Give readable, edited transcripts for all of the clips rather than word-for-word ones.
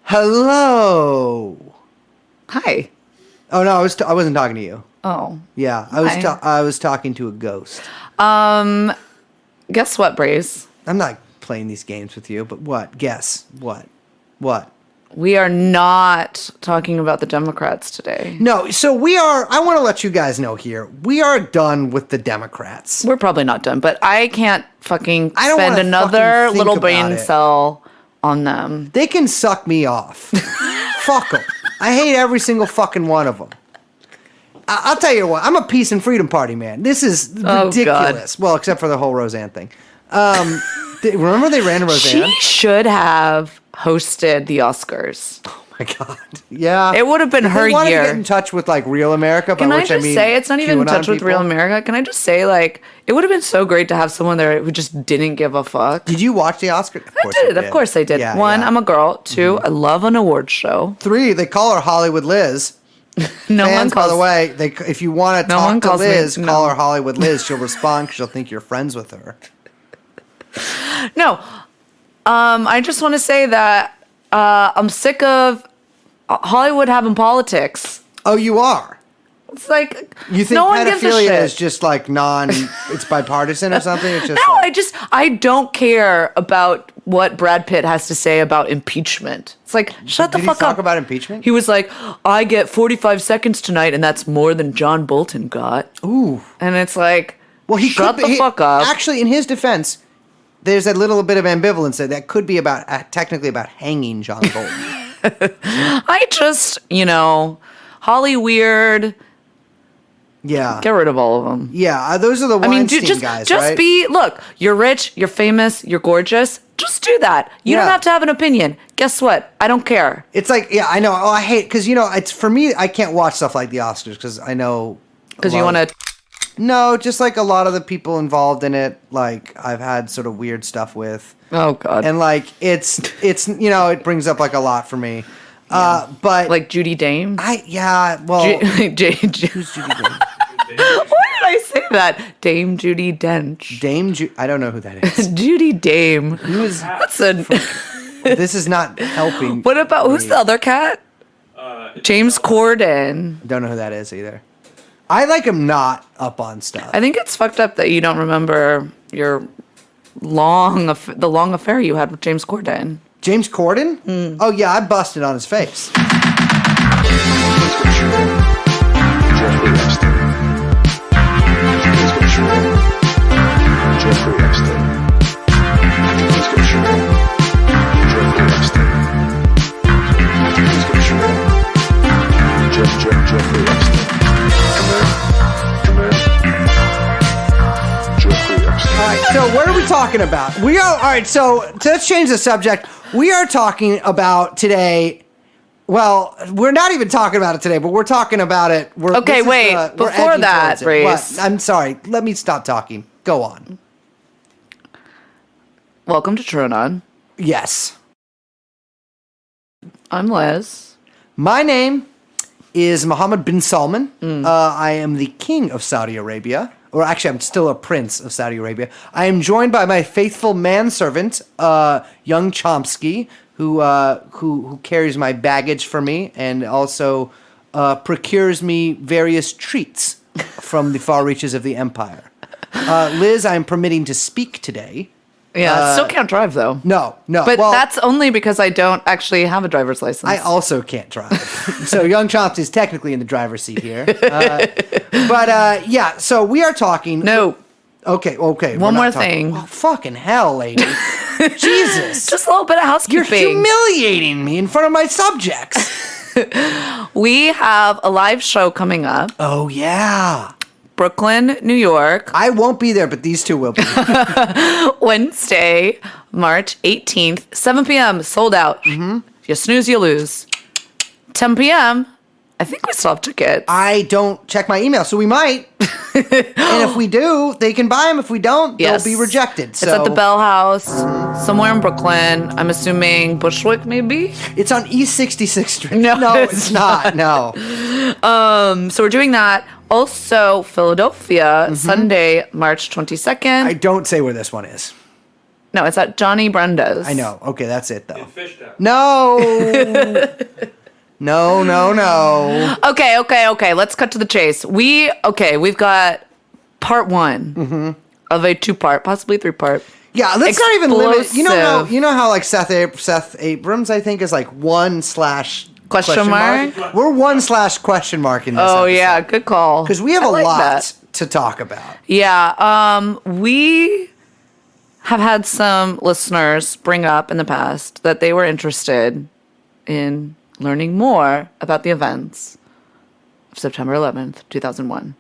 Hello. Hi. Oh no, I wasn't talking to you. Oh. Yeah, I was talking to a ghost. Guess what, Braze? I'm not playing these games with you, but what? Guess what? What? We are not talking about the Democrats today. No, so we are. I want to let you guys know here. We are done with the Democrats. We're probably not done, but I can't fucking I don't spend wanna another fucking think little about brain it. cell on them. They can suck me off. Fuck them. I hate every single fucking one of them. I'll tell you what. I'm a peace and freedom party man. This is ridiculous. Well, except for the whole Roseanne thing. Remember they ran to Roseanne? She should have hosted the Oscars. Oh my God. Yeah. It would have been her They want to year. get in touch with like real America, by Can I which I just mean say, it's not even in QAnon touch with people. real America. Can I just say, like, it would have been so great to have someone there who just didn't give a fuck. Did you watch the Oscars? I did. Of course I did. Yeah, One, yeah. I'm a girl. Two, I love an award show. Three, they call her Hollywood Liz. No one Fans, calls. by the way, if you want to No one talk to calls me- Liz, no. call her Hollywood Liz. She'll respond because she'll think you're friends with her. No. I just want to say that I'm sick of Hollywood having politics. Oh, you are? It's like You think no one gives a pedophilia shit. is just like it's bipartisan or something? It's just No, like, I don't care about what Brad Pitt has to say about impeachment. It's like, shut the Did fuck he talk up. about impeachment? He was like, I get 45 seconds tonight, and that's more than John Bolton got. Ooh. And it's like, Well, he shut could the fuck up. Actually, in his defense, there's a little bit of ambivalence that could be about technically about hanging John Bolton. I just, Holly Weird, Yeah. get rid of all of them. Yeah, those are the Weinstein guys, right? Look, you're rich, you're famous, you're gorgeous. Just do that. You don't Yeah. have to have an opinion. Guess what? I don't care. It's like, yeah, I know. Oh, I hate, because, it's, for me, I can't watch stuff like the Oscars, because I know. Because you want to. No, just like a lot of the people involved in it, like, I've had sort of weird stuff with. Oh, God. And, like, it's it brings up, like, a lot for me. But. Like Judy Dame? Who's Judy Dame? Why did I say that? Dame Judy Dench. I don't know who that is. Judy Dame. Who's, That's a. this is not helping. What about, who's the other cat? James Corden. Don't know who that is either. I like him not up on stuff. I think it's fucked up that you don't remember your the long affair you had with James Corden. James Corden? Oh, yeah, I busted on his face. All right, so what are we talking about? All right, so let's change the subject. We are talking about today. Well, we're not even talking about it today, but we're talking about it. Okay, wait. Before that, Brace. I'm sorry. Let me stop talking. Go on. Welcome to TrueAnon. Yes. I'm Liz. My name is Mohammed bin Salman. I am the king of Saudi Arabia. Or actually, I'm still a prince of Saudi Arabia. I am joined by my faithful manservant, young Chomsky, who carries my baggage for me and also procures me various treats from the far reaches of the empire. Liz, I am permitting to speak today. Yeah, still can't drive though. No. But that's only because I don't actually have a driver's license. I also can't drive. So young Chomsky is technically in the driver's seat here. Yeah, so we are talking. No. Okay. One more thing. Oh, fucking hell, lady. Jesus. Just a little bit of housekeeping. You're humiliating me in front of my subjects. We have a live show coming up. Oh, yeah. Brooklyn, New York. I won't be there, but these two will be. Wednesday, March 18th, 7 p.m. Sold out. Mm-hmm. You snooze, you lose. 10 p.m. I think we still have tickets. I don't check my email, so we might. And if we do, they can buy them. If we don't, Yes. they'll be rejected. It's at the Bell House, somewhere in Brooklyn. I'm assuming Bushwick, maybe? It's on East 66th Street. No, it's not. No. So we're doing that. Also, Philadelphia, Sunday, March 22nd. I don't say where this one is. No, it's at Johnny Brenda's. I know. Okay, that's it, though. In Fishtown. No! No. Okay. Let's cut to the chase. We've got part one of a 2-part, possibly 3-part. Yeah, let's not even limit. You Explosive. know how like Seth Abrams, I think, is like 1/ Question mark? We're 1/ question mark in this Oh episode. yeah, good call. Because we have I a like lot that. to talk about. Yeah, we have had some listeners bring up in the past that they were interested in learning more about the events of September 11th, 2001.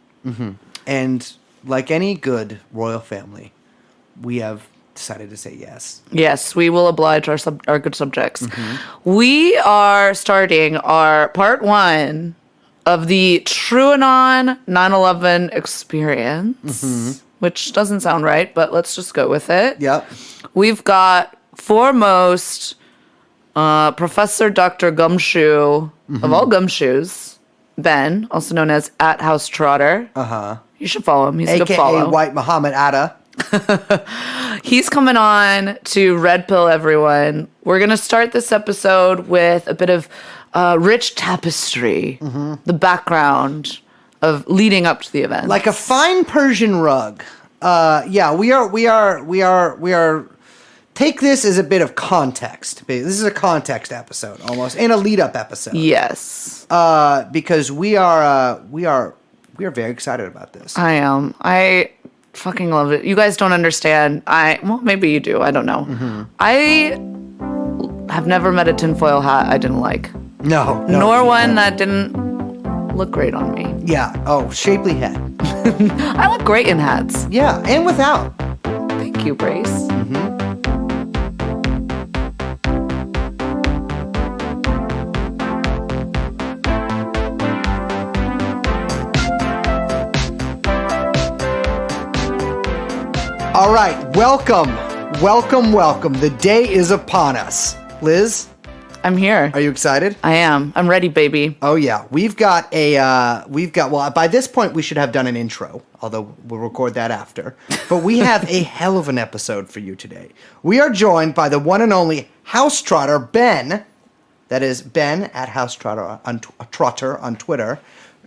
And like any good royal family, we have decided to say yes. Yes, we will oblige our good subjects. We are starting our part 1 of the TrueAnon 9/11 experience, which doesn't sound right, but let's just go with it. Yep. We've got foremost Professor Dr. Gumshoe of all gumshoes, Ben, also known as @HouseTrotter. You should follow him. He's a good AKA follow. White Muhammad Atta. He's coming on to Red Pill everyone. We're going to start this episode with a bit of rich tapestry, the background of leading up to the event. Like a fine Persian rug. Yeah, we are. Take this as a bit of context. This is a context episode, almost, and a lead-up episode. Yes. Because we are very excited about this. I am. I fucking love it. You guys don't understand. Well, maybe you do. I don't know. I have never met a tinfoil hat I didn't like. No. Nor one that didn't look great on me. Yeah. Oh, shapely head. I look great in hats. Yeah, and without. Thank you, Brace. All right, welcome. The day is upon us. Liz, I'm here. are you excited? I am. I'm ready, baby. Oh yeah, well, by this point we should have done an intro, although we'll record that after. But we have a hell of an episode for you today. We are joined by the one and only House Trotter, Ben. That is Ben @HouseTrotter on Twitter,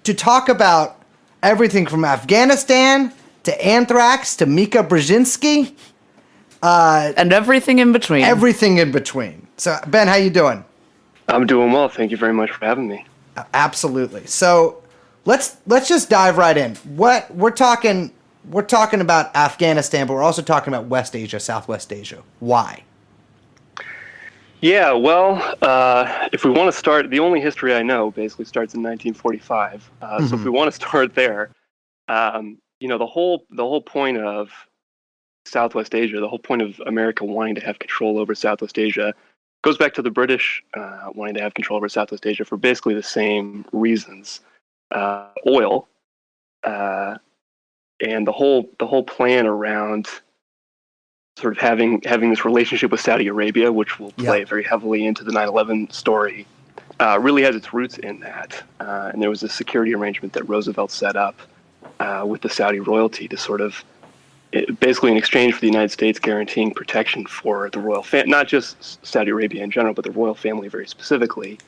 to talk about everything from Afghanistan to anthrax to Mika Brzezinski, And everything in between. everything in between. So Ben, how you doing? I'm doing well. Thank you very much for having me. Absolutely. So let's just dive right in. What we're talking about Afghanistan, but we're also talking about West Asia, Southwest Asia. Why? Yeah, well, if we want to start, the only history I know basically starts in 1945. So if we want to start there, the whole point of Southwest Asia, the whole point of America wanting to have control over Southwest Asia, goes back to the British wanting to have control over Southwest Asia for basically the same reasons. Oil, and the whole plan around sort of having this relationship with Saudi Arabia, which will play very heavily into the 9/11 story, really has its roots in that. And there was a security arrangement that Roosevelt set up with the Saudi royalty to sort of, basically in exchange for the United States guaranteeing protection for the royal family, not just Saudi Arabia in general, but the royal family very specifically,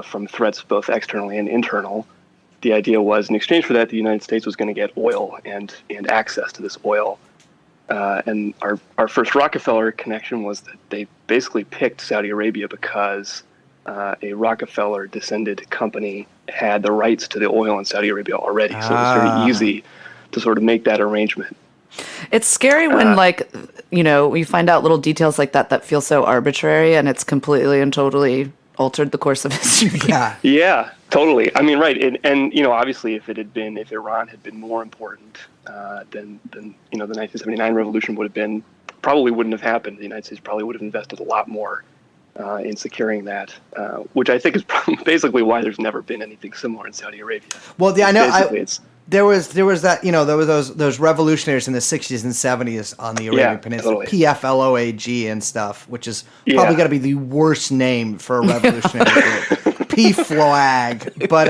from threats both externally and internal. The idea was, in exchange for that, the United States was going to get oil and access to this oil. And our first Rockefeller connection was that they basically picked Saudi Arabia because a Rockefeller descended company had the rights to the oil in Saudi Arabia already. So it was very easy to sort of make that arrangement. It's scary when, you find out little details like that feel so arbitrary, and it's completely and totally altered the course of history. Yeah, totally. I mean, right. And obviously, if Iran had been more important, then the 1979 revolution probably wouldn't have happened. The United States probably would have invested a lot more in securing that, which I think is basically why there's never been anything similar in Saudi Arabia. Well, yeah, I know. Basically, There was that, there were those revolutionaries in the 60s and 70s on the Arabian Peninsula, totally. PFLOAG and stuff, which is probably got to be the worst name for a revolutionary group. PFLOAG. But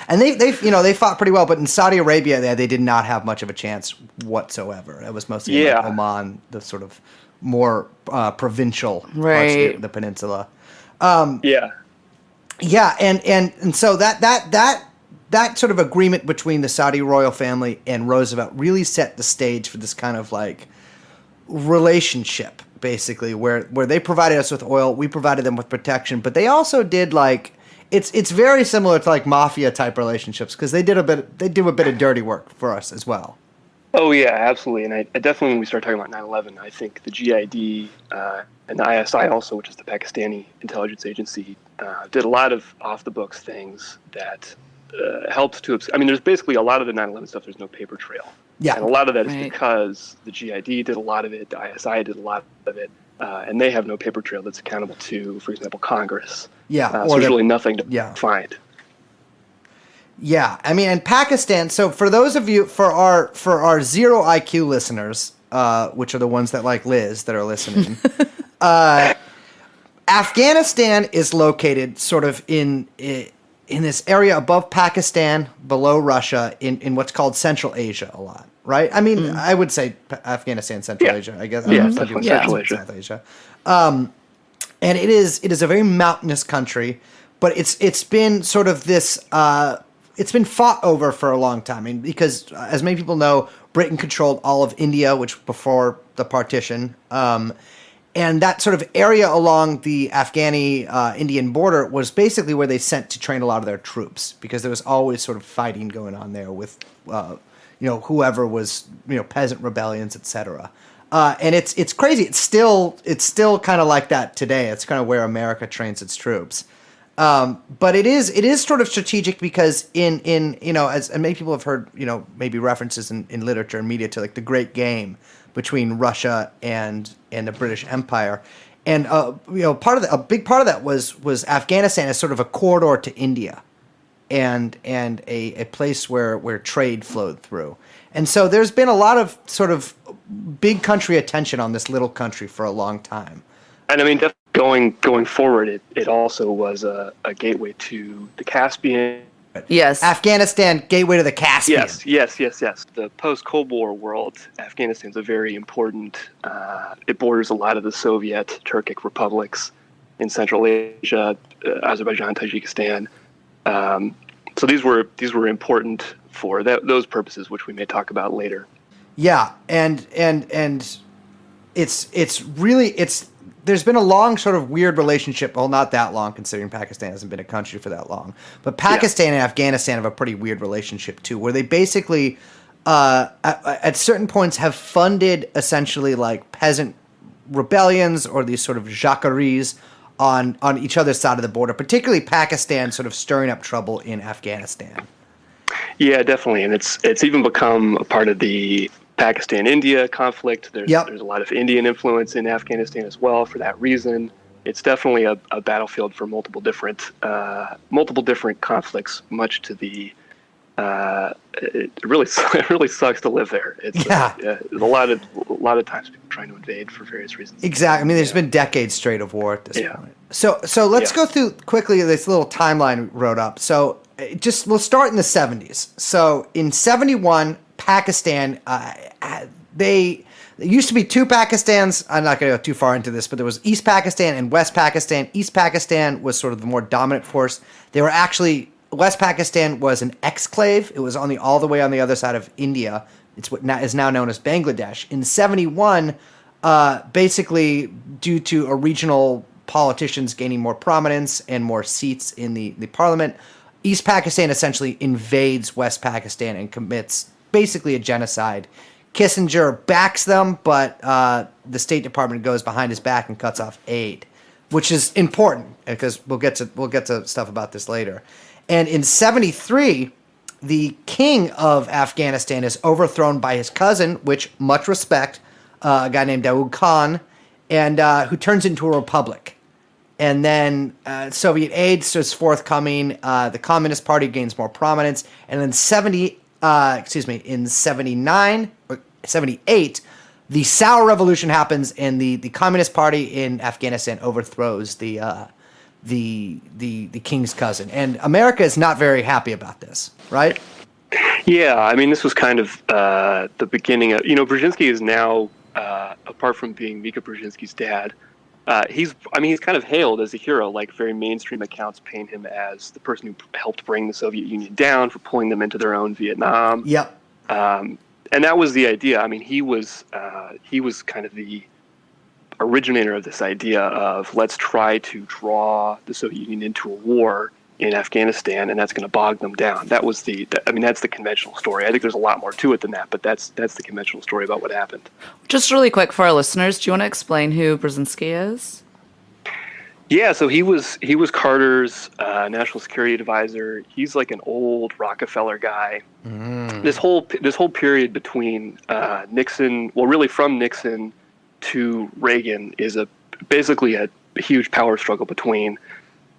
and they fought pretty well, but in Saudi Arabia they did not have much of a chance whatsoever. It was mostly in, like, Oman, the sort of more provincial parts Right. of the peninsula. Yeah. Yeah, and so that sort of agreement between the Saudi royal family and Roosevelt really set the stage for this kind of like relationship, basically, where they provided us with oil, we provided them with protection, but they also did like it's very similar to like mafia type relationships because they do a bit of dirty work for us as well. Oh yeah, absolutely. And I definitely, when we start talking about 9/11, I think the GID and the ISI also, which is the Pakistani intelligence agency, did a lot of off the books things that helped to. I mean, there's basically a lot of the 9/11 stuff. There's no paper trail. Yeah. And a lot of that is Right. because the GID did a lot of it, the ISI did a lot of it, and they have no paper trail that's accountable to, for example, Congress. Yeah, So there's really nothing to yeah. find. Yeah, I mean, and Pakistan. So for those of you, for our zero IQ listeners, which are the ones that like Liz that are listening, Afghanistan is located sort of in this area above Pakistan, below Russia, in what's called Central Asia a lot, right? I mean, I would say Afghanistan, Central Asia. I guess. Yeah, some people definitely say Central South Asia. Asia. And it is a very mountainous country, but it's been sort of this. It's been fought over for a long time. I mean, because as many people know, Britain controlled all of India, which before the partition, and that sort of area along the Afghani-Indian border was basically where they sent to train a lot of their troops, because there was always sort of fighting going on there with, whoever was, peasant rebellions, etc. And it's crazy. It's still kind of like that today. It's kind of where America trains its troops. But it is sort of strategic because in as many people have heard, maybe references in literature and media to like the Great Game between Russia and the British Empire. And a big part of that was Afghanistan as sort of a corridor to India and a place where trade flowed through. And so there's been a lot of sort of big country attention on this little country for a long time. And I mean, going forward, it also was a gateway to the Caspian. Yes. Afghanistan, gateway to the Caspian. Yes. The post-Cold War world, Afghanistan's a very important. It borders a lot of the Soviet Turkic republics in Central Asia, Azerbaijan, Tajikistan. So these were important for those purposes, which we may talk about later. Yeah, and it's really there's been a long sort of weird relationship. Well, not that long, considering Pakistan hasn't been a country for that long. But Pakistan and Afghanistan have a pretty weird relationship too, where they basically at certain points have funded essentially like peasant rebellions or these sort of jacqueries on each other's side of the border, particularly Pakistan sort of stirring up trouble in Afghanistan. Yeah, definitely, and it's even become a part of the Pakistan-India conflict. There's a lot of Indian influence in Afghanistan as well. For that reason, it's definitely a battlefield for multiple different conflicts. Much to the it really sucks to live there. It's a lot of times people trying to invade for various reasons. Exactly. I mean, there's been decades straight of war at this point. So let's go through quickly this little timeline we wrote up. So we'll start in the 70s. So in 71, Pakistan, there used to be two Pakistans. I'm not going to go too far into this, but there was East Pakistan and West Pakistan. East Pakistan was sort of the more dominant force. West Pakistan was an exclave. It was all the way on the other side of India. It's what is now known as Bangladesh. In 71, basically due to a regional politicians gaining more prominence and more seats in the parliament, East Pakistan essentially invades West Pakistan and commits basically a genocide. Kissinger backs them, but the State Department goes behind his back and cuts off aid, which is important because we'll get to stuff about this later. And in 73, the king of Afghanistan is overthrown by his cousin, which much respect, a guy named Daoud Khan, and who turns into a republic. And then Soviet aid is forthcoming. The Communist Party gains more prominence. And in 79 or 78, the Sour Revolution happens, and the Communist Party in Afghanistan overthrows the king's cousin. And America is not very happy about this, right? Yeah, I mean, this was kind of the beginning of, Brzezinski is now apart from being Mika Brzezinski's dad, he's kind of hailed as a hero. Like very mainstream accounts paint him as the person who helped bring the Soviet Union down for pulling them into their own Vietnam. Yep. And that was the idea. I mean, he was kind of the originator of this idea of let's try to draw the Soviet Union into a war in Afghanistan, and that's going to bog them down. That's the conventional story. I think there's a lot more to it than that, but that's the conventional story about what happened. Just really quick for our listeners, do you want to explain who Brzezinski is? Yeah, so he was Carter's national security advisor. He's like an old Rockefeller guy. This whole period between Nixon, well, really from Nixon to Reagan, is basically a huge power struggle between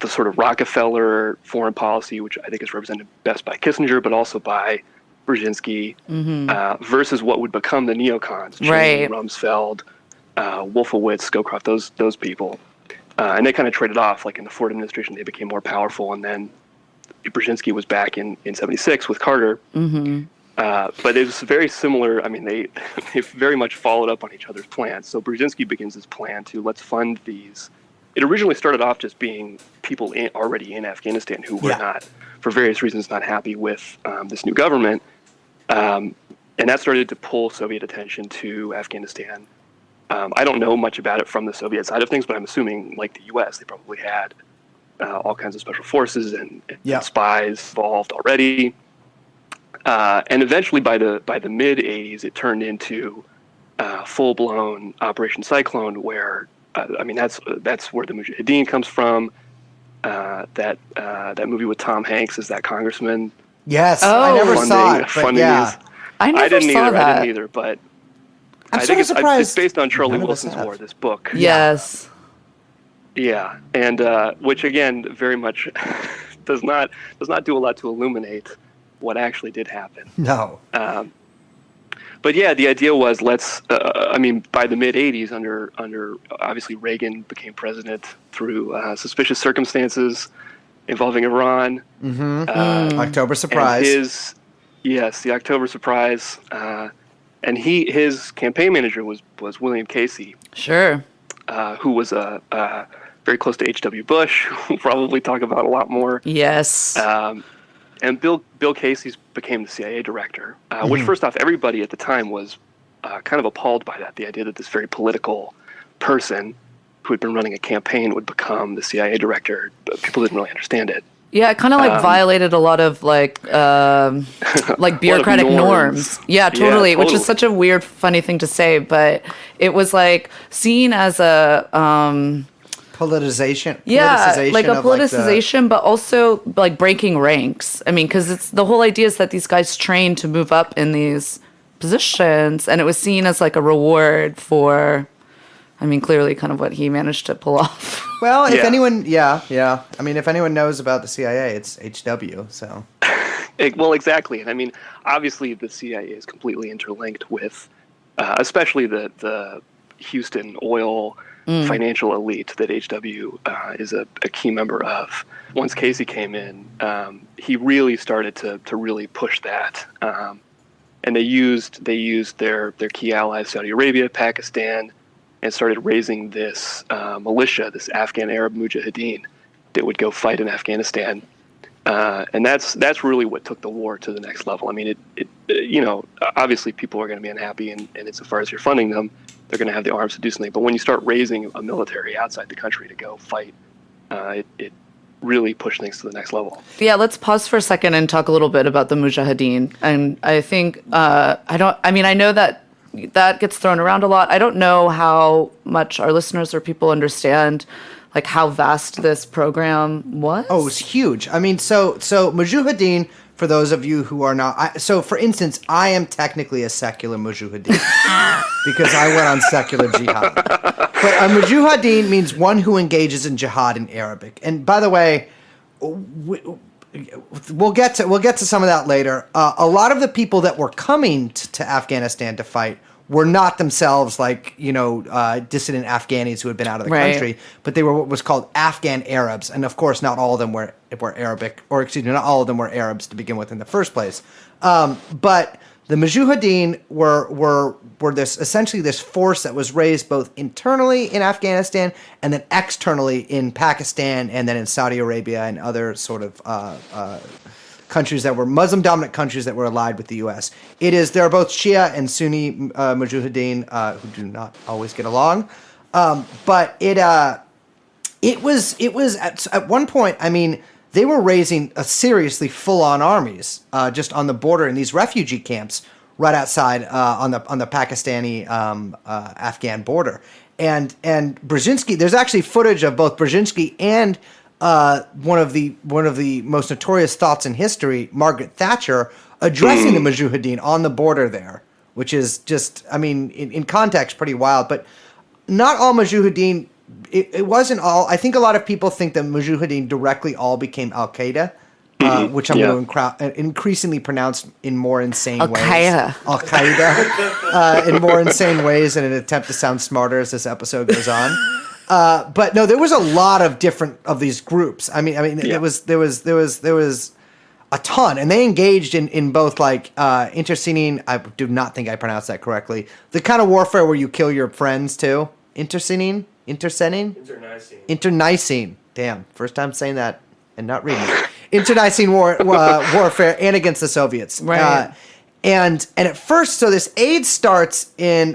the sort of Rockefeller foreign policy, which I think is represented best by Kissinger, but also by Brzezinski, versus what would become the neocons, Cheney, Rumsfeld, Wolfowitz, Scowcroft, those people. And they kind of traded off. Like in the Ford administration, they became more powerful, and then Brzezinski was back in 76 with Carter. But it was very similar. I mean, they very much followed up on each other's plans. So Brzezinski begins his plan to let's fund these. It originally started off just being people already in Afghanistan who were not, for various reasons, not happy with this new government. And that started to pull Soviet attention to Afghanistan. I don't know much about it from the Soviet side of things, but I'm assuming, like the U.S., they probably had all kinds of special forces and spies involved already. And eventually, by the mid '80s, it turned into full-blown Operation Cyclone, where that's where the Mujahideen comes from. That movie with Tom Hanks as that congressman. Yes, I never saw it, but yeah, I didn't either, but. I think it's based on Charlie Wilson's War, this book. Yes. Yeah, and which again very much does not do a lot to illuminate what actually did happen. No. But yeah, the idea was by the mid '80s, under obviously Reagan became president through suspicious circumstances involving Iran. October surprise. The October surprise. And his campaign manager was William Casey. Sure. Who was very close to H.W. Bush, who we'll probably talk about a lot more. Yes. And Bill Casey became the CIA director, which first off, everybody at the time was kind of appalled by that, the idea that this very political person who had been running a campaign would become the CIA director. But people didn't really understand it. Yeah, it kind of violated a lot of bureaucratic norms. Yeah, totally. Which is such a weird, funny thing to say, but it was like seen as a politicization. Like a politicization, but also like breaking ranks. I mean, because it's the whole idea is that these guys train to move up in these positions, and it was seen as like a reward for. I mean, clearly kind of what he managed to pull off. Well, if anyone, I mean, if anyone knows about the CIA, it's HW, so. Well, exactly. And I mean, obviously the CIA is completely interlinked with, especially the Houston oil financial elite that HW is a key member of. Once Casey came in, he really started to really push that. And they used their key allies, Saudi Arabia, Pakistan, and started raising this militia, this Afghan Arab Mujahideen, that would go fight in Afghanistan, and that's really what took the war to the next level. I mean, it obviously people are going to be unhappy, and insofar as you're funding them, they're going to have the arms to do something. But when you start raising a military outside the country to go fight, it really pushed things to the next level. Yeah, let's pause for a second and talk a little bit about the Mujahideen. And I think I know that gets thrown around a lot. I don't know how much our listeners or people understand, like how vast this program was. Oh, it was huge. I mean, so Mujahideen, for those of you who are not, for instance, I am technically a secular Mujahideen because I went on secular jihad. But a Mujahideen means one who engages in jihad in Arabic. And by the way, we'll get to some of that later. A lot of the people that were coming to Afghanistan to fight were not themselves dissident Afghanis who had been out of the country, but they were what was called Afghan Arabs, and of course, not all of them were Arabic, or excuse me, not all of them were Arabs to begin with in the first place. But The Mujahideen were this essentially this force that was raised both internally in Afghanistan and then externally in Pakistan and then in Saudi Arabia and other sort of countries that were Muslim-dominant countries that were allied with the U.S. There are both Shia and Sunni Mujahideen who do not always get along, but it was at one point. I mean, they were raising a seriously full-on armies just on the border in these refugee camps right outside on the Pakistani Afghan border. And Brzezinski, there's actually footage of both Brzezinski and one of the most notorious thoughts in history, Margaret Thatcher, addressing the Mujahideen on the border there, which is just, I mean, in context, pretty wild. But not all Mujahideen. It wasn't all. I think a lot of people think that Mujahideen directly all became Al Qaeda, which I'm going to increasingly pronounce in more insane ways. Al Qaeda, in more insane ways in an attempt to sound smarter as this episode goes on. But no, there was a lot of different of these groups. I mean, there was a ton, and they engaged in both like interceding. I do not think I pronounced that correctly. The kind of warfare where you kill your friends too. Internecine. Damn, first time saying that and not reading it. Internecine warfare and against the Soviets. Right. And at first, so this aid starts in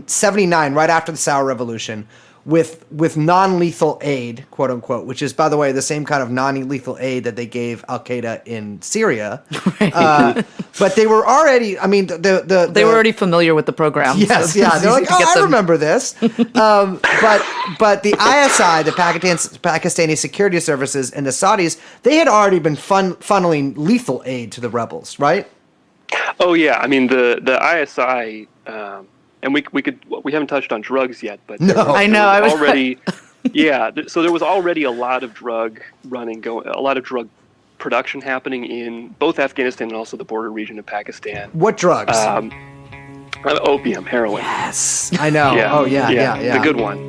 79, right after the Sour Revolution, with non-lethal aid, quote unquote, which is, by the way, the same kind of non-lethal aid that they gave Al Qaeda in Syria. Right. But they were already, I mean, they were already familiar with the program. Yes, so yeah. They're like, I remember this. But the ISI, the Pakistani Security Services, and the Saudis, they had already been funneling lethal aid to the rebels, right? Oh yeah, I mean the ISI. And we haven't touched on drugs yet, but no, I know I was already, yeah. So there was already a lot of drug a lot of drug production happening in both Afghanistan and also the border region of Pakistan. What drugs? Opium, heroin. Yes, I know. Yeah. Oh yeah. The good one.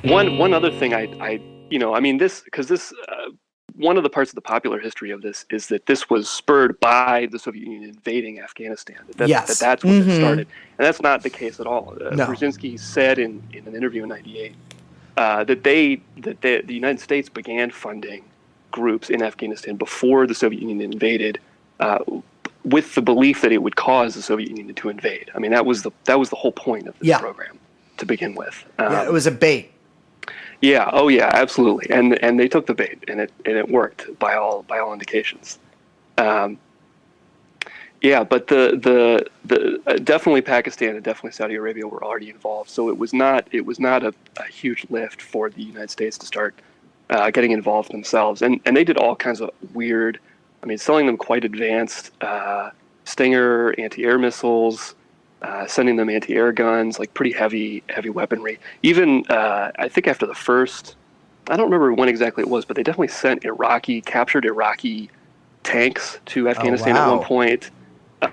One other thing one of the parts of the popular history of this is that this was spurred by the Soviet Union invading Afghanistan. That's when it started. And that's not the case at all. No. Brzezinski said in an interview in '98 that the United States began funding groups in Afghanistan before the Soviet Union invaded, with the belief that it would cause the Soviet Union to invade. I mean, that was the whole point of this program to begin with. It was a bait. Yeah. Oh, yeah. Absolutely. And they took the bait, and it worked by all indications. But the definitely Pakistan and definitely Saudi Arabia were already involved. So it was not a huge lift for the United States to start getting involved themselves. And they did all kinds of weird. I mean, selling them quite advanced Stinger anti-air missiles. Sending them anti-air guns, like pretty heavy weaponry. Even I think after the first, I don't remember when exactly it was, but they definitely sent captured Iraqi tanks to Afghanistan at one point.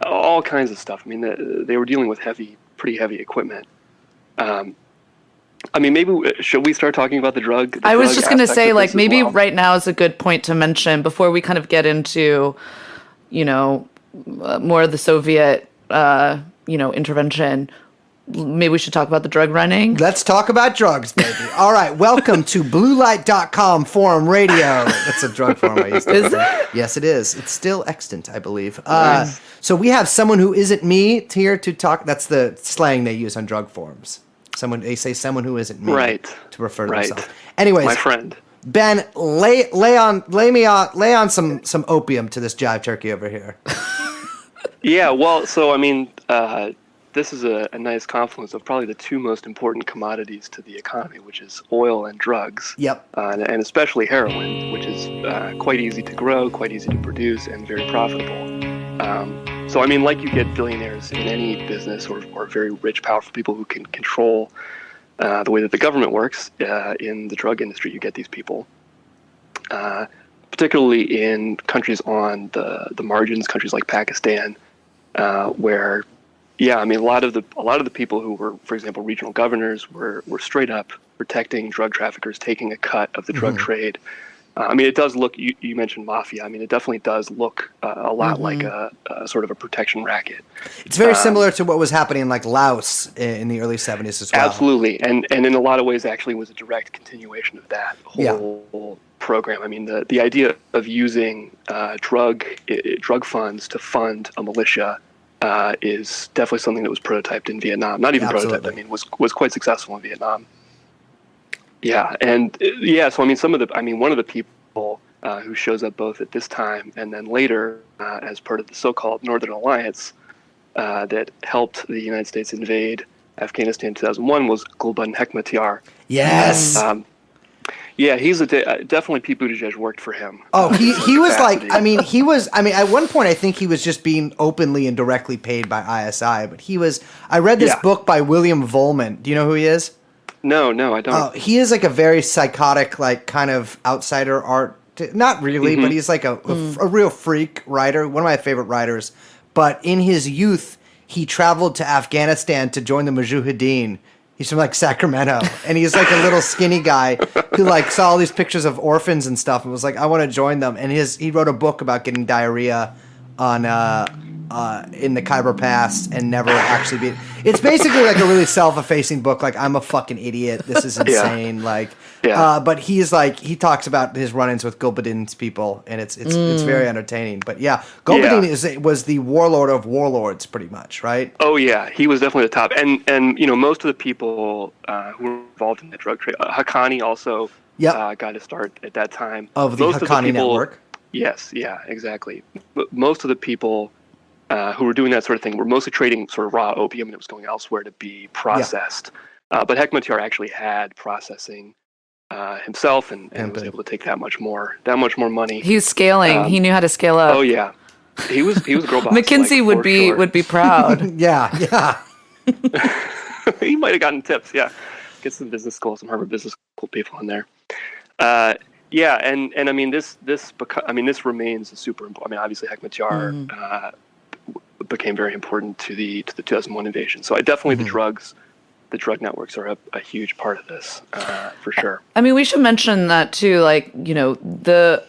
All kinds of stuff. I mean, they were dealing with pretty heavy equipment. I mean, maybe should we start talking about the drug? I was just going to say, like, maybe right now is a good point to mention before we kind of get into, more of the Soviet. Intervention. Maybe we should talk about the drug running. Let's talk about drugs, baby. All right, welcome to bluelight.com forum radio. That's a drug forum I used to Is it? Yes, it is. It's still extant, I believe. Nice. So we have someone who isn't me here to talk. That's the slang they use on drug forums. They say someone who isn't me to refer to themselves. Anyways, my friend. Ben, lay on some opium to this jive turkey over here. Yeah, well, so I mean, this is a nice confluence of probably the two most important commodities to the economy, which is oil and drugs. Yep. And especially heroin, which is quite easy to grow, quite easy to produce, and very profitable. So I mean, like you get billionaires in any business or very rich, powerful people who can control the way that the government works in the drug industry, you get these people. Particularly in countries on the margins, countries like Pakistan, where, I mean, a lot of the people who were, for example, regional governors were straight up protecting drug traffickers, taking a cut of the drug trade, I mean, it does look. You mentioned mafia. I mean, it definitely does look a lot like a sort of a protection racket. It's very similar to what was happening in like Laos in the early 70s as well. Absolutely, and in a lot of ways, actually, was a direct continuation of that whole program. I mean, the idea of using drug funds to fund a militia is definitely something that was prototyped in Vietnam. Not even prototyped. I mean, was quite successful in Vietnam. Yeah, and so I mean, one of the people who shows up both at this time and then later as part of the so-called Northern Alliance that helped the United States invade Afghanistan in 2001 was Gulbuddin Hekmatyar. Yes. Yeah, he's definitely Pete Buttigieg worked for him. Oh, he was like, I mean, at one point, I think he was just being openly and directly paid by ISI, but I read this book by William Vollmann. Do you know who he is? No, I don't. He is like a very psychotic, like kind of outsider art. Not really, but he's like a real freak writer, one of my favorite writers. But in his youth, he traveled to Afghanistan to join the Mujahideen. He's from like Sacramento, and he's like a little skinny guy who like saw all these pictures of orphans and stuff and was like, I want to join them. And he wrote a book about getting diarrhea on in the Khyber Pass and never actually being. It's basically like a really self-effacing book. Like, I'm a fucking idiot. This is insane. But he's like, he talks about his run-ins with Gulbuddin's people, and it's very entertaining. But yeah, Gulbuddin was the warlord of warlords, pretty much, right? Oh yeah, he was definitely the top. And you know, most of the people who were involved in the drug trade, Haqqani also got to start at that time of the Haqqani network. Yes, yeah, exactly. But most of the people who were doing that sort of thing were mostly trading sort of raw opium, and it was going elsewhere to be processed. But Hekmatyar actually had processing himself, and was able to take that much more money. He was scaling. He knew how to scale up. Oh yeah, he was a girl boss. McKinsey would be proud. yeah. He might have gotten tips. Yeah, get some Harvard Business School people in there. Yeah, and I mean this remains a super important. I mean, obviously Hekmatyar became very important to the 2001 invasion. So definitely the drug networks are a huge part of this for sure. I mean, we should mention that too. Like, you know, the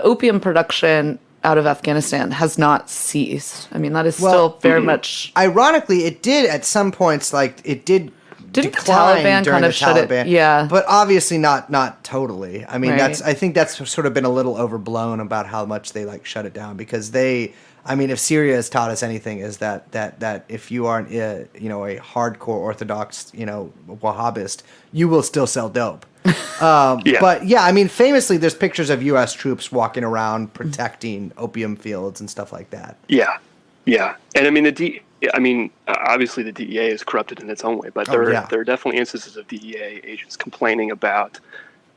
opium production out of Afghanistan has not ceased. I mean, that is still very much. Ironically, it did at some points. Like, it did. Didn't the Taliban kind of shut it? Yeah, but obviously not totally. I mean, I think that's sort of been a little overblown about how much they like shut it down, because if Syria has taught us anything, is that if you aren't a hardcore Orthodox Wahhabist, you will still sell dope. But yeah, I mean, famously, there's pictures of U.S. troops walking around protecting opium fields and stuff like that. Yeah, and I mean obviously the DEA is corrupted in its own way, but there are definitely instances of DEA agents complaining about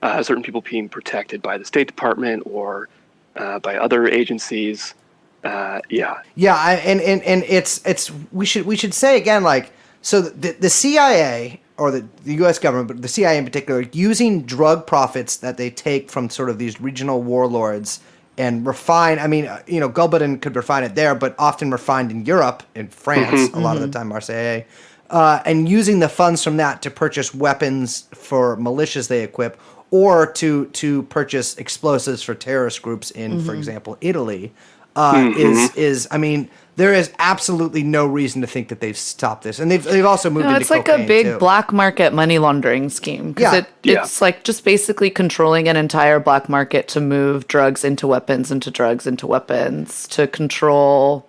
certain people being protected by the State Department or by other agencies. And it's we should say again, like, so the CIA or the U.S. government, but the CIA in particular, using drug profits that they take from sort of these regional warlords and refine. I mean, Gulbuddin could refine it there, but often refined in Europe, in France, a lot of the time, Marseille, and using the funds from that to purchase weapons for militias they equip, or to purchase explosives for terrorist groups in, for example, Italy. Is I mean, there is absolutely no reason to think that they've stopped this, and they've also moved into cocaine. It's like a big black market money laundering scheme, because it's like just basically controlling an entire black market to move drugs into weapons, to control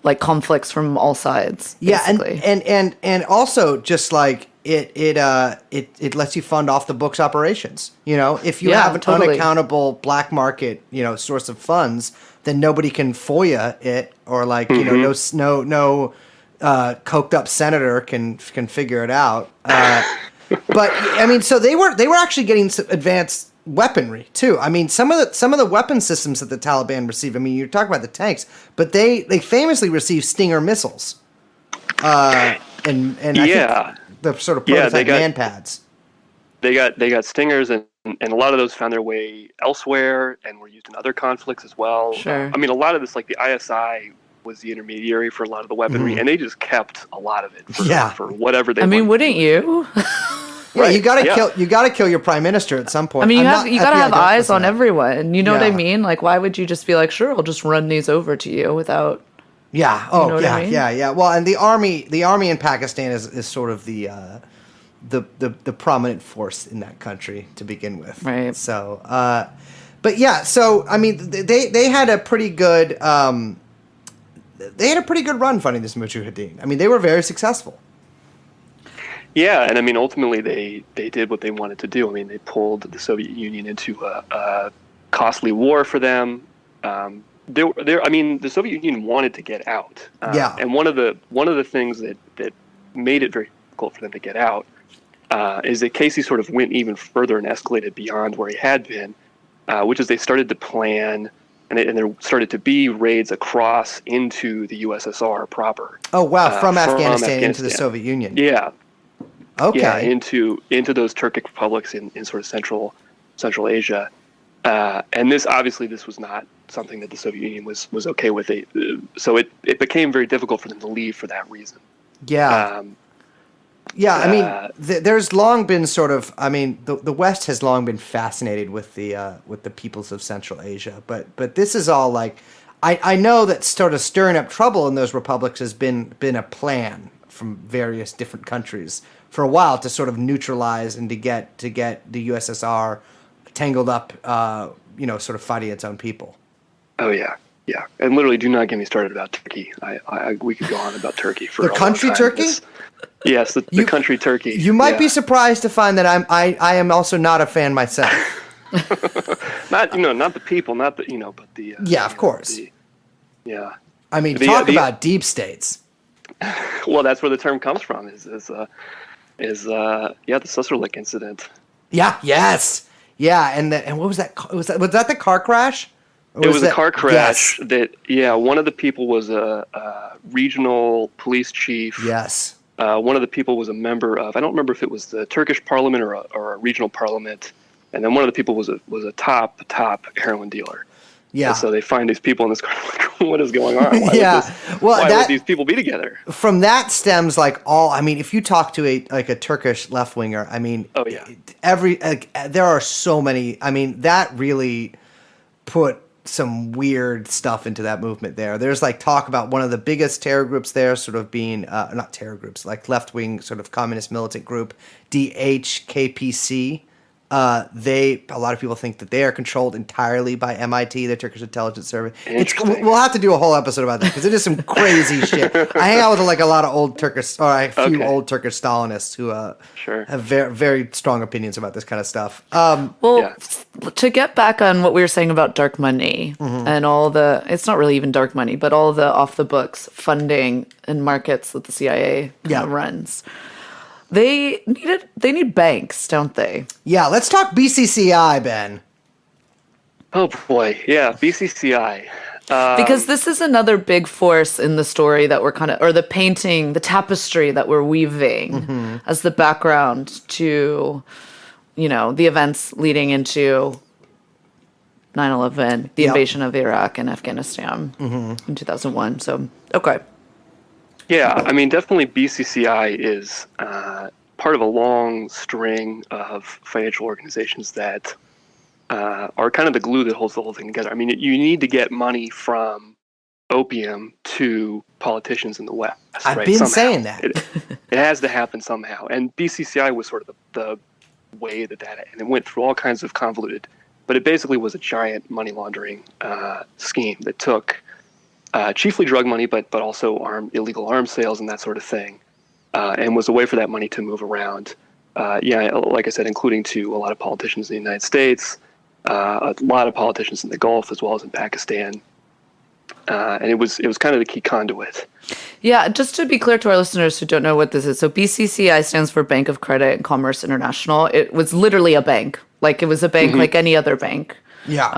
like conflicts from all sides. Basically. and also just like it lets you fund off the books operations. If you have an unaccountable black market source of funds, then nobody can FOIA it, or like no coked up senator can figure it out. But I mean, so they were actually getting some advanced weaponry too. I mean, some of the weapon systems that the Taliban received. I mean, you're talking about the tanks, but they famously received Stinger missiles. And I think the sort of prototype manpads. They got Stingers, and a lot of those found their way elsewhere and were used in other conflicts as well. Sure. I mean, a lot of this, like the ISI was the intermediary for a lot of the weaponry, and they just kept a lot of it for whatever they wanted. I mean, wouldn't you? Yeah, Right. you gotta kill your prime minister at some point. I mean, I'm you not- gotta FBI have don't eyes listen on to that. everyone. You know what I Yeah. mean? Like, why would you just be like, sure, I'll just run these over to you without? Yeah. know Oh, what yeah, I mean? yeah. Well, and the army in Pakistan is sort of the prominent force in that country to begin with. Right. So, but yeah. So I mean, they had a pretty good run funding this Mujahideen. I mean, they were very successful. Yeah, and I mean, ultimately, they did what they wanted to do. I mean, they pulled the Soviet Union into a costly war for them. I mean, the Soviet Union wanted to get out. Yeah. And one of the things that made it very difficult for them to get out is that Casey sort of went even further and escalated beyond where he had been, which is they started to plan. And there started to be raids across into the USSR proper. Oh wow! From Afghanistan into the Soviet Union. Yeah. Okay. Yeah, into those Turkic republics in sort of Central Asia, and this was not something that the Soviet Union was okay with. So it became very difficult for them to leave for that reason. Yeah. Yeah, I mean, there's long been sort of. I mean, the West has long been fascinated with the peoples of Central Asia, but this is all like, I know that sort of stirring up trouble in those republics has been a plan from various different countries for a while to sort of neutralize and to get the USSR tangled up, sort of fighting its own people. Oh yeah, yeah, and literally, do not get me started about Turkey. We could go on about Turkey for the country Turkey. Yes, the country Turkey. You might be surprised to find that I am also not a fan myself. Not the people, not the but the of course. Yeah. I mean, talk about deep states. Well, that's where the term comes from. Is the Sussrlik incident. Yeah. Yes. Yeah. And what was that? Was that the car crash? It was a car crash. Yes. One of the people was a regional police chief. Yes. One of the people was a member of, I don't remember if it was the Turkish parliament or a regional parliament, and then one of the people was a top heroin dealer. Yeah. And so they find these people in this car, like, what is going on? Why would these people be together? From that stems if you talk to a Turkish left winger, I mean, oh yeah, there are so many. I mean, that really put some weird stuff into that movement there. There's like talk about one of the biggest terror groups there sort of being, not terror groups, like left-wing sort of communist militant group, DHKPC. A lot of people think that they are controlled entirely by MIT, the Turkish intelligence service. We'll have to do a whole episode about that because it is some crazy shit. I hang out with like a lot of old Turkish, or a few old Turkish Stalinists who have very, very strong opinions about this kind of stuff. To get back on what we were saying about dark money and all it's not really even dark money, but all the off the books funding and markets that the CIA runs. They need banks, don't they? Yeah, let's talk BCCI, Ben. Oh boy, yeah, BCCI. Because this is another big force in the story that we're or the painting, the tapestry that we're weaving as the background to, the events leading into 9/11, the invasion of Iraq and Afghanistan in 2001. So, okay. Yeah, I mean, definitely BCCI is part of a long string of financial organizations that are kind of the glue that holds the whole thing together. I mean, you need to get money from opium to politicians in the West. I've been saying that. It has to happen somehow. And BCCI was sort of the way that and it went through all kinds of convoluted, but it basically was a giant money laundering scheme that took chiefly drug money, but also illegal arms sales and that sort of thing, and was a way for that money to move around. Like I said, including to a lot of politicians in the United States, a lot of politicians in the Gulf, as well as in Pakistan, and it was kind of the key conduit. Yeah, just to be clear to our listeners who don't know what this is, so BCCI stands for Bank of Credit and Commerce International. It was literally a bank, like it was a bank like any other bank. Yeah.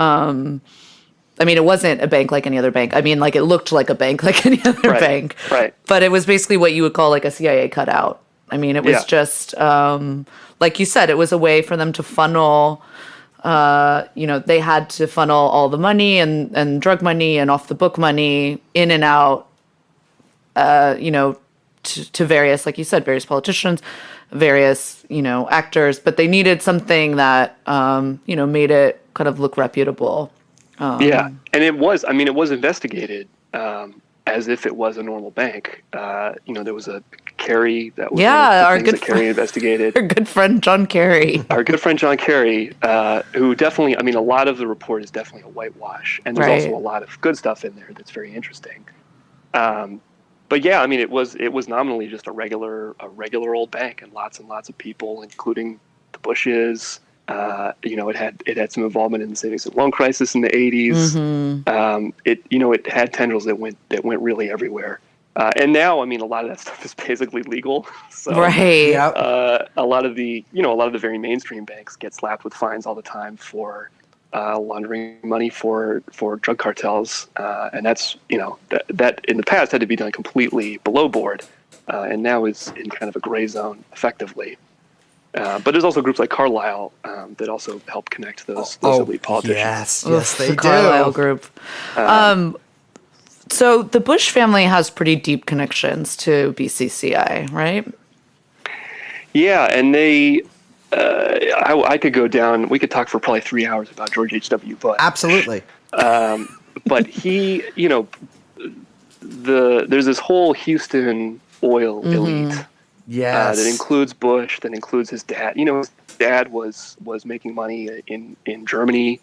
I mean, it wasn't a bank like any other bank. I mean, like it looked like a bank like any other bank. Right. But it was basically what you would call like a CIA cutout. I mean, it was just, like you said, it was a way for them to funnel, they had to funnel all the money and drug money and off the book money in and out, to various, like you said, various politicians, various, actors, but they needed something that, made it kind of look reputable. Yeah, and it was investigated as if it was a normal bank. There was a Kerry that was one of the things that Kerry investigated. Our good friend John Kerry. Our good friend John Kerry, who definitely, a lot of the report is definitely a whitewash, and there's also a lot of good stuff in there that's very interesting. But yeah, it was nominally just a regular old bank, and lots of people, including the Bushes. It had some involvement in the savings and loan crisis in the 80s. Mm-hmm. It had tendrils that went really everywhere. And now, a lot of that stuff is basically legal. So, right. A lot of the very mainstream banks get slapped with fines all the time for laundering money for drug cartels, and that's that in the past had to be done completely below board, and now is in kind of a gray zone effectively. But there's also groups like Carlyle that also help connect those elite politicians. Yes, they the do. Carlyle group. So the Bush family has pretty deep connections to BCCI, right? Yeah, and they. I could go down. We could talk for probably 3 hours about George H.W. Bush. Absolutely. But he, there's this whole Houston oil elite. Yes. That includes Bush, that includes his dad. His dad was making money in Germany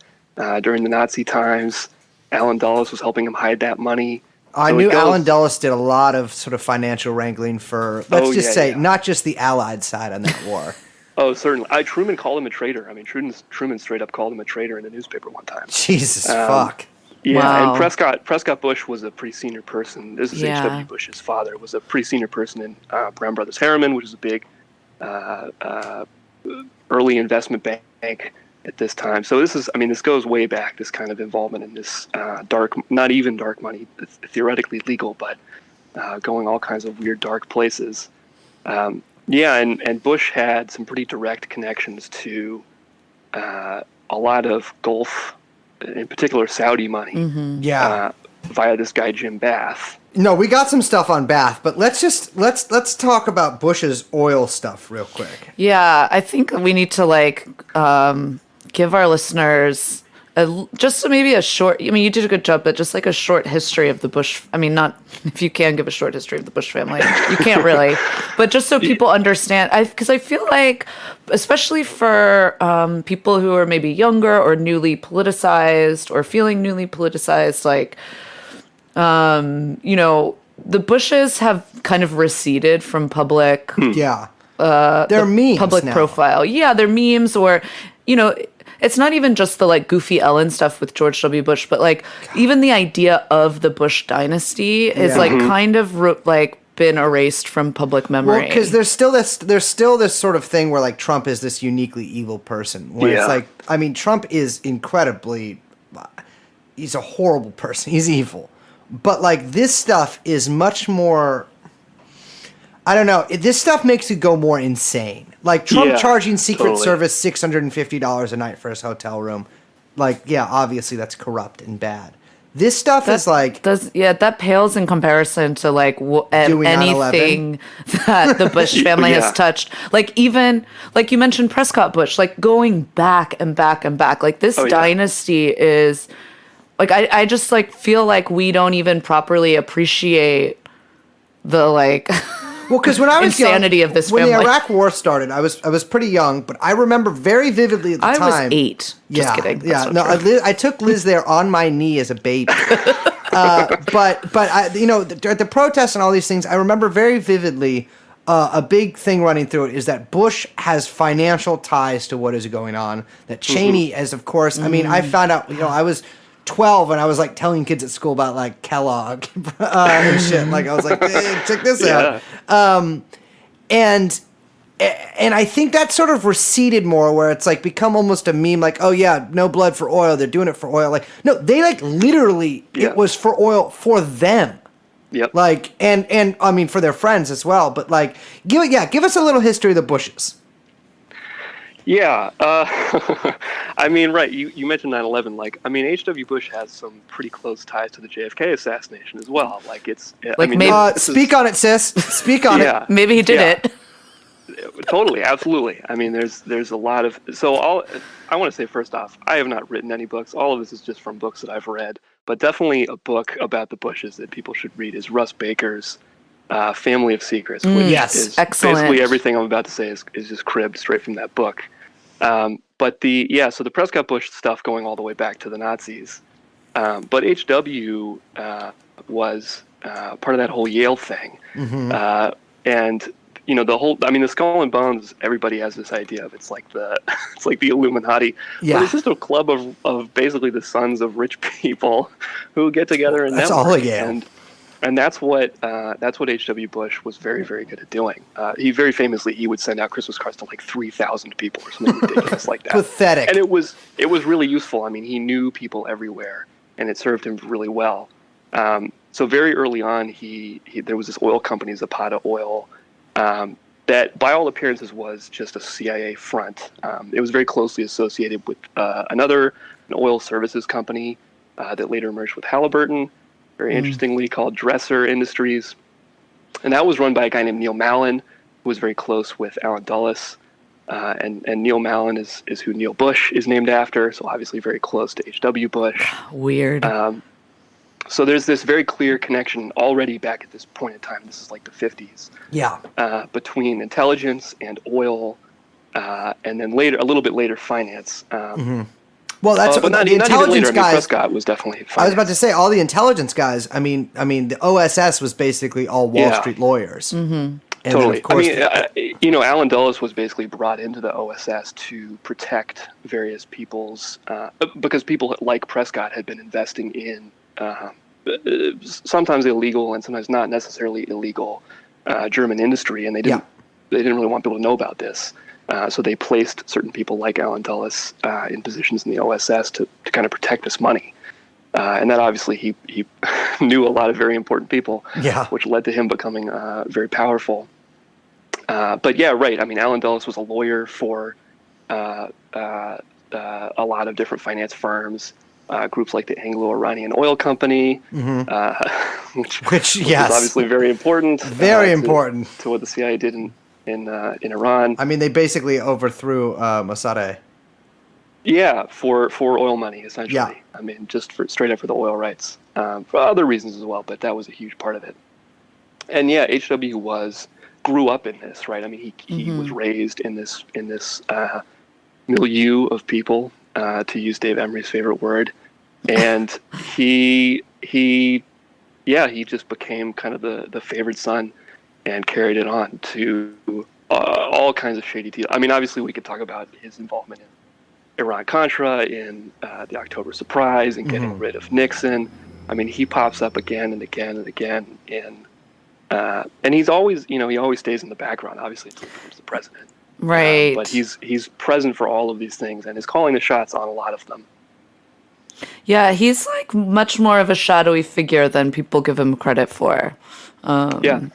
during the Nazi times. Allen Dulles was helping him hide that money. I knew Allen Dulles did a lot of sort of financial wrangling for, let's just say, not just the Allied side on that war. Oh, certainly. Truman called him a traitor. Truman straight up called him a traitor in the newspaper one time. Jesus, fuck. Yeah, wow. And Prescott Bush was a pretty senior person. This is H.W. Bush's father. Was a pretty senior person in Brown Brothers Harriman, which is a big early investment bank at this time. So this goes way back. This kind of involvement in this not even dark money, theoretically legal, but going all kinds of weird dark places. And Bush had some pretty direct connections to a lot of Gulf, in particular Saudi money, via this guy Jim Bath. No, we got some stuff on Bath, but let's talk about Bush's oil stuff real quick. Yeah, I think we need to give our listeners maybe a short. You did a good job, but just like a short history of the Bush. Not if you can give a short history of the Bush family, you can't really, but just so people understand. Because I feel like, especially for people who are maybe younger or newly politicized or feeling newly politicized, the Bushes have kind of receded from public. They're memes public now. profile. Yeah, they're memes, or it's not even just the goofy Ellen stuff with George W. Bush, but even the idea of the Bush dynasty is kind of been erased from public memory. Well, because there's still this sort of thing where Trump is this uniquely evil person. Where it's Trump is incredibly, he's a horrible person. He's evil, but this stuff is much more. I don't know. This stuff makes you go more insane. Trump charging Secret Service $650 a night for his hotel room. Obviously that's corrupt and bad. This stuff that pales in comparison to anything that the Bush family has touched. Even you mentioned Prescott Bush, going back and back and back. This dynasty is I just feel like we don't even properly appreciate the Well, because when I was insanity young, of this when family. the Iraq War started, I was pretty young, but I remember very vividly at the time. I was 8. Just kidding. That's I took Liz there on my knee as a baby. But at the protests and all these things, I remember very vividly a big thing running through it is that Bush has financial ties to what is going on. That Cheney is, of course. I found out. I was 12 and I was telling kids at school about Kellogg and shit. I was hey, check this out. And I think that sort of receded more, where it's become almost a meme. Oh yeah, no blood for oil. They're doing it for oil. No, they literally it was for oil for them. Yep. And for their friends as well. But give us a little history of the Bushes. Yeah. I mean, right. You mentioned 9/11. Like, I mean, H.W. Bush has some pretty close ties to the JFK assassination as well. Like, it's. I Like, mean, maybe- Speak on it, sis. Speak on yeah. it. Maybe he did Yeah. it. Totally, absolutely. I mean, there's a lot of I want to say first off, I have not written any books. All of this is just from books that I've read. But definitely a book about the Bushes that people should read is Russ Baker's Family of Secrets, which Yes. is Excellent. basically everything I'm about to say is just cribbed straight from that book. But so the Prescott Bush stuff going all the way back to the Nazis. But HW was part of that whole Yale thing, and the Skull and Bones. Everybody has this idea of it's like the Illuminati. Yeah. But it's just a club of basically the sons of rich people who get together and That's network. all Yale. And that's what H.W. Bush was very, very good at doing. He very famously he would send out Christmas cards to like 3,000 people or something ridiculous like that. Pathetic. And it was really useful. I mean, he knew people everywhere, and it served him really well. So very early on, there was this oil company, Zapata Oil, that by all appearances was just a CIA front. It was very closely associated with an oil services company that later merged with Halliburton, very interestingly called Dresser Industries. And that was run by a guy named Neil Mallon, who was very close with Allen Dulles. And Neil Mallon is who Neil Bush is named after, so obviously very close to H.W. Bush. Weird. So there's this very clear connection already back at this point in time. This is like the 50s. Yeah. Between intelligence and oil, and then a little bit later, finance. Well, that's but the not even intelligence later. I mean, guys. Prescott was definitely finance. I was about to say all the intelligence guys. I mean, the OSS was basically all Wall Street lawyers. And Totally. Then, of course, Allen Dulles was basically brought into the OSS to protect various people's, because people like Prescott had been investing in sometimes illegal and sometimes not necessarily illegal German industry, and they didn't really want people to know about this. So they placed certain people like Allen Dulles in positions in the OSS to kind of protect this money. And that obviously he knew a lot of very important people, which led to him becoming very powerful. But yeah, right. I mean, Allen Dulles was a lawyer for a lot of different finance firms, groups like the Anglo-Iranian Oil Company, which is obviously very important. Very important to what the CIA did in Iran. I mean, they basically overthrew Mossadegh. Yeah, for oil money, essentially. Yeah. I mean, just straight up for the oil rights. For other reasons as well, but that was a huge part of it. And yeah, H.W. grew up in this, right? I mean, he was raised in this milieu of people, to use Dave Emery's favorite word, and he just became kind of the favored son and carried it on to all kinds of shady deals. I mean, obviously, we could talk about his involvement in Iran-Contra, in the October surprise, and getting rid of Nixon. I mean, he pops up again and again and again, and he's always, he always stays in the background, obviously, until he becomes the president. Right. But he's present for all of these things and is calling the shots on a lot of them. Yeah, he's like much more of a shadowy figure than people give him credit for. I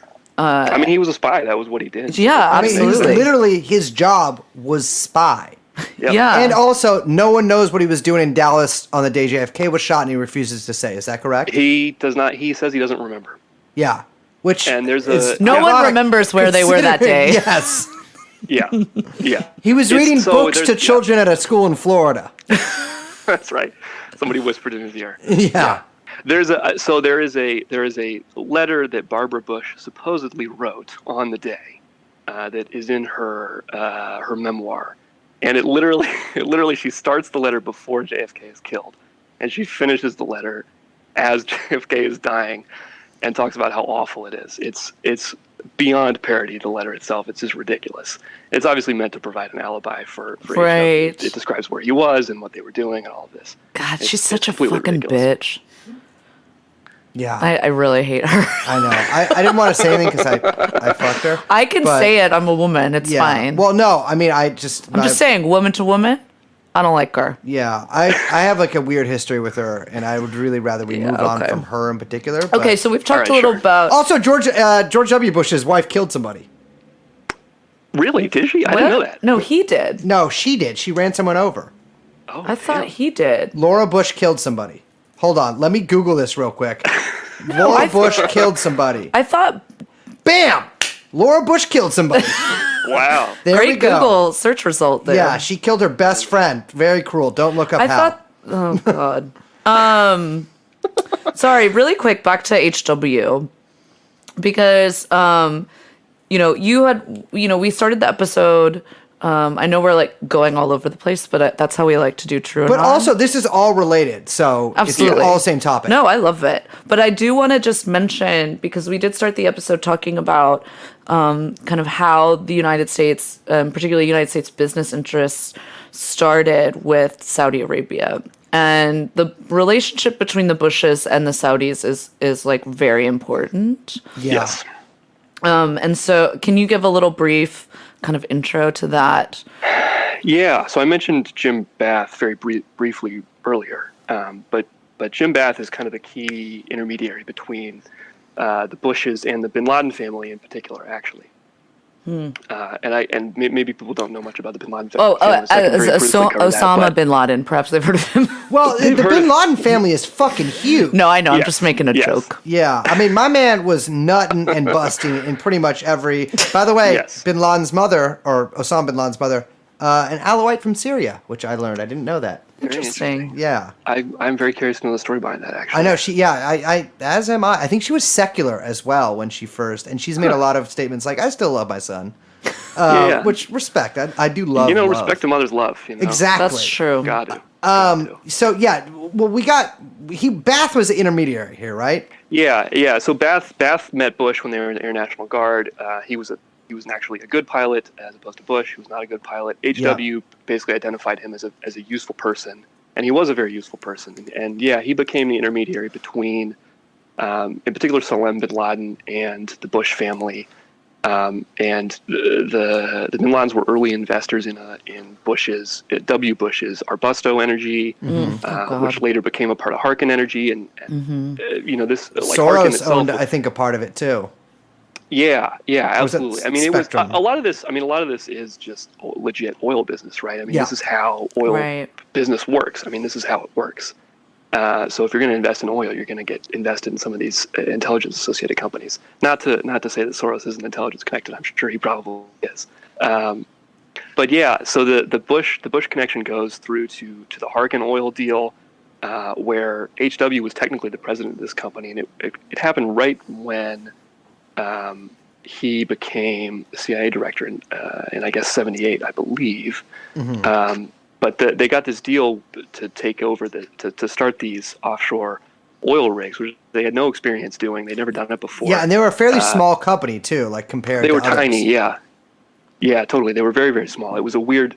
mean, he was a spy. That was what he did. Yeah, I mean, absolutely. literally his job was spy. Yep. Yeah. And also, no one knows what he was doing in Dallas on the day JFK was shot, and he refuses to say. Is that correct? He does not. He says he doesn't remember. Yeah. Which And there's is No one ironic remembers where they were that day. Yes. Yeah, yeah. He was reading books to there's- children at a school in Florida. That's right. Somebody whispered in his ear. Yeah. There is a letter that Barbara Bush supposedly wrote on the day that is in her memoir, and it literally she starts the letter before JFK is killed, and she finishes the letter as JFK is dying, and talks about how awful it is. It's beyond parody. The letter itself, it's just ridiculous. It's obviously meant to provide an alibi for Right. It describes where he was and what they were doing and all of this. God, It's she's such a completely fucking ridiculous. bitch. Yeah. I really hate her. I know. I didn't want to say anything because I fucked her. I can but- say it. I'm a woman. It's Yeah. fine. Well, no. I mean, I'm just saying, woman to woman, I don't like her. Yeah. I have like a weird history with her, and I would really rather we move on okay. from her in particular. But Okay, so we've talked All a right, little sure. about. also, George W. Bush's wife killed somebody. Really? Did she? I didn't know that. No, he did. No, she did. She ran someone over. Oh, I thought damn. he did. Laura Bush killed somebody. Hold on. Let me Google this real quick. Laura Bush killed somebody. I thought Bam! Laura Bush killed somebody. Wow. There we great go. Google search result there. Yeah, she killed her best friend. Very cruel. Don't look up I how. thought. Oh God. Sorry. Really quick. Back to HW, because we started the episode. I know we're like going all over the place, but that's how we like to do TrueAnon. But also, this is all related, so Absolutely. it's all the same topic. No, I love it. But I do want to just mention, because we did start the episode talking about kind of how the United States, particularly United States business interests, started with Saudi Arabia. And the relationship between the Bushes and the Saudis is like very important. Yeah. Yes. And so can you give a little brief kind of intro to that? Yeah. So I mentioned Jim Bath very briefly earlier, but Jim Bath is kind of the key intermediary between the Bushes and the Bin Laden family in particular, actually. And maybe people don't know much about the Bin Laden family. Osama bin Laden. Perhaps they've heard of him. Well, the Bin Laden family is fucking huge. No, I know. I'm Yes. just making a Yes. joke. Yeah, I mean, my man was nutting and busting in pretty much every. By the way, Yes. Bin Laden's mother, or Osama bin Laden's mother, an Alawite from Syria, which I learned. I didn't know that. Very Interesting. Yeah, I'm very curious to know the story behind that, actually. I know she. Yeah, I as am I. I think she was secular as well when she first, and she's made a lot of statements like, "I still love my son," Yeah. which respect. I do love. You know, love. respect a mother's love. Exactly. That's true. Got to. So yeah, well, Bath was the intermediary here, right? Yeah. So Bath met Bush when they were in the Air National Guard. He was actually a good pilot as opposed to Bush. He was not a good pilot. HW basically identified him as a useful person, and he was a very useful person. And yeah, he became the intermediary between, in particular, Salem bin Laden and the Bush family. And the Bin Ladens were early investors in Bush's Bush's Arbusto Energy, which later became a part of Harken Energy, and this like Harken Soros itself owned, I think, a part of it too. Yeah, Was it absolutely. I mean, Spectrum? it was a lot of this. I mean, a lot of this is just legit oil business, right? I mean, Yeah. this is how oil Right. business works. I mean, this is how it works. So if you're going to invest in oil, you're going to get invested in some of these intelligence associated companies. Not to say that Soros isn't intelligence connected. I'm sure he probably is. But yeah, so the Bush connection goes through to the Harken oil deal, where HW was technically the president of this company, and it happened right when he became the CIA director in I guess '78, I believe. But they got this deal to take over to start these offshore oil rigs, which they had no experience doing. They'd never done it before. Yeah, and they were a fairly small company too, like compared. They to were others. tiny. Yeah, totally. They were very, very small. It was a weird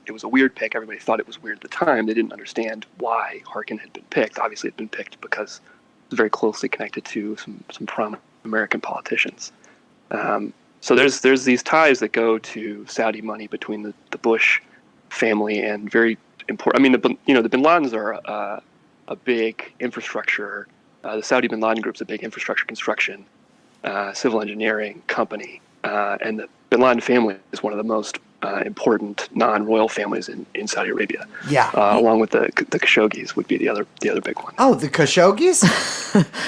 pick. Everybody thought it was weird at the time. They didn't understand why Harken had been picked. Obviously, it had been picked because it was very closely connected to some prominent American politicians. So there's these ties that go to Saudi money between the Bush family and very important. I mean, the Bin Ladens are a big infrastructure. The Saudi Bin Laden Group's a big infrastructure construction, civil engineering company, and the Bin Laden family is one of the most important non-royal families in Saudi Arabia. Yeah. Along with the Khashoggis would be the other big one. Oh, the Khashoggis?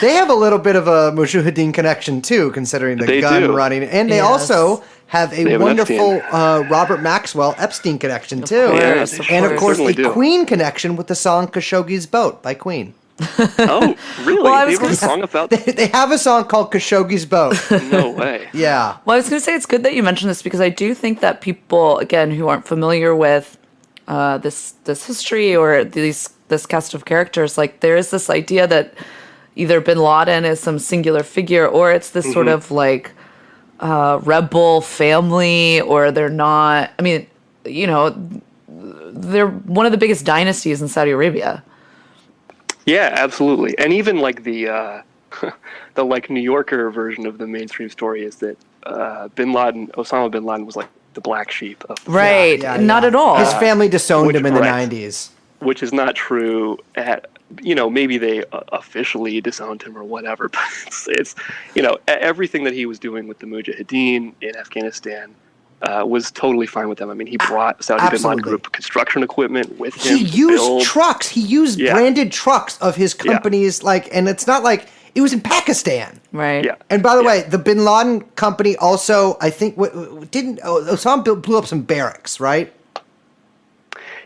They have a little bit of a Mujahideen connection too, considering the They gun do. running, and they Yes. also have a They have an wonderful Robert Maxwell Epstein connection too, course, of and of course. course Certainly the do. Queen connection with the song "Khashoggi's Boat" by Queen. Oh, really? Well, I They was wrote gonna a song about They have a song called "Khashoggi's Boat." No way. Yeah. Well, I was going to say it's good that you mentioned this, because I do think that people, again, who aren't familiar with this history or this cast of characters, like there is this idea that either Bin Laden is some singular figure, or it's this sort of like rebel family, or they're not. I mean, they're one of the biggest dynasties in Saudi Arabia. Yeah, absolutely. And even like the the like New Yorker version of the mainstream story is that Osama bin Laden was like the black sheep of the Right. Yeah, Not yeah. at all. His family disowned which- him in the right. 90s. which is not true. Maybe they officially disowned him or whatever, but it's everything that he was doing with the Mujahideen in Afghanistan was totally fine with them. I mean, he brought Saudi bin Laden Group construction equipment with him. He used trucks. He used branded trucks of his companies, and it's not like it was in Pakistan. Right. Yeah. And by the way, the bin Laden company also, I think, Osama blew up some barracks, right?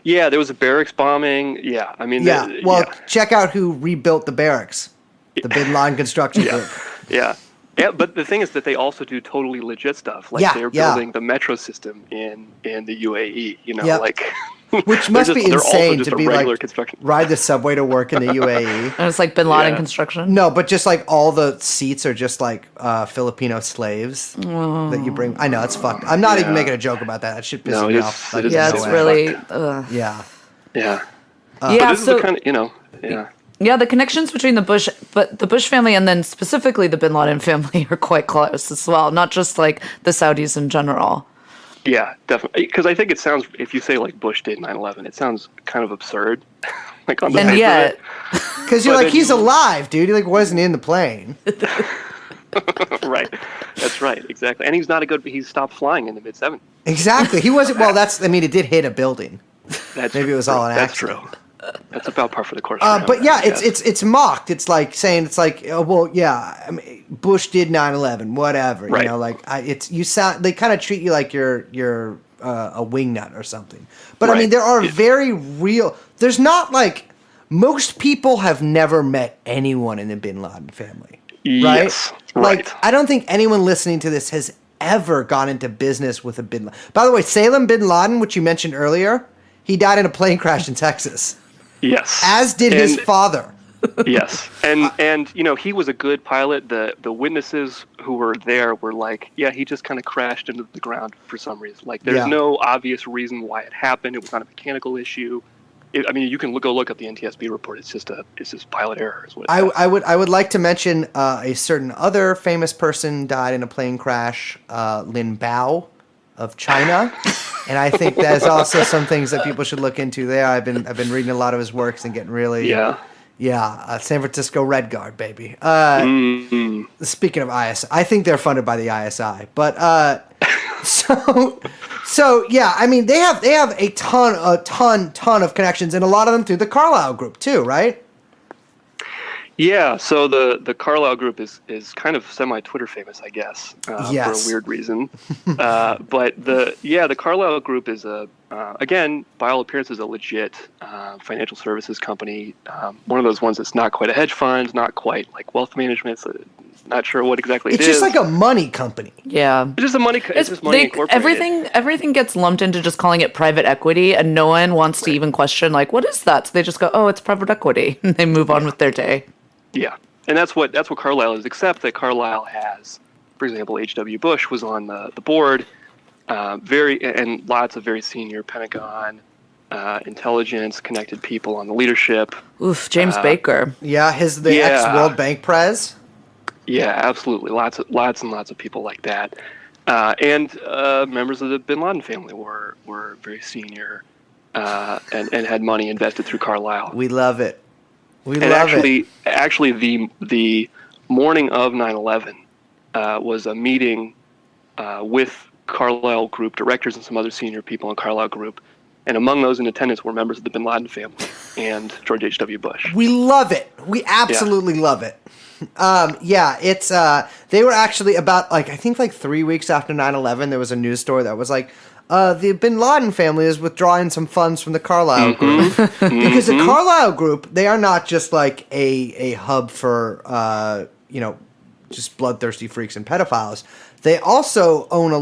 Yeah, there was a barracks bombing. Yeah, I mean, check out who rebuilt the barracks. The bin Laden construction group. Yeah. Yeah, but the thing is that they also do totally legit stuff. Like they're building the metro system in the UAE. You know, which must be insane to be like construction. Ride the subway to work in the UAE. And it's like bin Laden construction. No, but just like all the seats are just like Filipino slaves that you bring. I know it's fucked. I'm not even making a joke about that. That shit pisses me off. It's really. Yeah. Yeah. But this is the kind of Yeah, the connections between the Bush family and then specifically the bin Laden family are quite close as well, not just like the Saudis in general. Yeah, definitely. Because I think it sounds, if you say like Bush did 9/11, it sounds kind of absurd. Like on the and yet, because you're like, he's alive, dude. He like wasn't in the plane. Right. That's right. Exactly. And he stopped flying in the mid 70s. Exactly. He wasn't. Well, it did hit a building. Maybe it was all an accident. That's true. That's about par for the course. But yeah, it's mocked. It's like saying I mean, Bush did 9/11, whatever. Right. You know, like you sound. They kind of treat you like you're a wingnut or something. But I mean, there are very real. There's not like most people have never met anyone in the bin Laden family. Right? Yes. Right. Like I don't think anyone listening to this has ever gone into business with a bin Laden. By the way, Salem bin Laden, which you mentioned earlier, he died in a plane crash in Texas. Yes. As did his father. Yes. And you know, he was a good pilot. The witnesses who were there were like, yeah, he just kind of crashed into the ground for some reason. Like there's no obvious reason why it happened. It was not a mechanical issue. I mean, you can go look up the NTSB report. It's just pilot error. Is what I would like to mention a certain other famous person died in a plane crash, Lin Bao of China. And I think there's also some things that people should look into there. I've been reading a lot of his works and getting really San Francisco Red Guard, baby. Speaking of ISI, I think they're funded by the ISI, but so yeah. I mean, they have a ton of connections, and a lot of them through the Carlyle Group too, right? Yeah, so the Carlyle Group is kind of semi-Twitter famous, I guess, for a weird reason. But the Carlyle Group is again, by all appearances, a legit financial services company. One of those ones that's not quite a hedge fund, not quite like wealth management. So not sure what exactly it is. It's just like a money company. Yeah, it's just a money. It's just money incorporated. Everything gets lumped into just calling it private equity, and no one wants to even question like, what is that? So they just go, oh, it's private equity, and they move on with their day. Yeah, and that's what Carlyle is. Except that Carlyle has, for example, H.W. Bush was on the board, and lots of very senior Pentagon, intelligence connected people on the leadership. Oof, James Baker. Yeah, the ex-World Bank prez. Yeah, absolutely. Lots and lots of people like that, and members of the Bin Laden family were very senior, and had money invested through Carlyle. We love it. Actually, the morning of 9/11 was a meeting with Carlyle Group directors and some other senior people in Carlyle Group, and among those in attendance were members of the Bin Laden family and George H.W. Bush. We love it. We absolutely love it. It's they were actually about I think 3 weeks after 9/11 there was a news story that was like, the Bin Laden family is withdrawing some funds from the Carlyle Group. Because the Carlyle Group, they are not just like a hub for just bloodthirsty freaks and pedophiles. They also own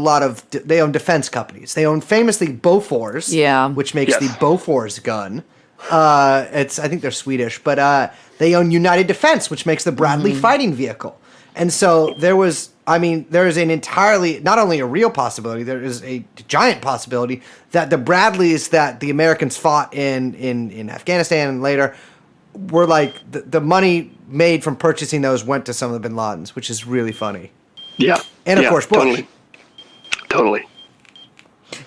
they own defense companies. They own famously Bofors, which makes the Bofors gun. I think they're Swedish, but they own United Defense, which makes the Bradley fighting vehicle. And so there is an entirely, not only a real possibility, there is a giant possibility that the Bradleys that the Americans fought in Afghanistan and later were like, the money made from purchasing those went to some of the Bin Ladens, which is really funny. Yeah. And of course, Bush. Totally.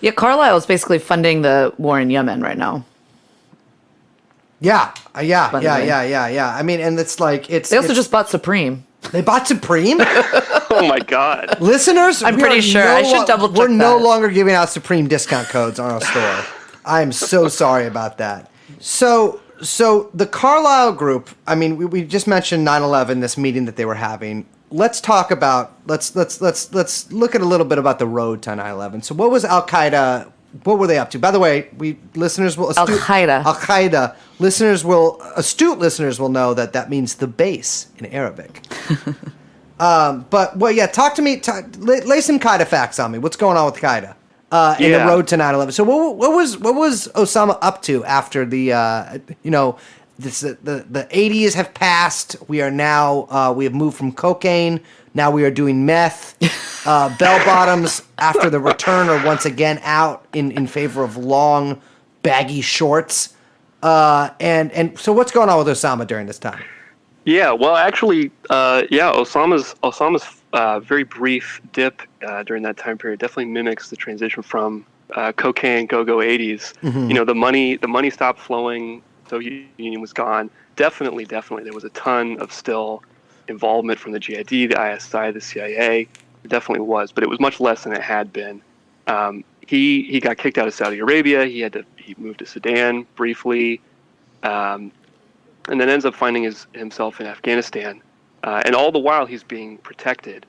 Yeah, Carlyle is basically funding the war in Yemen right now. Yeah. I mean, and it's like, They also just bought Supreme. They bought Supreme? Oh my God. Listeners, I'm we pretty are sure. I should double check We're no that. longer giving out Supreme discount codes on our store. I am so sorry about that. So the Carlyle Group. I mean, we just mentioned 9/11, this meeting that they were having. Let's talk about. Let's look at a little bit about the road to 9/11. So, what was Al Qaeda? What were they up to? By the way, listeners will Al Qaeda. Al Qaeda astute listeners will know that means the base in Arabic. But talk to me. Lay some Qaeda facts on me. What's going on with Qaeda in the road to 9/11? So what was Osama up to after the the 80s have passed? We are now we have moved from cocaine. Now we are doing meth. Bell bottoms after the return are once again out in favor of long, baggy shorts. And so what's going on with Osama during this time? Yeah, well, actually, Osama's very brief dip during that time period definitely mimics the transition from cocaine go-go 80s. Mm-hmm. You know, the money stopped flowing. Soviet Union was gone. Definitely, there was a ton of still involvement from the GID, the ISI, the CIA. It definitely was, but it was much less than it had been. He got kicked out of Saudi Arabia. He moved to Sudan briefly. And then ends up finding himself in Afghanistan. And all the while he's being protected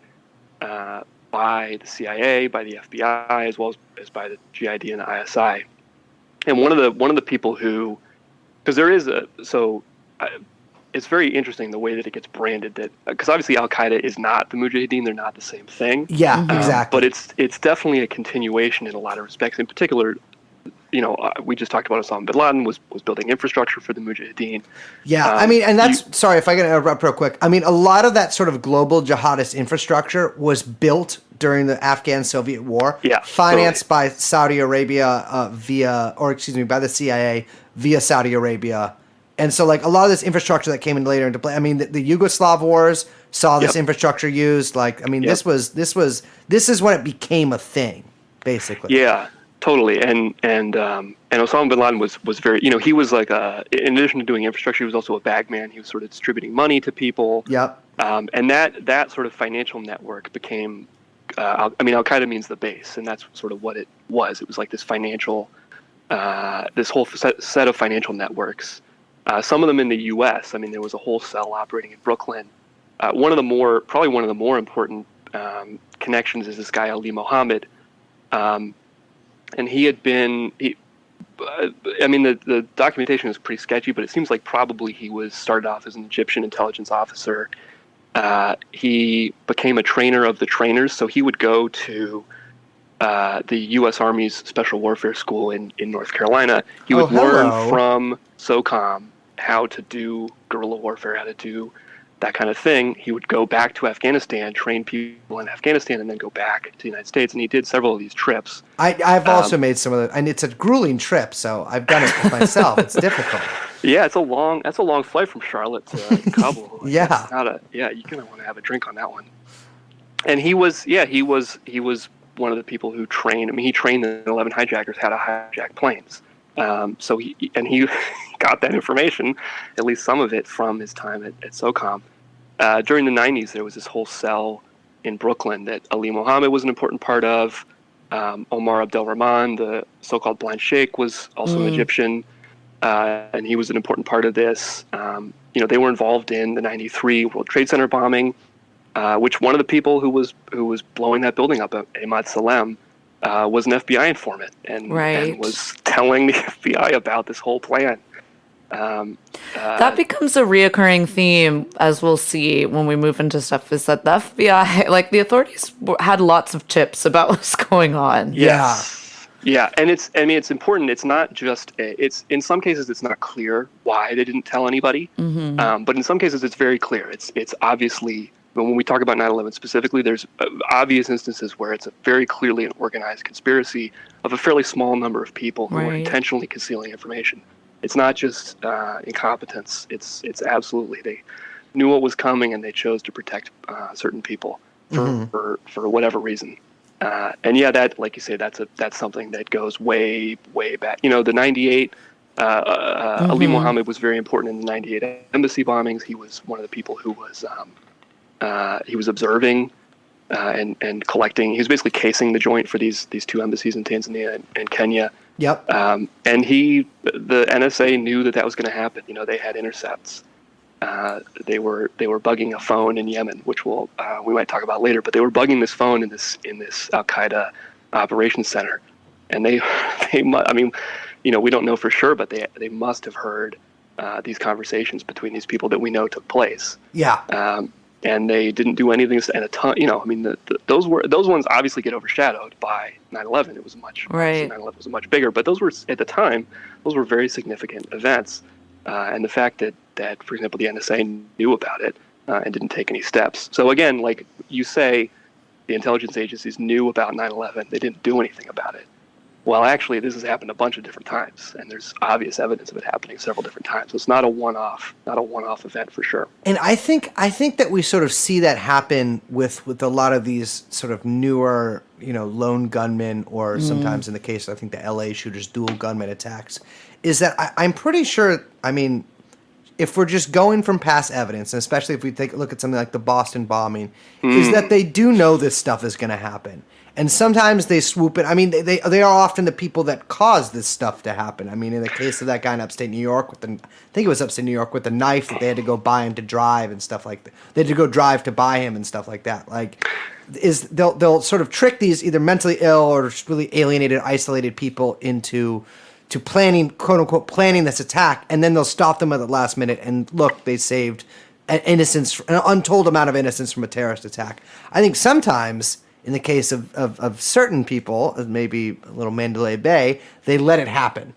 by the CIA, by the FBI, as well as by the GID and the ISI. And one of the people who, because there is it's very interesting the way that it gets branded, that because obviously Al Qaeda is not the Mujahideen, they're not the same thing. Yeah, exactly. But it's definitely a continuation in a lot of respects. In particular, we just talked about Osama bin Laden was building infrastructure for the Mujahideen. Yeah, I mean, and that's, sorry if I can interrupt real quick. I mean, a lot of that sort of global jihadist infrastructure was built during the Afghan-Soviet War, financed by Saudi Arabia by the CIA via Saudi Arabia. And so, like, a lot of this infrastructure that came in later into play. I mean, the Yugoslav wars saw this infrastructure used. Like, I mean, this is when it became a thing, basically. Yeah. Totally, and Osama bin Laden was very, he was like in addition to doing infrastructure, he was also a bagman. He was sort of distributing money to people. Yep. And that sort of financial network became, Al Qaeda means the base, and that's sort of what it was. It was like this financial, this whole set of financial networks. Some of them in the U.S. I mean, there was a whole cell operating in Brooklyn. Probably one of the more important connections is this guy Ali Mohammed. And he had been, the documentation is pretty sketchy, but it seems like probably he started off as an Egyptian intelligence officer. He became a trainer of the trainers, so he would go to the U.S. Army's Special Warfare School in North Carolina. He would learn from SOCOM how to do guerrilla warfare, how to do that kind of thing. He would go back to Afghanistan, train people in Afghanistan, and then go back to the United States. And he did several of these trips. I've also made some of them, and it's a grueling trip, so I've done it myself. It's difficult. Yeah, that's a long flight from Charlotte to Kabul. Yeah. You're gonna want to have a drink on that one. And he was one of the people who trained. I mean, he trained the 11 hijackers how to hijack planes. So he got that information, at least some of it, from his time at SOCOM. During the 90s, there was this whole cell in Brooklyn that Ali Mohammed was an important part of. Omar Abdelrahman, the so-called Blind Sheikh, was also an Egyptian, and he was an important part of this. They were involved in the 93 World Trade Center bombing, which one of the people who was blowing that building up, Ahmad Salem, was an FBI informant and was telling the FBI about this whole plan. That becomes a reoccurring theme, as we'll see when we move into stuff, is that the FBI, like the authorities, had lots of tips about what's going on. Yeah, and it's important. It's not just it's in some cases it's not clear why they didn't tell anybody, but in some cases it's very clear. It's obviously, when we talk about 9/11 specifically, there's obvious instances where it's very clearly an organized conspiracy of a fairly small number of people who are intentionally concealing information. It's not just incompetence. It's absolutely, they knew what was coming and they chose to protect certain people for whatever reason. That, like you say, that's something that goes way back. The 98. Ali Mohammed was very important in the 98 embassy bombings. He was one of the people who was he was observing and collecting. He was basically casing the joint for these two embassies in Tanzania and Kenya. Yep. And the NSA knew that was going to happen. They had intercepts. They were bugging a phone in Yemen, which we might talk about later. But they were bugging this phone in this Al Qaeda operations center, and they I mean, we don't know for sure, but they must have heard these conversations between these people that we know took place. Yeah. And they didn't do anything, and a ton. I mean, those ones obviously get overshadowed by 9/11. It was much 9/11 was much bigger, but those were at the time. Those were very significant events, and the fact that for example the NSA knew about it and didn't take any steps. So again, like you say, the intelligence agencies knew about 9/11. They didn't do anything about it. Well, actually, this has happened a bunch of different times, and there's obvious evidence of it happening several different times. So it's not a one-off event for sure. And I think that we sort of see that happen with a lot of these sort of newer, lone gunmen, or sometimes in the case, I think the LA shooters, dual gunman attacks, is that I'm pretty sure, I mean, if we're just going from past evidence, and especially if we take a look at something like the Boston bombing, is that they do know this stuff is going to happen. And sometimes they swoop it. I mean, they are often the people that cause this stuff to happen. I mean, in the case of that guy in upstate New York, I think it was upstate New York, with the knife that they had to go buy him to drive and stuff like that. They had to go drive to buy him and stuff like that. Like, they'll sort of trick these either mentally ill or really alienated, isolated people into planning, quote unquote, planning this attack, and then they'll stop them at the last minute. And look, they saved an untold amount of innocence from a terrorist attack. I think sometimes, in the case of certain people, maybe a little Mandalay Bay, they let it happen.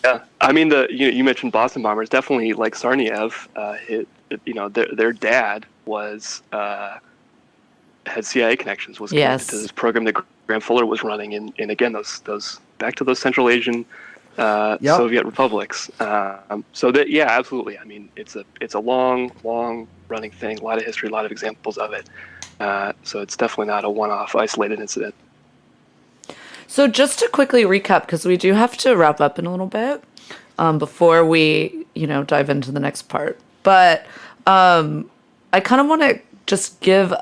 Yeah, I mean, you mentioned Boston bombers. Definitely, like Tsarnaev, their dad had CIA connections, was connected to this program that Graham Fuller was running, and again, those back to those Central Asian Soviet republics. So that, yeah, absolutely. I mean, it's a long running thing. A lot of history, a lot of examples of it. So it's definitely not a one-off isolated incident. So just to quickly recap, because we do have to wrap up in a little bit before we, dive into the next part. But I kind of want to just give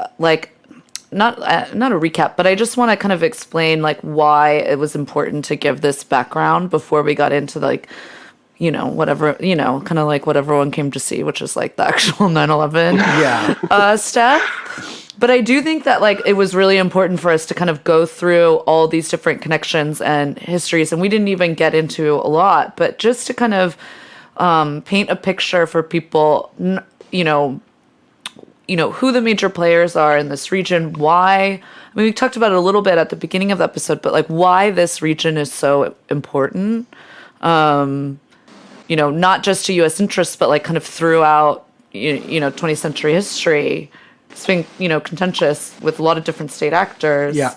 not a recap, but I just want to kind of explain why it was important to give this background before we got into whatever, kind of what everyone came to see, which is the actual 9/11 stuff. But I do think that it was really important for us to kind of go through all these different connections and histories, and we didn't even get into a lot, but just to kind of paint a picture for people, who the major players are in this region, why. I mean, we talked about it a little bit at the beginning of the episode, but why this region is so important. Not just to U.S. interests, but kind of throughout, 20th century history. It's been, contentious with a lot of different state actors. Yeah.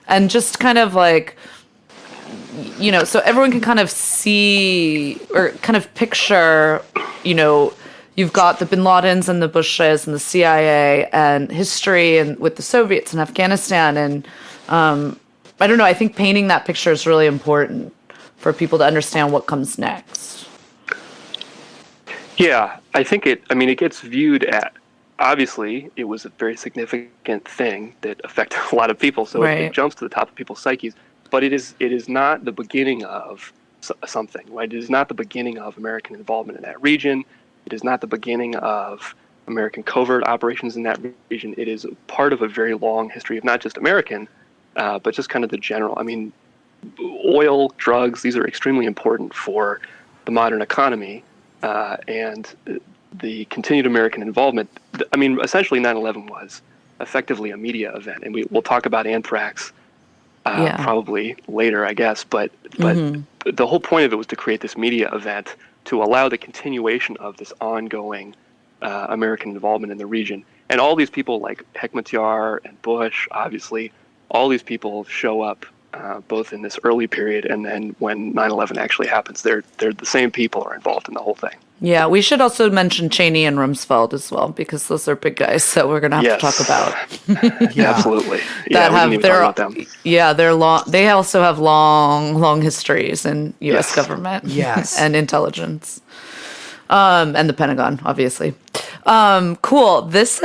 And just kind of so everyone can kind of see or kind of picture, you've got the Bin Ladens and the Bushes and the CIA and history and with the Soviets and Afghanistan. And I don't know, I think painting that picture is really important for people to understand what comes next. Yeah, I think it gets viewed at, obviously, it was a very significant thing that affected a lot of people, so it jumps to the top of people's psyches. But it is not the beginning of something, right? It is not the beginning of American involvement in that region. It is not the beginning of American covert operations in that region. It is part of a very long history of not just American, but just kind of the general. I mean, oil, drugs, these are extremely important for the modern economy, and the continued American involvement. I mean, essentially 9/11 was effectively a media event, and we'll talk about anthrax probably later, I guess, but the whole point of it was to create this media event to allow the continuation of this ongoing American involvement in the region. And all these people like Hekmatyar and Bush, obviously, all these people show up both in this early period and then when 9/11 actually happens. They're the same people are involved in the whole thing. Yeah, we should also mention Cheney and Rumsfeld as well, because those are big guys that we're going to have to talk about. Yeah, absolutely. That we didn't even talk about them. Yeah, they're long. They also have long histories in U.S. government, and intelligence, and the Pentagon, obviously. Cool. This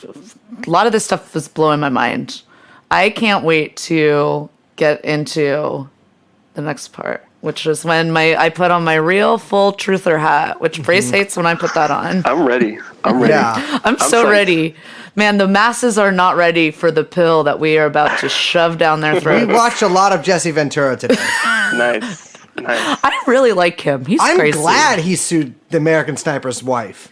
a lot of this stuff is blowing my mind. I can't wait to get into the next part, which is when I put on my real full truther hat, which Brace hates when I put that on. I'm ready. Yeah. I'm so psyched. ready. Man, the masses are not ready for the pill that we are about to shove down their We throats. watched a lot of Jesse Ventura today. Nice. I really like him. He's I'm crazy. glad he sued the American Sniper's wife.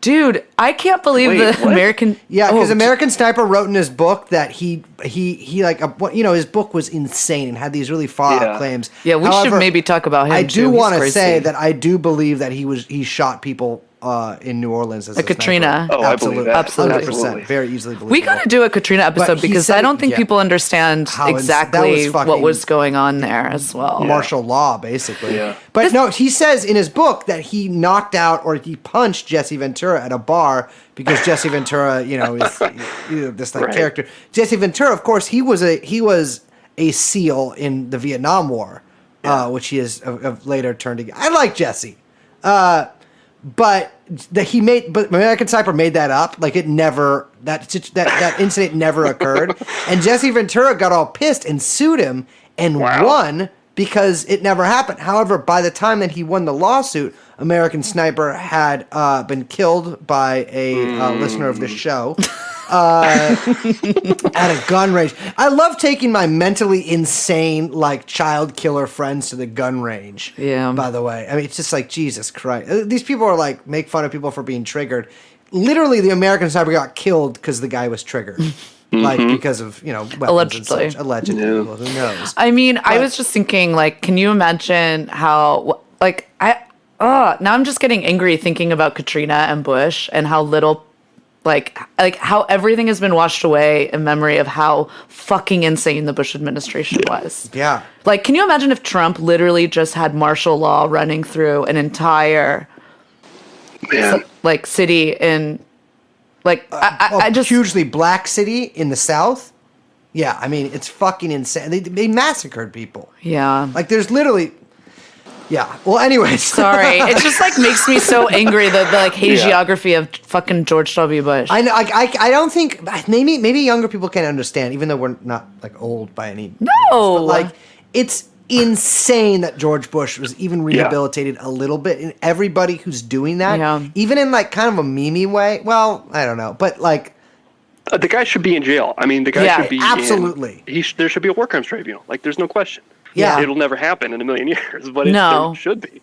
Dude, I can't believe Wait, the what? American... Yeah, because Oh, American Sniper wrote in his book that he like his book was insane and had these really far out Yeah. claims. Yeah, we should maybe talk about him, I too. do He's want to crazy. say that I do believe that he shot people in New Orleans as Like a sniper. Katrina. Oh, I believe that. Absolutely. 100%, very easily believable. We got to do a Katrina episode he because said- I don't think yeah. people understand How that was exactly what fucking- was going on there as well. martial law, basically. Yeah. But no, he says in his book that he knocked out or he punched Jesse Ventura at a bar because Jesse Ventura, is this Right. character. Jesse Ventura, of course, he was a SEAL in the Vietnam War, which he has later turned against. I like Jesse, but American Sniper made that up. Like it never that incident never occurred, and Jesse Ventura got all pissed and sued him and Wow. won because it never happened. However, by the time that he won the lawsuit, American Sniper had been killed by a listener of this show at a gun range. I love taking my mentally insane, like child killer friends to the gun range. Yeah. By the way, I mean it's just like Jesus Christ. These people are like make fun of people for being triggered. Literally, the American Sniper got killed because the guy was triggered. Like because of weapons Allegedly. and such. Allegedly, Yeah. well, who knows? I mean, I was just thinking, like, can you imagine how, like, now I'm just getting angry thinking about Katrina and Bush and how little, like how everything has been washed away in memory of how fucking insane the Bush administration was. Yeah. Like, can you imagine if Trump literally just had martial law running through an entire, Man. like, city in, like, I just... hugely black city in the South. Yeah, I mean it's fucking insane. They massacred people. Yeah. Like there's literally. Yeah. Well, anyways. Sorry. It just, like, makes me so angry, the like, hagiography of fucking George W. Bush. I know. I don't think maybe younger people can understand, even though we're not like old by any means. No. But, like it's insane that George Bush was even rehabilitated a little bit, and everybody who's doing that, Yeah. even in like kind of a meme way. Well, I don't know, but like The guy should be in jail. I mean, the guy Yeah, should be absolutely. There should be a war crimes tribunal. Like, there's no question. Yeah. It'll never happen in a million years, but No. there should be.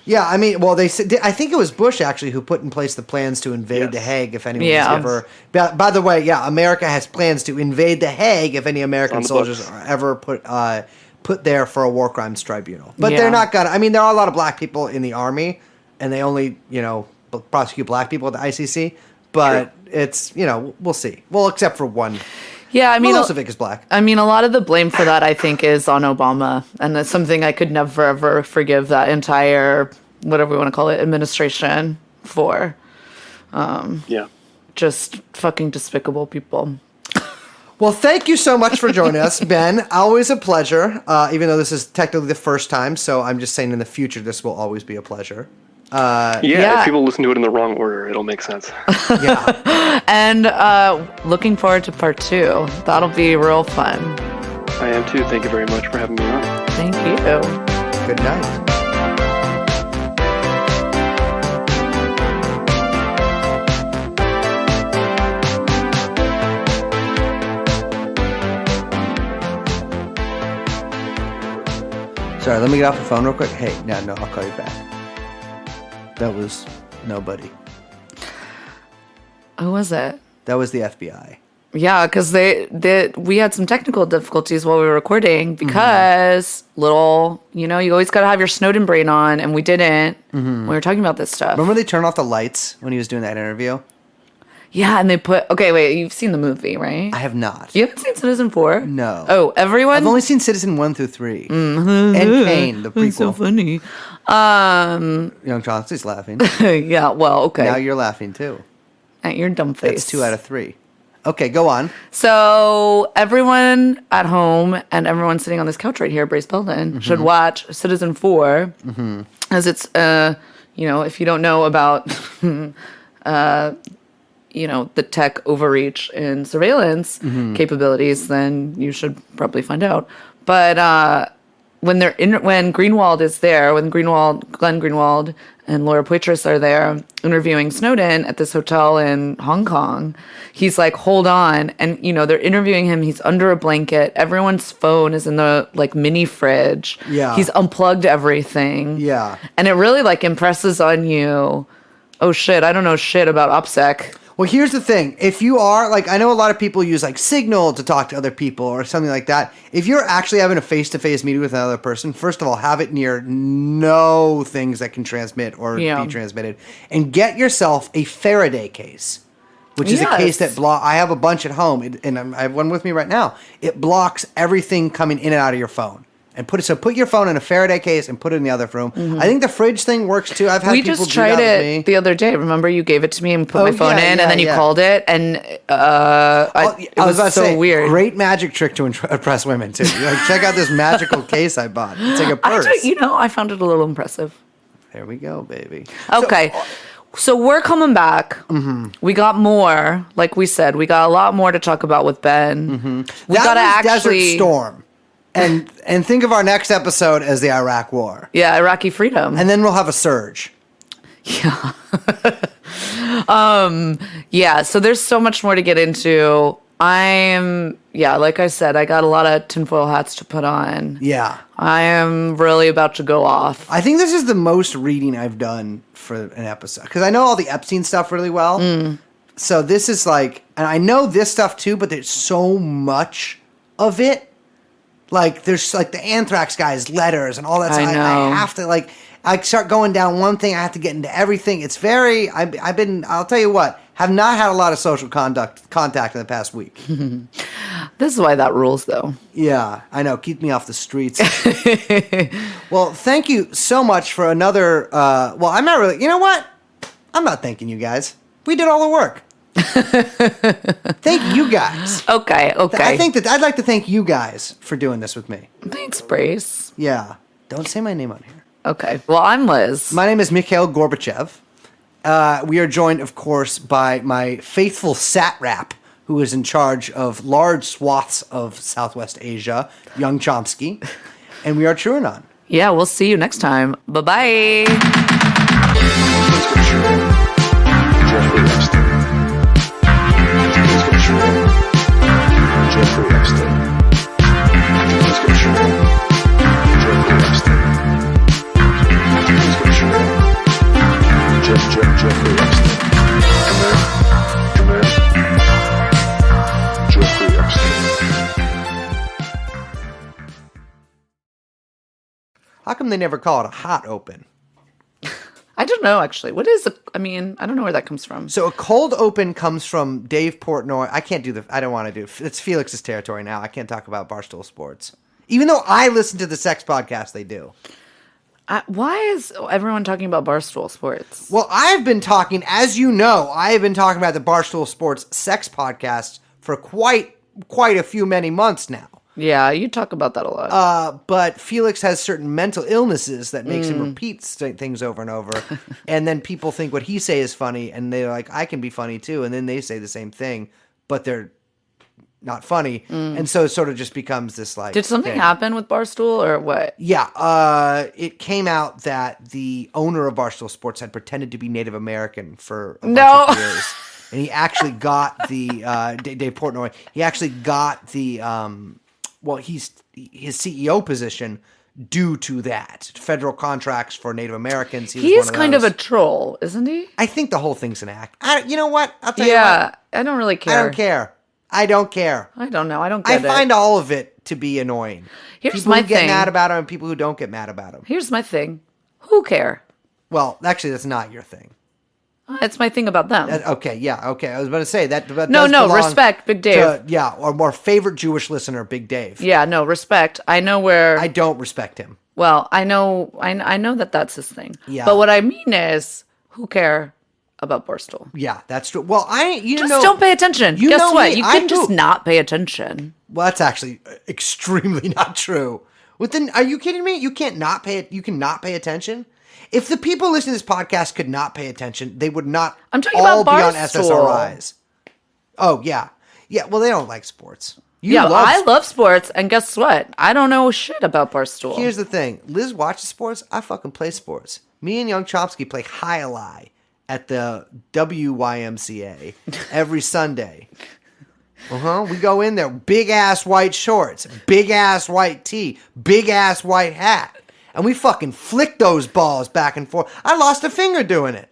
yeah, I mean, well, they said I think it was Bush actually who put in place the plans to invade Yes. the Hague. If anyone's Yeah. ever, by the way, yeah, America has plans to invade the Hague if any American On the soldiers books. are ever put there for a war crimes tribunal. But Yeah. they're not gonna. I mean, there are a lot of black people in the army, and they only prosecute black people at the ICC. But it's we'll see. Well, except for one. Yeah, I mean, Milosevic is black. a lot of the blame for that, I think, is on Obama, and that's something I could never ever forgive that entire, whatever we want to call it, administration for. Yeah. Just fucking despicable people. Well, thank you so much for joining us, Ben. Always a pleasure. Even though this is technically the first time, so I'm just saying in the future this will always be a pleasure. Yeah. If people listen to it in the wrong order, it'll make sense. Yeah. And looking forward to part 2. That'll be real fun. I am too. Thank you very much for having me on. Thank you. Good night. Sorry, let me get off the phone real quick. Hey, no, I'll call you back. That was nobody. Who was it? That was the FBI. Yeah, because we had some technical difficulties while we were recording Mm-hmm. because you always got to have your Snowden brain on, and we didn't. Mm-hmm. We were talking about this stuff. Remember they turned off the lights when he was doing that interview? Yeah, and they okay, wait, you've seen the movie, right? I have not. You haven't seen Citizen 4? No. Oh, everyone? I've only seen Citizen 1 through 3. Mm-hmm. And Kane, the That's so prequel. funny. Young Chauncey's laughing. Yeah, well, okay. Now you're laughing too. At your dumb face. That's 2 out of 3. Okay, go on. So everyone at home and everyone sitting on this couch right here, Brace Belden, Mm-hmm. should watch Citizen 4, as it's, if you don't know about the tech overreach and surveillance capabilities, then you should probably find out. But when Greenwald is there, when Glenn Greenwald and Laura Poitras are there interviewing Snowden at this hotel in Hong Kong, he's like, hold on. And, they're interviewing him. He's under a blanket. Everyone's phone is in the mini fridge. Yeah. He's unplugged everything. Yeah. And it really impresses on you, oh shit, I don't know shit about OPSEC. Well, here's the thing. If you are, I know a lot of people use, Signal to talk to other people or something like that. If you're actually having a face-to-face meeting with another person, first of all, have it near no things that can transmit or be transmitted. And get yourself a Faraday case, which is a case that I have a bunch at home, and I have one with me right now. It blocks everything coming in and out of your phone. And put your phone in a Faraday case and put it in the other room. I think the fridge thing works too. I've had people just do tried that with it me. the other day. Remember, you gave it to me and put my phone in, and then you called it, and it was so weird. Great magic trick to impress women too. Check out this magical case I bought. It's like a purse. I found it a little impressive. There we go, baby. Okay. So we're coming back. We got more, like we said, we got a lot more to talk about with Ben. We got to actually Desert Storm. And think of our next episode as the Iraq War. Yeah, Iraqi freedom. And then we'll have a surge. Yeah. So there's so much more to get into. Like I said, I got a lot of tinfoil hats to put on. Yeah. I am really about to go off. I think this is the most reading I've done for an episode. Because I know all the Epstein stuff really well. So this is and I know this stuff too, but there's so much of it. There's the anthrax guy's letters and all that stuff. I know. I have to I start going down one thing, I have to get into everything. It's very I'll tell you what, have not had a lot of social contact in the past week. This is why that rules though. Yeah, I know. Keep me off the streets. Well, thank you so much for another I'm not really, you know what? I'm not thanking you guys. We did all the work. Thank you guys. Okay. I think that I'd like to thank you guys for doing this with me. Thanks, Brace. Yeah. Don't say my name on here. Okay. Well, I'm Liz. My name is Mikhail Gorbachev. We are joined, of course, by my faithful satrap, who is in charge of large swaths of Southwest Asia, Young Chomsky. And we are TrueAnon. Yeah, we'll see you next time. Bye-bye. Jeffrey Epstein. Jeffrey Epstein. Jeffrey Epstein. Come in. Jeffrey Epstein. How come they never call it a hot open? I don't know, actually. What is I don't know where that comes from. So a cold open comes from Dave Portnoy. I don't want to do it's Felix's territory now. I can't talk about Barstool Sports. Even though I listen to the sex podcast they do. Why is everyone talking about Barstool Sports? Well, I've been talking, as you know, I have been talking about the Barstool Sports sex podcast for quite many months now. Yeah, you talk about that a lot. But Felix has certain mental illnesses that makes him repeat things over and over. And then people think what he say is funny, and they're like, I can be funny too. And then they say the same thing, but they're not funny. And so it sort of just becomes this Did something happen with Barstool or what? Yeah. It came out that the owner of Barstool Sports had pretended to be Native American for a bunch of years. And he actually got the, Dave Portnoy, he actually got the, his CEO position due to that. Federal contracts for Native Americans. He is kind of a troll, isn't he? I think the whole thing's an act. You know what? I'll tell you what. Yeah, I don't really care. I don't care. I don't care. I don't know. I don't get it. I find all of it to be annoying. Here's people my who get thing. mad about him and people who don't get mad about him. Here's my thing. Who care? Well, actually, that's not your thing. It's my thing about them. Okay, yeah, okay. I was about to say that. No, respect, Big Dave. Our favorite Jewish listener, Big Dave. Yeah, no, respect. I know where. I don't respect him. Well, I know that that's his thing. Yeah. But what I mean is, who care about Barstool? Yeah, that's true. Well, just don't pay attention. You Guess know what? me, You I can just do. not pay attention. Well, that's actually extremely not true. Are you kidding me? You can not pay attention. If the people listening to this podcast could not pay attention, they would not I'm talking all about be on Barstool. SSRIs. Oh, yeah. Yeah, well, they don't like sports. I love sports, and guess what? I don't know shit about Barstool. Here's the thing. Liz watches sports. I fucking play sports. Me and Young Chomsky play High-A-Lie at the WYMCA every Sunday. We go in there, big-ass white shorts, big-ass white tee, big-ass white hat. And we fucking flick those balls back and forth. I lost a finger doing it.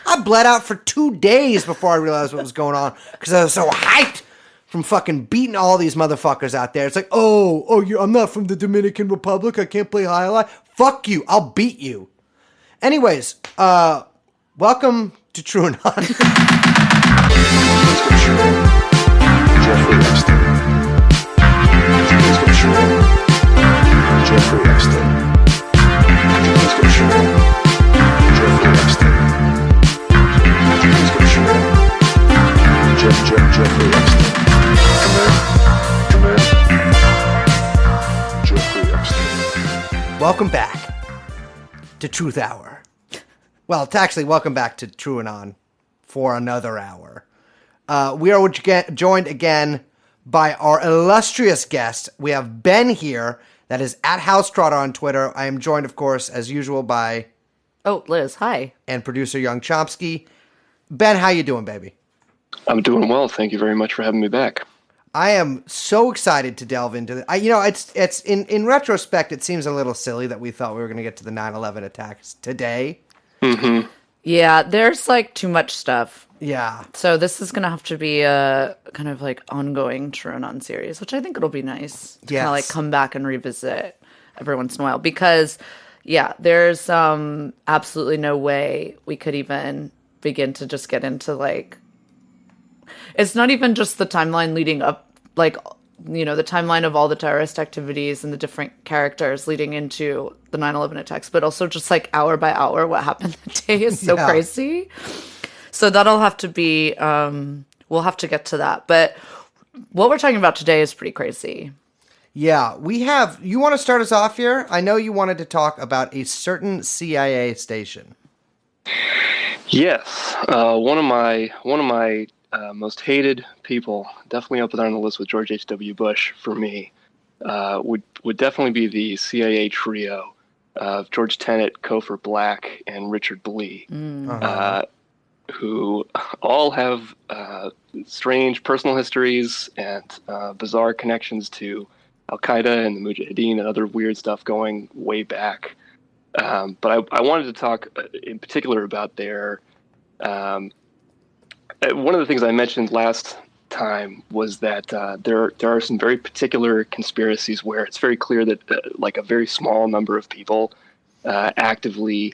I bled out for 2 days before I realized what was going on because I was so hyped from fucking beating all these motherfuckers out there. It's like, I'm not from the Dominican Republic. I can't play High-A-Lie. Fuck you. I'll beat you. Anyways, welcome to TrueAnon. Jeffrey Epstein. Jeffrey Epstein. Jeffrey Epstein. Jeffrey Epstein. Come in. Jeffrey Epstein. Welcome back to Truth Hour. Well, it's actually welcome back to TrueAnon for another hour. We are joined again by our illustrious guest. We have Ben here, that is at Housetrotter on Twitter. I am joined, of course, as usual, by... Oh, Liz, hi. And producer Young Chomsky. Ben, how you doing, baby? I'm doing well. Thank you very much for having me back. I am so excited to delve into it. It's in retrospect, it seems a little silly that we thought we were going to get to the 9/11 attacks today. Mm-hmm. Yeah, there's like too much stuff. Yeah. So this is going to have to be a kind of like ongoing TrueAnon series, which I think it'll be nice to kind of like come back and revisit every once in a while. Because, yeah, there's absolutely no way we could even begin to just get into like... It's not even just the timeline leading up, like, you know, the timeline of all the terrorist activities and the different characters leading into the 9/11 attacks, but also just like hour by hour what happened that day is so crazy. So that'll have to be, we'll have to get to that. But what we're talking about today is pretty crazy. Yeah, you want to start us off here? I know you wanted to talk about a certain CIA station. Yes, one of my most hated people, definitely up there on the list with George H.W. Bush for me, would definitely be the CIA trio of George Tenet, Cofer Black, and Richard Blee, who all have strange personal histories and bizarre connections to Al-Qaeda and the Mujahideen and other weird stuff going way back. But I wanted to talk in particular about their... one of the things I mentioned last time was that there are some very particular conspiracies where it's very clear that like a very small number of people actively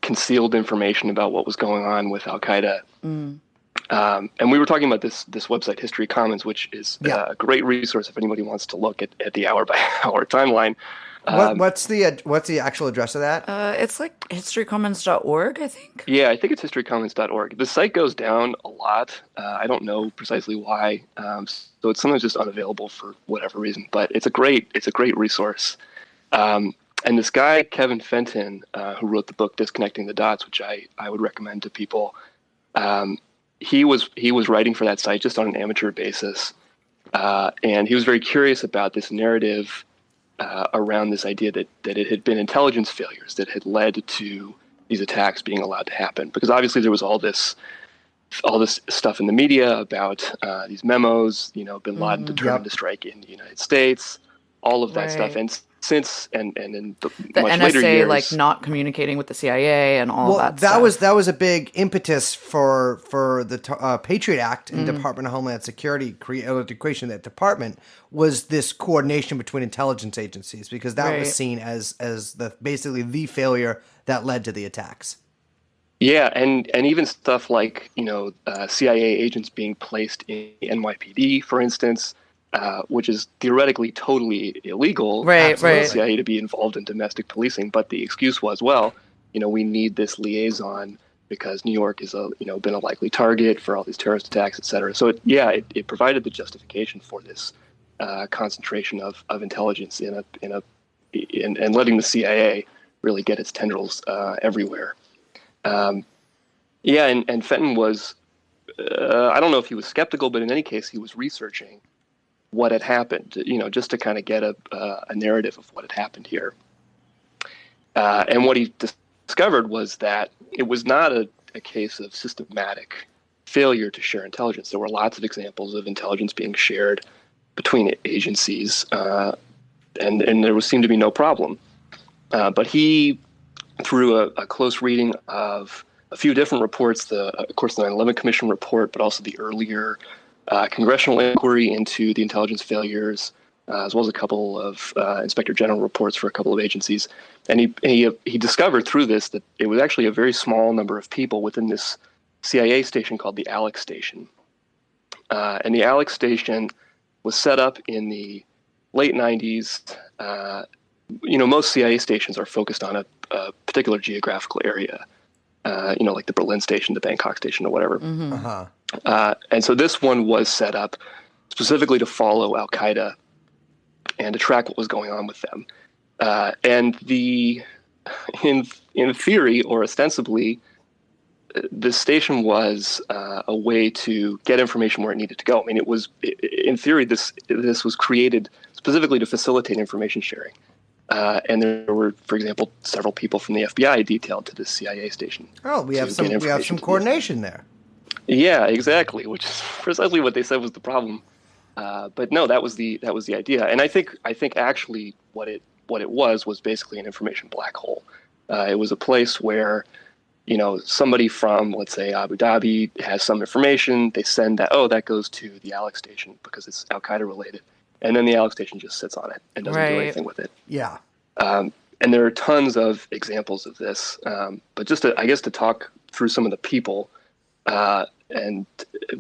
concealed information about what was going on with Al-Qaeda. And we were talking about this website, History Commons, which is a great resource if anybody wants to look at the hour-by-hour timeline. What's the actual address of that? It's like historycommons.org, I think. Yeah, I think it's historycommons.org. The site goes down a lot. I don't know precisely why. So it's sometimes just unavailable for whatever reason. But it's a great resource. And this guy, Kevin Fenton, who wrote the book Disconnecting the Dots, which I would recommend to people, he was writing for that site just on an amateur basis. And he was very curious about this narrative around this idea that it had been intelligence failures that had led to these attacks being allowed to happen. Because obviously there was all this stuff in the media about these memos, bin Laden determined to strike in the United States, all of that stuff. And since and in the much NSA later years, like not communicating with the CIA and all that that stuff. that was a big impetus for the Patriot Act and Department of Homeland Security the creation of that department was this coordination between intelligence agencies, because that was seen as basically the failure that led to the attacks. Yeah, and even stuff like CIA agents being placed in NYPD, for instance. Which is theoretically totally illegal for the CIA to be involved in domestic policing. But the excuse was, we need this liaison because New York is been a likely target for all these terrorist attacks, et cetera. So it provided the justification for this concentration of intelligence and letting the CIA really get its tendrils everywhere. And Fenton was, I don't know if he was skeptical, but in any case, he was researching what had happened, just to kind of get a narrative of what had happened here. And what he discovered was that it was not a case of systematic failure to share intelligence. There were lots of examples of intelligence being shared between agencies, and there seemed to be no problem. But he, through a close reading of a few different reports, of course, the 9/11 Commission report, but also the earlier congressional inquiry into the intelligence failures, as well as a couple of Inspector General reports for a couple of agencies. And he discovered through this that it was actually a very small number of people within this CIA station called the Alex Station. And the Alex Station was set up in the late 90s. Most CIA stations are focused on a particular geographical area, like the Berlin station, the Bangkok station, or whatever. Mm-hmm. Uh-huh. And so this one was set up specifically to follow Al-Qaeda and to track what was going on with them. And in theory, or ostensibly, this station was a way to get information where it needed to go. I mean, in theory, this was created specifically to facilitate information sharing. And there were, for example, several people from the FBI detailed to this CIA station. Oh, we have some coordination there. Yeah, exactly, which is precisely what they said was the problem. But no, that was the idea. And I think actually what it was basically an information black hole. It was a place where, somebody from, let's say, Abu Dhabi has some information. They send that goes to the Alex Station because it's Al-Qaeda related. And then the Alex Station just sits on it and doesn't do anything with it. Yeah. And there are tons of examples of this. But just to talk through some of the people, and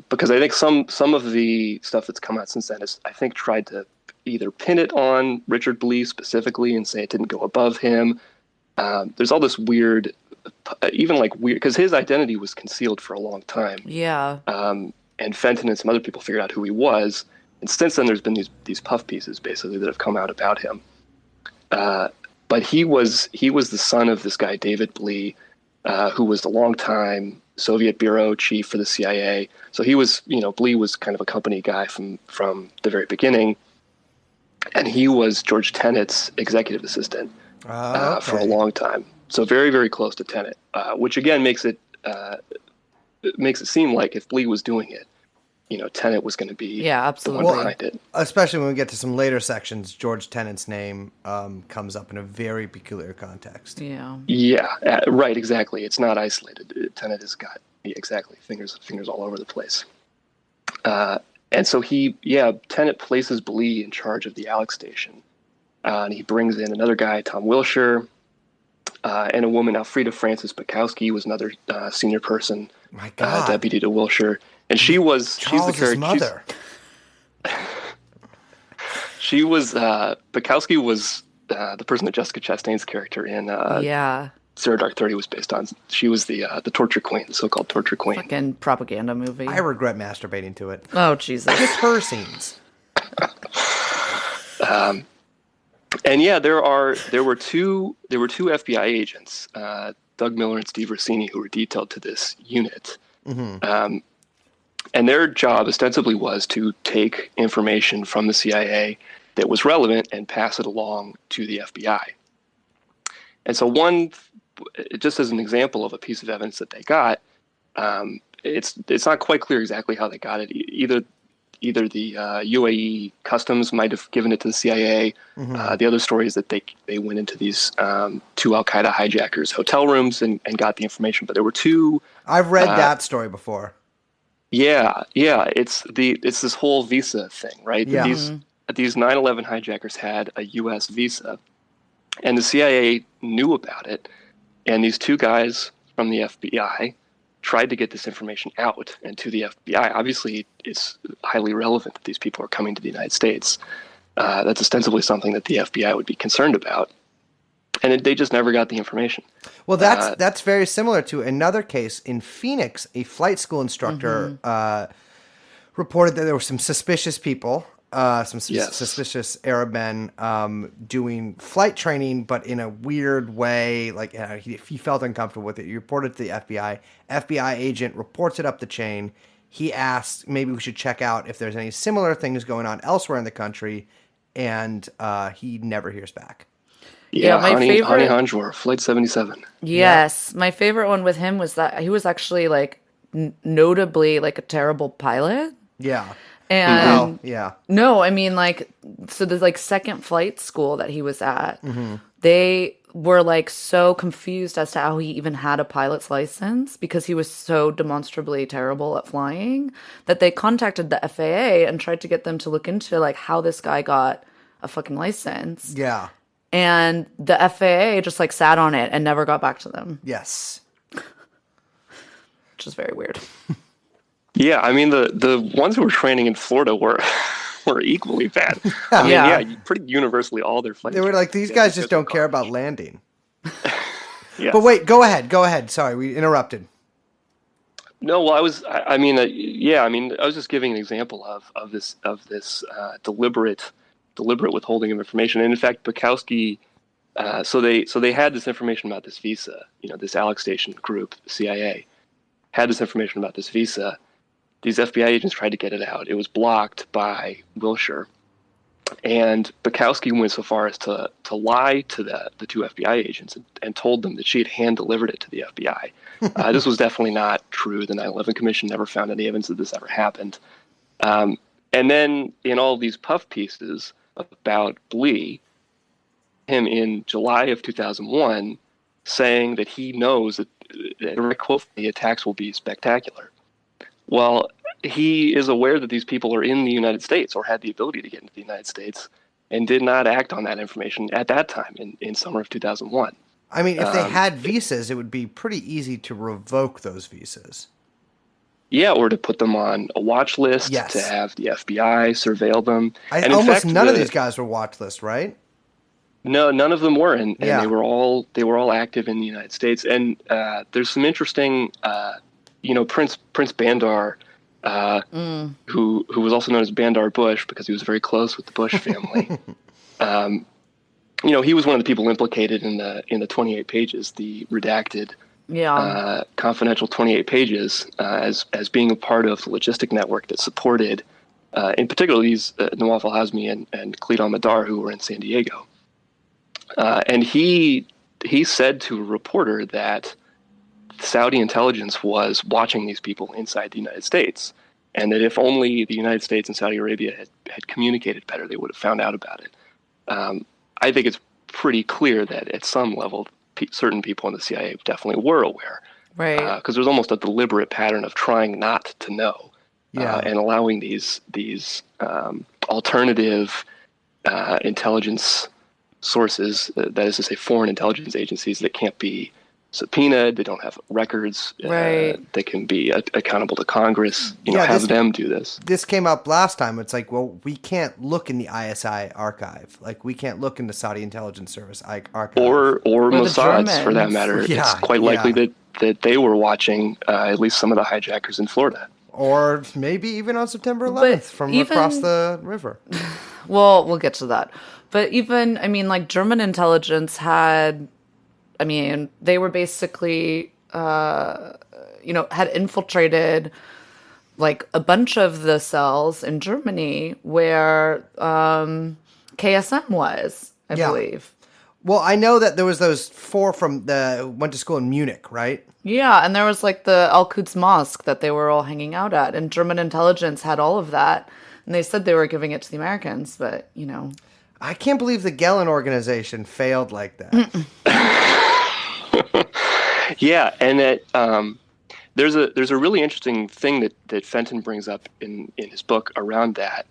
because I think some of the stuff that's come out since then is, I think, tried to either pin it on Richard Blee specifically and say it didn't go above him. There's all this weird, because his identity was concealed for a long time. Yeah. And Fenton and some other people figured out who he was. And since then, there's been these puff pieces basically that have come out about him. But he was the son of this guy David Blee, who was the longtime Soviet bureau chief for the CIA. So he was, Blee was kind of a company guy from the very beginning, and he was George Tenet's executive assistant for a long time. So very, very close to Tenet, which again makes it seem like if Blee was doing it, Tenet was going to be the one behind it. Especially when we get to some later sections, George Tenet's name comes up in a very peculiar context. Yeah. Yeah, right, exactly. It's not isolated. Tenet has got, fingers all over the place. And so Tenet places Blee in charge of the Alex Station. And he brings in another guy, Tom Wilshire, and a woman, Alfreda Frances Bukowski, was another senior person, My God. deputy to Wilshire. And she's the character. Mother. She was Bukowski was the person that Jessica Chastain's character in Zero Dark 30 was based on. She was the torture queen, the so-called torture queen. Fucking propaganda movie. I regret masturbating to it. Oh, Jesus. It's her scenes. And there were two FBI agents, Doug Miller and Steve Rossini, who were detailed to this unit. Mm-hmm. And their job ostensibly was to take information from the CIA that was relevant and pass it along to the FBI. And so just as an example of a piece of evidence that they got, it's not quite clear exactly how they got it. Either the UAE customs might have given it to the CIA. Mm-hmm. The other story is that they went into these two Al-Qaeda hijackers' hotel rooms and got the information. But there were two. I've read that story before. Yeah. It's this whole visa thing, right? Yeah. These 9/11 hijackers had a U.S. visa, and the CIA knew about it. And these two guys from the FBI tried to get this information out and to the FBI. Obviously, it's highly relevant that these people are coming to the United States. That's ostensibly something that the FBI would be concerned about. And they just never got the information. Well, that's very similar to another case in Phoenix. A flight school instructor reported that there were some suspicious people some Yes. suspicious Arab men doing flight training, but in a weird way. Like he felt uncomfortable with it. He reported to the FBI. FBI agent reports it up the chain. He asked maybe we should check out if there's any similar things going on elsewhere in the country, and he never hears back. Yeah, my Hani favorite- Hanjour, Flight 77. Yes, my favorite one with him was that he was actually like notably like a terrible pilot. Yeah. And Well, yeah. no, I mean like so the like second flight school that he was at, they were like so confused as to how he even had a pilot's license because he was so demonstrably terrible at flying that they contacted the FAA and tried to get them to look into like how this guy got a fucking license. Yeah. And the FAA just like sat on it and never got back to them, Yes. which is very weird. Yeah, I mean the ones who were training in Florida were were equally bad. I mean, Yeah. pretty universally all their flights. They were like, these guys just don't care about landing. Yeah. But wait, go ahead. Sorry, we interrupted. No, well, I was just giving an example of this deliberate withholding of information. And in fact, Bukowski, so they had this information about this visa. This Alex Station group, the CIA, had this information about this visa. These FBI agents tried to get it out. It was blocked by Wilshire. And Bukowski went so far as to lie to the two FBI agents and told them that she had hand-delivered it to the FBI. This was definitely not true. The 9/11 Commission never found any evidence that this ever happened. And then in all these puff pieces about Blee, him in July of 2001 saying that he knows that, direct quote, the attacks will be spectacular. Well, he is aware that these people are in the United States or had the ability to get into the United States and did not act on that information at that time in summer of 2001. I mean, if they had visas, it would be pretty easy to revoke those visas. Yeah, or to put them on a watch list, Yes. to have the FBI surveil them. And in Almost fact, none of these guys were watch list, right? No, none of them were, and Yeah. they were all active in the United States. And there's some interesting, Prince Bandar, who was also known as Bandar Bush because he was very close with the Bush family. He was one of the people implicated in the 28 pages, the redacted, confidential 28 pages, as being a part of the logistic network that supported, in particular, these Nawaf al-Hazmi and Khalid al-Madar, who were in San Diego. And he said to a reporter that Saudi intelligence was watching these people inside the United States, and that if only the United States and Saudi Arabia had communicated better, they would have found out about it. I think it's pretty clear that at some level, certain people in the CIA definitely were aware, Right. because there's almost a deliberate pattern of trying not to know, and allowing these alternative intelligence sources, that is to say, foreign intelligence agencies that can't be subpoenaed, they don't have records, Right. they can be accountable to Congress, Yeah, have them do this. This came up last time. It's like, well, we can't look in the ISI archive. Like, we can't look in the Saudi intelligence service archive. Or the Mossad's, for that Germans. matter. Yeah, It's quite likely that they were watching at least some of the hijackers in Florida. Or maybe even on September 11th from even- across the river. Well, we'll get to that. But even, I mean, like German intelligence they were basically, had infiltrated like a bunch of the cells in Germany where KSM was, I Yeah. believe. Well, I know that there was those 4 went to school in Munich, right? Yeah, and there was like the Al-Quds Mosque that they were all hanging out at, and German intelligence had all of that, and they said they were giving it to the Americans, but, I can't believe the Gellin organization failed like that. Yeah, and that there's a really interesting thing that Fenton brings up in his book around that,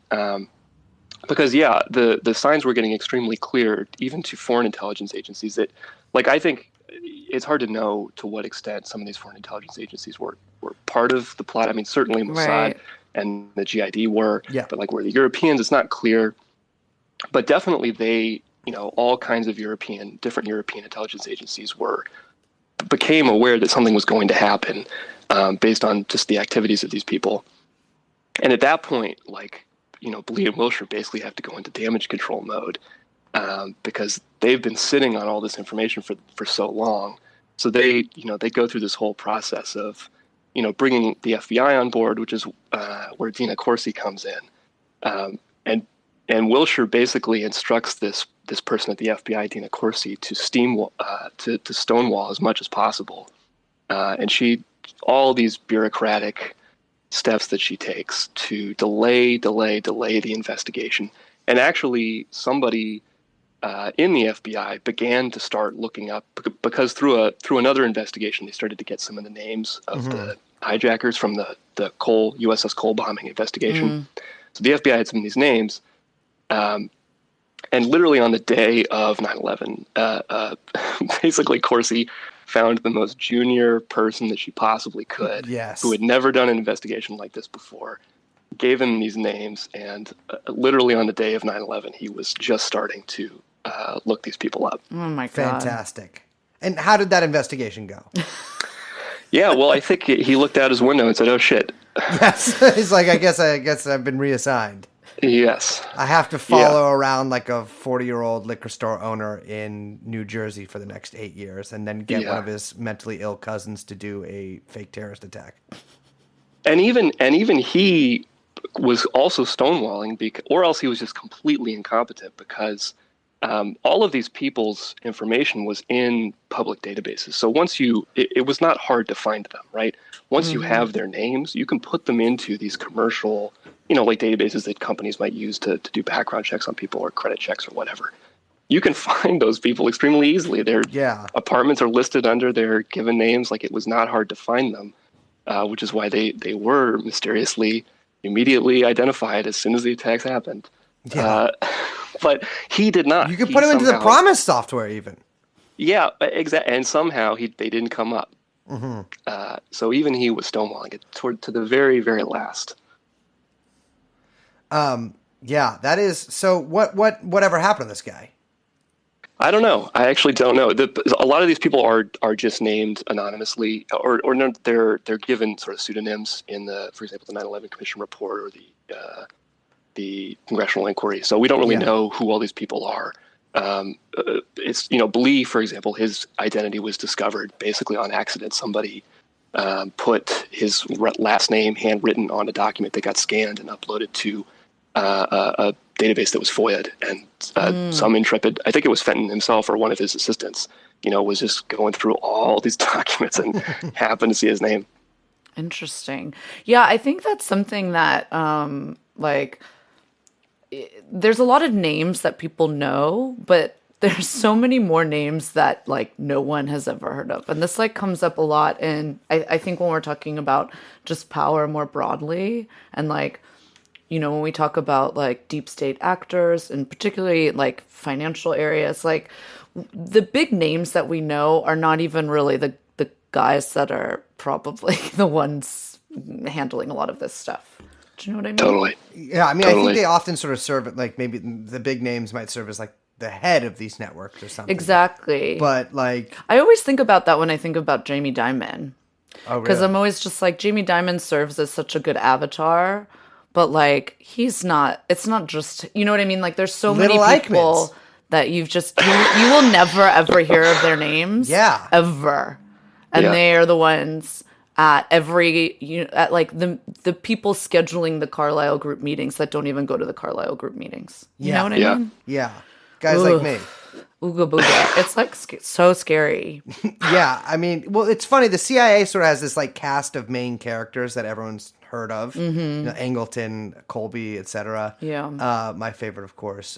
because the signs were getting extremely clear even to foreign intelligence agencies that, like, I think it's hard to know to what extent some of these foreign intelligence agencies were part of the plot. I mean, certainly Mossad Right. and the GID were, Yeah. but like were the Europeans, it's not clear. But definitely they, all kinds of different European intelligence agencies became aware that something was going to happen based on just the activities of these people. And at that point, like, Blee and Wilshire basically have to go into damage control mode because they've been sitting on all this information for so long. So they go through this whole process of, bringing the FBI on board, which is where Dina Corsi comes in. And Wilshire basically instructs this person at the FBI, Dina Corsi, to to stonewall as much as possible. And all these bureaucratic steps that she takes to delay the investigation. And actually, somebody in the FBI began to start looking up, because through another investigation, they started to get some of the names of the hijackers from the USS Cole bombing investigation. So the FBI had some of these names. And literally on the day of 9/11, basically Corsi found the most junior person that she possibly could, who had never done an investigation like this before, gave him these names, and literally on the day of 9/11, he was just starting to look these people up. Oh my God. Fantastic. And how did that investigation go? Yeah, well, I think he looked out his window and said, "Oh shit." Yes. He's like, I guess I've been reassigned. Yes. I have to follow around like a 40-year-old liquor store owner in New Jersey for the next 8 years, and then get one of his mentally ill cousins to do a fake terrorist attack. And even he was also stonewalling, or else he was just completely incompetent, because all of these people's information was in public databases. So once it was not hard to find them, right? Once you have their names, you can put them into these commercial, like databases that companies might use to do background checks on people or credit checks or whatever. You can find those people extremely easily. Their apartments are listed under their given names. Like, it was not hard to find them, which is why they were mysteriously immediately identified as soon as the attacks happened. Yeah. But he did not. You could put him into the Promise software even. Yeah, exactly. And somehow they didn't come up. So even he was stonewalling it to the very, very last. Yeah, that is. So whatever happened to this guy? I don't know. I actually don't know. A lot of these people are just named anonymously, or no, they're given sort of pseudonyms in for example, the 9/11 Commission report or the congressional inquiry. So we don't really know who all these people are. It's Blee, for example, his identity was discovered basically on accident. Somebody put his last name handwritten on a document that got scanned and uploaded to a database that was FOIA'd, and some intrepid, I think it was Fenton himself or one of his assistants, was just going through all these documents and happened to see his name. Interesting. Yeah, I think that's something that there's a lot of names that people know, but there's so many more names that no one has ever heard of. And this comes up a lot in, I think, when we're talking about just power more broadly, and when we talk about deep state actors, and particularly financial areas, the big names that we know are not even really the guys that are probably the ones handling a lot of this stuff. Do you know what I mean? Totally. Yeah, I mean, totally. I think they often sort of serve maybe the big names might serve as the head of these networks or something. Exactly. But I always think about that when I think about Jamie Dimon. Oh, really? Because I'm always just Jamie Dimon serves as such a good avatar, but he's not. It's not just, you know what I mean. There's so Little many people that you will never ever hear of their names. Yeah. Ever, and they are the ones at every the people scheduling the Carlisle group meetings that don't even go to the Carlisle group meetings. You know what I mean? Yeah. Guys like me. Ooga booga. It's so scary. Yeah. I mean, well, it's funny. The CIA sort of has this cast of main characters that everyone's heard of. Angleton, Colby, etc. Yeah. My favorite, of course,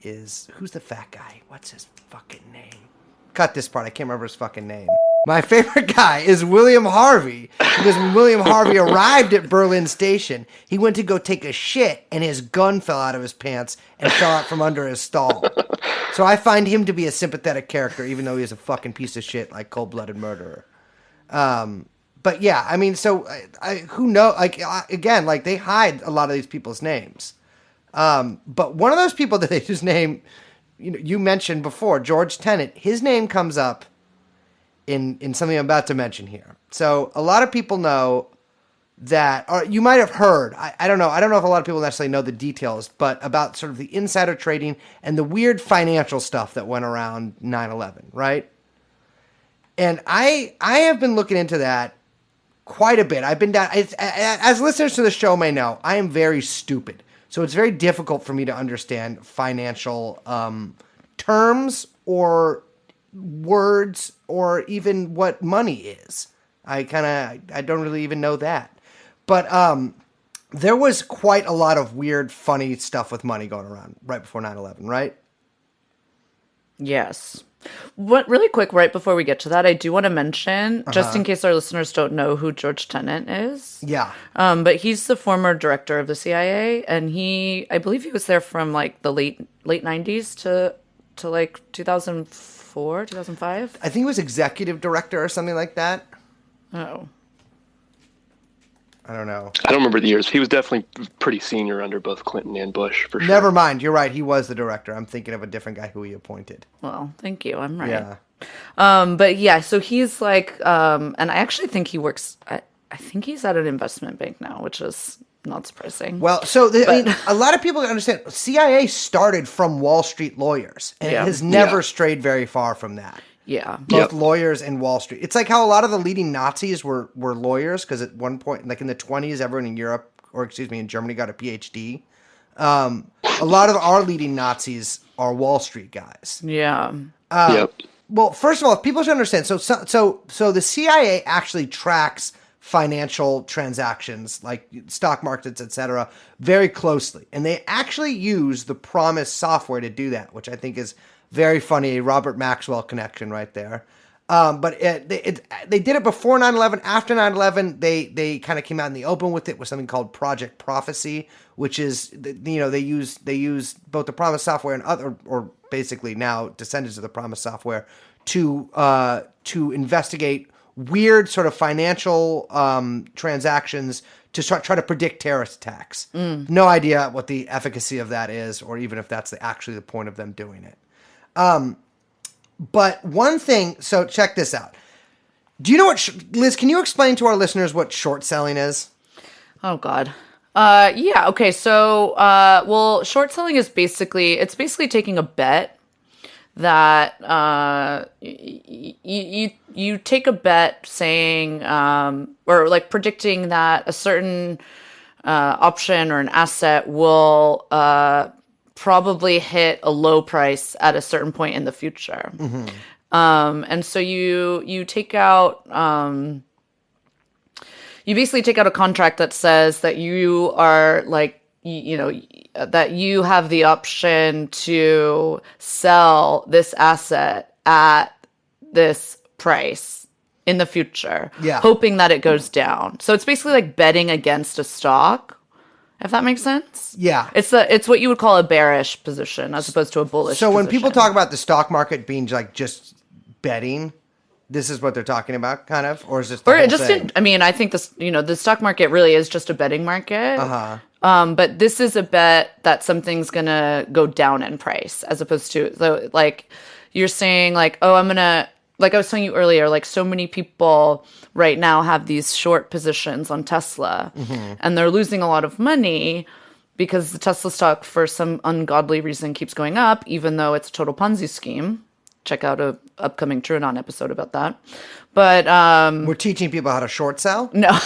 is, who's the fat guy? What's his fucking name? Cut this part. I can't remember his fucking name. My favorite guy is William Harvey, because when William Harvey arrived at Berlin Station, he went to go take a shit, and his gun fell out of his pants and fell out from under his stall. So I find him to be a sympathetic character, even though he's a fucking piece of shit, cold-blooded murderer. But yeah, I mean, so who knows? Again, they hide a lot of these people's names. But one of those people that they just name, you mentioned before, George Tenet, his name comes up in something I'm about to mention here. So a lot of people know that, or you might have heard, I don't know. I don't know if a lot of people necessarily know the details, but about sort of the insider trading and the weird financial stuff that went around 9/11, right? And I have been looking into that quite a bit. I've been down, as listeners to the show may know, I am very stupid. So it's very difficult for me to understand financial terms or words or even what money is. I don't really even know that. But there was quite a lot of weird, funny stuff with money going around right before 9/11, right? Yes. What really quick, right before we get to that, I do want to mention, just in case our listeners don't know who George Tenet is. Yeah. But he's the former director of the CIA, and I believe he was there from like the late 90s to like 2004, 2005. I think he was executive director or something like that. Oh. I don't know. I don't remember the years. He was definitely pretty senior under both Clinton and Bush, for sure. Never mind. You're right. He was the director. I'm thinking of a different guy who he appointed. Well, thank you. I'm right. Yeah. But yeah, so he's like, and I actually think he works, I think he's at an investment bank now, which is not surprising. Well, so I mean, a lot of people understand CIA started from Wall Street lawyers, and it has never strayed very far from that. Yeah. Both lawyers and Wall Street. It's like how a lot of the leading Nazis were lawyers, because at one point, like in the 1920s, everyone in Europe, or excuse me, in Germany got a PhD. A lot of our leading Nazis are Wall Street guys. Yeah. Well, first of all, if people should understand, so the CIA actually tracks financial transactions like stock markets, etc., very closely, and they actually use the Promise software to do that, which I think is very funny. Robert Maxwell connection right there. But they did it before 9/11. After 9/11, they kind of came out in the open with it with something called Project Prophecy, which is, they use both the Promise software and other, or basically now descendants of the Promise software to investigate weird sort of financial transactions to try to predict terrorist attacks. No idea what the efficacy of that is, or even if that's actually the point of them doing it. But one thing, so check this out. Do you know what, Liz, can you explain to our listeners what short selling is? Oh, God. Yeah. Okay. So, well, short selling is basically taking a bet that, you take a bet saying, or like predicting that a certain, option or an asset will, probably hit a low price at a certain point in the future. Mm-hmm. And so you take out, you basically take out a contract that says that you are like, that you have the option to sell this asset at this price in the future, hoping that it goes down. So it's basically like betting against a stock, if that makes sense. Yeah. It's what you would call a bearish position as opposed to a bullish So when position. people talk about the stock market being like just betting, this is what they're talking about, kind of? Or is this the Or whole it just thing? didn't, I mean, I think this, the stock market really is just a betting market. But this is a bet that something's going to go down in price as opposed to, so like you're saying like, oh, I'm going to, like I was telling you earlier, like so many people right now have these short positions on Tesla and they're losing a lot of money because the Tesla stock for some ungodly reason keeps going up, even though it's a total Ponzi scheme. Check out a upcoming TrueAnon episode about that. But we're teaching people how to short sell? no.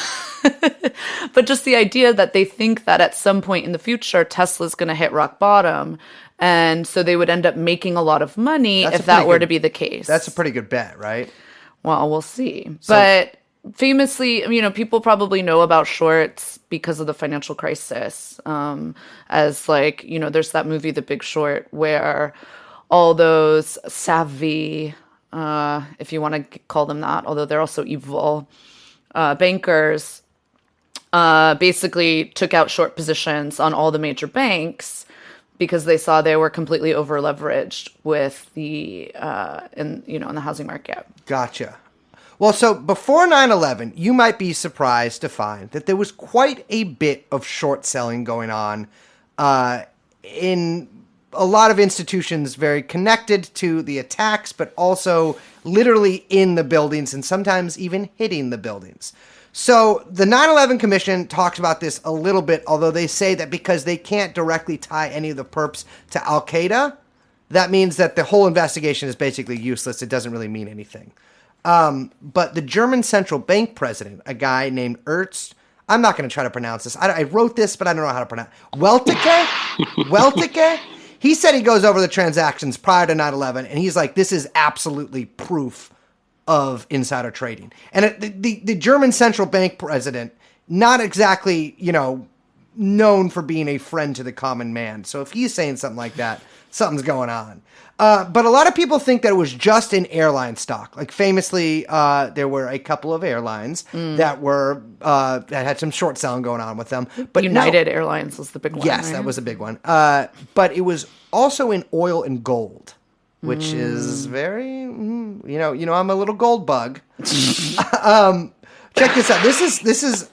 But just the idea that they think that at some point in the future, Tesla's going to hit rock bottom. And so they would end up making a lot of money if that were to be the case. That's a pretty good bet, right? Well, we'll see. But famously, people probably know about shorts because of the financial crisis. As like, there's that movie, The Big Short, where all those savvy, if you want to call them that, although they're also evil, bankers basically took out short positions on all the major banks because they saw they were completely over leveraged with the in the housing market. Gotcha. Well, so before 9/11, you might be surprised to find that there was quite a bit of short selling going on in a lot of institutions very connected to the attacks, but also literally in the buildings and sometimes even hitting the buildings. So the 9/11 Commission talks about this a little bit, although they say that because they can't directly tie any of the perps to Al-Qaeda, that means that the whole investigation is basically useless. It doesn't really mean anything. But the German central bank president, a guy named Ernst, I'm not going to try to pronounce this. I wrote this, but I don't know how to pronounce it. Welteke? He said he goes over the transactions prior to 9/11, and he's like, this is absolutely proof of insider trading. And the German central bank president, not exactly, known for being a friend to the common man. So if he's saying something like that, something's going on. But a lot of people think that it was just an airline stock. Like famously, there were a couple of airlines that were that had some short selling going on with them. But United Airlines was the big one. Yes, right? that was a big one. But it was also in oil and gold, which is very, I'm a little gold bug. Check this out. This is.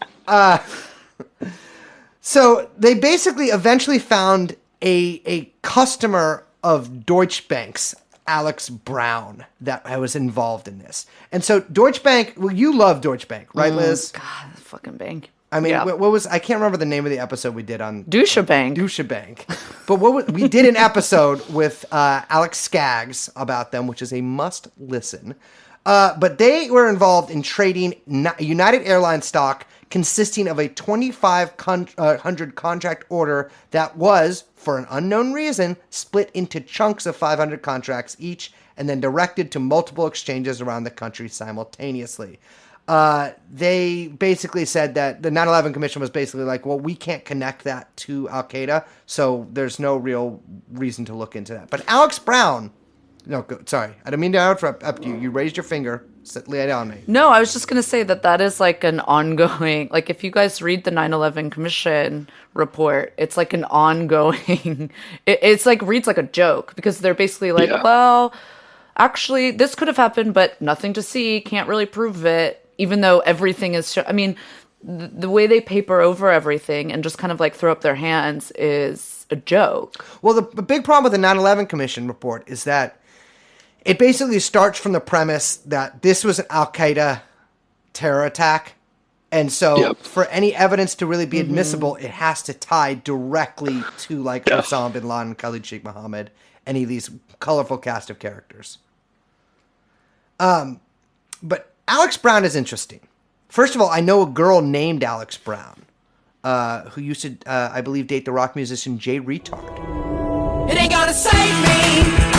So they basically eventually found a customer of Deutsche Bank's, Alex Brown, that was involved in this. And so Deutsche Bank, well, you love Deutsche Bank, right, Liz? God, fucking bank. I mean, Yeah. what was, I can't remember the name of the episode we did on Deutsche Bank. Deutsche Bank. But we did an episode with Alex Skaggs about them, which is a must listen. But they were involved in trading United Airlines stock consisting of a 2,500 contract order that was, for an unknown reason, split into chunks of 500 contracts each and then directed to multiple exchanges around the country simultaneously. They basically said that the 9/11 Commission was basically like, well, we can't connect that to Al-Qaeda, so there's no real reason to look into that. But Alex Brown... No, sorry. I didn't mean to interrupt you. You raised your finger. Lay it on me. No, I was just going to say that is like an ongoing, like if you guys read the 9/11 Commission report, it's like an ongoing, it's like reads like a joke because they're basically like, well, actually this could have happened, but nothing to see, can't really prove it, even though everything is, I mean, the way they paper over everything and just kind of like throw up their hands is a joke. Well, the big problem with the 9/11 Commission report is that it basically starts from the premise that this was an Al-Qaeda terror attack. And so for any evidence to really be admissible, it has to tie directly to like Osama bin Laden, Khalid Sheikh Mohammed, any of these colorful cast of characters. But Alex Brown is interesting. First of all, I know a girl named Alex Brown who used to, I believe, date the rock musician Jay Retard. It ain't gonna save me.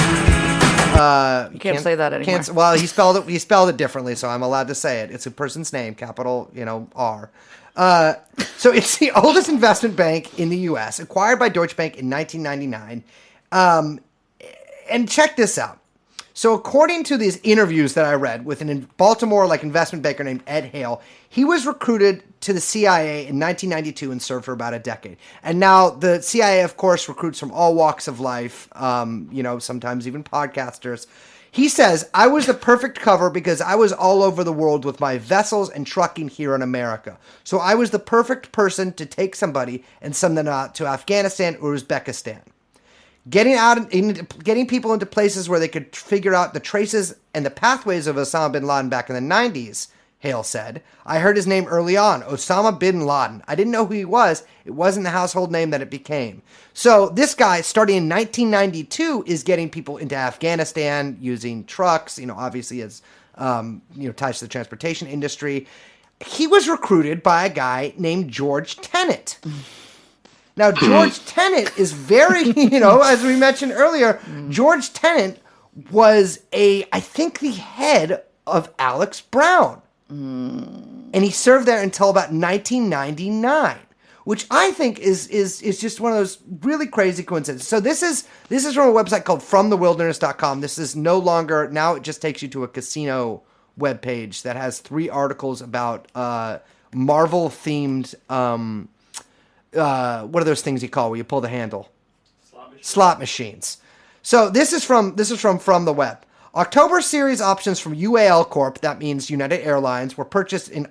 You can't say that anymore. Well, he spelled it differently, so I'm allowed to say it. It's a person's name, capital, R. So it's the oldest investment bank in the U.S., acquired by Deutsche Bank in 1999. And check this out. So according to these interviews that I read with a Baltimore investment banker named Ed Hale, he was recruited to the CIA in 1992 and served for about a decade. And now the CIA, of course, recruits from all walks of life, sometimes even podcasters. He says, I was the perfect cover because I was all over the world with my vessels and trucking here in America. So I was the perfect person to take somebody and send them out to Afghanistan or Uzbekistan. Getting people into places where they could figure out the traces and the pathways of Osama bin Laden back in the 90s, Hale said. I heard his name early on, Osama bin Laden. I didn't know who he was. It wasn't the household name that it became. So this guy, starting in 1992, is getting people into Afghanistan using trucks, obviously as, ties to the transportation industry. He was recruited by a guy named George Tenet. Now, George Tenet is very, as we mentioned earlier, George Tenet was I think the head of Alex Brown. And he served there until about 1999, which I think is just one of those really crazy coincidences. So this is from a website called FromTheWilderness.com. This is no longer, now it just takes you to a casino webpage that has 3 articles about Marvel-themed... what are those things you call where you pull the handle? Slot machines. So this is from the web. October series options from UAL Corp, that means United Airlines, were purchased in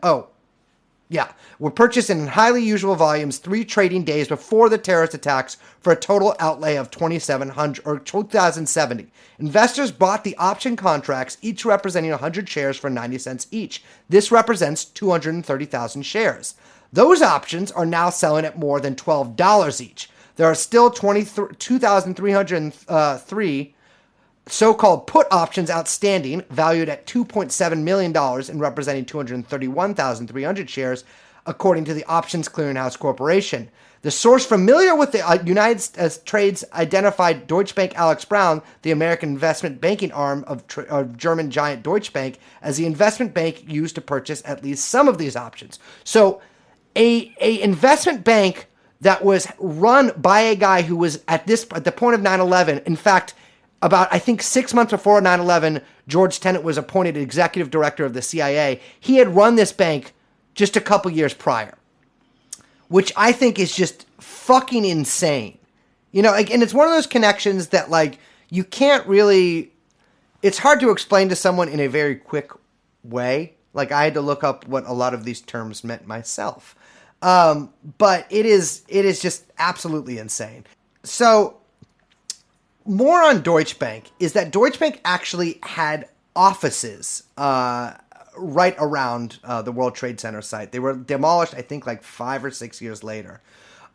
Yeah, were purchased in highly usual volumes 3 trading days before the terrorist attacks for a total outlay of 2,700 or 2,070. Investors bought the option contracts, each representing 100 shares for 90 cents each. This represents 230,000 shares. Those options are now selling at more than $12 each. There are still 2,303 so-called put options outstanding, valued at $2.7 million and representing 231,300 shares, according to the Options Clearinghouse Corporation. The source familiar with the United Trades identified Deutsche Bank Alex Brown, the American investment banking arm of German giant Deutsche Bank, as the investment bank used to purchase at least some of these options. So a investment bank that was run by a guy who was at the point of 9/11, in fact, about, I think, 6 months before 9/11, George Tenet was appointed executive director of the CIA. He had run this bank just a couple years prior, which I think is just fucking insane. You know, and it's one of those connections that, like, you can't really, it's hard to explain to someone in a very quick way. Like, I had to look up what a lot of these terms meant myself. But it is just absolutely insane. So, more on Deutsche Bank is that Deutsche Bank actually had offices right around the World Trade Center site. They were demolished, I think, like 5 or 6 years later.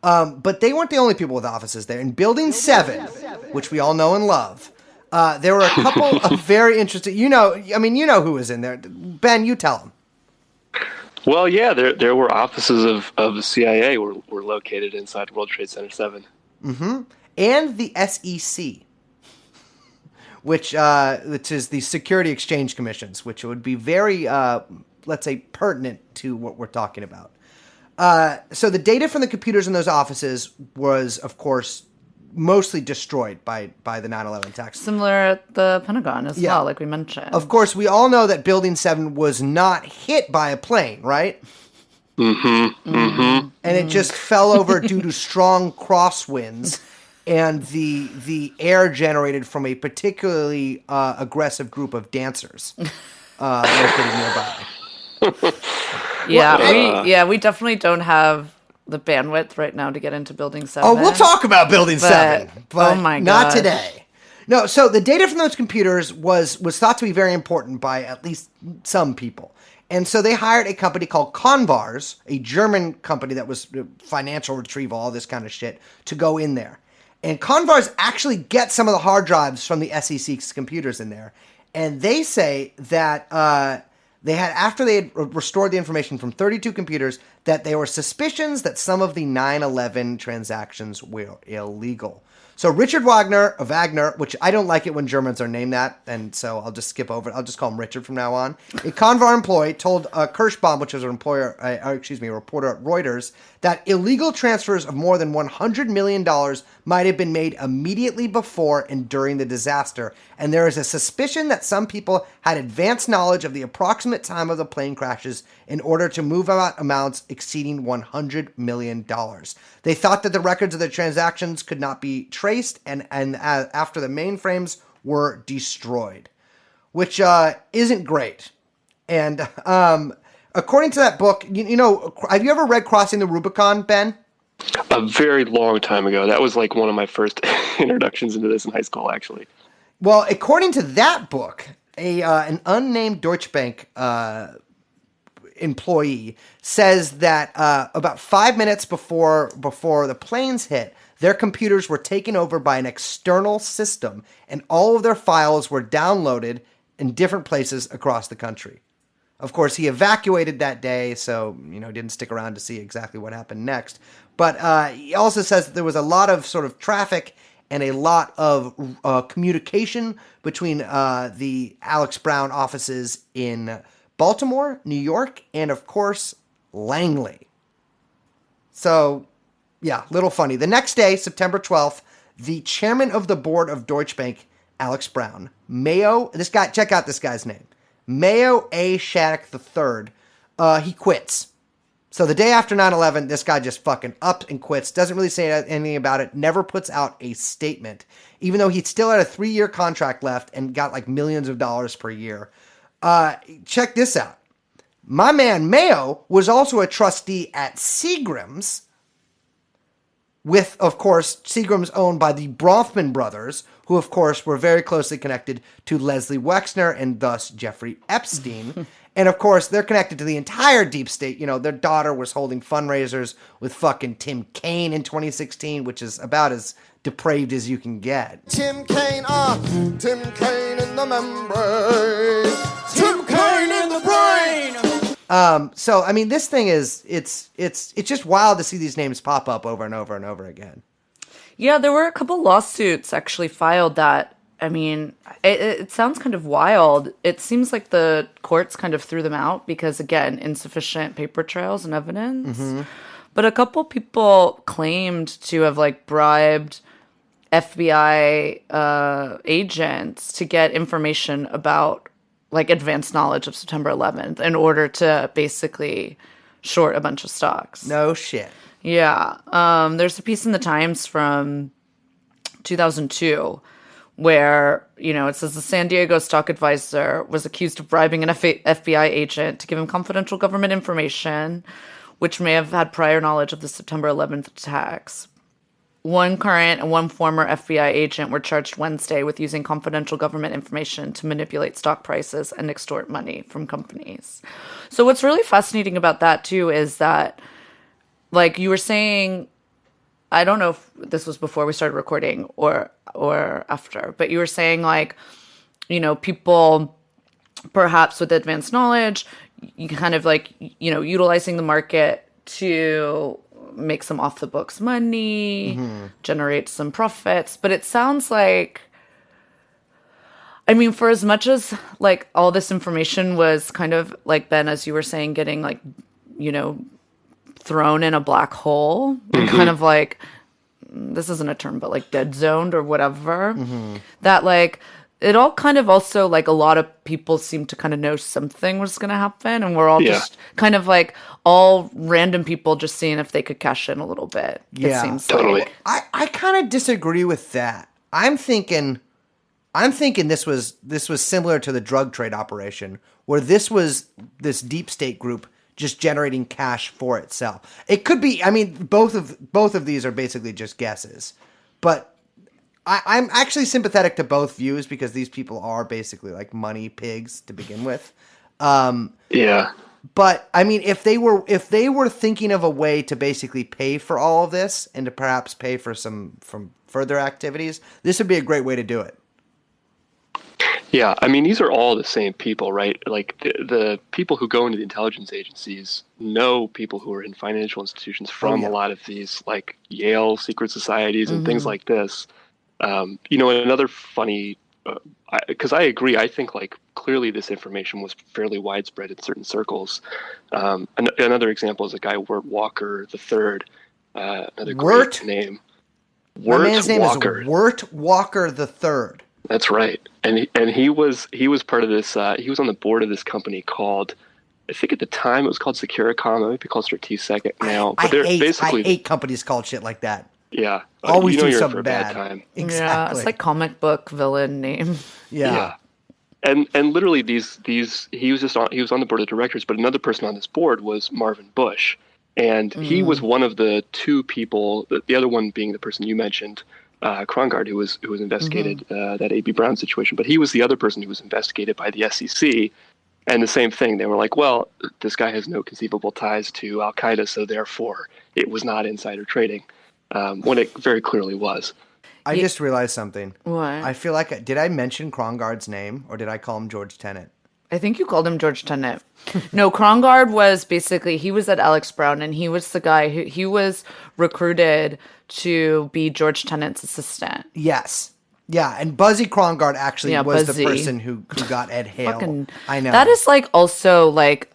But they weren't the only people with offices there. In Building 7, which we all know and love, there were a couple of very interesting, you know who was in there. Ben, you tell them. Well, yeah, there were offices of the CIA were located inside World Trade Center 7. Mm-hmm. And the SEC, which is the Security Exchange Commissions, which would be very, let's say, pertinent to what we're talking about. So the data from the computers in those offices was, of course, mostly destroyed by the 9/11 attacks. Similar at the Pentagon as well, like we mentioned. Of course, we all know that Building 7 was not hit by a plane, right? Mm-hmm. Mm-hmm. And it just fell over due to strong crosswinds and the air generated from a particularly aggressive group of dancers located nearby. We definitely don't have the bandwidth right now to get into Building 7. Oh, we'll talk about Building 7, but oh my not gosh. today. No, so the data from those computers was thought to be very important by at least some people. And so they hired a company called Convars, a German company that was financial retrieval, all this kind of shit, to go in there. And Convars actually get some of the hard drives from the SEC's computers in there. And they say that they had, after they had restored the information from 32 computers, that there were suspicions that some of the 9/11 transactions were illegal. So Richard Wagner, which I don't like it when Germans are named that, and so I'll just skip over it. I'll just call him Richard from now on. A Convar employee told Kirschbaum, which was a reporter at Reuters, that illegal transfers of more than $100 million might have been made immediately before and during the disaster, and there is a suspicion that some people had advanced knowledge of the approximate time of the plane crashes in order to move out amounts exceeding $100 million. They thought that the records of the transactions could not be traced, and after the mainframes were destroyed, which isn't great. And according to that book, you know, have you ever read Crossing the Rubicon, Ben? A very long time ago. That was like one of my first introductions into this in high school, actually. Well, according to that book, an unnamed Deutsche Bank employee says that about 5 minutes before the planes hit, their computers were taken over by an external system, and all of their files were downloaded in different places across the country. Of course, he evacuated that day, so didn't stick around to see exactly what happened next. But he also says that there was a lot of sort of traffic and a lot of communication between the Alex Brown offices in Baltimore, New York, and of course, Langley. So, yeah, little funny. The next day, September 12th, the chairman of the board of Deutsche Bank, Alex Brown, check out this guy's name, Mayo A. Shattuck III, he quits. So the day after 9/11, this guy just fucking up and quits, doesn't really say anything about it, never puts out a statement, even though he still had a 3-year contract left and got like millions of dollars per year. Check this out. My man Mayo was also a trustee at Seagram's, with, of course, Seagram's owned by the Bronfman brothers, who, of course, were very closely connected to Leslie Wexner and thus Jeffrey Epstein. And, of course, they're connected to the entire deep state. You know, their daughter was holding fundraisers with fucking Tim Kaine in 2016, which is about as depraved as you can get. Tim Kaine in the membrane. Tim Kaine in the brain. So, I mean, this thing is, it's just wild to see these names pop up over and over and over again. Yeah, there were a couple lawsuits actually filed that, I mean, it sounds kind of wild. It seems like the courts kind of threw them out because, again, insufficient paper trails and evidence. But a couple people claimed to have, like, bribed FBI agents to get information about, like, advanced knowledge of September 11th in order to basically short a bunch of stocks. No shit. Yeah. There's a piece in the Times from 2002 where, you know, it says the San Diego stock advisor was accused of bribing an FBI agent to give him confidential government information, which may have had prior knowledge of the September 11th attacks. One current and one former FBI agent were charged Wednesday with using confidential government information to manipulate stock prices and extort money from companies. So what's really fascinating about that, too, is that, like you were saying, I don't know if this was before we started recording or after, but you were saying, like, you know, people perhaps with advanced knowledge, you kind of like, you know, utilizing the market to make some off the books money, generate some profits. But it sounds like, I mean, for as much as like all this information was kind of like, Ben, as you were saying, getting like, you know, thrown in a black hole and kind of like, this isn't a term, but like dead zoned or whatever, that like, it all kind of also like a lot of people seem to kind of know something was going to happen. And we're all just kind of like all random people just seeing if they could cash in a little bit. Yeah, it seems totally. like. I kind of disagree with that. I'm thinking this was similar to the drug trade operation, where this was this deep state group just generating cash for itself. It could be, I mean, both of these are basically just guesses, but I'm actually sympathetic to both views because these people are basically like money pigs to begin with. Yeah. But I mean, if they were thinking of a way to basically pay for all of this and to perhaps pay for some from further activities, this would be a great way to do it. Yeah, I mean, these are all the same people, right? Like the people who go into the intelligence agencies know people who are in financial institutions from a lot of these, like Yale secret societies and things like this. You know, another funny, because I agree, I think like clearly this information was fairly widespread in certain circles. Another example is a guy, Wirt Walker III, another great name. My man's name is Wirt Walker III. That's right, and he was part of this. He was on the board of this company called, I think at the time it was called Securicom. It might be called Strategic now. But I hate companies called shit like that. Yeah, always you know do you're something for a bad. time. Exactly. Yeah, it's like comic book villain name. Yeah. And literally these he was on the board of directors, but another person on this board was Marvin Bush, and he was one of the two people. The other one being the person you mentioned, Krongard, who was investigated that A.B. Brown situation, but he was the other person who was investigated by the SEC. And the same thing, they were like, well, this guy has no conceivable ties to Al Qaeda, so therefore it was not insider trading, when it very clearly was. I just realized something. What? I feel like, did I mention Krongard's name or did I call him George Tenet? I think you called him George Tenet. No, Krongard was basically, he was at Alex Brown, and he was the guy who, he was recruited to be George Tenet's assistant. Yes. Yeah, and Buzzy Krongard actually was Buzzy. the person who got Ed Hale. I know. That is like also like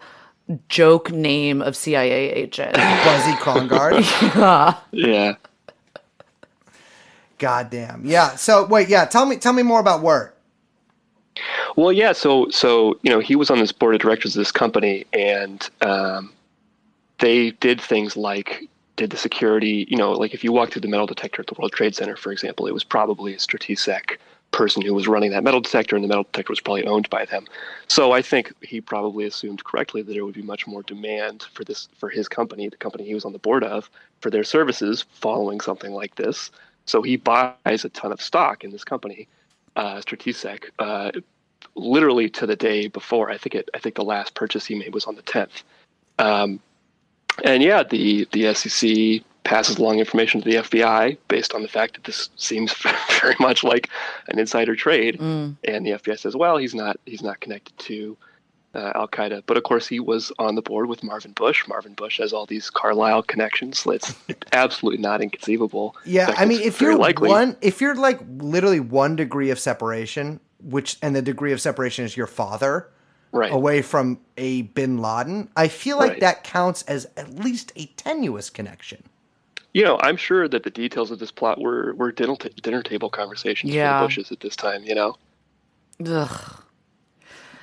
joke name of CIA agent. Buzzy Krongard. Yeah. Goddamn. Yeah. So wait, yeah, tell me more about Wirt. Well, yeah. So you know, he was on this board of directors of this company, and they did things like did the security. You know, like if you walk through the metal detector at the World Trade Center, for example, it was probably a Strategic person who was running that metal detector, and the metal detector was probably owned by them. So I think he probably assumed correctly that there would be much more demand for his company, the company he was on the board of, for their services following something like this. So he buys a ton of stock in this company, Stratesec, literally to the day before. I think the last purchase he made was on the 10th. And yeah, the SEC passes along information to the FBI based on the fact that this seems very much like an insider trade. And the FBI says, well, he's not connected to Al Qaeda. But of course, he was on the board with Marvin Bush. Marvin Bush has all these Carlyle connections. It's absolutely not inconceivable. Yeah, fact, I mean, if you're likely. if you're like literally 1 degree of separation, and the degree of separation is your father, Right. away from a bin Laden, I feel like Right. that counts as at least a tenuous connection. I'm sure that the details of this plot were dinner table conversations for Yeah. the Bushes at this time. Ugh.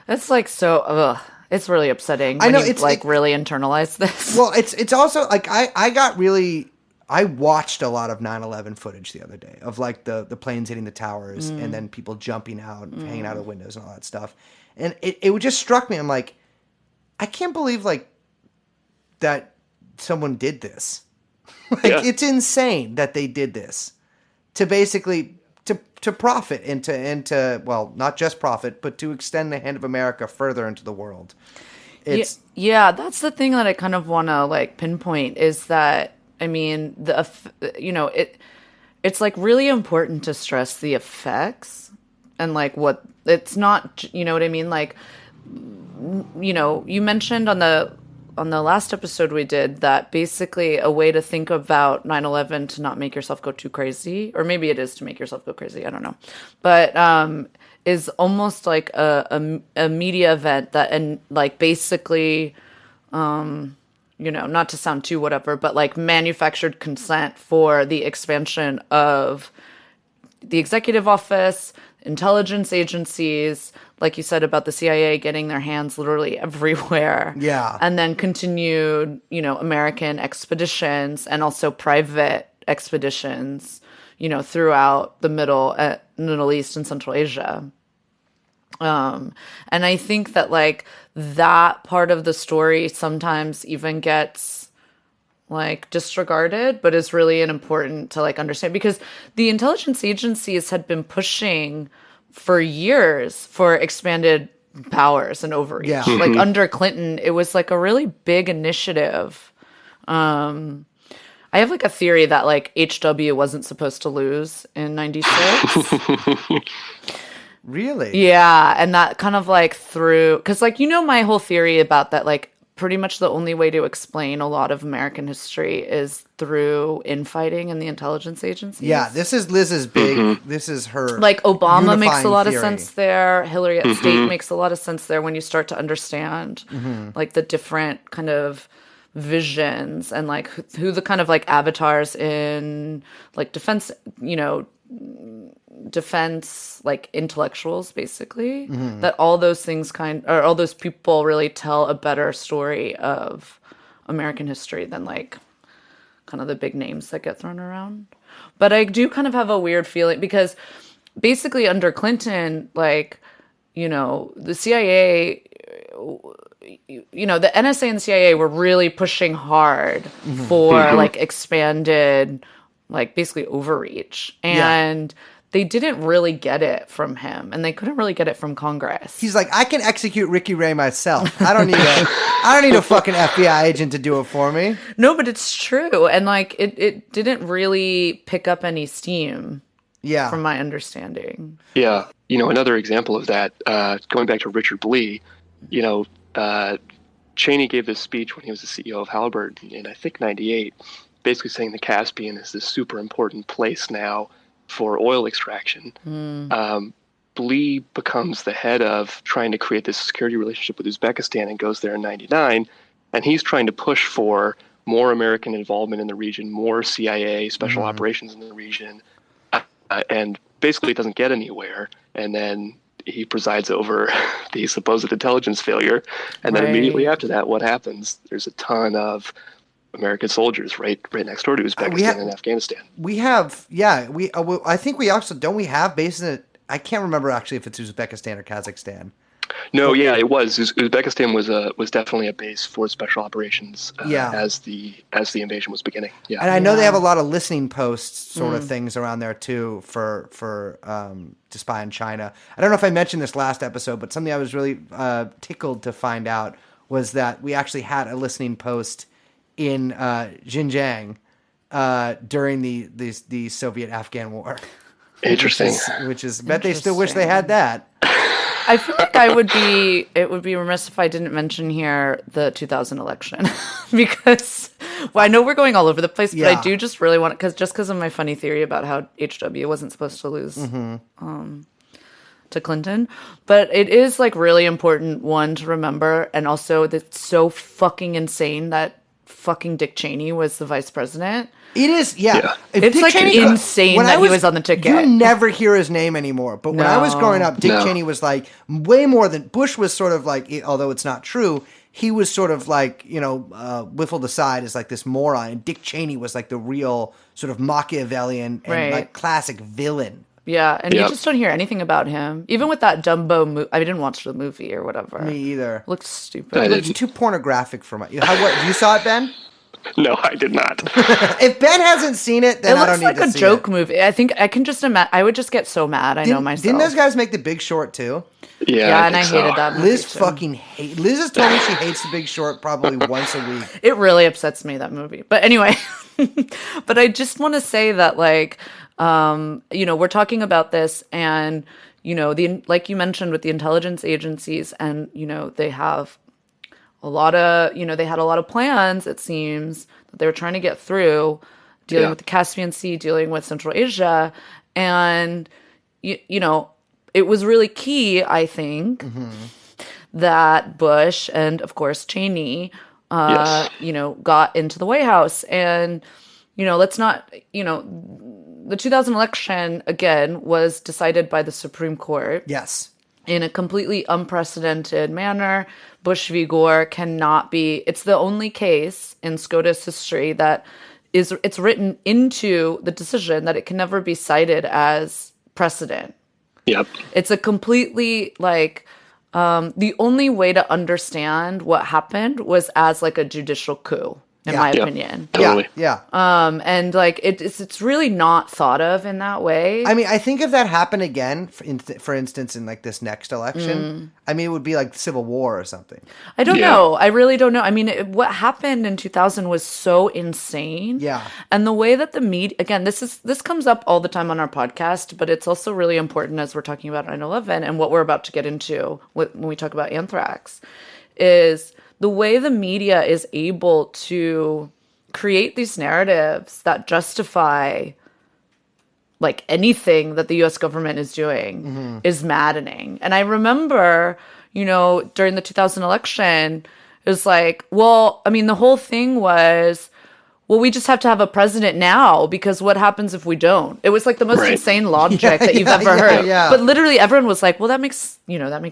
It's like so. Ugh. It's really upsetting. I know, when you, it's really internalize this. Well, it's also like I watched a lot of 9/11 footage the other day of like the planes hitting the towers and then people jumping out and hanging out of the windows and all that stuff. And it just struck me. I'm like, I can't believe like that someone did this. It's insane that they did this to basically to profit and to well, not just profit, but to extend the hand of America further into the world. It's Yeah, that's the thing that I kind of want to like pinpoint is that I mean it's like really important to stress the effects and like what it's not, you know what I mean? Like, you mentioned on the last episode we did that basically a way to think about 9/11 to not make yourself go too crazy, or maybe it is to make yourself go crazy, I don't know, but is almost like a media event that, and like basically not to sound too whatever, but like manufactured consent for the expansion of the executive office, intelligence agencies, like you said about the CIA getting their hands literally everywhere. Yeah. And then continued, American expeditions and also private expeditions, throughout the Middle East and Central Asia. And I think that like that part of the story sometimes even gets like disregarded, but is really important to like understand because the intelligence agencies had been pushing for years for expanded powers and overreach. Yeah. Like under Clinton, it was like a really big initiative. I have like a theory that like HW wasn't supposed to lose in 96. really Yeah, and that kind of like because like my whole theory about that, like pretty much the only way to explain a lot of American history is through infighting in the intelligence agencies. Yeah, this is Liz's big. This is her. Like Obama makes a unifying lot theory. of sense there. Hillary at State makes a lot of sense there when you start to understand like the different kind of visions and like who the kind of like avatars in like defense like intellectuals basically, that all those things or all those people really tell a better story of American history than like kind of the big names that get thrown around. But I do kind of have a weird feeling because basically under Clinton, like, the CIA, the NSA and the CIA were really pushing hard for like expanded, like basically overreach. And they didn't really get it from him, and they couldn't really get it from Congress. He's like, I can execute Ricky Ray myself. I don't need a fucking FBI agent to do it for me. No, but it's true, and like it didn't really pick up any steam. Yeah, from my understanding. Yeah, another example of that, going back to Richard Lee, Cheney gave this speech when he was the CEO of Halliburton in I think '98, basically saying the Caspian is this super important place now for oil extraction. Lee becomes the head of trying to create this security relationship with Uzbekistan and goes there in '99, and he's trying to push for more American involvement in the region, more CIA special operations in the region, and basically it doesn't get anywhere. And then he presides over the supposed intelligence failure, and then immediately after that, what happens? There's a ton of American soldiers right next door to Uzbekistan and Afghanistan. We have, I think we also, don't we have bases I can't remember actually if it's Uzbekistan or Kazakhstan. No, yeah, it was. Uzbekistan was definitely a base for special operations Yeah. as the invasion was beginning. Yeah. And I know they have a lot of listening posts sort of things around there too for to spy on China. I don't know if I mentioned this last episode, but something I was really tickled to find out was that we actually had a listening post in Xinjiang during the Soviet-Afghan War. Interesting. Which is bet they still wish they had that. I feel like it would be remiss if I didn't mention here the 2000 election because I know we're going all over the place, but I do just really want because of my funny theory about how HW wasn't supposed to lose to Clinton. But it is like really important one to remember, and also it's so fucking insane that fucking Dick Cheney was the vice president. It is, yeah. If It's Dick like Cheney- insane when that I he was on the ticket. You never hear his name anymore. But when I was growing up, Dick No. Cheney was like way more than Bush was sort of like, although it's not true, he was sort of like, whiffled aside as like this moron. And Dick Cheney was like the real sort of Machiavellian and Right. like classic villain. Yeah, and you Yep. just don't hear anything about him. Even with that Dumbo movie, I didn't watch the movie or whatever. Me either. Looked stupid. I It didn't. looks too pornographic for my. You saw it, Ben? No, I did not. If Ben hasn't seen it, then It I don't looks need like to a see joke it. movie. I think I can just imagine. I would just get so mad. I know myself. Didn't those guys make The Big Short too? Yeah, Yeah, I and I think so. hated that movie. Liz too. fucking hate. Liz has told me she hates The Big Short probably once a week. It really upsets me, that movie. But anyway, but I just want to say that, like, we're talking about this, and like you mentioned with the intelligence agencies, and they have a lot of they had a lot of plans. It seems that they were trying to get through, dealing with the Caspian Sea, dealing with Central Asia, and it was really key, I think, that Bush and of course Cheney Yes. got into the White House. And, let's not, the 2000 election, again, was decided by the Supreme Court Yes. in a completely unprecedented manner. Bush v. Gore cannot be, it's the only case in SCOTUS history that it's written into the decision that it can never be cited as precedent. Yep. It's a completely the only way to understand what happened was as like a judicial coup, in my Yep. opinion. Totally. Yeah. And like it's really not thought of in that way. I mean, I think if that happened again, for instance, in like this next election, I mean, it would be like Civil War or something. I don't Yeah. know. I really don't know. I mean, what happened in 2000 was so insane. Yeah. And the way that the media, again, this comes up all the time on our podcast, but it's also really important as we're talking about 9/11 and what we're about to get into when we talk about anthrax, is the way the media is able to create these narratives that justify like anything that the US government is doing is maddening. And I remember, during the 2000 election, it was like, well, I mean, the whole thing was, well, we just have to have a president now because what happens if we don't? It was like the most Right. insane logic that you've ever yeah, heard. yeah. But literally everyone was like, well, that makes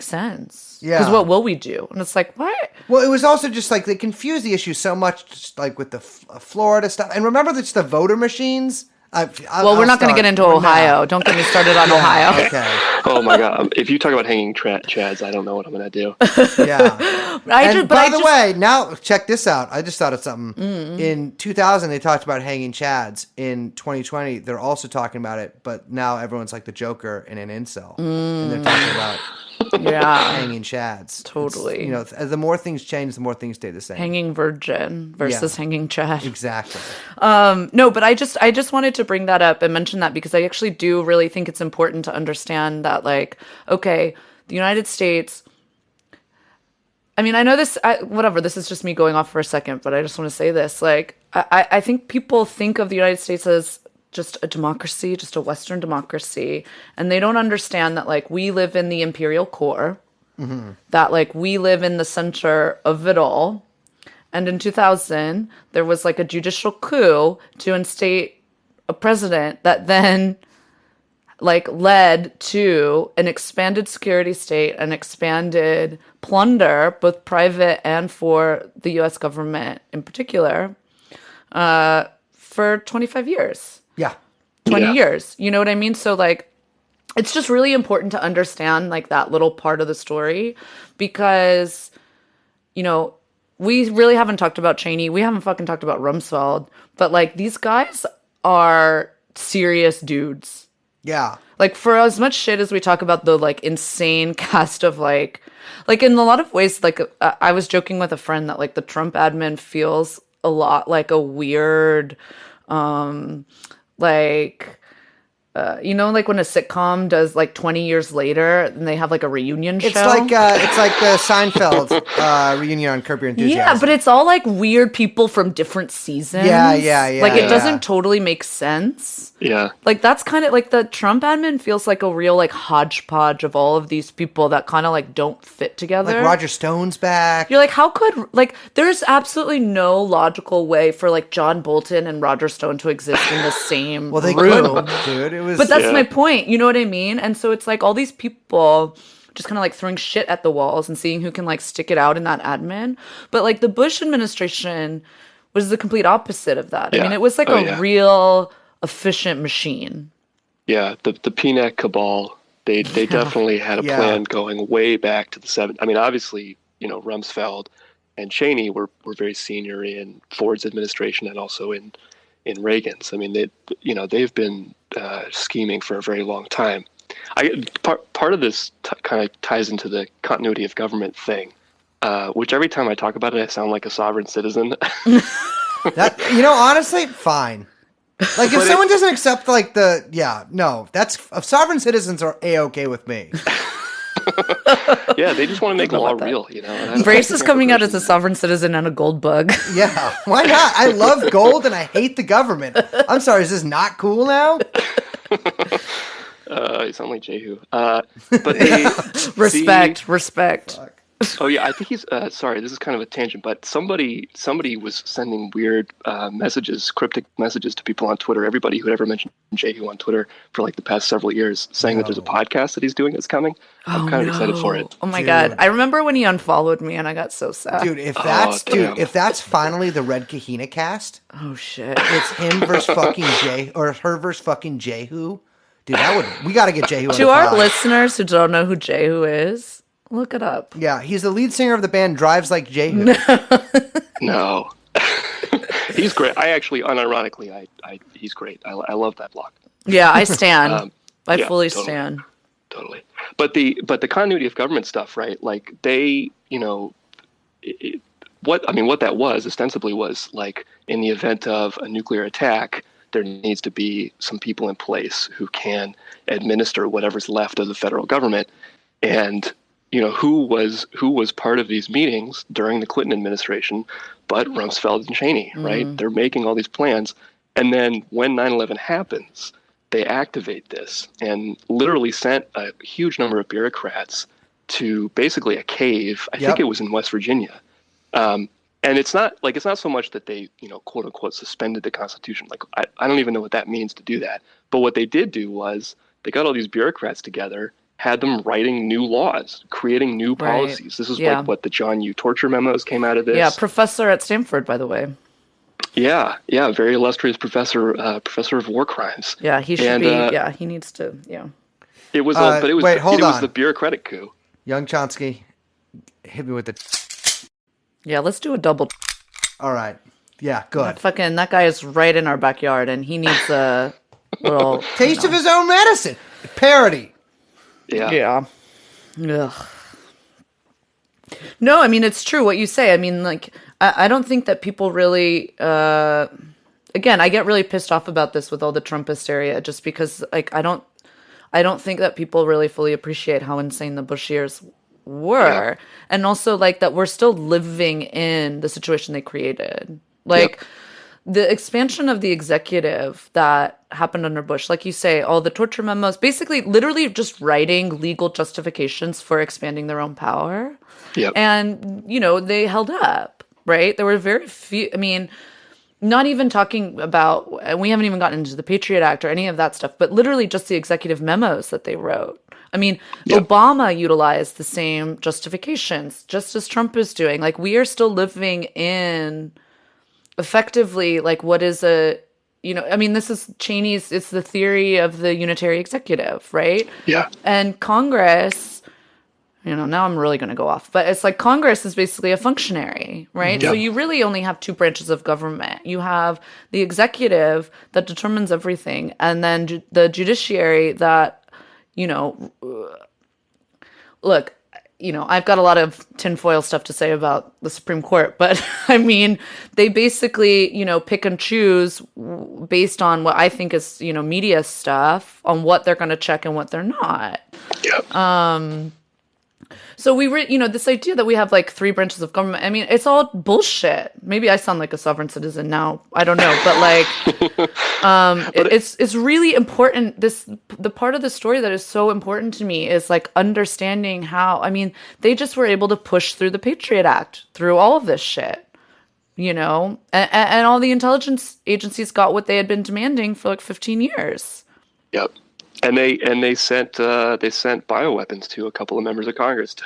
sense. Yeah. Because what will we do? And it's like, what? Well, it was also just like they confused the issue so much, just like with the Florida stuff. And remember that's the voter machines? Well, we're not going to get into Ohio. Don't get me started on Ohio. Okay. Oh my God! If you talk about hanging chads, I don't know what I'm gonna do. Yeah. By the way, now check this out. I just thought of something. In 2000, they talked about hanging chads. In 2020, they're also talking about it, but now everyone's like the Joker in an incel, and they're talking about yeah, hanging chads. Totally. It's, the more things change, the more things stay the same. hanging virgin versus Yeah. hanging Chad. Exactly. No, but I just wanted to bring that up and mention that because I actually do really think it's important to understand that, like, okay, the United States. I mean, I know this. Whatever. This is just me going off for a second, but I just want to say this. Like, I think people think of the United States as just a democracy, just a Western democracy, and they don't understand that, like, we live in the imperial core, that, like, we live in the center of it all. And in 2000, there was like a judicial coup to instate a president that then like led to an expanded security state, an expanded plunder, both private and for the US government in particular, for 25 years. Yeah. 20 Yeah. years. You know what I mean? So like it's just really important to understand like that little part of the story because, you know, we really haven't talked about Cheney. We haven't fucking talked about Rumsfeld. But like these guys are serious dudes. Yeah. Like for as much shit as we talk about the like insane cast of like in a lot of ways, like I was joking with a friend that like the Trump admin feels a lot like a weird, like, you know, like when a sitcom does like 20 years later and they have like a reunion show. It's like the Seinfeld reunion on Curb Your Enthusiasm. Yeah, but it's all like weird people from different seasons. Yeah. Like it doesn't totally make sense. Yeah. Like that's kind of like the Trump admin feels like a real like hodgepodge of all of these people that kind of like don't fit together. Like Roger Stone's back. You're like, how could like there's absolutely no logical way for like John Bolton and Roger Stone to exist in the same Well, they room. couldn't, dude. It was. But that's my point. You know what I mean? And so it's like all these people just kind of like throwing shit at the walls and seeing who can like stick it out in that admin. But like the Bush administration was the complete opposite of that. I mean, it was like real efficient machine. Yeah, the PNAC cabal, they definitely had a plan going way back to the 70s. I mean, obviously, you know, Rumsfeld and Cheney were very senior in Ford's administration and also in Reagan's. I mean, they've been scheming for a very long time. Part of this kind of ties into the continuity of government thing, which every time I talk about it, I sound like a sovereign citizen. That, you know, honestly, fine. Like if someone doesn't accept like sovereign citizens are A-okay with me. Yeah, they just want to make law real, you know. Brace is coming out as a sovereign citizen and a gold bug. Yeah, why not? I love gold and I hate the government. I'm sorry, is this not cool now? You sound like Jehu. But they respect. Fuck. Oh yeah, I think he's. Sorry, this is kind of a tangent, but somebody was sending weird messages, cryptic messages to people on Twitter. Everybody who had ever mentioned Jehu on Twitter for like the past several years, saying that there's a podcast that he's doing that's coming. I'm kind of excited for it. Oh my god! I remember when he unfollowed me, and I got so sad. Dude, if that's finally the Red Kahina cast, oh shit, it's him versus fucking her versus fucking Jehu. Dude, we got to get Jehu on to the our pod. Listeners who don't know who Jehu is. Look it up. Yeah, he's the lead singer of the band Drives Like Jehu. No. He's great. I actually, unironically, he's great. I love that block. Yeah, I stand. I fully totally, stand. Totally. But the continuity of government stuff, right? Like they, you know, what that was ostensibly was like in the event of a nuclear attack, there needs to be some people in place who can administer whatever's left of the federal government. And you know, who was part of these meetings during the Clinton administration, but Rumsfeld and Cheney, right? They're making all these plans. And then when 9/11 happens, they activate this and literally sent a huge number of bureaucrats to basically a cave. I think it was in West Virginia. And it's not so much that they, you know, quote unquote, suspended the Constitution. Like, I don't even know what that means to do that. But what they did do was they got all these bureaucrats together, had them writing new laws, creating new policies. This is like what the John Yoo torture memos came out of this. Yeah, professor at Stanford, by the way. Yeah, very illustrious professor of war crimes. Yeah, he should be. Yeah, he needs to. Yeah. It was, but it was. Wait, hold it on. was the bureaucratic coup. Young Chomsky, hit me with the. Yeah, let's do a double. All right. Yeah, good. That guy is right in our backyard, and he needs a little taste of his own medicine. Parody. Yeah. Ugh. No, I mean, it's true what you say. I mean, like, I don't think that people really, again, I get really pissed off about this with all the Trump hysteria just because, like, I don't think that people really fully appreciate how insane the Bush years were. Yeah. And also, like, that we're still living in the situation they created. Like, the expansion of the executive that happened under Bush, like you say, all the torture memos, basically literally just writing legal justifications for expanding their own power. Yep. And, you know, they held up, right? There were very few, I mean, not even talking about, and we haven't even gotten into the Patriot Act or any of that stuff, but literally just the executive memos that they wrote. I mean, Obama utilized the same justifications, just as Trump is doing. Like, we are still living in effectively, like, what is a I mean, this is Cheney's, it's the theory of the unitary executive, right? Yeah. And Congress, now I'm really going to go off, but it's like Congress is basically a functionary, right? Yeah. So you really only have two branches of government. You have the executive that determines everything, and then the judiciary that, look, I've got a lot of tinfoil stuff to say about the Supreme Court, but I mean, they basically, pick and choose based on what I think is, media stuff on what they're going to check and what they're not. Yep. So this idea that we have like three branches of government, I mean, it's all bullshit. Maybe I sound like a sovereign citizen now. I don't know, but like, it's really important. The part of the story that is so important to me is like understanding how, I mean, they just were able to push through the Patriot Act through all of this shit, and all the intelligence agencies got what they had been demanding for like 15 years. Yep. And they sent bioweapons to a couple of members of Congress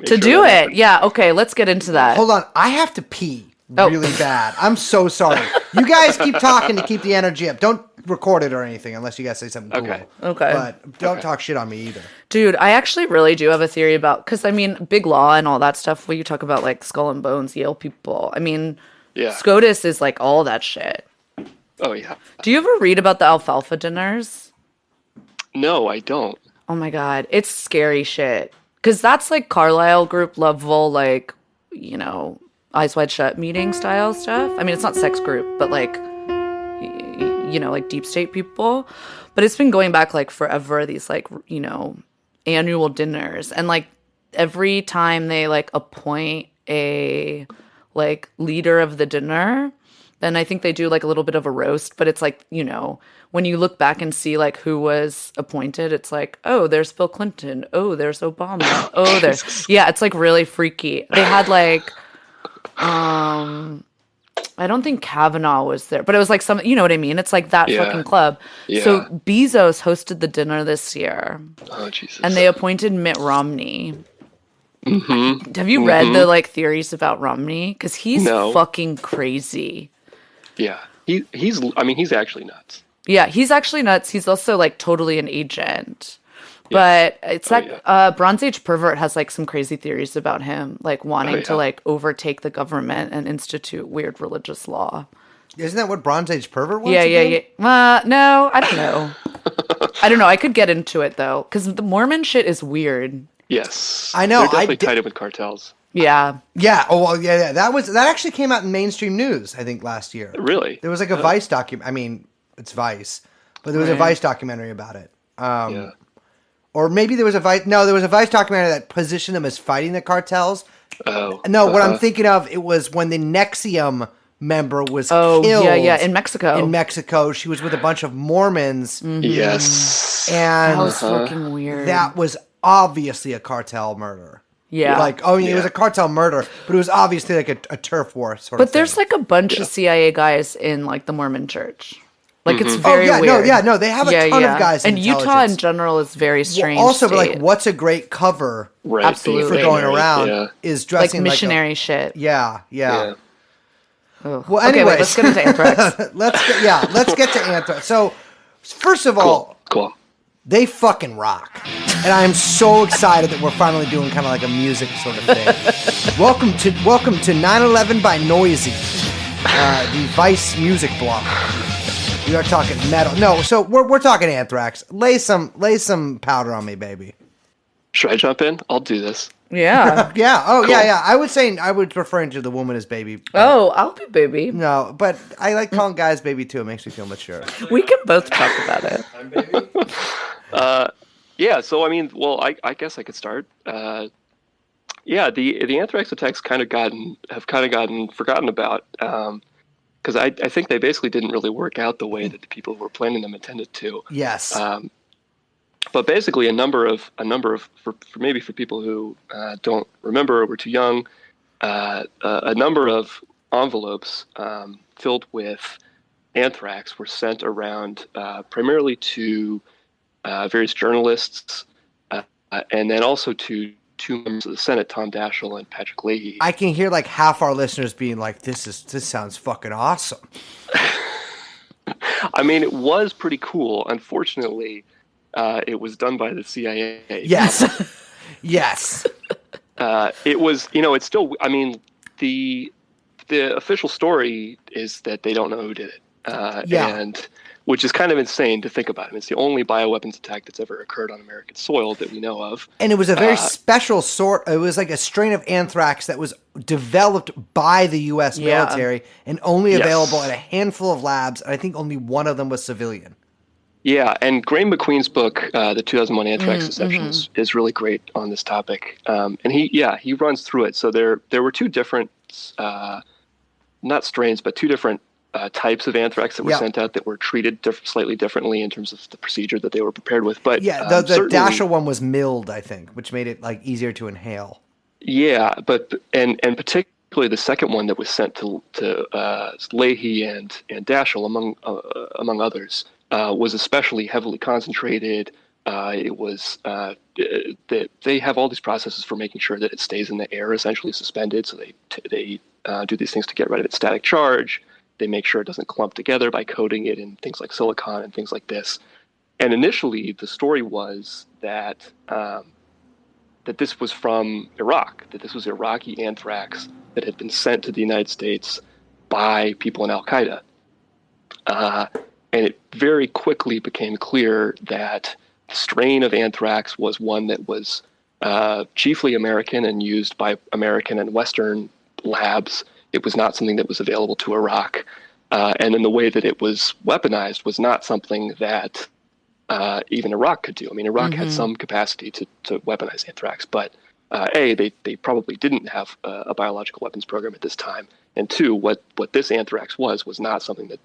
to do it. Yeah. Okay. Let's get into that. Hold on. I have to pee Oh. really bad. I'm so sorry. You guys keep talking to keep the energy up. Don't record it or anything unless you guys say something cool. Okay. But don't talk shit on me either. Dude, I actually really do have a theory about, because I mean, big law and all that stuff, where you talk about like Skull and Bones, Yale people. I mean, Yeah. SCOTUS is like all that shit. Oh yeah. Do you ever read about the alfalfa dinners? No, I don't. Oh my God. It's scary shit. Because that's like Carlisle group level, like, Eyes Wide Shut meeting style stuff. I mean, it's not sex group, but like, like deep state people. But it's been going back like forever, these like, annual dinners. And like every time they like appoint a like leader of the dinner, then I think they do like a little bit of a roast, but it's like, when you look back and see like who was appointed, it's like, oh, there's Bill Clinton. Oh, there's Obama. Oh, there's, yeah, it's like really freaky. They had like, I don't think Kavanaugh was there, but it was like some, you know what I mean? It's like that fucking club. Yeah. So Bezos hosted the dinner this year. Oh, Jesus. And they appointed Mitt Romney. Mm-hmm. Have you read the like theories about Romney? Because he's No. fucking crazy. Yeah. He's actually nuts. Yeah, he's actually nuts. He's also like totally an agent. But it's Bronze Age pervert has like some crazy theories about him, like wanting to like overtake the government and institute weird religious law. Isn't that what Bronze Age pervert wants? Yeah. No, I don't know. I don't know. I could get into it though, because the Mormon shit is weird. Yes. I know. They're definitely tied in with cartels. Yeah. Yeah. Oh, well, yeah. That actually came out in mainstream news, I think, last year. Really? There was like a Vice document. I mean, it's Vice, but there was a Vice documentary about it. Yeah. Or maybe there was a Vice. No, there was a Vice documentary that positioned them as fighting the cartels. Oh. No, what I'm thinking of, it was when the Nexium member was killed. Yeah, in Mexico. In Mexico, she was with a bunch of Mormons. Yes. And That was fucking weird. that was obviously a cartel murder. Yeah. Like, it was a cartel murder, but it was obviously like a turf war sort of But thing. there's like a bunch of CIA guys in like the Mormon church. Like it's very weird. No, they have a ton of guys in And Utah in intelligence. general is very strange. Well, also, but like, state. what's a great cover Right. Absolutely. for being going missionary, around Yeah. is like dressing missionary shit. Yeah. Yeah. Ugh. Well, Okay, anyways, wait, let's get into anthrax. let's get to anthrax. So, first of all, Cool. they fucking rock. And I am so excited that we're finally doing kind of like a music sort of thing. welcome to 9/11 by Noisy, the Vice music blog. We are talking metal. No, so we're talking Anthrax. Lay some powder on me, baby. Should I jump in? I'll do this. Yeah. Yeah. Oh, Cool. yeah. I was referring to the woman as baby. Oh, I'll be baby. No, but I like calling guys baby too. It makes me feel mature. We can both talk about it. Yeah. So I mean, well, I guess I could start. Yeah. The anthrax attacks have kind of gotten forgotten about. Because I think they basically didn't really work out the way that the people who were planning them intended to. Yes. But basically, a number of for people who don't remember or were too young, a number of envelopes filled with anthrax were sent around primarily to various journalists, and then also to two members of the Senate, Tom Daschle and Patrick Leahy. I can hear like half our listeners being like, "This sounds fucking awesome." I mean, it was pretty cool. Unfortunately, it was done by the CIA. Yes. Yes. It was, it's still, I mean, the official story is that they don't know who did it. And which is kind of insane to think about. I mean, it's the only bioweapons attack that's ever occurred on American soil that we know of. And it was a very special sort. It was like a strain of anthrax that was developed by the U.S. military and only available at a handful of labs. And I think only one of them was civilian. Yeah, and Graham McQueen's book, The 2001 Anthrax Deception, is really great on this topic. And he runs through it. So there were two different, not strains, but two different types of anthrax that were sent out that were treated slightly differently in terms of the procedure that they were prepared with. But the Dasher one was milled, I think, which made it like easier to inhale. Yeah, but and particularly the second one that was sent to Leahy and Daschle, among others, was especially heavily concentrated. It was they have all these processes for making sure that it stays in the air, essentially suspended. So they do these things to get rid of its static charge. They make sure it doesn't clump together by coating it in things like silicon and things like this. And initially, the story was that that this was from Iraq, that this was Iraqi anthrax that had been sent to the United States by people in Al-Qaeda. And it very quickly became clear that the strain of anthrax was one that was chiefly American and used by American and Western labs. It was not something that was available to Iraq. And then the way that it was weaponized was not something that even Iraq could do. I mean, Iraq had some capacity to weaponize anthrax, but they probably didn't have a biological weapons program at this time. And two, what this anthrax was not something that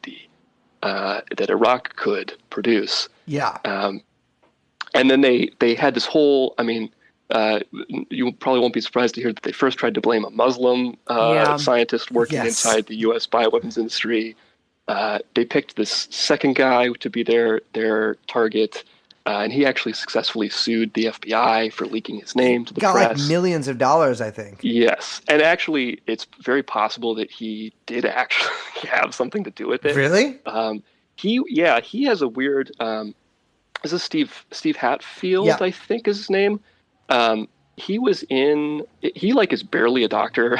that Iraq could produce. Yeah. And then they had this whole, I mean, you probably won't be surprised to hear that they first tried to blame a Muslim scientist working inside the U.S. bioweapons industry. They picked this second guy to be their target, and he actually successfully sued the FBI for leaking his name to the press. Got like millions of dollars, I think. Yes, and actually, it's very possible that he did actually have something to do with it. Really? He has a weird. Is this Steve Hatfield? I think is his name. He is barely a doctor.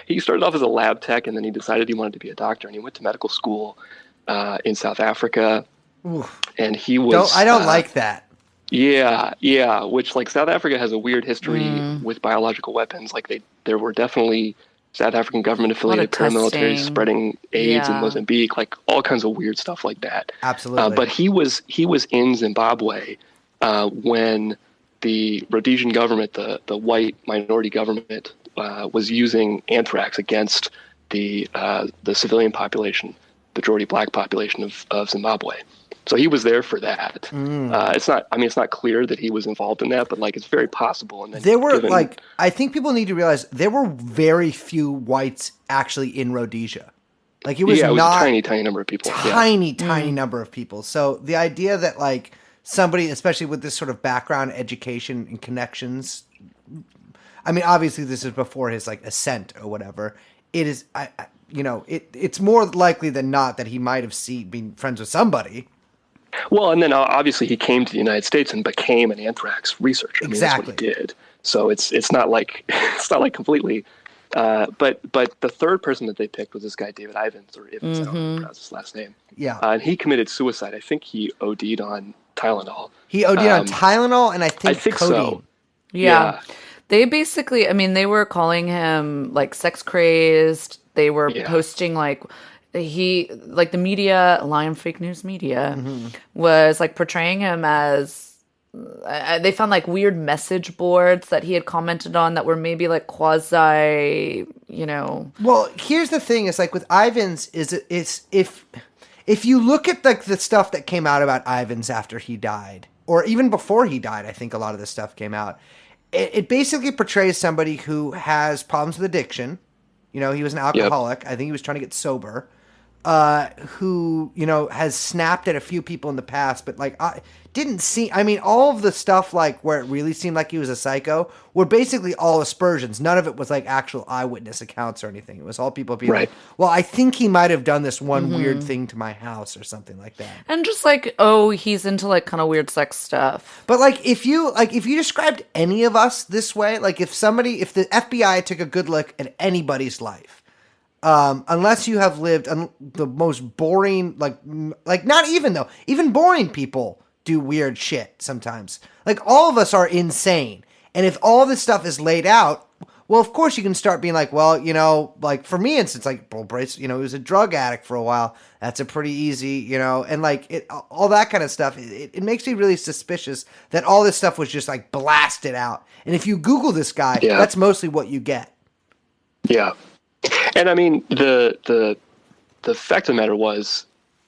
He started off as a lab tech, and then he decided he wanted to be a doctor, and he went to medical school in South Africa. Oof. And he was. I don't like that. Yeah. Which, like, South Africa has a weird history with biological weapons. Like, there were definitely South African government-affiliated paramilitaries spreading AIDS in Mozambique, like all kinds of weird stuff like that. Absolutely. But he was in Zimbabwe when the Rhodesian government, the white minority government, was using anthrax against the civilian population, the majority black population of Zimbabwe. So he was there for that. It's not clear that he was involved in that, but like it's very possible. And then there were I think people need to realize there were very few whites actually in Rhodesia. Like it was not a tiny number of people. Tiny number of people. So the idea that like somebody, especially with this sort of background, education, and connections. I mean, obviously, this is before his like ascent or whatever. It is, it's more likely than not that he might have been friends with somebody. Well, and then obviously he came to the United States and became an anthrax researcher. I mean, that's what he did. So it's not like completely. But the third person that they picked was this guy David Ivins, or Ivins, I don't know how to pronounce his last name. Yeah, and he committed suicide. I think he OD'd on Tylenol. He OD'd on Tylenol, and I think codeine. So. Yeah. They basically, I mean, they were calling him like sex crazed. They were posting like the media, Lion Fake News Media, was like portraying him as. They found like weird message boards that he had commented on that were maybe like quasi, Well, here's the thing: is like with Ivins, it's if you look at like the stuff that came out about Ivins after he died, or even before he died, I think a lot of this stuff came out. It basically portrays somebody who has problems with addiction. He was an alcoholic. I think he was trying to get sober. who, has snapped at a few people in the past, but like I didn't see. I mean, all of the stuff like where it really seemed like he was a psycho were basically all aspersions. None of it was like actual eyewitness accounts or anything. It was all people being like, well, I think he might have done this one weird thing to my house or something like that. And just like, oh, he's into like kind of weird sex stuff. But like if you described any of us this way, like if the FBI took a good look at anybody's life, unless you have lived the most boring, like not even though, even boring people do weird shit sometimes. Like all of us are insane. And if all this stuff is laid out, well, of course you can start being like, well, like for me, instance, like Bull Brace, he was a drug addict for a while. That's a pretty easy, and like all that kind of stuff. It makes me really suspicious that all this stuff was just like blasted out. And if you Google this guy, that's mostly what you get. Yeah. And I mean, the fact of the matter was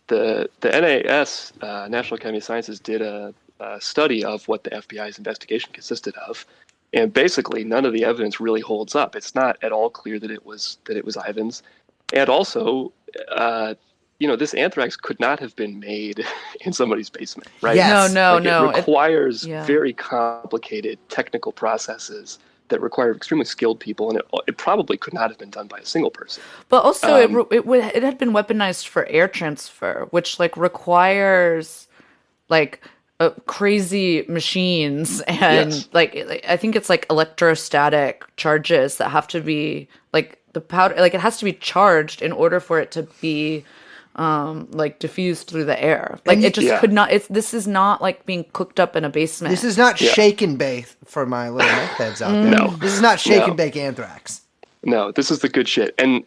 the NAS, National Academy of Sciences, did a study of what the FBI's investigation consisted of. And basically, none of the evidence really holds up. It's not at all clear that it was Ivan's. And also, this anthrax could not have been made in somebody's basement, right? Yes. No. It requires very complicated technical processes that require extremely skilled people, and it probably could not have been done by a single person. But also, it had been weaponized for air transfer, which like requires like crazy machines and like I think it's like electrostatic charges that have to be like the powder, like it has to be charged in order for it to be like diffused through the air. Like it just could not. This is not like being cooked up in a basement. This is not shake and bake for my little meth heads out there. No. This is not shake and bake anthrax. No, this is the good shit. And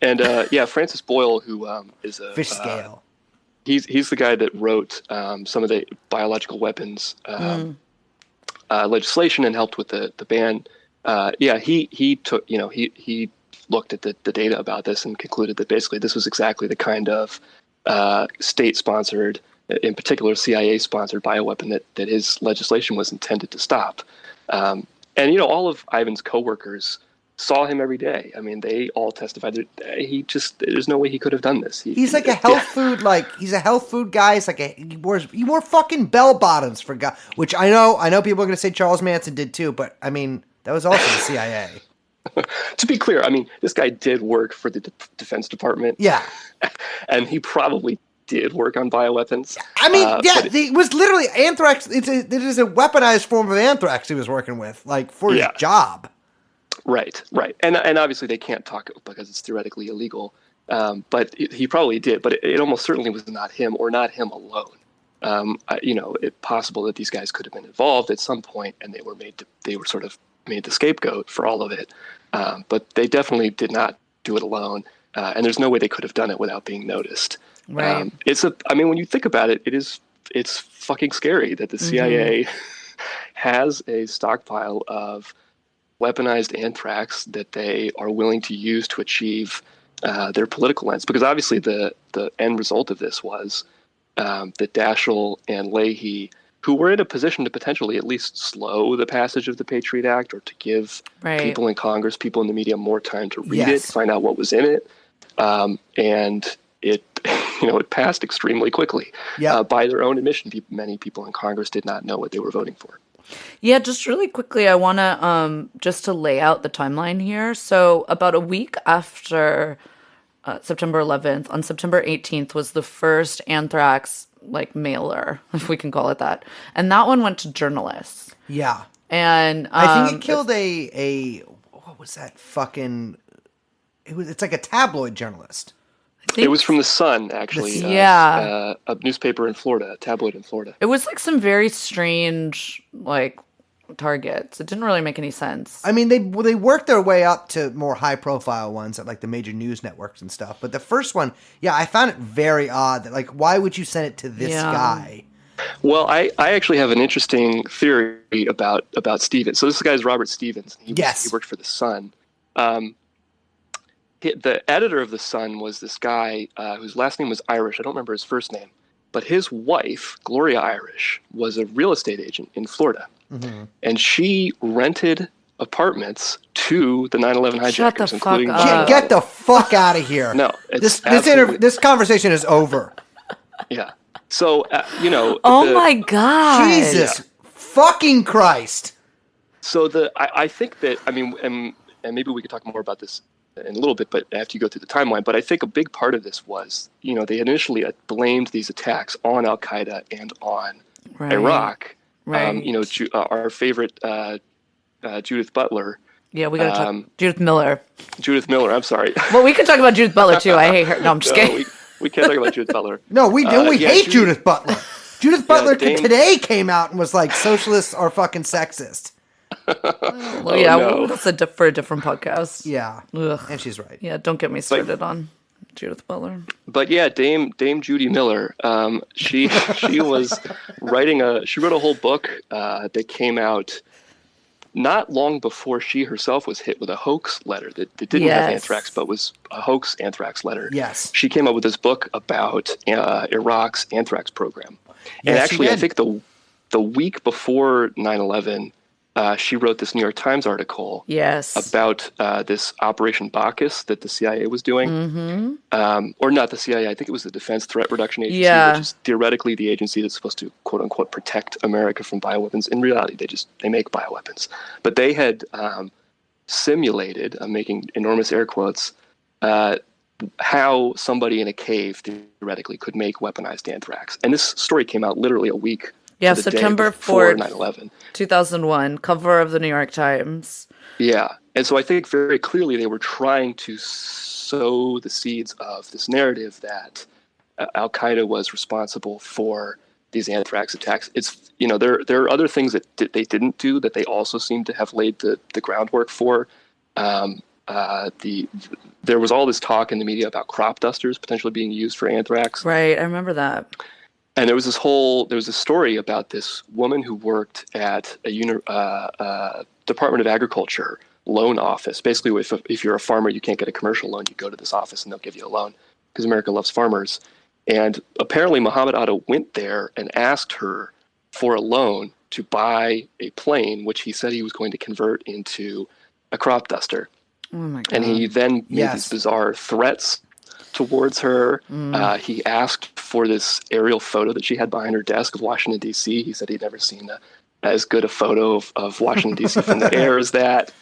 Francis Boyle, who is a fish scale. He's the guy that wrote some of the biological weapons legislation and helped with the ban. He took he looked at the data about this and concluded that basically this was exactly the kind of state-sponsored, in particular CIA-sponsored bioweapon that his legislation was intended to stop. And all of Ivan's coworkers saw him every day. I mean, they all testified that there's no way he could have done this. He's like a health food, he's a health food guy. It's like he wore fucking bell bottoms for God, which I know people are going to say Charles Manson did too, but I mean, that was also the CIA. To be clear, I mean, this guy did work for the Defense Department. Yeah. And he probably did work on bioweapons. I mean, it was literally anthrax. It is a weaponized form of anthrax he was working with, like, for his job. Right. And obviously they can't talk because it's theoretically illegal. But he probably did. But it almost certainly was not him or not him alone. It's possible that these guys could have been involved at some point, and they were sort of made the scapegoat for all of it. But they definitely did not do it alone. And there's no way they could have done it without being noticed. Right. When you think about it, it's fucking scary that the CIA has a stockpile of weaponized anthrax that they are willing to use to achieve their political ends. Because obviously the end result of this was that Daschle and Leahy, who were in a position to potentially at least slow the passage of the Patriot Act or to give people in Congress, people in the media more time to read it, find out what was in it. And it, it passed extremely quickly. By their own admission, many people in Congress did not know what they were voting for. Yeah, just really quickly, I want to just to lay out the timeline here. So about a week after September 11th, on September 18th was the first anthrax mailer, if we can call it that, and that one went to journalists. Yeah, and I think it killed a what was that fucking? It's like a tabloid journalist. It was from the Sun, actually. A newspaper in Florida, a tabloid in Florida. It was like some very strange targets. It didn't really make any sense. I mean, they worked their way up to more high profile ones at the major news networks and stuff. But the first one, I found it very odd that why would you send it to this guy? Well, I actually have an interesting theory about Stevens. So this guy's Robert Stevens. He worked for the Sun. The editor of the Sun was this guy whose last name was Irish. I don't remember his first name, but his wife, Gloria Irish, was a real estate agent in Florida. Mm-hmm. And she rented apartments to the 9/11 hijackers, Shut the fuck including up. Get the fuck out of here. No, it's This conversation is over. Yeah. So Oh my god. Jesus fucking Christ. So I think that, I mean, and maybe we could talk more about this in a little bit, but after you go through the timeline. But I think a big part of this was, they initially blamed these attacks on Al Qaeda and on Iraq. Right. Our favorite Judith Butler. Yeah, we gotta talk. Judith Miller. Judith Miller. I'm sorry. Well, we could talk about Judith Butler too. I hate her. No, I'm just kidding. We can't talk about Judith Butler. No, we do. We hate Judith Butler. Judith Butler Dame- today came out and was like, socialists are fucking sexist. Well, yeah, no. that's for a different podcast. Yeah. Ugh. And she's right. Yeah, don't get me started on Judith Butler. But yeah, Dame Judy Miller. She was she wrote a whole book that came out not long before she herself was hit with a hoax letter that didn't have anthrax, but was a hoax anthrax letter. Yes. She came up with this book about Iraq's anthrax program. And Yes, she actually, I did. think the week before 9/11, she wrote this New York Times article Yes. about this Operation Bacchus that the CIA was doing. Mm-hmm. Or not the CIA, I think it was the Defense Threat Reduction Agency, Yeah. which is theoretically the agency that's supposed to, quote unquote, protect America from bioweapons. In reality, they make bioweapons. But they had simulated, I'm making enormous air quotes, how somebody in a cave theoretically could make weaponized anthrax. And this story came out literally a week Yeah, to the day September before 4th. 9/11. 2001, cover of the New York Times. Yeah. And so I think very clearly they were trying to sow the seeds of this narrative that Al Qaeda was responsible for these anthrax attacks. It's, there are other things that they didn't do that they also seem to have laid the groundwork for. There was all this talk in the media about crop dusters potentially being used for anthrax. Right, I remember that. And there was this story about this woman who worked at a Department of Agriculture loan office. Basically, if you're a farmer, you can't get a commercial loan. You go to this office and they'll give you a loan because America loves farmers. And apparently Muhammad Atta went there and asked her for a loan to buy a plane, which he said he was going to convert into a crop duster. Oh my god. And he then made Yes. these bizarre threats towards her. He asked for this aerial photo that she had behind her desk of Washington, D.C. He said he'd never seen as good a photo of Washington, D.C. from the air as that.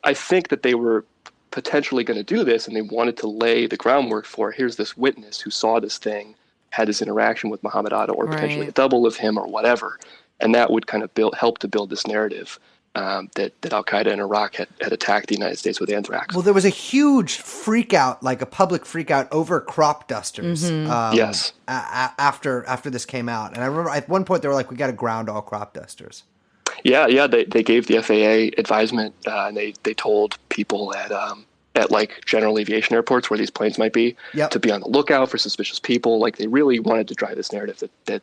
I think that they were potentially going to do this, and they wanted to lay the groundwork for, here's this witness who saw this thing, had this interaction with Muhammad Atta, or potentially a double of him or whatever. And that would kind of help to build this narrative that Al-Qaeda in Iraq had attacked the United States with anthrax. Well, there was a huge freak out, like a public freak out over crop dusters. Yes. After this came out. And I remember at one point they were like, we got to ground all crop dusters. Yeah. They gave the FAA advisement, and they told people at like general aviation airports where these planes might be to be on the lookout for suspicious people. Like they really wanted to drive this narrative that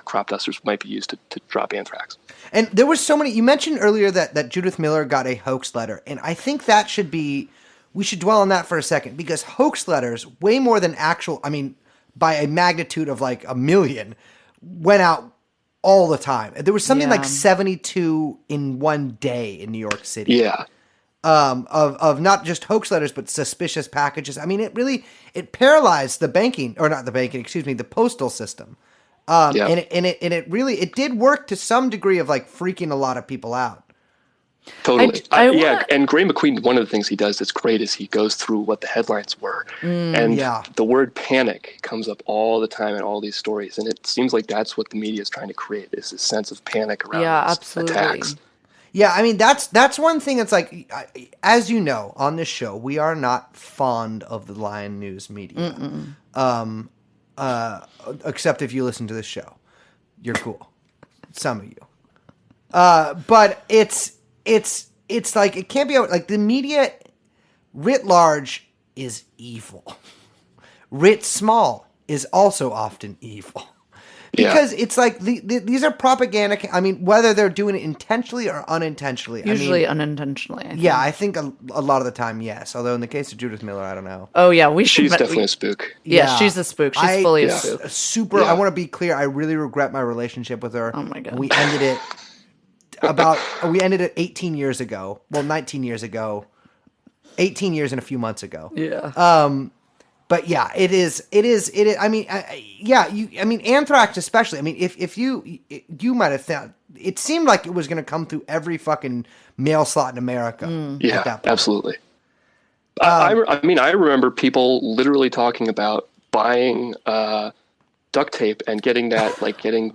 crop dusters might be used to drop anthrax. And there was so many. You mentioned earlier that Judith Miller got a hoax letter, and I think that should be. We should dwell on that for a second, because hoax letters, way more than actual. I mean, by a magnitude of like 1 million, went out all the time. There was something like 72 in one day in New York City. Yeah. Of not just hoax letters, but suspicious packages. I mean, it paralyzed the postal system. And it really did work to some degree of like freaking a lot of people out. Totally. I and Gray McQueen, one of the things he does that's great is he goes through what the headlines were. And the word panic comes up all the time in all these stories. And it seems like that's what the media is trying to create, is this sense of panic around these attacks. Yeah, I mean, that's one thing that's like, as you know, on this show, we are not fond of the Lion News media. Except if you listen to this show. You're cool. Some of you. But it's like, it can't be, like, the media writ large is evil. Writ small is also often evil. Because it's like, these are propaganda. I mean, whether they're doing it intentionally or unintentionally. Usually unintentionally. I think. Yeah, I think a lot of the time, yes. Although in the case of Judith Miller, I don't know. Oh, yeah. She's definitely a spook. Yeah, she's a spook. She's fully a spook. I want to be clear. I really regret my relationship with her. Oh, my God. We ended it we ended it 18 years ago. Well, 19 years ago. 18 years and a few months ago. Yeah. But yeah, it is. I mean, anthrax especially. I mean, if you might have thought it seemed like it was going to come through every fucking mail slot in America. At Yeah, that point. absolutely. I mean, I remember people literally talking about buying duct tape and getting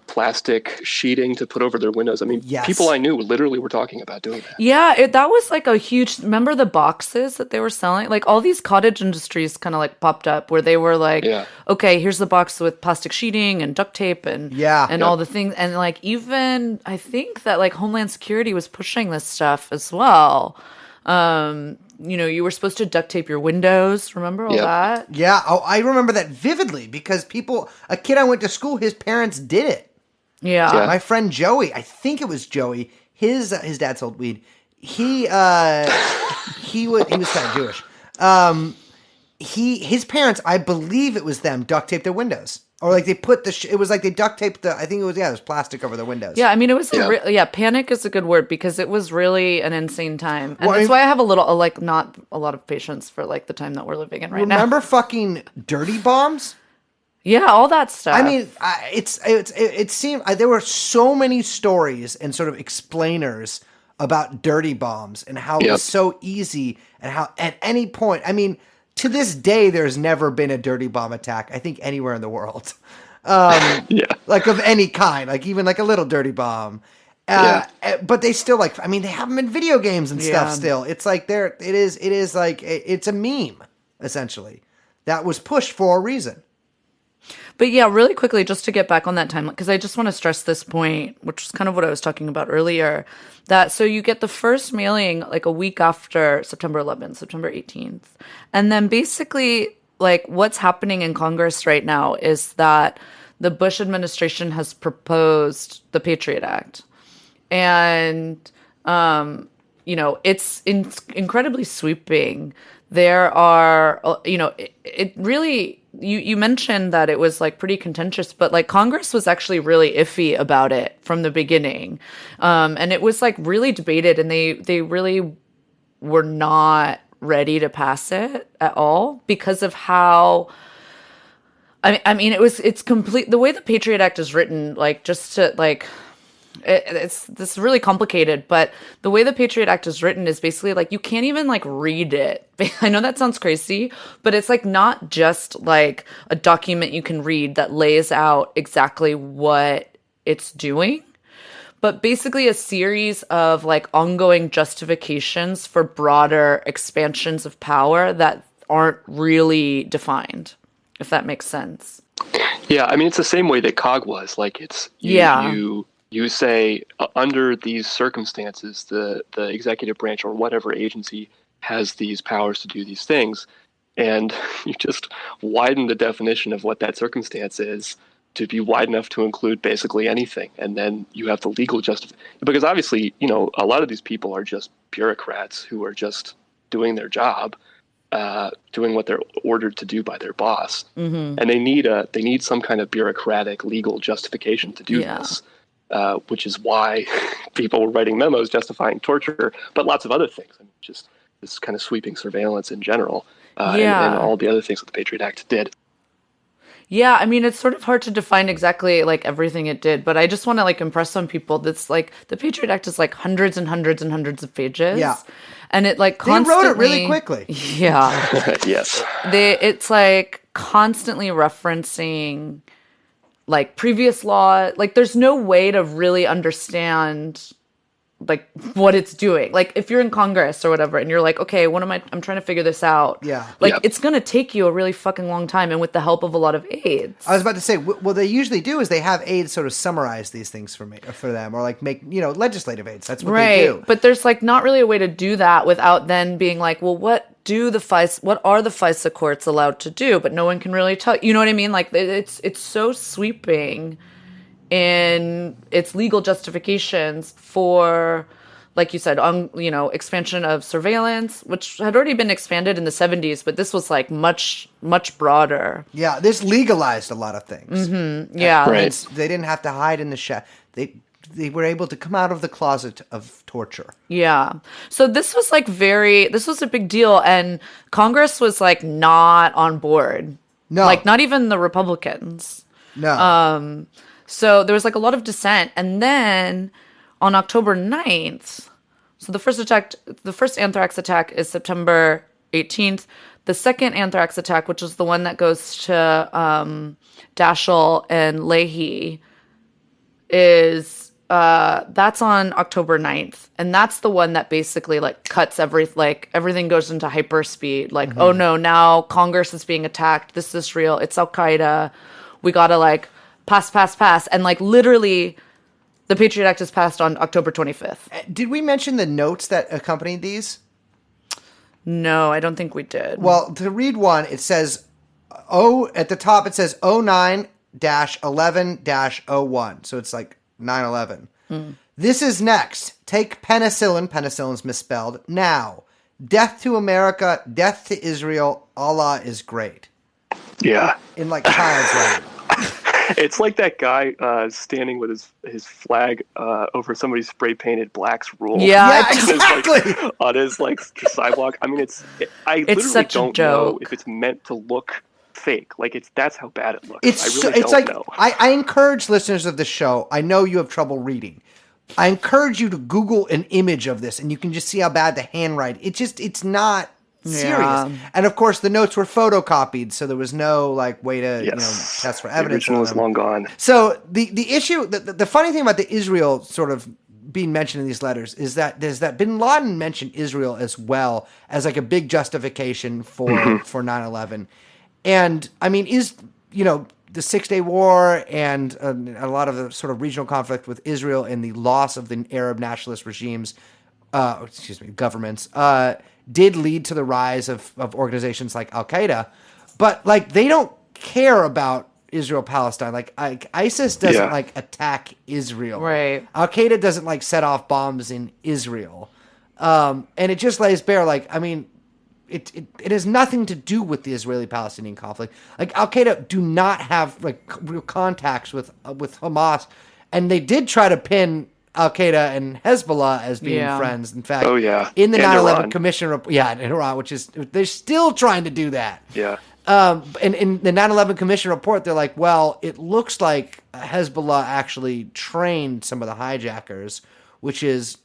plastic sheeting to put over their windows. I mean, Yes. people I knew literally were talking about doing that. Yeah, that was like a huge. Remember the boxes that they were selling? Like all these cottage industries kind of like popped up where they were like, Yeah. okay, here's the box with plastic sheeting and duct tape and all the things. And like even I think that like Homeland Security was pushing this stuff as well. You were supposed to duct tape your windows. Remember all Yep. that? Yeah, I remember that vividly because a kid I went to school, his parents did it. Yeah. Yeah. My friend Joey, I think it was Joey. His dad sold weed. He was kind of Jewish. His parents, I believe it was them, duct taped their windows, or like they put it was like they duct taped I think it was there's plastic over the windows. Yeah, I mean, it was Yeah. panic is a good word because it was really an insane time, and Well, that's why I have not a lot of patience for like the time that we're living in right now. Remember fucking dirty bombs? Yeah, all that stuff. I mean, it seemed there were so many stories and sort of explainers about dirty bombs and how it Yep. was so easy and how at any point, I mean, to this day, there's never been a dirty bomb attack, I think, anywhere in the world. Yeah. Like of any kind, like even like a little dirty bomb. But they still they have them in video games and stuff Yeah. still. It's like it's a meme, essentially, that was pushed for a reason. But yeah, really quickly, just to get back on that timeline, because I just want to stress this point, which is kind of what I was talking about earlier, that so you get the first mailing like a week after September 11th, September 18th. And then basically like what's happening in Congress right now is that the Bush administration has proposed the Patriot Act. And, it's incredibly sweeping. There are, it really... You mentioned that it was like pretty contentious, but like Congress was actually really iffy about it from the beginning. And it was like really debated and they really were not ready to pass it at all because of how, I mean, it's complete. The way the Patriot Act is written, like just to like, it's this really complicated, but the way the Patriot Act is written is basically like you can't even like read it. I know that sounds crazy, but it's like not just like a document you can read that lays out exactly what it's doing, but basically a series of like ongoing justifications for broader expansions of power that aren't really defined, if that makes sense. Yeah, I mean, it's the same way that COG was. Like, it's you say under these circumstances, the executive branch or whatever agency has these powers to do these things, and you just widen the definition of what that circumstance is to be wide enough to include basically anything, and then you have the legal justification. Because obviously, a lot of these people are just bureaucrats who are just doing their job. Doing what they're ordered to do by their boss, and they need some kind of bureaucratic legal justification to do this, which is why people were writing memos justifying torture, but lots of other things, and just this kind of sweeping surveillance in general, and all the other things that the Patriot Act did. Yeah, I mean, it's sort of hard to define exactly like everything it did, but I just want to like impress on people that's like the Patriot Act is like hundreds and hundreds and hundreds of pages. Yeah. And it like They constantly... wrote it really quickly. Yeah. Yes. It's like constantly referencing like previous law. Like there's no way to really understand like what it's doing. Like if you're in Congress or whatever and you're like, okay, I'm trying to figure this out. Yeah. Like Yep. it's going to take you a really fucking long time and with the help of a lot of aides. I was about to say, what they usually do is they have aides sort of summarize these things for them, or like make legislative aides. That's what they do. But there's like not really a way to do that without then being like, well, what are the FISA courts allowed to do? But no one can really tell. You know what I mean? Like it's so sweeping in its legal justifications for, like you said, expansion of surveillance, which had already been expanded in the 70s, but this was like much, much broader. Yeah, this legalized a lot of things. Yeah. Right. They didn't have to hide in the shadow. they were able to come out of the closet of torture. Yeah. So this was this was a big deal, and Congress was like not on board. No. Like not even the Republicans. No. So there was like a lot of dissent. And then on October 9th, so the first anthrax attack is September 18th. The second anthrax attack, which is the one that goes to Daschle and Leahy, is that's on October 9th. And that's the one that basically like cuts everything goes into hyperspeed. Like, oh no, now Congress is being attacked. This is real. It's Al-Qaeda. We gotta like pass. And like literally the Patriot Act is passed on October 25th. Did we mention the notes that accompanied these? No, I don't think we did. Well, to read one, it says, at the top it says 09-11-01. So it's like 9/11. This is next. Take penicillin. Penicillin's misspelled. Now. Death to America. Death to Israel. Allah is great. Yeah. In like child's writing. It's like that guy standing with his flag over somebody's spray painted Black's rule. Yeah, exactly. On his sidewalk. I mean, I literally such a don't joke. know if it's meant to look fake. Like that's how bad it looks. It's I really don't know. I encourage listeners of the show. I know you have trouble reading. I encourage you to Google an image of this, and you can just see how bad the handwriting. It's not serious. Yeah. And of course, the notes were photocopied, so there was no way to test for The evidence. original is long gone. So the issue, the funny thing about the Israel sort of being mentioned in these letters is that there's that Bin Laden mentioned Israel as well as like a big justification for 9/11. And I mean, the 6-Day War and a lot of the sort of regional conflict with Israel and the loss of the Arab nationalist regimes, governments, did lead to the rise of organizations like Al-Qaeda. But they don't care about Israel-Palestine. Like ISIS doesn't attack Israel. Right. Al-Qaeda doesn't set off bombs in Israel. And it just lays bare it has nothing to do with the Israeli-Palestinian conflict. Al-Qaeda do not have real contacts with Hamas, and they did try to pin Al-Qaeda and Hezbollah as being friends. In fact, in the 9/11 Commission report, in Iran, they're still trying to do that. Yeah. And in the 9/11 Commission report, they're like, well, it looks like Hezbollah actually trained some of the hijackers, which is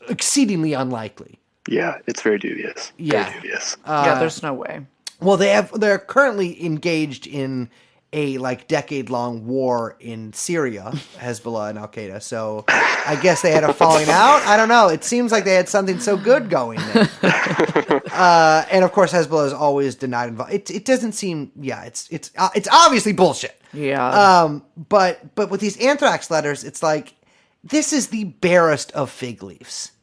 exceedingly unlikely. Yeah, it's very dubious. Yeah. Very dubious. There's no way. Well, they're currently engaged in a decade-long war in Syria, Hezbollah and Al-Qaeda. So I guess they had a falling out. I don't know. It seems like they had something so good going there. And of course, Hezbollah is always denied involvement. It doesn't seem. Yeah, it's obviously bullshit. Yeah. But with these anthrax letters, it's like this is the barest of fig leaves.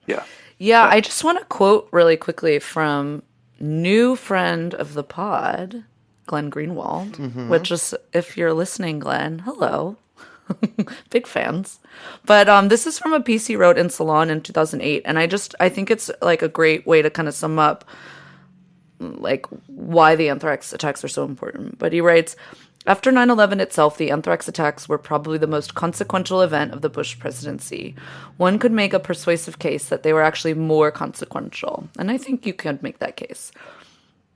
Yeah. Yeah, I just want to quote really quickly from new friend of the pod, Glenn Greenwald, which is, if you're listening, Glenn, hello. Big fans. But this is from a piece he wrote in Salon in 2008, and I think it's a great way to kind of sum up why the anthrax attacks are so important. But he writes, after 9/11 itself, the anthrax attacks were probably the most consequential event of the Bush presidency. One could make a persuasive case that they were actually more consequential, and I think you could make that case.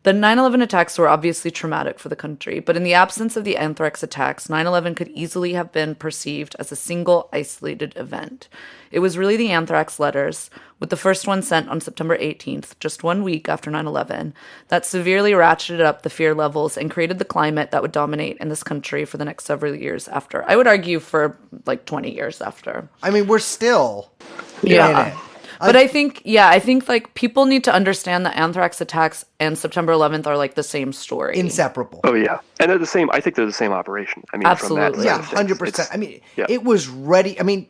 The 9/11 attacks were obviously traumatic for the country, but in the absence of the anthrax attacks, 9/11 could easily have been perceived as a single, isolated event. It was really the anthrax letters, with the first one sent on September 18th, just 1 week after 9/11, that severely ratcheted up the fear levels and created the climate that would dominate in this country for the next several years after. I would argue for 20 years after. I mean, we're still in it. But I think people need to understand that anthrax attacks and September 11th are the same story. Inseparable. Oh yeah, and they're the same. I think they're the same operation. I mean, absolutely. Yeah, 100%. I mean, it was ready. I mean,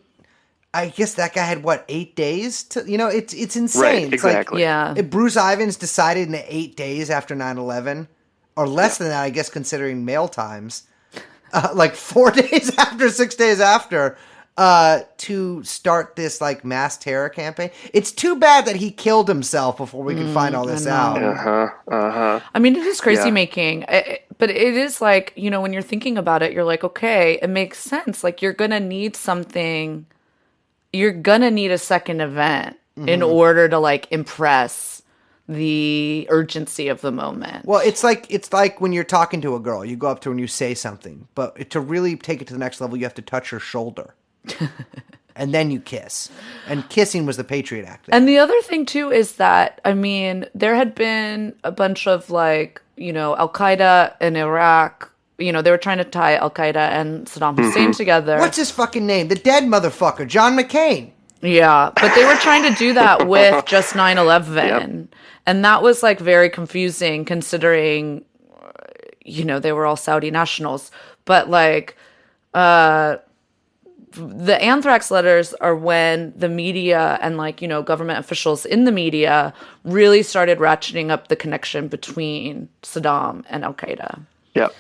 I guess that guy had 8 days to. It's insane. Right, exactly. If Bruce Ivins decided in the 8 days after 9/11, or less than that, I guess, considering mail times, 4 days after, 6 days after. to start this like mass terror campaign. It's too bad that he killed himself before we could find all this out. I mean, it is crazy Yeah. making, but it is like, when you're thinking about it, you're like, okay, it makes sense. Like, you're going to need something, you're going to need a second event in order to like impress the urgency of the moment. Well, it's like when you're talking to a girl, you go up to her and you say something, but to really take it to the next level, you have to touch her shoulder. And then you kiss. And kissing was the Patriot Act. And the other thing too is that, I mean, there had been a bunch of like, Al Qaeda in Iraq. They were trying to tie Al Qaeda and Saddam Hussein together. What's his fucking name? The dead motherfucker, John McCain. Yeah, but they were trying to do that with just 9/11. Yep. And that was like very confusing considering, they were all Saudi nationals. But like, the anthrax letters are when the media and like, government officials in the media really started ratcheting up the connection between Saddam and Al Qaeda. Yep.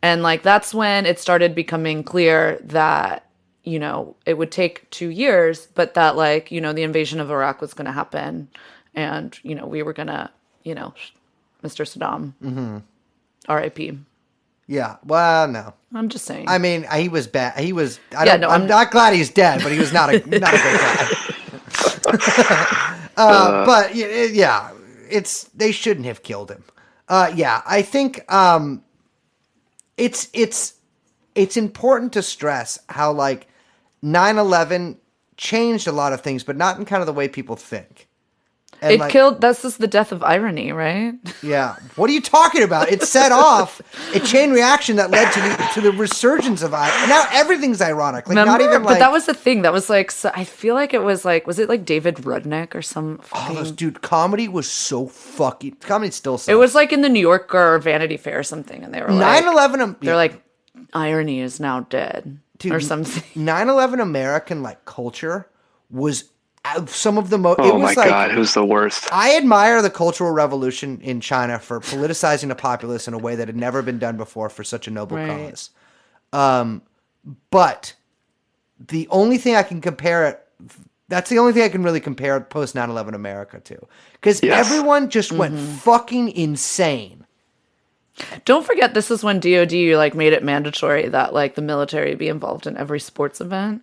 And like, that's when it started becoming clear that, it would take 2 years, but that like, the invasion of Iraq was going to happen. And, we were going to, Mr. Saddam, R.I.P. Yeah, well, no. I'm just saying. I mean, he was bad. He was. Yeah, I'm not glad he's dead, but he was not a great guy. But yeah, they shouldn't have killed him. Yeah, I think it's important to stress how like 9/11 changed a lot of things, but not in kind of the way people think. And This is the death of irony, right? Yeah. What are you talking about? It set off a chain reaction that led to the resurgence of irony. Now everything's ironic. Like Remember? not even like. But that was the thing. That was like, so I feel like it was like, was it like David Rudnick or some fucking... Dude, comedy was so fucking. Comedy still sucks. It was like in the New Yorker or Vanity Fair or something, and they were like 9/11. They're like, irony is now dead, Dude, or something. 9/11 American like culture was some of the most. Oh my God, it was the worst. I admire the Cultural Revolution in China for politicizing the populace in a way that had never been done before for such a noble cause. But the only thing I can compare it. That's the only thing I can really compare post 9/11 America to, because everyone just went fucking insane. Don't forget, this is when DOD like made it mandatory that like the military be involved in every sports event.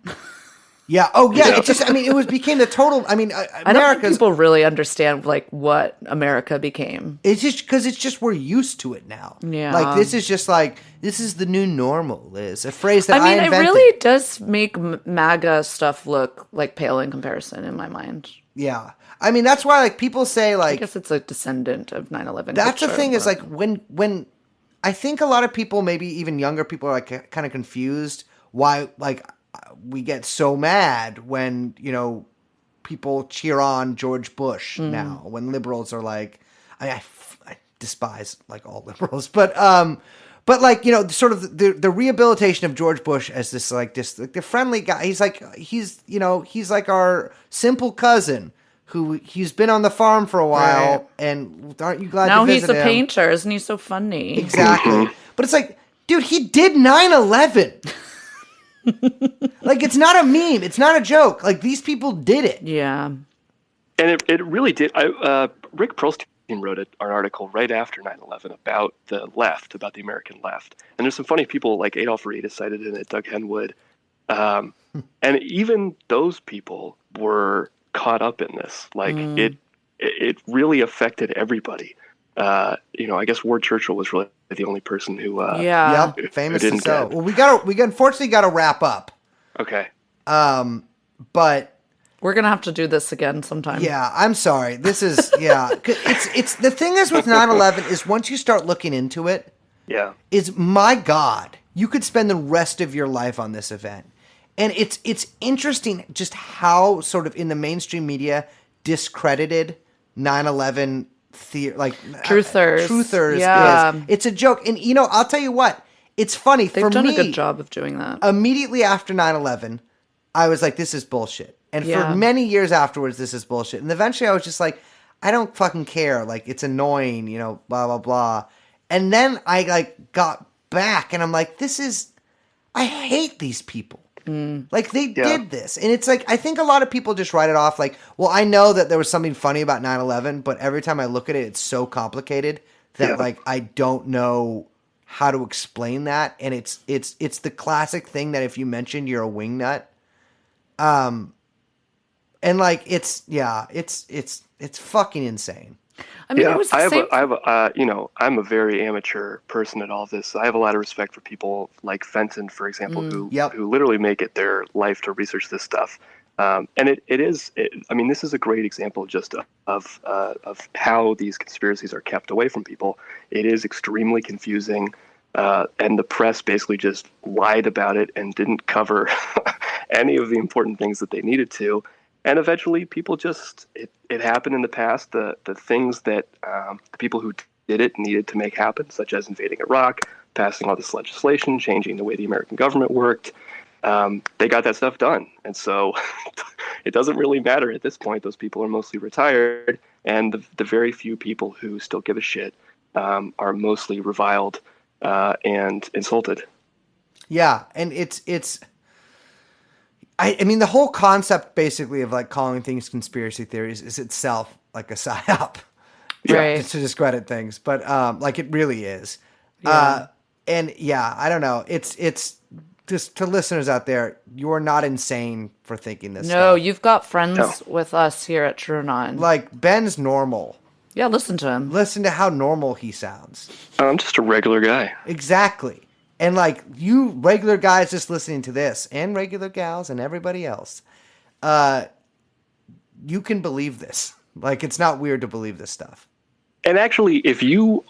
Yeah. Oh, yeah. It just. I mean, became the total. I mean, I don't think people really understand like what America became. It's just because it's just we're used to it now. Yeah. Like this is just like this is the new normal. Liz, a phrase that I invented. It really does make MAGA stuff look like pale in comparison in my mind. Yeah. I mean, that's why like people say like. I guess it's a descendant of 9/11. That's the thing is like when I think a lot of people, maybe even younger people, are like kind of confused why like. We get so mad when, people cheer on George Bush now, when liberals are like, I despise like all liberals, but like, sort of the rehabilitation of George Bush as this like the friendly guy. He's like our simple cousin he's been on the farm for a while. Right. And aren't you glad now to visit him? He's a painter. Isn't he so funny? Exactly. But it's like, dude, he did 9/11. Like, it's not a meme. It's not a joke. Like, these people did it. Yeah. And it really did. Rick Perlstein wrote an article right after 9/11 about the left, about the American left. And there's some funny people like Adolph Reed cited in it, Doug Henwood. And even those people were caught up in this. Like, it really affected everybody. I guess Ward Churchill was really the only person who famously so. Well, we unfortunately got to wrap up. Okay. But we're gonna have to do this again sometime. Yeah, I'm sorry. This is it's the thing is with 9/11 is once you start looking into it, is my God, you could spend the rest of your life on this event, and it's interesting just how sort of in the mainstream media discredited 9/11. Truthers is. It's a joke. And, I'll tell you what. It's funny. They've done a good job of doing that. Immediately after 9/11, I was like, this is bullshit. And for many years afterwards, this is bullshit. And eventually I was just like, I don't fucking care. Like, it's annoying, blah, blah, blah. And then I, got back and I'm like, I hate these people. Like, they did this. And it's like, I think a lot of people just write it off like, well, I know that there was something funny about 9/11, but every time I look at it, it's so complicated that, like, I don't know how to explain that. And it's the classic thing that if you mention you're a wingnut, and like, it's fucking insane. I mean, it was the same. I'm a very amateur person at all this. I have a lot of respect for people like Fenton, for example, who literally make it their life to research this stuff. And this is a great example just of how these conspiracies are kept away from people. It is extremely confusing, and the press basically just lied about it and didn't cover any of the important things that they needed to. And eventually, people it happened in the past. The things that the people who did it needed to make happen, such as invading Iraq, passing all this legislation, changing the way the American government worked, they got that stuff done. And so it doesn't really matter at this point. Those people are mostly retired. And the very few people who still give a shit are mostly reviled and insulted. Yeah, and it's I mean, the whole concept basically of like calling things conspiracy theories is itself like a psyop, Right. to discredit things. But like, it really is. Yeah. And yeah, I don't know. It's just to listeners out there, you are not insane for thinking this. No, stuff. you've got friends with us here at TrueAnon. Like, Ben's normal. Yeah, listen to him. Listen to how normal he sounds. I'm just a regular guy. Exactly. And like, you regular guys just listening to this, and regular gals and everybody else, you can believe this. Like, it's not weird to believe this stuff. And actually, if you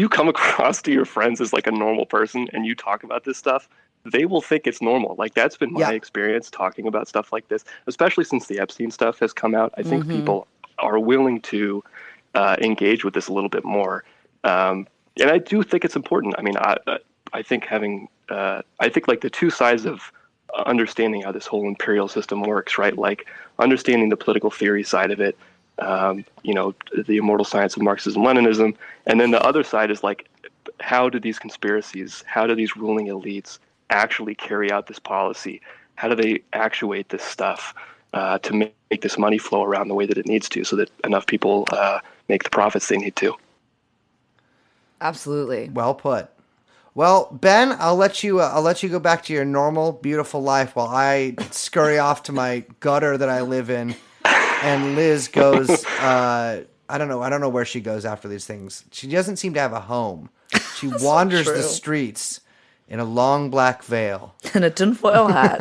come across to your friends as like a normal person and you talk about this stuff, they will think it's normal. Like, that's been my experience talking about stuff like this, especially since the Epstein stuff has come out. I think people are willing to engage with this a little bit more. And I do think it's important. I mean, I think like the two sides of understanding how this whole imperial system works, right? Like, understanding the political theory side of it, the immortal science of Marxism-Leninism. And then the other side is like, how do these conspiracies, how do these ruling elites actually carry out this policy? How do they actuate this stuff to make this money flow around the way that it needs to, so that enough people make the profits they need to? Absolutely. Well put. Well, Ben, I'll let you go back to your normal, beautiful life while I scurry off to my gutter that I live in, and Liz goes. I don't know where she goes after these things. She doesn't seem to have a home. She wanders the streets in a long black veil And a tinfoil hat.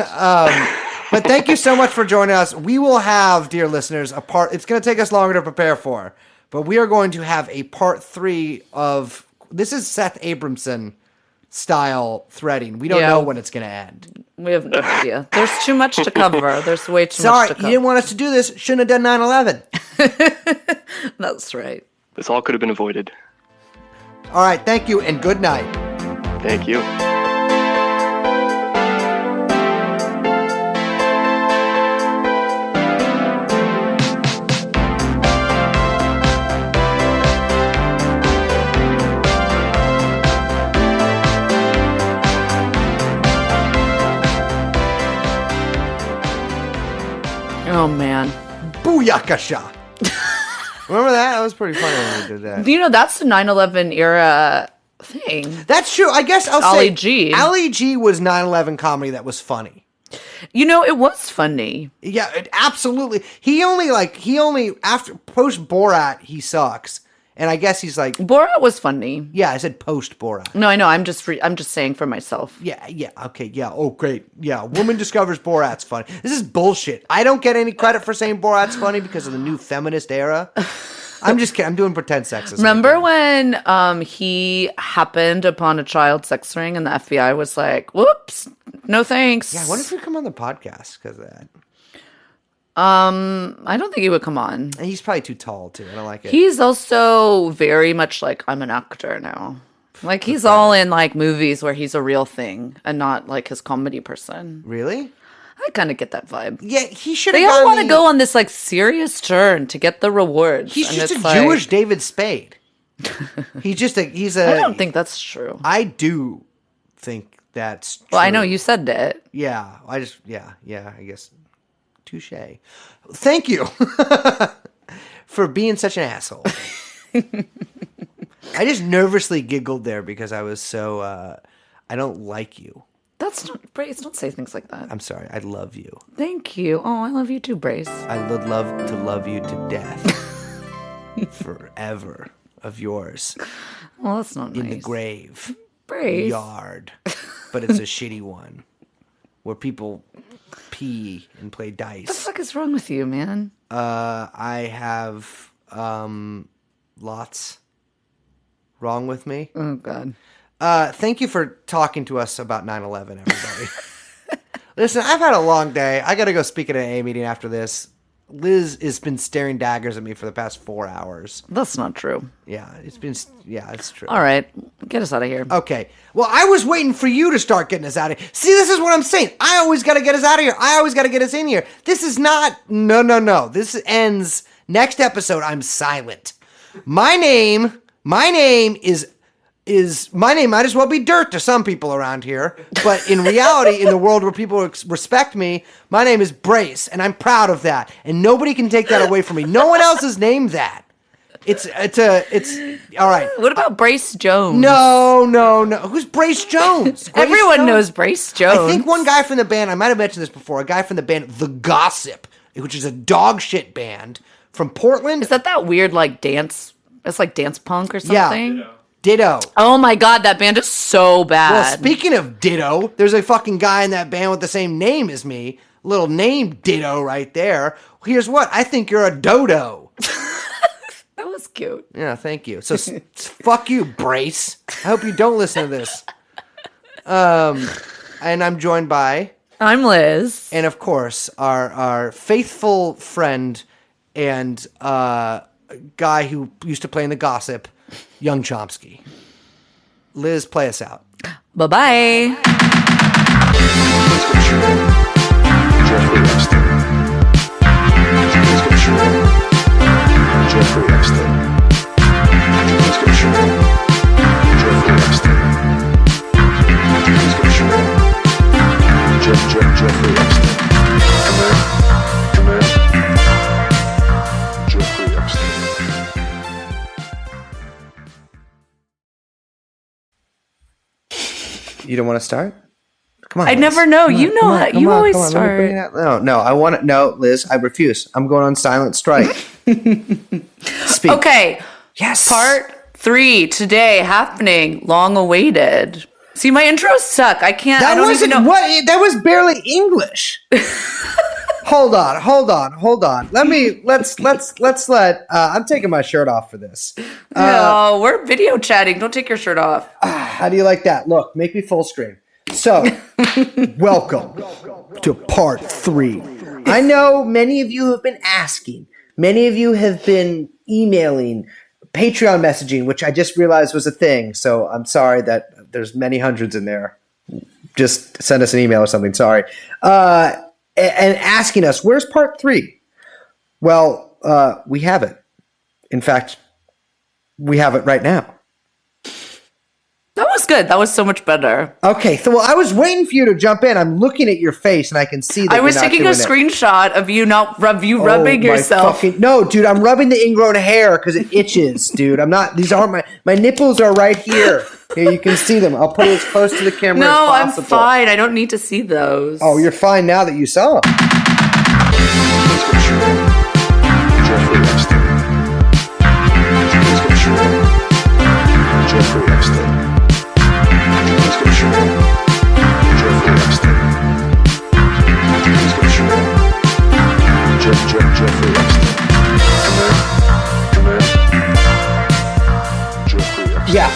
But thank you so much for joining us. We will have, dear listeners, a part. It's going to take us longer to prepare for, but we are going to have a part 3 of. This is Seth Abramson style threading. We don't know when it's going to end. We have no idea. There's too much to cover. There's way too much Sorry, to you cover. didn't want us to do this. Shouldn't have done 9/11. That's right. This all could have been avoided. All right, thank you and good night. Thank you. Oh, man. Booyakasha. Remember that? That was pretty funny when we did that. You know, that's the 9/11 era thing. That's true. I guess I'll Ali say G. Ali G was 9/11 comedy that was funny. You know, it was funny. Yeah, absolutely. He only after post Borat he sucks, and I guess he's like, Borat was funny. yeah, I said post Borat. No, I know. I'm just saying for myself. Yeah, okay, yeah, oh great, yeah. Woman discovers Borat's funny. This is bullshit. I don't get any credit for saying Borat's funny because of the new feminist era. I'm just kidding. I'm doing pretend sexism. Remember when he happened upon a child sex ring and the FBI was like, "Whoops, no thanks." Yeah, I wonder if he'd come on the podcast because of that. I don't think he would come on. And he's probably too tall too. I don't like it. He's also very much like, I'm an actor now. Like, he's all in like movies where he's a real thing and not like his comedy person. Really? I kind of get that vibe. Yeah, he should. They all want to go on this like serious turn to get the rewards. He's and just it's a Jewish David Spade. He's a. I don't think that's true. I do think That's Well, I know true. you said it. Yeah, I guess. Touche. Thank you for being such an asshole. I just nervously giggled there because I was so, I don't like you. That's not Brace. Don't say things like that. I'm sorry. I love you. Thank you. Oh, I love you too, Brace. I would love to love you to death. Forever of yours. Well, that's not In nice. the grave. Brace. Yard. But it's a shitty one. Where people pee and play What the dice. fuck is wrong with you, man? I have lots wrong with me. Oh God. Thank you for talking to us about 9/11, everybody. Listen, I've had a long day. I got to go speak at an AA meeting after this. Liz has been staring daggers at me for the past 4 hours. That's not true. Yeah, it's true. All right, get us out of here. Okay. Well, I was waiting for you to start getting us out of here. See, this is what I'm saying. I always got to get us out of here. I always got to get us in here. This is not. No. This ends next episode. I'm silent. My name might as well be dirt to some people around here. But in reality, in the world where people respect me, my name is Brace, and I'm proud of that. And nobody can take that away from me. No one else is named that. It's all right. What about Brace Jones? No. Who's Brace Jones? Brace Everyone Jones? knows Brace Jones. I think one guy from the band, I might have mentioned this before, a guy from the band The Gossip, which is a dog shit band from Portland. Is that weird like dance? It's like dance punk or something. Yeah. Ditto. Oh my God, that band is so bad. Well, speaking of Ditto, there's a fucking guy in that band with the same name as me. Little name Ditto right there. Here's what. I think you're a dodo. That was cute. Yeah, thank you. So fuck you, Brace. I hope you don't listen to this. And I'm joined by, I'm Liz. and of course, our faithful friend and guy who used to play in The Gossip, Young Chomsky. Liz, play us out. Bye-bye. Jeffrey Epstein. Jeffrey Epstein. Jeffrey Epstein. Jeffrey Epstein. Come in. Jeffrey Epstein. You don't want to start? Come on. I Liz. never know. Come on, You know come on, how- come you on, always come on, let me bring start. it out. No, I want to. No, Liz, I refuse. I'm going on silent strike. Speak. Okay. Yes. Part 3 today happening. Long awaited. See, my intros suck. I can't. I That don't even wasn't know. what. That was barely English. Hold on. Let's let. I'm taking my shirt off for this. No, we're video chatting. Don't take your shirt off. How do you like that? Look, make me full screen. So, welcome to part 3. I know many of you have been asking. Many of you have been emailing, Patreon messaging, which I just realized was a thing. So I'm sorry that there's many hundreds in there. Just send us an email or something. Sorry. And asking us, where's part 3? Well, we have it. In fact, we have it right now. That was good. That was so much better. Okay, so well, I was waiting for you to jump in. I'm looking at your face, and I can see that I was you're not taking a doing it. screenshot of you Oh, rubbing my yourself. no, dude, I'm rubbing the ingrown hair because it itches, dude. I'm not. These aren't my nipples are right here. Here, you can see them. I'll put it as close to the camera No, as I'm possible. fine. I don't need to see those. Oh, you're fine now that you saw them. Jeffrey Epstein. Jeffrey Epstein. Jeffrey Epstein. Jeffrey Epstein. Come in. Jeffrey Epstein. Yeah,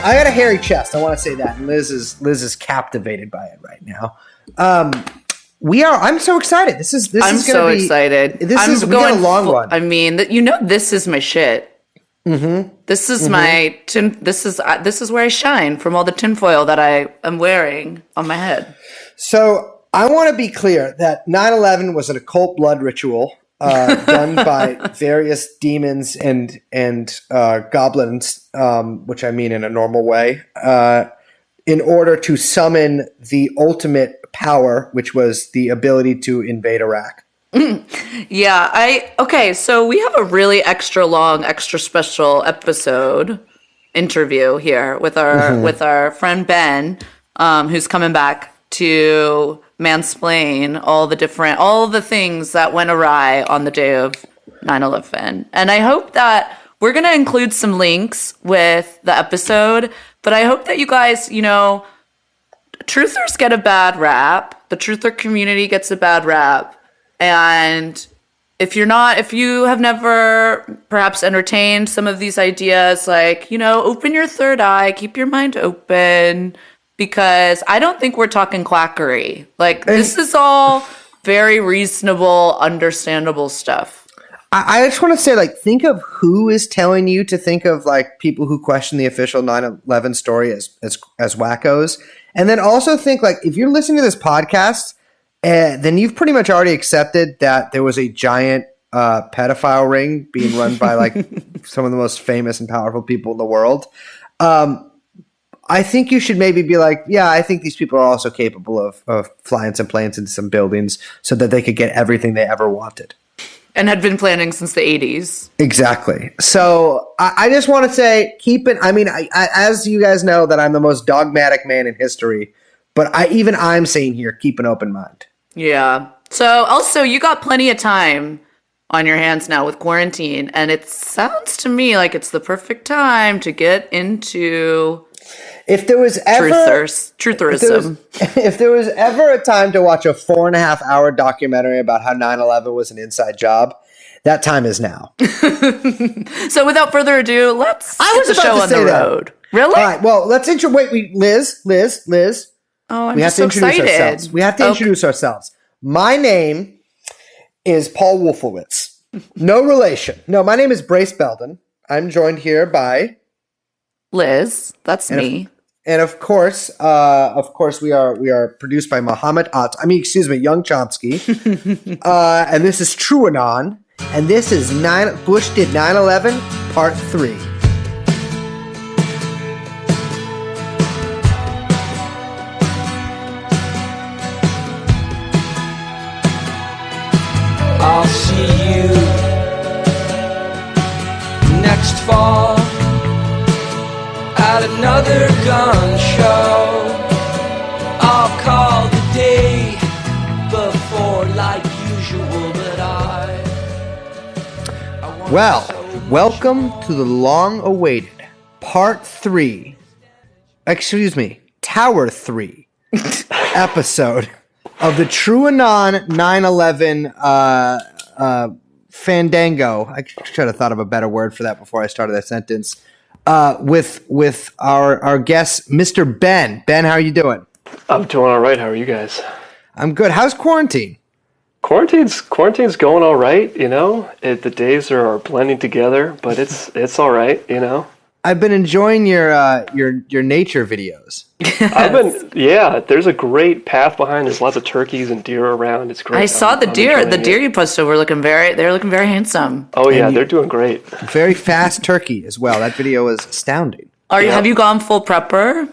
I got a hairy chest. I want to say that. And Liz is captivated by it right now. I'm so excited. This is I'm gonna so be, excited. We I'm got a long one. I mean, this is my shit. Mm-hmm. This is my tin. This is where I shine from all the tinfoil that I am wearing on my head. So I want to be clear that 9/11 was an occult blood ritual done by various demons and goblins, which I mean in a normal way. in order to summon the ultimate power, which was the ability to invade Iraq. Yeah, okay, so we have a really extra long, extra special episode interview here with our friend Ben, who's coming back to mansplain all the things that went awry on the day of 9/11. And I hope that we're going to include some links with the episode, but I hope that you guys, truthers get a bad rap. The truther community gets a bad rap. And if you have never perhaps entertained some of these ideas, like, open your third eye, keep your mind open, because I don't think we're talking quackery. Like, this is all very reasonable, understandable stuff. I just want to say, like, think of who is telling you to think of, like, people who question the official 9/11 story as wackos. And then also think, like, if you're listening to this podcast, then you've pretty much already accepted that there was a giant pedophile ring being run by, like, some of the most famous and powerful people in the world. I think you should maybe be like, yeah, I think these people are also capable of flying some planes into some buildings so that they could get everything they ever wanted. And had been planning since the 80s. Exactly. So I just want to say, as you guys know, that I'm the most dogmatic man in history, but I'm saying here, keep an open mind. Yeah. So also, you got plenty of time on your hands now with quarantine, and it sounds to me like it's the perfect time to get into if there was ever trutherism. If there was ever a time to watch a 4.5-hour documentary about how 9/11 was an inside job, that time is now. So without further ado, let's get the show on the road. Really? All right. Well, let's Liz. Oh, I'm we have just to so introduce excited. ourselves. We have to introduce ourselves. My name is Paul Wolfowitz. No relation. No, my name is Brace Belden. I'm joined here by Liz. That's me. And of course, we are produced by Young Chomsky. And this is TrueAnon, and this is Bush did 9/11 Part 3. I'll see you next fall at another gun show. I'll call the day before like usual, but Well, welcome to the long-awaited Part 3. Tower 3 episode of the TrueAnon 9/11 Fandango. I should have thought of a better word for that before I started that sentence. With our guest, Mr. Ben. Ben, how are you doing? I'm doing all right. How are you guys? I'm good. How's quarantine? Quarantine's going all right. The days are blending together, but it's all right. I've been enjoying your nature videos. There's a great path behind. There's lots of turkeys and deer around. It's great. I saw the deer. The deer you posted were looking very handsome. Oh yeah, they're doing great. Very fast turkey as well. That video was astounding. Have you gone full prepper?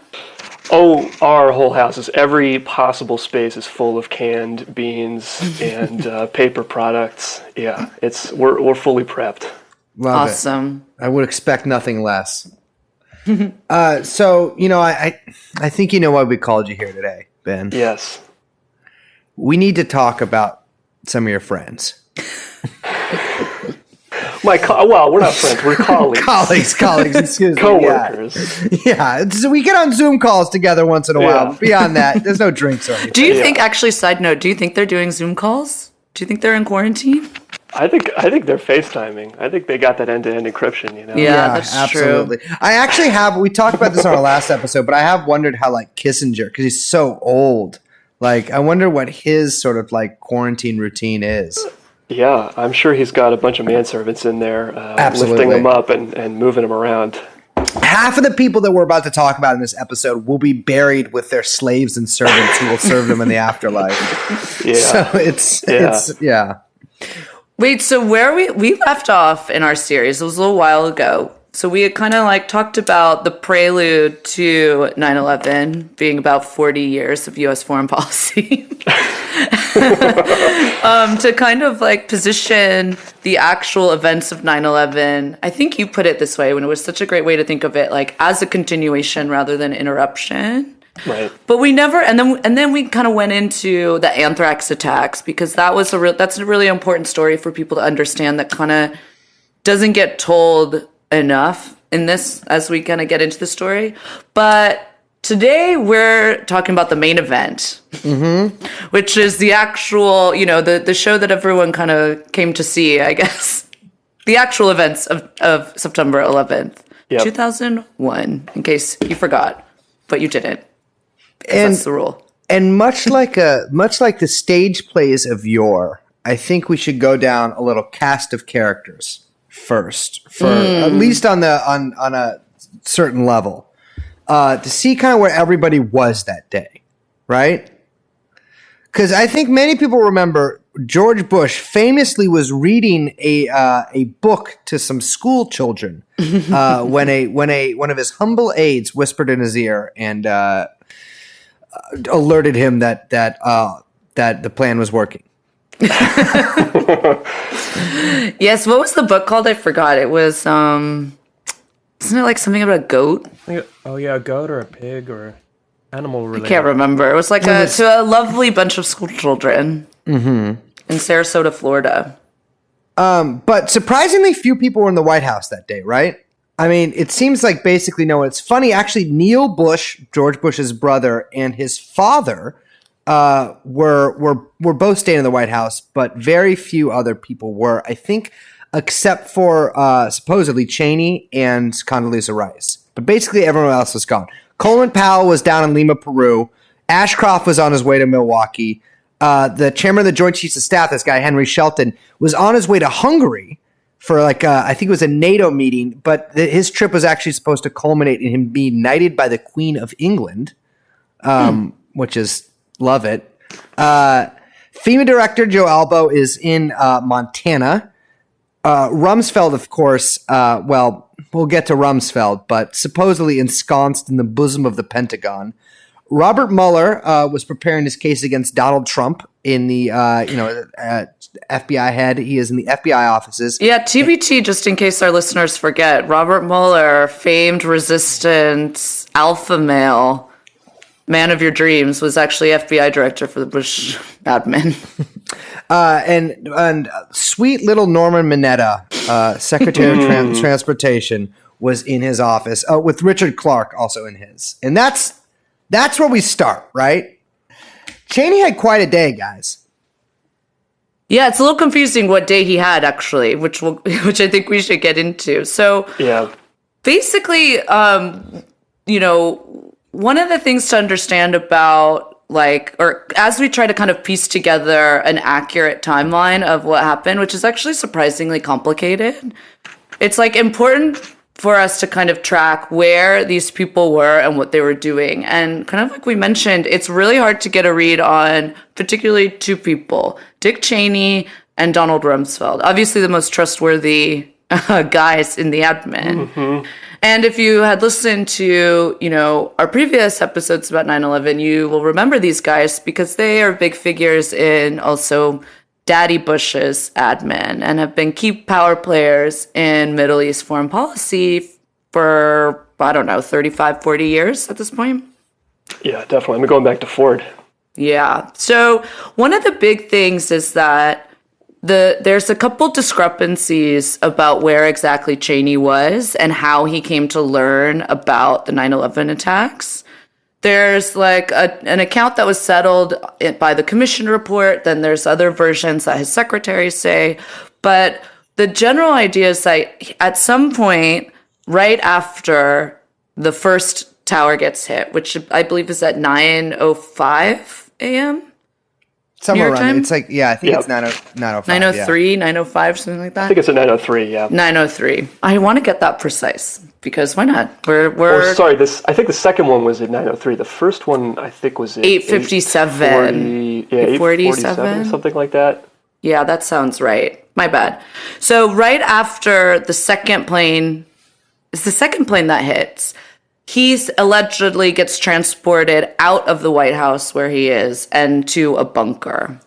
Oh, our whole house every possible space is full of canned beans and paper products. Yeah, we're fully prepped. Love awesome. I would expect nothing less. So, I think you know why we called you here today, Ben. Yes. We need to talk about some of your friends. We're not friends. We're colleagues. colleagues, excuse me. Co-workers. Yeah. So we get on Zoom calls together once in a while. But beyond that, there's no drinks or anything. Do you think, actually, side note, do you think they're doing Zoom calls? Do you think they're in quarantine? I think they're FaceTiming. I think they got that end-to-end encryption, Yeah, that's absolutely. true. I actually we talked about this on our last episode, but I have wondered how, like, Kissinger, because he's so old, like, I wonder what his sort of, like, quarantine routine is. Yeah, I'm sure he's got a bunch of manservants in there Absolutely. lifting them up and moving them around. Half of the people that we're about to talk about in this episode will be buried with their slaves and servants who will serve them in the afterlife. Yeah. So it's. Wait, so where we left off in our series, it was a little while ago, So we had kind of like talked about the prelude to 9/11 being about 40 years of U.S. foreign policy. To kind of like position the actual events of 9/11, I think you put it this way when it was such a great way to think of it, like as a continuation rather than interruption. Right. But we never, and then we kind of went into the anthrax attacks because that's a really important story for people to understand that kind of doesn't get told enough in this as we kind of get into the story. But today we're talking about the main event, which is the actual, the show that everyone kind of came to see, I guess. The actual events of September 11th, 2001, in case you forgot, but you didn't. And that's the rule. And much like the stage plays of yore, I think we should go down a little cast of characters first, for at least on a certain level, to see kind of where everybody was that day, right? Because I think many people remember George Bush famously was reading a book to some school children when one of his humble aides whispered in his ear and alerted him that the plan was working. Yes, what was the book called? I forgot. It was isn't it like something about a goat? Oh yeah, a goat or a pig or animal related. I can't remember. It was like to a lovely bunch of school children in Sarasota, Florida. But surprisingly few people were in the White House that day, right? I mean, it seems like basically no one. It's funny, actually, Neil Bush, George Bush's brother, and his father were both staying in the White House, but very few other people were, I think, except for supposedly Cheney and Condoleezza Rice. But basically everyone else was gone. Colin Powell was down in Lima, Peru. Ashcroft was on his way to Milwaukee. The chairman of the Joint Chiefs of Staff, this guy Henry Shelton, was on his way to Hungary for I think it was a NATO meeting, but his trip was actually supposed to culminate in him being knighted by the Queen of England, which is, love it. FEMA director Joe Albo is in Montana. Rumsfeld, of course, we'll get to Rumsfeld, but supposedly ensconced in the bosom of the Pentagon. Robert Mueller was preparing his case against Donald Trump in the FBI head. He is in the FBI offices. Yeah, TBT, just in case our listeners forget, Robert Mueller, famed resistance alpha male, man of your dreams, was actually FBI director for the Bush admin. And sweet little Norman Mineta, Secretary of Transportation, was in his office with Richard Clark also in his. And that's where we start, right? Cheney had quite a day, guys. Yeah, it's a little confusing what day he had actually, which I think we should get into. So basically, one of the things to understand about or as we try to kind of piece together an accurate timeline of what happened, which is actually surprisingly complicated, it's important for us to kind of track where these people were and what they were doing. And kind of like we mentioned, it's really hard to get a read on particularly two people, Dick Cheney and Donald Rumsfeld, obviously the most trustworthy guys in the admin. Mm-hmm. And if you had listened to, our previous episodes about 9/11, you will remember these guys because they are big figures in also Daddy Bush's admin and have been key power players in Middle East foreign policy for, 35, 40 years at this point. Yeah, definitely. I'm going back to Ford. Yeah. So one of the big things is that there's a couple discrepancies about where exactly Cheney was and how he came to learn about the 9/11 attacks. There's an account that was settled by the commission report. Then there's other versions that his secretaries say. But the general idea is that at some point, right after the first tower gets hit, which I believe is at 9:05 a.m., somewhere around time? It's I think it's 9:05. 9:03, 9:05, something like that. I think it's at 9:03. Yeah. 9:03. I want to get that precise because why not? We're sorry. I think the second one was at 9:03. The first one I think was at 8:57. 8:47, something like that. Yeah, that sounds right. My bad. So right after the second plane it's the second plane that hits. He allegedly gets transported out of the White House where he is and to a bunker.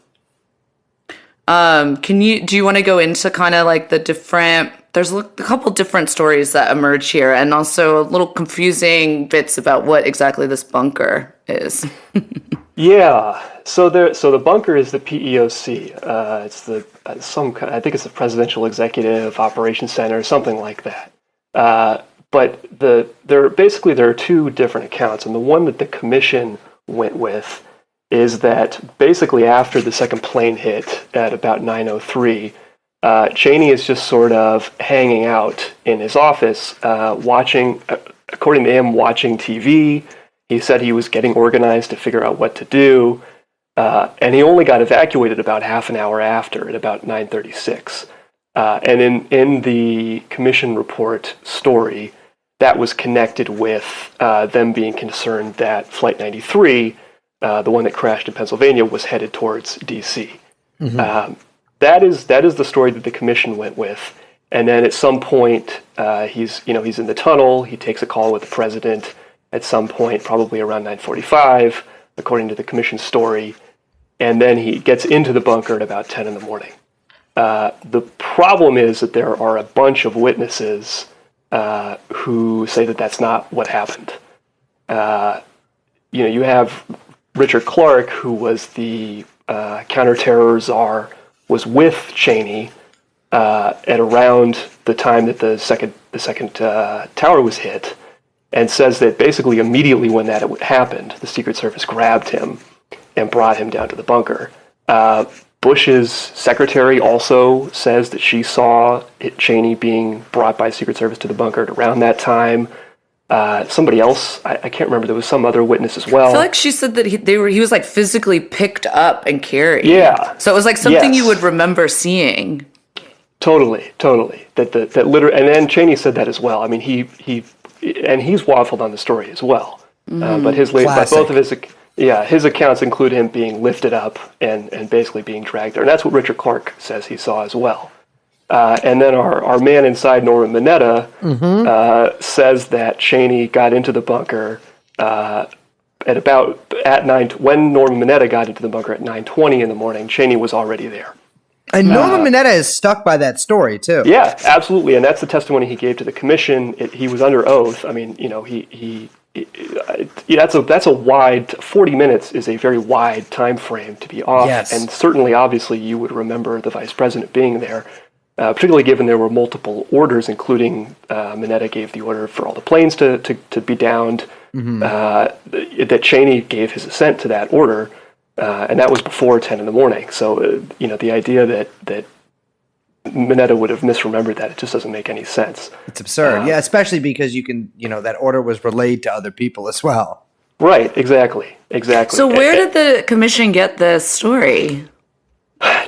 Do you want to go into kind of like the different, there's a couple different stories that emerge here and also a little confusing bits about what exactly this bunker is. Yeah. So the bunker is the PEOC. It's the I think it's the Presidential Executive Operations Center, something like that. But there are two different accounts, and the one that the commission went with is that basically after the second plane hit at about 9:03, Cheney is just sort of hanging out in his office, watching, according to him, watching TV. He said he was getting organized to figure out what to do, and he only got evacuated about half an hour after, at about 9:36. And in the commission report story, that was connected with them being concerned that Flight 93, the one that crashed in Pennsylvania, was headed towards D.C. Mm-hmm. That is the story that the commission went with. And then at some point, he's in the tunnel. He takes a call with the president at some point, probably around 9:45, according to the commission story. And then he gets into the bunker at about 10 in the morning. The problem is that there are a bunch of witnesses who say that that's not what happened. You have Richard Clark, who was the counterterror czar, was with Cheney at around the time that the second tower was hit, and says that basically immediately when that happened, the Secret Service grabbed him and brought him down to the bunker. Bush's secretary also says that she saw Cheney being brought by Secret Service to the bunker at around that time. Somebody else, I can't remember, there was some other witness as well. I feel like she said that he was like physically picked up and carried. Yeah. So it was like something you would remember seeing. Totally. That literally, and then Cheney said that as well. I mean, he's waffled on the story as well. But both of his accounts include him being lifted up and basically being dragged there. And that's what Richard Clark says he saw as well. And then our man inside, Norman Mineta, says that Cheney got into the bunker when Norman Mineta got into the bunker at 9:20 in the morning. Cheney was already there. And Norman Mineta is stuck by that story too. Yeah, absolutely, and that's the testimony he gave to the commission. He was under oath. I mean, that's a wide 40 minutes is a very wide time frame to be off, and certainly, obviously, you would remember the vice president being there, particularly given there were multiple orders, including Mineta gave the order for all the planes to be downed. That Cheney gave his assent to that order. And that was before 10 in the morning. So, the idea that Mineta would have misremembered that, it just doesn't make any sense. It's absurd. Yeah, especially because that order was relayed to other people as well. Right, exactly. So where did the commission get this story?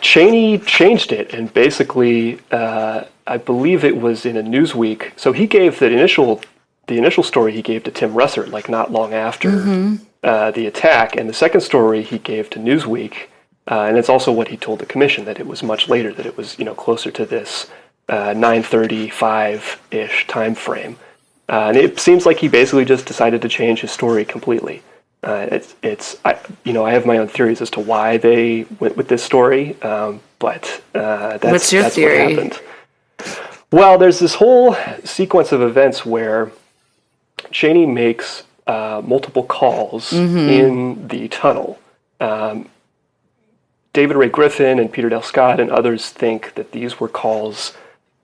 Cheney changed it, and basically, I believe it was in a Newsweek. So he gave the initial story he gave to Tim Russert, like not long after the attack, and the second story he gave to Newsweek, and it's also what he told the commission, that it was much later, that it was closer to this 9:35-ish time frame, and it seems like he basically just decided to change his story completely. I have my own theories as to why they went with this story, but that's what happened. Well, there's this whole sequence of events where Cheney makes multiple calls in the tunnel. David Ray Griffin and Peter Dale Scott and others think that these were calls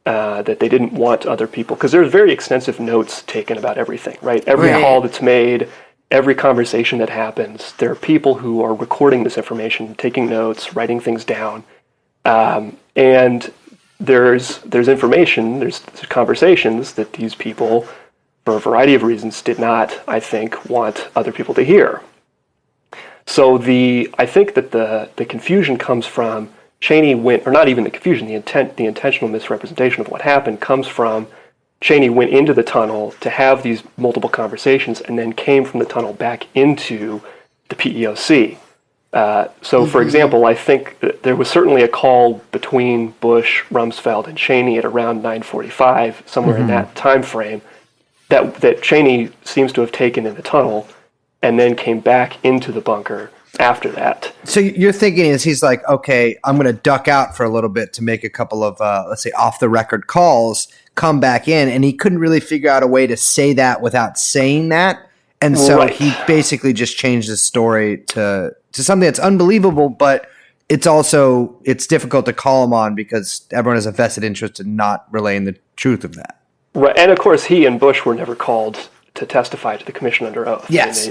that they didn't want other people, because there's very extensive notes taken about everything, right? Every call that's made, every conversation that happens, there are people who are recording this information, taking notes, writing things down, and there's information, there's conversations that these people, for a variety of reasons, did not, I think, want other people to hear. So I think that the confusion comes from Cheney went, or not even the confusion, the intentional misrepresentation of what happened comes from Cheney went into the tunnel to have these multiple conversations and then came from the tunnel back into the PEOC. So, for example, I think that there was certainly a call between Bush, Rumsfeld, and Cheney at around 9:45, somewhere in that time frame. that Cheney seems to have taken in the tunnel, and then came back into the bunker after that. So you're thinking is he's like, okay, I'm going to duck out for a little bit to make a couple of, let's say, off the record calls, come back in, and he couldn't really figure out a way to say that without saying that, and so he basically just changed the story to something that's unbelievable, but it's difficult to call him on because everyone has a vested interest in not relaying the truth of that. Right, and of course he and Bush were never called to testify to the commission under oath. Yes.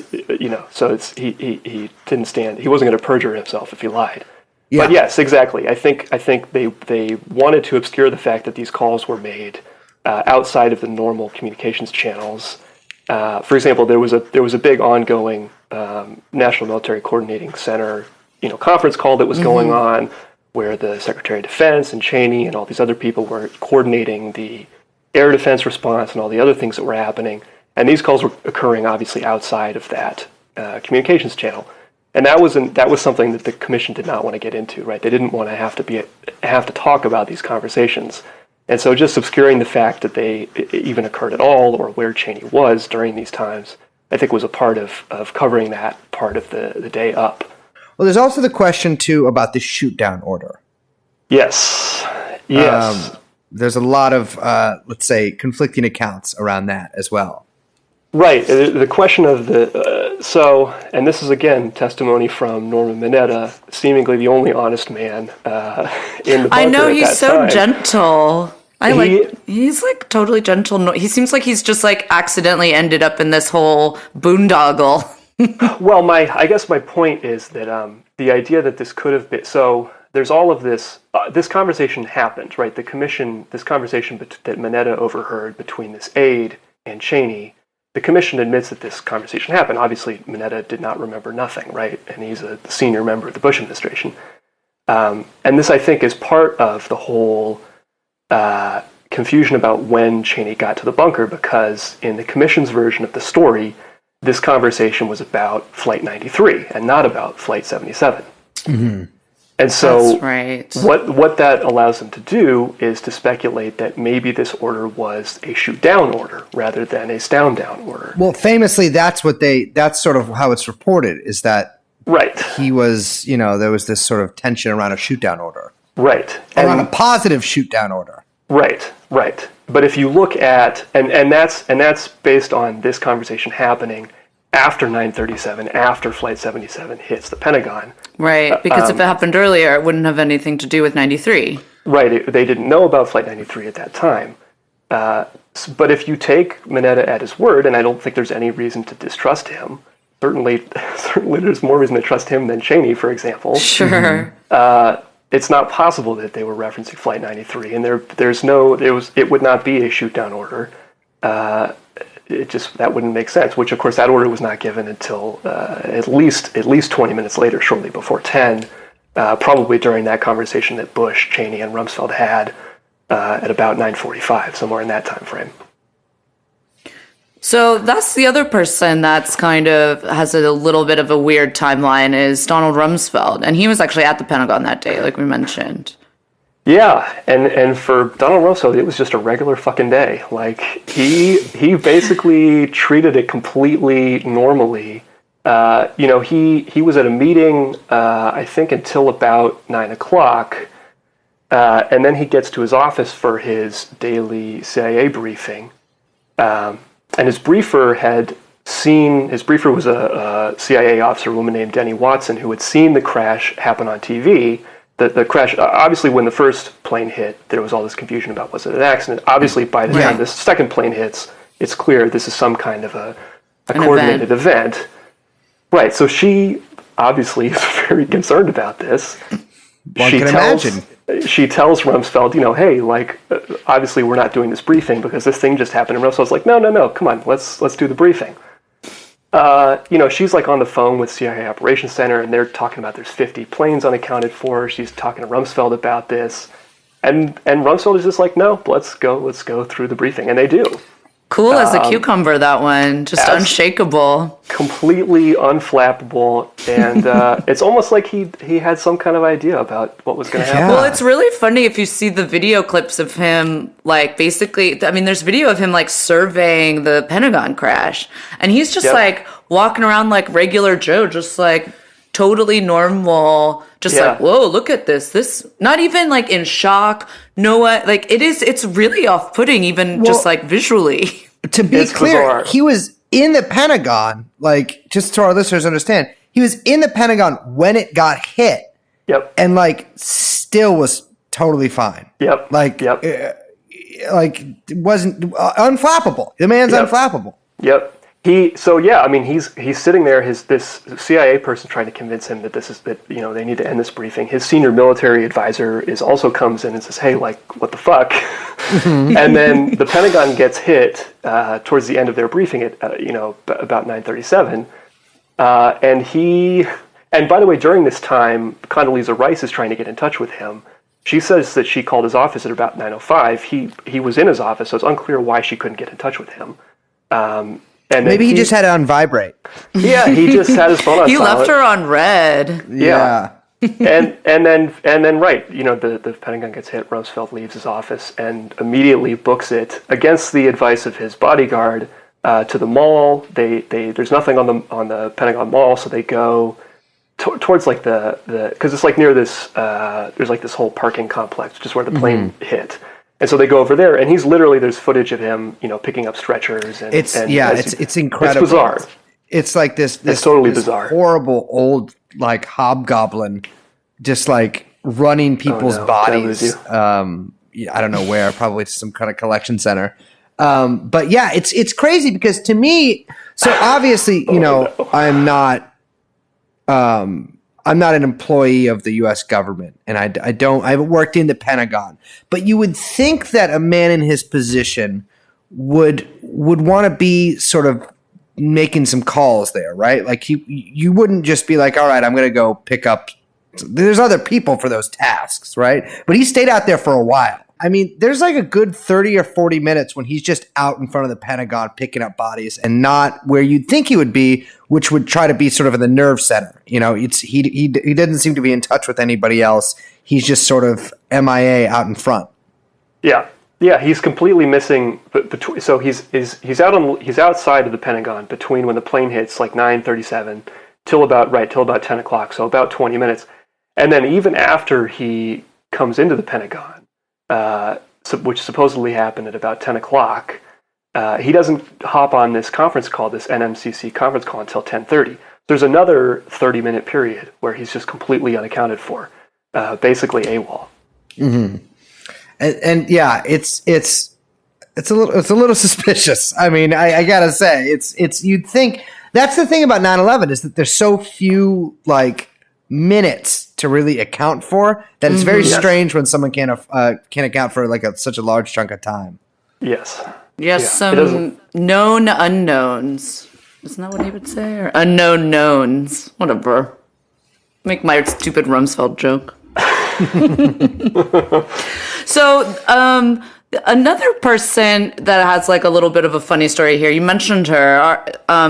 So he didn't stand. He wasn't going to perjure himself if he lied. Yeah. But yes, exactly. I think they wanted to obscure the fact that these calls were made outside of the normal communications channels. For example, there was a big ongoing National Military Coordinating Center, conference call that was going on, where the Secretary of Defense and Cheney and all these other people were coordinating the air defense response and all the other things that were happening. And these calls were occurring obviously outside of that communications channel, and that was something that the commission did not want to get into. Right? They didn't want to have to talk about these conversations, and so just obscuring the fact that they even occurred at all or where Cheney was during these times, I think was a part of covering that part of the day up. Well, there's also the question too about the shoot down order. Yes. There's a lot of let's say conflicting accounts around that as well. Right. The question of and this is again testimony from Norman Mineta, seemingly the only honest man in the bunker. I know at he's that so time. gentle. He's like totally gentle. He seems like he's just like accidentally ended up in this whole boondoggle. Well, I guess my point is that the idea that this could have been there's all of this. This conversation happened, right? This conversation that Mineta overheard between this aide and Cheney. The commission admits that this conversation happened. Obviously, Mineta did not remember nothing, right? And he's a senior member of the Bush administration. And this, I think, is part of the whole confusion about when Cheney got to the bunker, because in the commission's version of the story, this conversation was about Flight 93 and not about Flight 77. Mm-hmm. And so that's right. What that allows them to do is to speculate that maybe this order was a shoot down order rather than a stand down order. Well, famously, that's sort of how it's reported, is that right. He was, there was this sort of tension around a shoot down order. Right. Around a positive shoot down order. Right. But if you look at, and that's based on this conversation happening after 937, after Flight 77 hits the Pentagon. Right, because if it happened earlier, it wouldn't have anything to do with 93. Right, they didn't know about Flight 93 at that time. But if you take Mineta at his word, and I don't think there's any reason to distrust him, certainly there's more reason to trust him than Cheney, for example. Sure. It's not possible that they were referencing Flight 93, and it would not be a shoot down order. That wouldn't make sense, which of course that order was not given until at least 20 minutes later, shortly before 10, probably during that conversation that Bush, Cheney, and Rumsfeld had at about 9:45, somewhere in that time frame. So that's the other person that's kind of has a little bit of a weird timeline is Donald Rumsfeld, and he was actually at the Pentagon that day, like we mentioned. Yeah, and for Donald Rumsfeld, it was just a regular fucking day. Like he basically treated it completely normally. He was at a meeting, I think, until about 9:00, and then he gets to his office for his daily CIA briefing. And his briefer was a CIA officer, a woman named Denny Watson, who had seen the crash happen on TV. The crash, obviously, when the first plane hit, there was all this confusion about was it an accident. Obviously, by the time this second plane hits, it's clear this is some kind of a coordinated event. Right, so she obviously is very concerned about this. One can imagine. She tells Rumsfeld, hey, obviously we're not doing this briefing because this thing just happened. And Rumsfeld's like, no, come on, let's do the briefing. She's on the phone with CIA Operations Center, and they're talking about there's 50 planes unaccounted for. She's talking to Rumsfeld about this, and Rumsfeld is just like, no, let's go through the briefing, and they do. Cool as a cucumber, that one. Just unshakable. Completely unflappable, and it's almost like he had some kind of idea about what was going to happen. Well, it's really funny if you see the video clips of him, like, basically, I mean, there's video of him, like, surveying the Pentagon crash, and he's just, like, walking around like regular Joe, just, like, totally normal, just like, whoa, look at this, not even, like, in shock, like, it's really off-putting, even just, like, visually. To be clear, bizarre. he was in the Pentagon, like, just so our listeners understand, he was in the Pentagon when it got hit. Yep. And, like, still was totally fine. Yep. Like, like, it wasn't unflappable. The man's unflappable. Yep. He's sitting there. This CIA person trying to convince him that they need to end this briefing. His senior military advisor also comes in and says, "Hey, like, what the fuck?" And then the Pentagon gets hit towards the end of their briefing at about 9:37, and by the way, during this time, Condoleezza Rice is trying to get in touch with him. She says that she called his office at about 9:05. He was in his office, so it's unclear why she couldn't get in touch with him. And maybe he just had it on vibrate. Yeah, he just had his phone on He silent. left her on red. Yeah. and then right, the Pentagon gets hit. Rumsfeld leaves his office and immediately books it against the advice of his bodyguard to the mall. There's nothing on the Pentagon Mall, so they go towards like the because it's like near this there's like this whole parking complex just where the plane hit. And so they go over there, and there's footage of him, picking up stretchers. It's incredible. It's bizarre. It's like this totally bizarre. Horrible old, like, hobgoblin, just, like, running people's bodies. I don't know where, probably some kind of collection center. But yeah, it's crazy because to me, so obviously, I'm not an employee of the U.S. government, and I haven't worked in the Pentagon. But you would think that a man in his position would want to be sort of making some calls there, right? Like you wouldn't just be like, all right, I'm going to go pick up. There's other people for those tasks, right? But he stayed out there for a while. I mean, there's like a good 30 or 40 minutes when he's just out in front of the Pentagon picking up bodies and not where you'd think he would be, which would try to be sort of in the nerve center. He doesn't seem to be in touch with anybody else. He's just sort of MIA out in front. Yeah. Yeah, he's completely missing. So he's outside of the Pentagon between when the plane hits, like 9:37, till about 10 o'clock. So about 20 minutes, and then even after he comes into the Pentagon, which supposedly happened at about 10 o'clock, he doesn't hop on this conference call, this NMCC conference call, until 10:30. There's another 30-minute period where he's just completely unaccounted for, basically AWOL. Mm-hmm. And yeah, it's a little suspicious. I mean, I gotta say, it's you'd think that's the thing about 9/11 is that there's so few like minutes to really account for that it's very strange when someone can't account for like such a large chunk of time. Yes. Yes, some known unknowns. Isn't that what he would say? Or unknown knowns. Whatever. Make my stupid Rumsfeld joke. So, another person that has like a little bit of a funny story here. You mentioned her,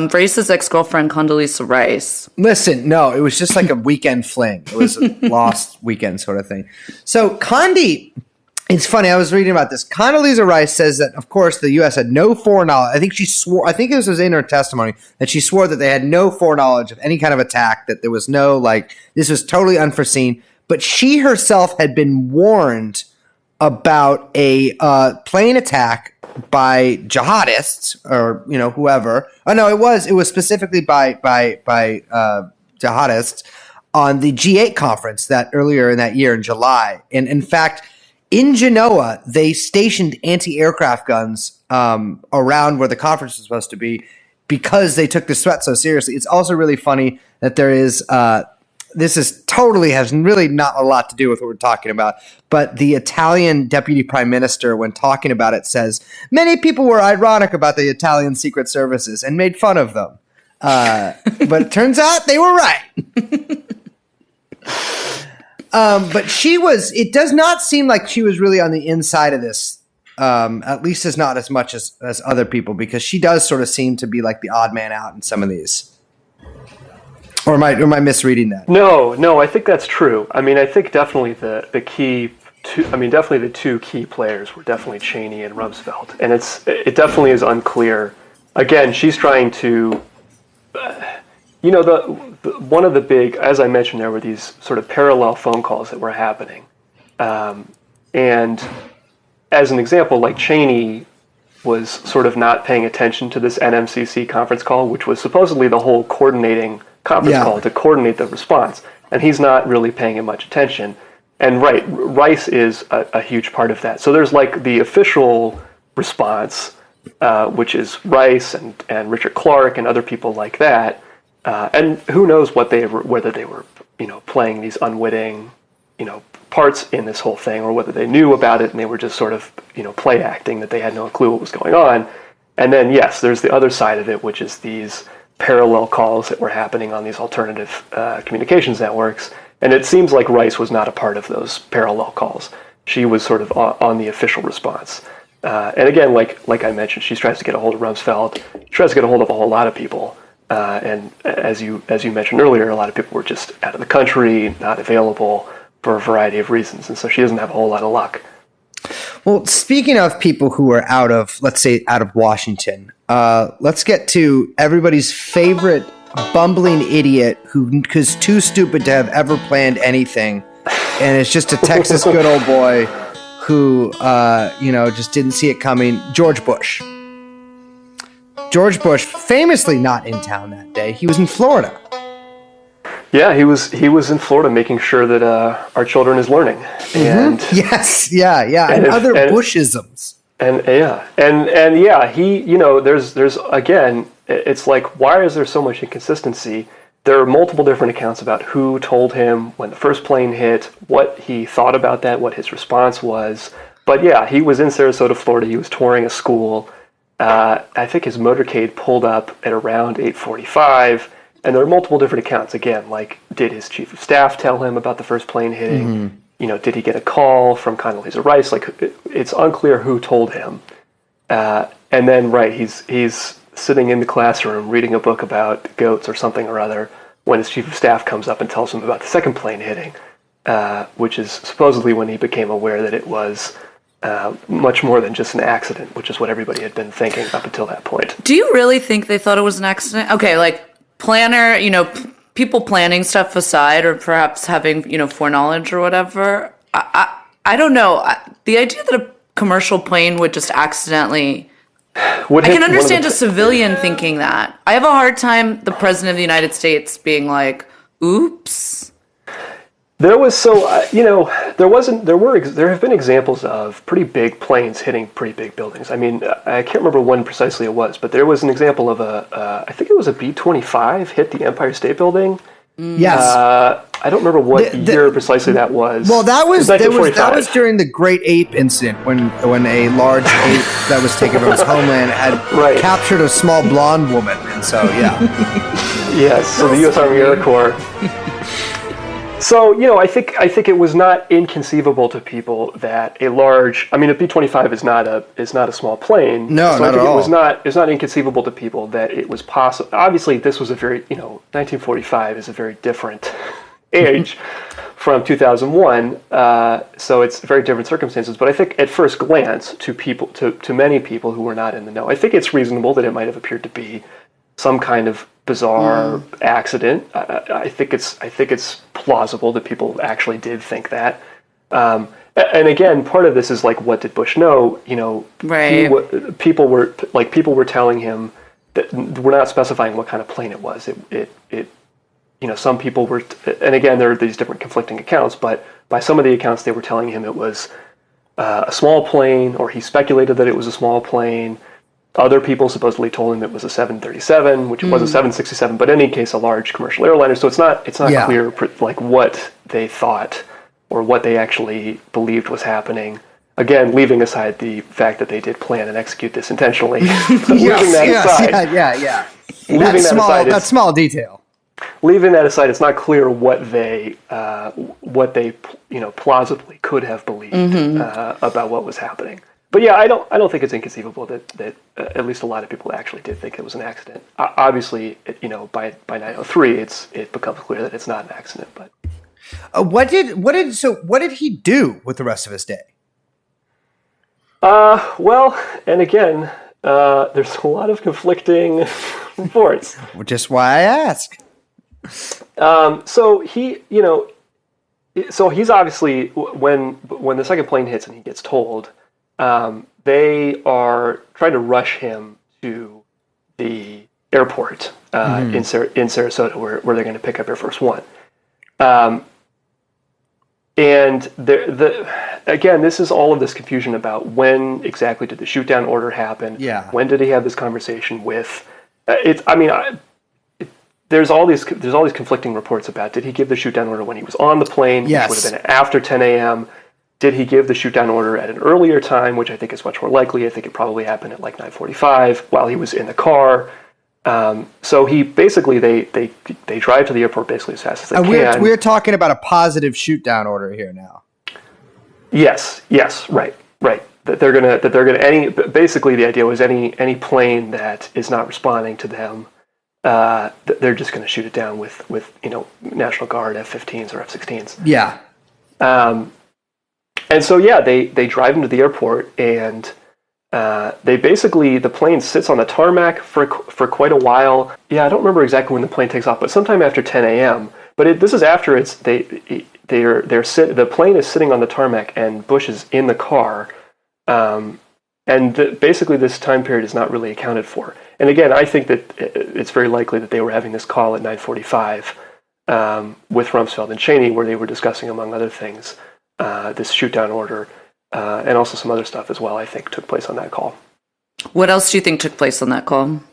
Brace's ex-girlfriend, Condoleezza Rice. Listen, no, it was just like a weekend fling. It was a lost weekend sort of thing. So Condi, it's funny. I was reading about this. Condoleezza Rice says that, of course, the U.S. had no foreknowledge. I think this was in her testimony that she swore that they had no foreknowledge of any kind of attack, that there was no, like, this was totally unforeseen. But she herself had been warned about a plane attack by jihadists or whoever. Oh no, it was specifically by jihadists on the G8 conference that earlier in that year in July. And in fact, in Genoa, they stationed anti-aircraft guns around where the conference was supposed to be because they took this threat so seriously. It's also really funny that there is. This has really not a lot to do with what we're talking about, but the Italian deputy prime minister, when talking about it, says many people were ironic about the Italian secret services and made fun of them. But it turns out they were right. But it does not seem like she was really on the inside of this at least as not as much as other people, because she does sort of seem to be like the odd man out in some of these. Or am I misreading that? No, I think that's true. I mean, I think definitely definitely the two key players were definitely Cheney and Rumsfeld, and it definitely is unclear. Again, she's trying to, one of the big, as I mentioned, there were these sort of parallel phone calls that were happening, and as an example, like Cheney was sort of not paying attention to this NMCC conference call, which was supposedly the whole coordinating conference call to coordinate the response, and he's not really paying it much attention. And right, Rice is a huge part of that. So there's like the official response, which is Rice and Richard Clark and other people like that, and who knows whether they were playing these unwitting parts in this whole thing, or whether they knew about it and they were just sort of play acting, that they had no clue what was going on. And then yes, there's the other side of it, which is these parallel calls that were happening on these alternative communications networks. And it seems like Rice was not a part of those parallel calls. She was sort of on the official response. And again, like I mentioned, she tries to get a hold of Rumsfeld. She tries to get a hold of a whole lot of people. And as you mentioned earlier, a lot of people were just out of the country, not available for a variety of reasons. And so she doesn't have a whole lot of luck. Well, speaking of people who are out of Washington, let's get to everybody's favorite bumbling idiot who's too stupid to have ever planned anything, and it's just a Texas good old boy who just didn't see it coming. George Bush, famously not in town that day. He was in Florida. Yeah, he was in Florida making sure that our children is learning. And yes, and other Bushisms. And he, there's again, it's like, why is there so much inconsistency? There are multiple different accounts about who told him when the first plane hit, what he thought about that, what his response was. But yeah, he was in Sarasota, Florida. He was touring a school. I think his motorcade pulled up at around 8:45. And there are multiple different accounts. Again, like, did his chief of staff tell him about the first plane hitting? Did he get a call from Condoleezza Rice? Like, it's unclear who told him. And then, right, he's sitting in the classroom reading a book about goats or something or other when his chief of staff comes up and tells him about the second plane hitting, which is supposedly when he became aware that it was much more than just an accident, which is what everybody had been thinking up until that point. Do you really think they thought it was an accident? Okay, like, planner, people planning stuff aside, or perhaps having, foreknowledge or whatever. I don't know. The idea that a commercial plane would just accidentally... I can understand a civilian thinking that. I have a hard time the president of the United States being like, oops. There was there have been examples of pretty big planes hitting pretty big buildings. I mean, I can't remember when precisely it was, but there was an example of I think it was a B-25 hit the Empire State Building. Yes. I don't remember what year precisely that was. Well, that was during the Great Ape Incident when a large ape that was taken from its homeland had captured a small blonde woman, and so yeah. Yes. So the U.S. Army Air Corps. So, I think it was not inconceivable to people that a B-25 is not a small plane. No, so not at all. It's not inconceivable to people that it was possible. Obviously, this was a very, 1945 is a very different age from 2001. So it's very different circumstances. But I think at first glance, to many people who were not in the know, I think it's reasonable that it might have appeared to be some kind of bizarre accident. I think it's plausible that people actually did think that. And again, part of this is like, what did Bush know? Right. People were telling him that we're not specifying what kind of plane it was. Some people were, and again, there are these different conflicting accounts, but by some of the accounts, they were telling him it was a small plane, or he speculated that it was a small plane. Other people supposedly told him it was a 737, which was a 767, but in any case, a large commercial airliner. So it's not clear like what they thought or what they actually believed was happening. Again, leaving aside the fact that they did plan and execute this intentionally. That small detail. Leaving that aside, it's not clear what they plausibly could have believed about what was happening. But yeah, I don't think it's inconceivable that at least a lot of people actually did think it was an accident. Obviously, by 903, it becomes clear that it's not an accident. But what did he do with the rest of his day? Well, and again, there's a lot of conflicting reports. Which is why I ask. So he's obviously when the second plane hits and he gets told, they are trying to rush him to the airport in Sarasota, where they're going to pick up Air Force One. And again, this is all of this confusion about when exactly did the shoot down order happen? Yeah. When did he have this conversation with? There's all these conflicting reports about, did he give the shoot down order when he was on the plane? Yes. Which would have been after 10 a.m. Did he give the shoot down order at an earlier time, which I think is much more likely? I think it probably happened at like 9:45 while he was in the car. So he basically they drive to the airport basically as fast as they can. We're talking about a positive shoot down order here now. Yes, right. That they're gonna basically the idea was any plane that is not responding to them, they're just gonna shoot it down with National Guard F-15s or F-16s. Yeah. And so yeah, they drive him to the airport and. The plane sits on the tarmac for quite a while. Yeah, I don't remember exactly when the plane takes off, but sometime after 10 a.m. But this is after the plane is sitting on the tarmac and Bush is in the car, basically this time period is not really accounted for. And again, I think that it's very likely that they were having this call at 9:45 with Rumsfeld and Cheney, where they were discussing, among other things, this shoot down order. And also some other stuff as well, I think, took place on that call. What else do you think took place on that call?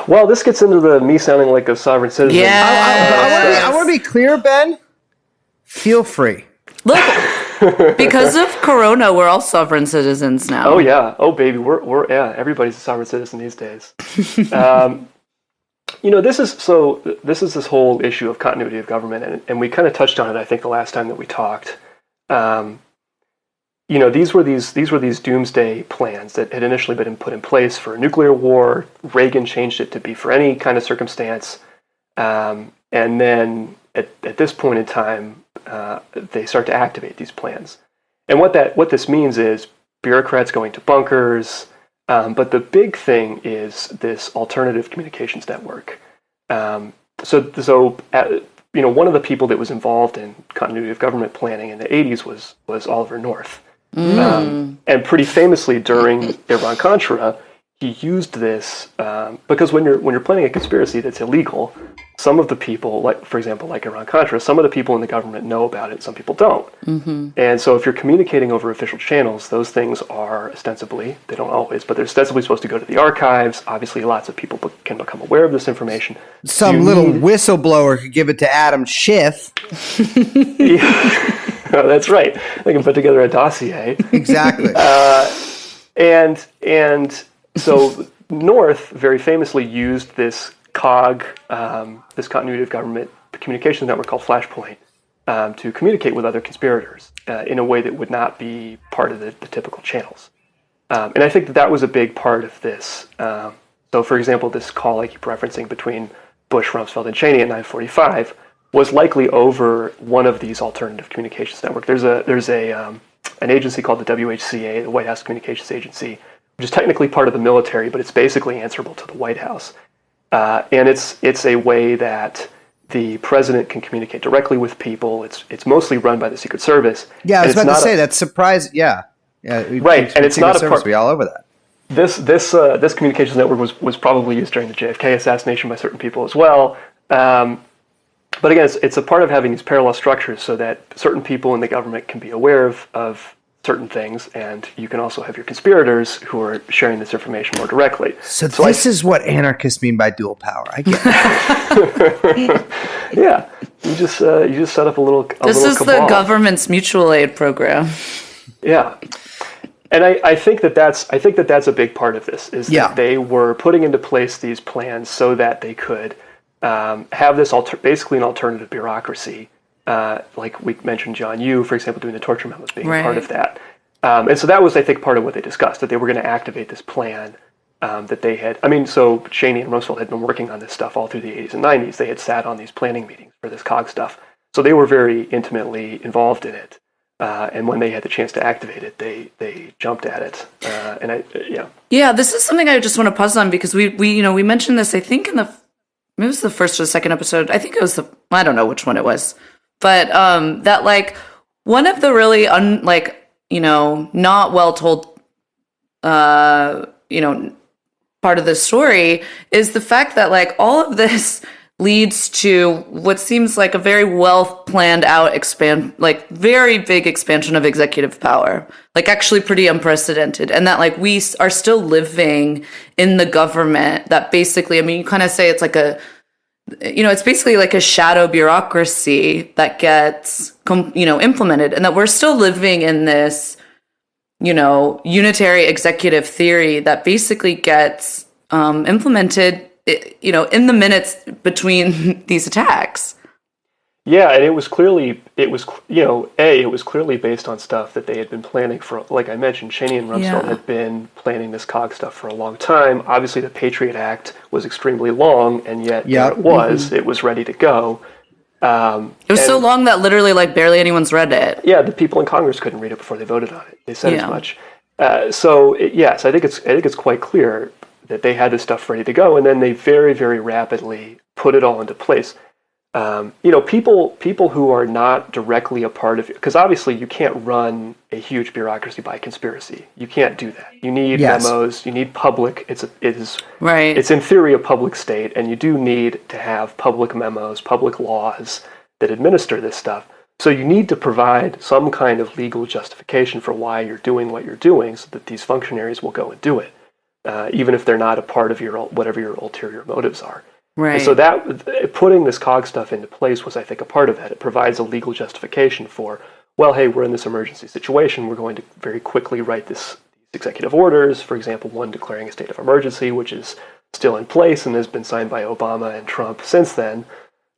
Well, this gets into me sounding like a sovereign citizen. Yeah. I want to be clear, Ben. Feel free. Look, because of Corona, we're all sovereign citizens now. Oh yeah. Oh baby, we're everybody's a sovereign citizen these days. This is this whole issue of continuity of government, and we kind of touched on it, I think, the last time that we talked. These were these doomsday plans that had initially been put in place for a nuclear war. Reagan changed it to be for any kind of circumstance, and then at this point in time, they start to activate these plans. And what this means is bureaucrats going to bunkers. But the big thing is this alternative communications network. One of the people that was involved in continuity of government planning in the 80s was Oliver North. And pretty famously during Iran-Contra, he used this because when you're planning a conspiracy that's illegal, some of the people, for example, like Iran-Contra, some of the people in the government know about it, some people don't. Mm-hmm. And so if you're communicating over official channels, those things are ostensibly, they don't always, but they're ostensibly supposed to go to the archives. Obviously, lots of people can become aware of this information. Some little whistleblower could give it to Adam Schiff. Oh, that's right. They can put together a dossier. Exactly. And so North very famously used this COG, this continuity of government communications network called Flashpoint, to communicate with other conspirators in a way that would not be part of the typical channels. And I think that was a big part of this. So, for example, this call I keep referencing between Bush, Rumsfeld, and Cheney at 9:45 was likely over one of these alternative communications networks. There's an agency called the WHCA, the White House Communications Agency, which is technically part of the military, but it's basically answerable to the White House. And it's a way that the president can communicate directly with people. It's mostly run by the Secret Service. Yeah, I was about to say that's surprised. Yeah, right. And it's not a part. Be all over that. This communications network was probably used during the JFK assassination by certain people as well. But again, it's a part of having these parallel structures so that certain people in the government can be aware of certain things, and you can also have your conspirators who are sharing this information more directly. So this is what anarchists mean by dual power. I get it. Yeah, you just set up a little. This is cabal. the government's mutual aid program. Yeah, and I think that's a big part of this is that they were putting into place these plans so that they could have this basically an alternative bureaucracy. Like we mentioned, John Yoo, for example, doing the torture memos being part of that. And so that was, I think, part of what they discussed, that they were going to activate this plan that they had. I mean, so Cheney and Rumsfeld had been working on this stuff all through the 80s and 90s. They had sat on these planning meetings for this COG stuff. So they were very intimately involved in it. And when they had the chance to activate it, they jumped at it. Yeah, this is something I just want to pause on because we mentioned this, I think, maybe it was the first or the second episode. I think it was I don't know which one it was. But that, like, one of the really, not well told, part of the story is the fact that, like, all of this leads to what seems like a very well planned out very big expansion of executive power, like actually pretty unprecedented. And that, like, we are still living in the government that basically, I mean, you kind of say it's like it's basically like a shadow bureaucracy that gets, implemented, and that we're still living in this, unitary executive theory that basically gets implemented, in the minutes between these attacks. Yeah, and it was clearly based on stuff that they had been planning for, like I mentioned, Cheney and Rumsfeld had been planning this COG stuff for a long time. Obviously, the Patriot Act was extremely long, and yet it was ready to go. It was so long that literally, like, barely anyone's read it. Yeah, the people in Congress couldn't read it before they voted on it. They said as much. Yes, I think it's quite clear that they had this stuff ready to go, and then they very, very rapidly put it all into place. People who are not directly a part of it, because obviously you can't run a huge bureaucracy by conspiracy. You can't do that. You need memos. You need public. It's in theory a public state, and you do need to have public memos, public laws that administer this stuff. So you need to provide some kind of legal justification for why you're doing what you're doing, so that these functionaries will go and do it, even if they're not a part of whatever your ulterior motives are. Right. And so that putting this COG stuff into place was, I think, a part of that. It provides a legal justification for, well, hey, we're in this emergency situation. We're going to very quickly write these executive orders. For example, one declaring a state of emergency, which is still in place and has been signed by Obama and Trump since then.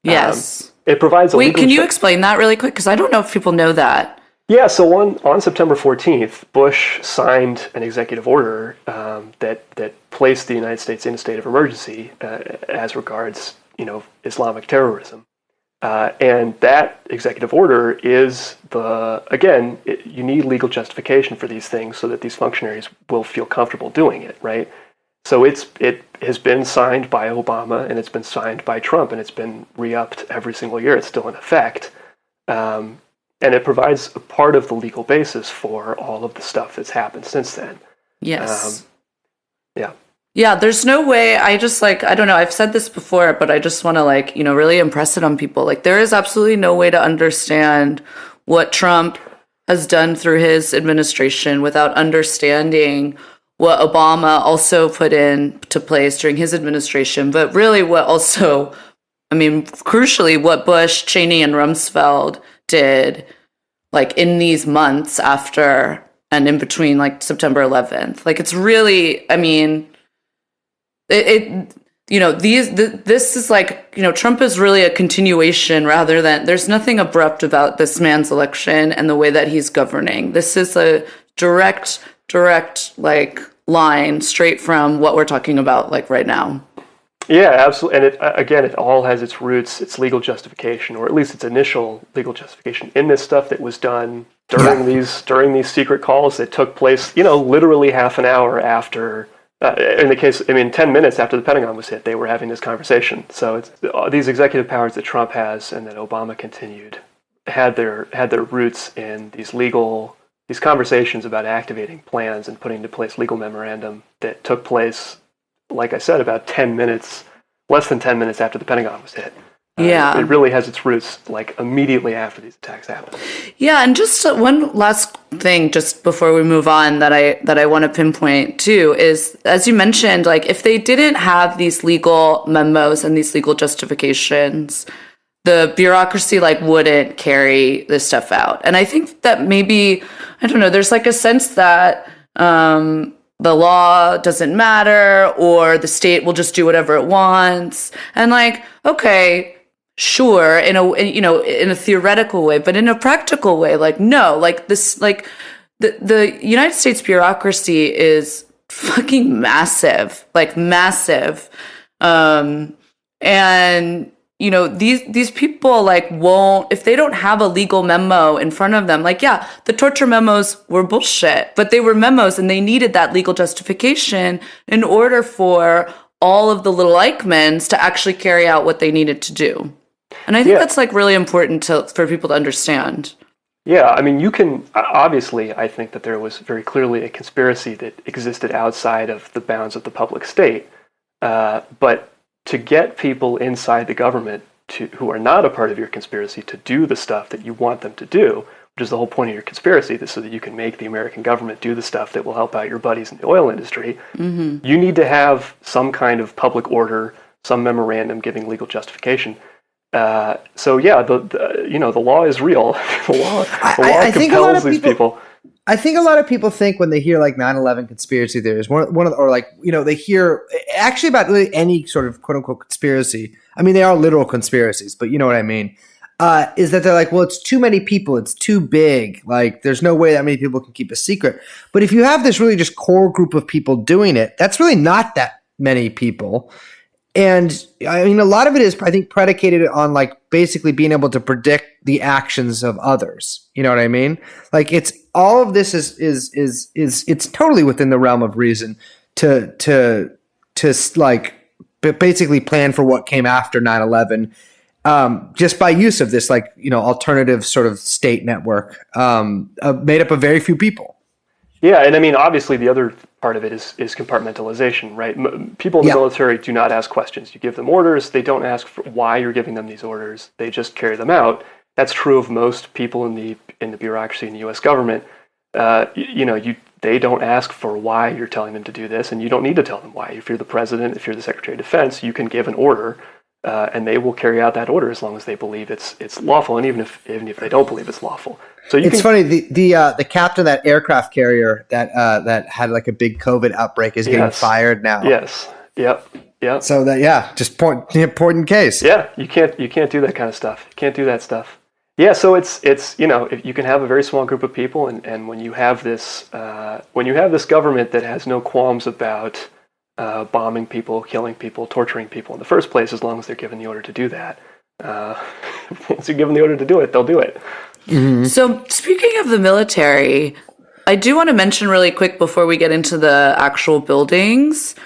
Yes. It provides a Wait, can you explain that really quick? Because I don't know if people know that. Yeah, so on September 14th, Bush signed an executive order that placed the United States in a state of emergency as regards, Islamic terrorism. And that executive order is you need legal justification for these things so that these functionaries will feel comfortable doing it, right? So it has been signed by Obama and it's been signed by Trump and it's been re-upped every single year. It's still in effect. And it provides a part of the legal basis for all of the stuff that's happened since then. Yes. Yeah. Yeah, there's no way. I just, I don't know. I've said this before, but I just want to, really impress it on people. Like, there is absolutely no way to understand what Trump has done through his administration without understanding what Obama also put into place during his administration. But really crucially, what Bush, Cheney, and Rumsfeld did, in these months after and in between, September 11th. It's really, this is Trump is really a continuation rather than, there's nothing abrupt about this man's election and the way that he's governing. This is a direct, line straight from what we're talking about, right now. Yeah, absolutely. And it all has its roots, its legal justification, or at least its initial legal justification in this stuff that was done during these secret calls that took place, literally half an hour after, 10 minutes after the Pentagon was hit, they were having this conversation. So it's these executive powers that Trump has and that Obama continued had their roots in these conversations about activating plans and putting into place legal memorandum that took place, like I said, about less than 10 minutes after the Pentagon was hit. It really has its roots immediately after these attacks happened. Yeah, and just one last thing, just before we move on, that I want to pinpoint too is, as you mentioned, if they didn't have these legal memos and these legal justifications, the bureaucracy wouldn't carry this stuff out. And I think that maybe, I don't know, there's a sense that the law doesn't matter, or the state will just do whatever it wants. And okay, sure, in a theoretical way, but in a practical way, no, the United States bureaucracy is fucking massive, like massive. And you know, these people like won't, if they don't have a legal memo in front of them, like, yeah, the torture memos were bullshit, but they were memos and they needed that legal justification in order for all of the little Eichmanns to actually carry out what they needed to do. And I think that's like really important for people to understand. Yeah, I mean, you can, obviously, I think that there was very clearly a conspiracy that existed outside of the bounds of the public state. But to get people inside the government who are not a part of your conspiracy to do the stuff that you want them to do, which is the whole point of your conspiracy, so that you can make the American government do the stuff that will help out your buddies in the oil industry, you need to have some kind of public order, some memorandum giving legal justification. So yeah, the law is real. the law compels these people. I think a lot of people think when they hear like 9/11 conspiracy theories, they hear actually about really any sort of quote unquote conspiracy. I mean, they are literal conspiracies, but you know what I mean. Is that they're like, well, it's too many people, it's too big. Like, there's no way that many people can keep a secret. But if you have this really just core group of people doing it, that's really not that many people. And I mean, a lot of it is, I think, predicated on like basically being able to predict the actions of others. You know what I mean? Like, it's all of this is it's totally within the realm of reason to like basically plan for what came after 9/11, just by use of this like, you know, alternative sort of state network made up of very few people. Yeah, and I mean, obviously, the other part of it is compartmentalization, right? People in the military do not ask questions. You give them orders. They don't ask for why you're giving them these orders. They just carry them out. That's true of most people in the bureaucracy in the U.S. government. They don't ask for why you're telling them to do this, and you don't need to tell them why. If you're the president, if you're the Secretary of Defense, you can give an order, and they will carry out that order as long as they believe it's lawful, and even if they don't believe it's lawful. So funny. The captain of that aircraft carrier that had like a big COVID outbreak is getting fired now. Yes. Yep. So just important case. Yeah, you can't do that kind of stuff. You can't do that stuff. Yeah, so it's if you can have a very small group of people, and when you have this government that has no qualms about bombing people, killing people, torturing people in the first place, as long as they're given the order to do that. Once you're given the order to do it, they'll do it. Mm-hmm. So speaking of the military, I do want to mention really quick before we get into the actual buildings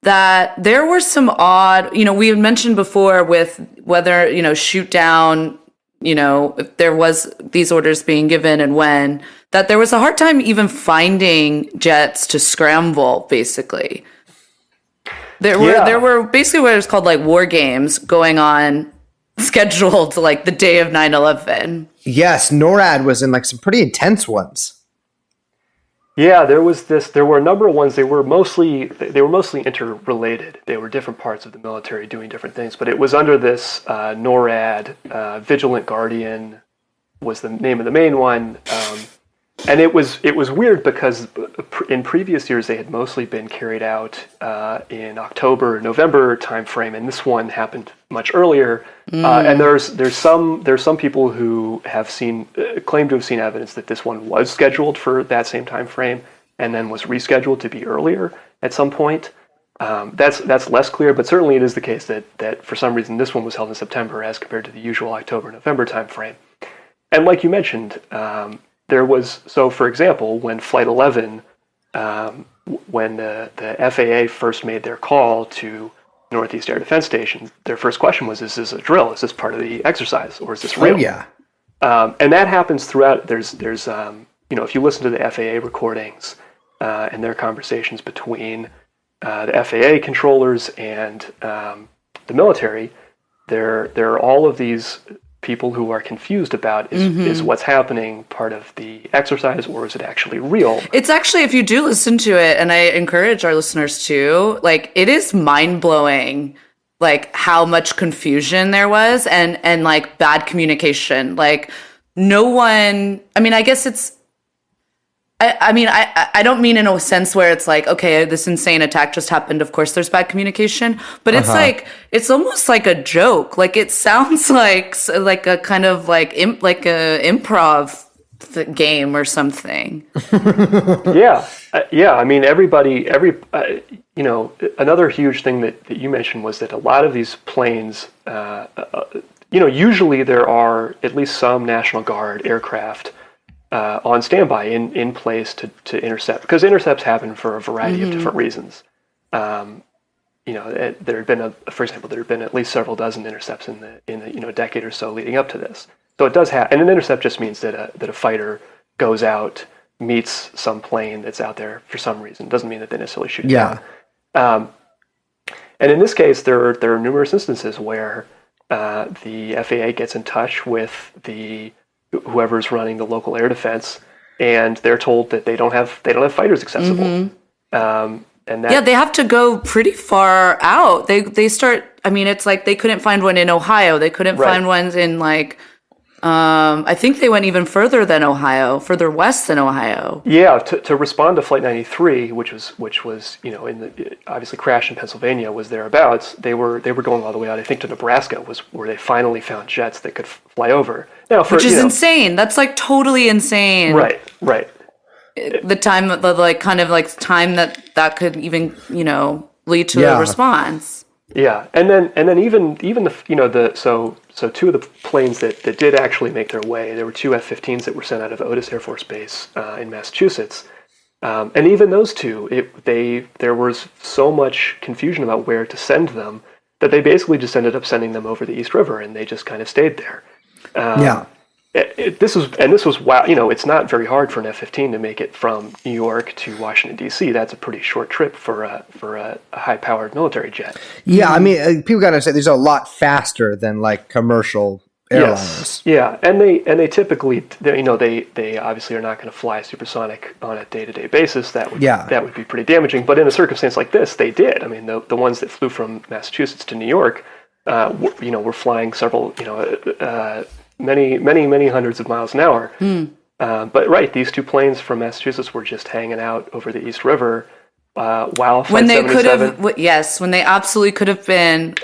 that there were some odd, we had mentioned before with whether, shoot down, if there was these orders being given and when, that there was a hard time even finding jets to scramble, basically. There were basically what is called like war games going on scheduled like the day of 9/11. Yes, NORAD was in like some pretty intense ones. Yeah, there were a number of ones. They were mostly interrelated. They were different parts of the military doing different things, but it was under this NORAD. Vigilant Guardian was the name of the main one. And it was weird because in previous years they had mostly been carried out in October, November timeframe, and this one happened much earlier. And there's some people who have claim to have seen evidence that this one was scheduled for that same time frame and then was rescheduled to be earlier at some point. That's less clear, but certainly it is the case that for some reason this one was held in September as compared to the usual October-November timeframe. And like you mentioned. There was, for example, when Flight 11, when the FAA first made their call to Northeast Air Defense Station, their first question was, is this a drill? Is this part of the exercise? Or is this real? Oh, yeah. And that happens throughout. There's if you listen to the FAA recordings and their conversations between the FAA controllers and the military, there are all of these people who are confused about is what's happening part of the exercise or is it actually real? It's actually, if you do listen to it, and I encourage our listeners to, like, it is mind-blowing, like, how much confusion there was and like, bad communication. Like, no one, I mean, I guess it's, I don't mean in a sense where it's like, okay, this insane attack just happened. Of course, there's bad communication, but it's like, it's almost like a joke. Like it sounds like a kind of like a improv game or something. Yeah. I mean, another huge thing that you mentioned was that a lot of these planes, usually there are at least some National Guard aircraft on standby in place to intercept, because intercepts happen for a variety of different reasons. There had been for example, there had been at least several dozen intercepts in the decade or so leading up to this. So it does happen, and an intercept just means that a fighter goes out, meets some plane that's out there for some reason. It doesn't mean that they necessarily shoot it down. And in this case, there are numerous instances where the FAA gets in touch with whoever's running the local air defense, and they're told that they don't have fighters accessible. They have to go pretty far out. They start. I mean, it's like they couldn't find one in Ohio. They couldn't find ones in I think they went even further than Ohio, further west than Ohio. Yeah, to respond to Flight 93, which was obviously crashed in Pennsylvania, was thereabouts. They were going all the way out. I think to Nebraska was where they finally found jets that could fly over. Now, which is insane. That's totally insane. Right. The time, time that could even lead to a response. Yeah, and then even so two of the planes that did actually make their way, there were two F-15s that were sent out of Otis Air Force Base in Massachusetts, and even those two, there was so much confusion about where to send them that they basically just ended up sending them over the East River, and they just kind of stayed there. This was wow. It's not very hard for an F-15 to make it from New York to Washington D.C. That's a pretty short trip for a high-powered military jet. Yeah, I mean, people got to say these are a lot faster than commercial airliners. Yes. Yeah, and they typically they obviously are not going to fly supersonic on a day-to-day basis. That would be pretty damaging. But in a circumstance like this, they did. I mean, the ones that flew from Massachusetts to New York, were flying several many hundreds of miles an hour. But these two planes from Massachusetts were just hanging out over the East River while when they could have, when they absolutely could have been,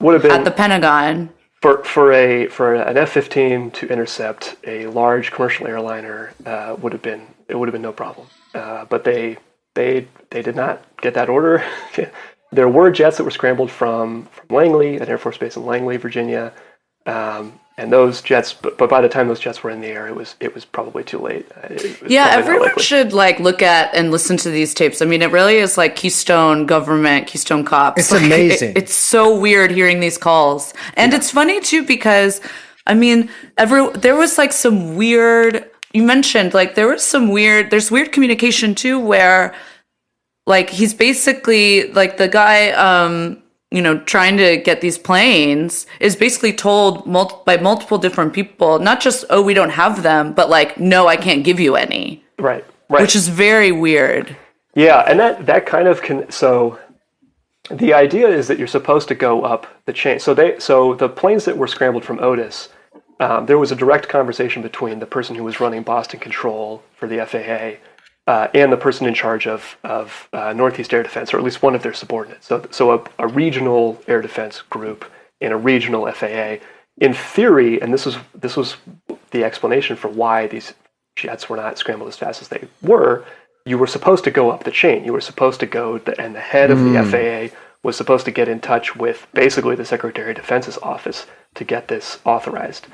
would have been at the Pentagon for an F-15 to intercept a large commercial airliner would have been no problem. But they did not get that order. There were jets that were scrambled from Langley, an Air Force base in Langley, Virginia. And those jets, but by the time those jets were in the air, it was probably too late. Everyone should look at and listen to these tapes. I mean, it really is like Keystone government, Keystone cops. It's amazing. It's so weird hearing these calls, and it's funny too because, I mean, there was some weird. You mentioned there's weird communication too, where he's basically the guy. Trying to get these planes is basically told by multiple different people, not just, oh, we don't have them, but no, I can't give you any. Right. Which is very weird. Yeah, and that kind of so the idea is that you're supposed to go up the chain. So the planes that were scrambled from Otis, there was a direct conversation between the person who was running Boston Control for the FAA and the person in charge of Northeast Air Defense, or at least one of their subordinates. So a regional air defense group and a regional FAA. In theory, and this was the explanation for why these jets were not scrambled as fast as they were, you were supposed to go up the chain. You were supposed to go, and the head of the FAA was supposed to get in touch with basically the Secretary of Defense's office to get this authorized.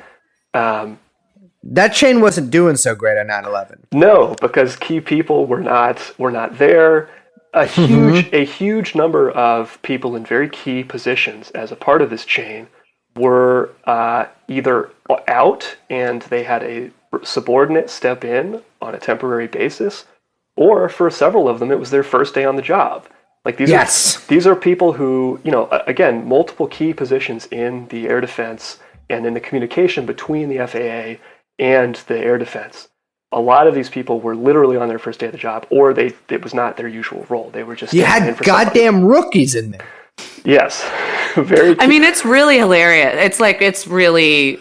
That chain wasn't doing so great on 9/11. No, because key people were not there. A huge number of people in very key positions as a part of this chain were either out and they had a subordinate step in on a temporary basis, or for several of them, it was their first day on the job. These are people who, again, multiple key positions in the air defense and in the communication between the FAA and the air defense. A lot of these people were literally on their first day of the job, or it was not their usual role. They were just goddamn rookies in there. Yes, very. I mean, it's really hilarious. It's really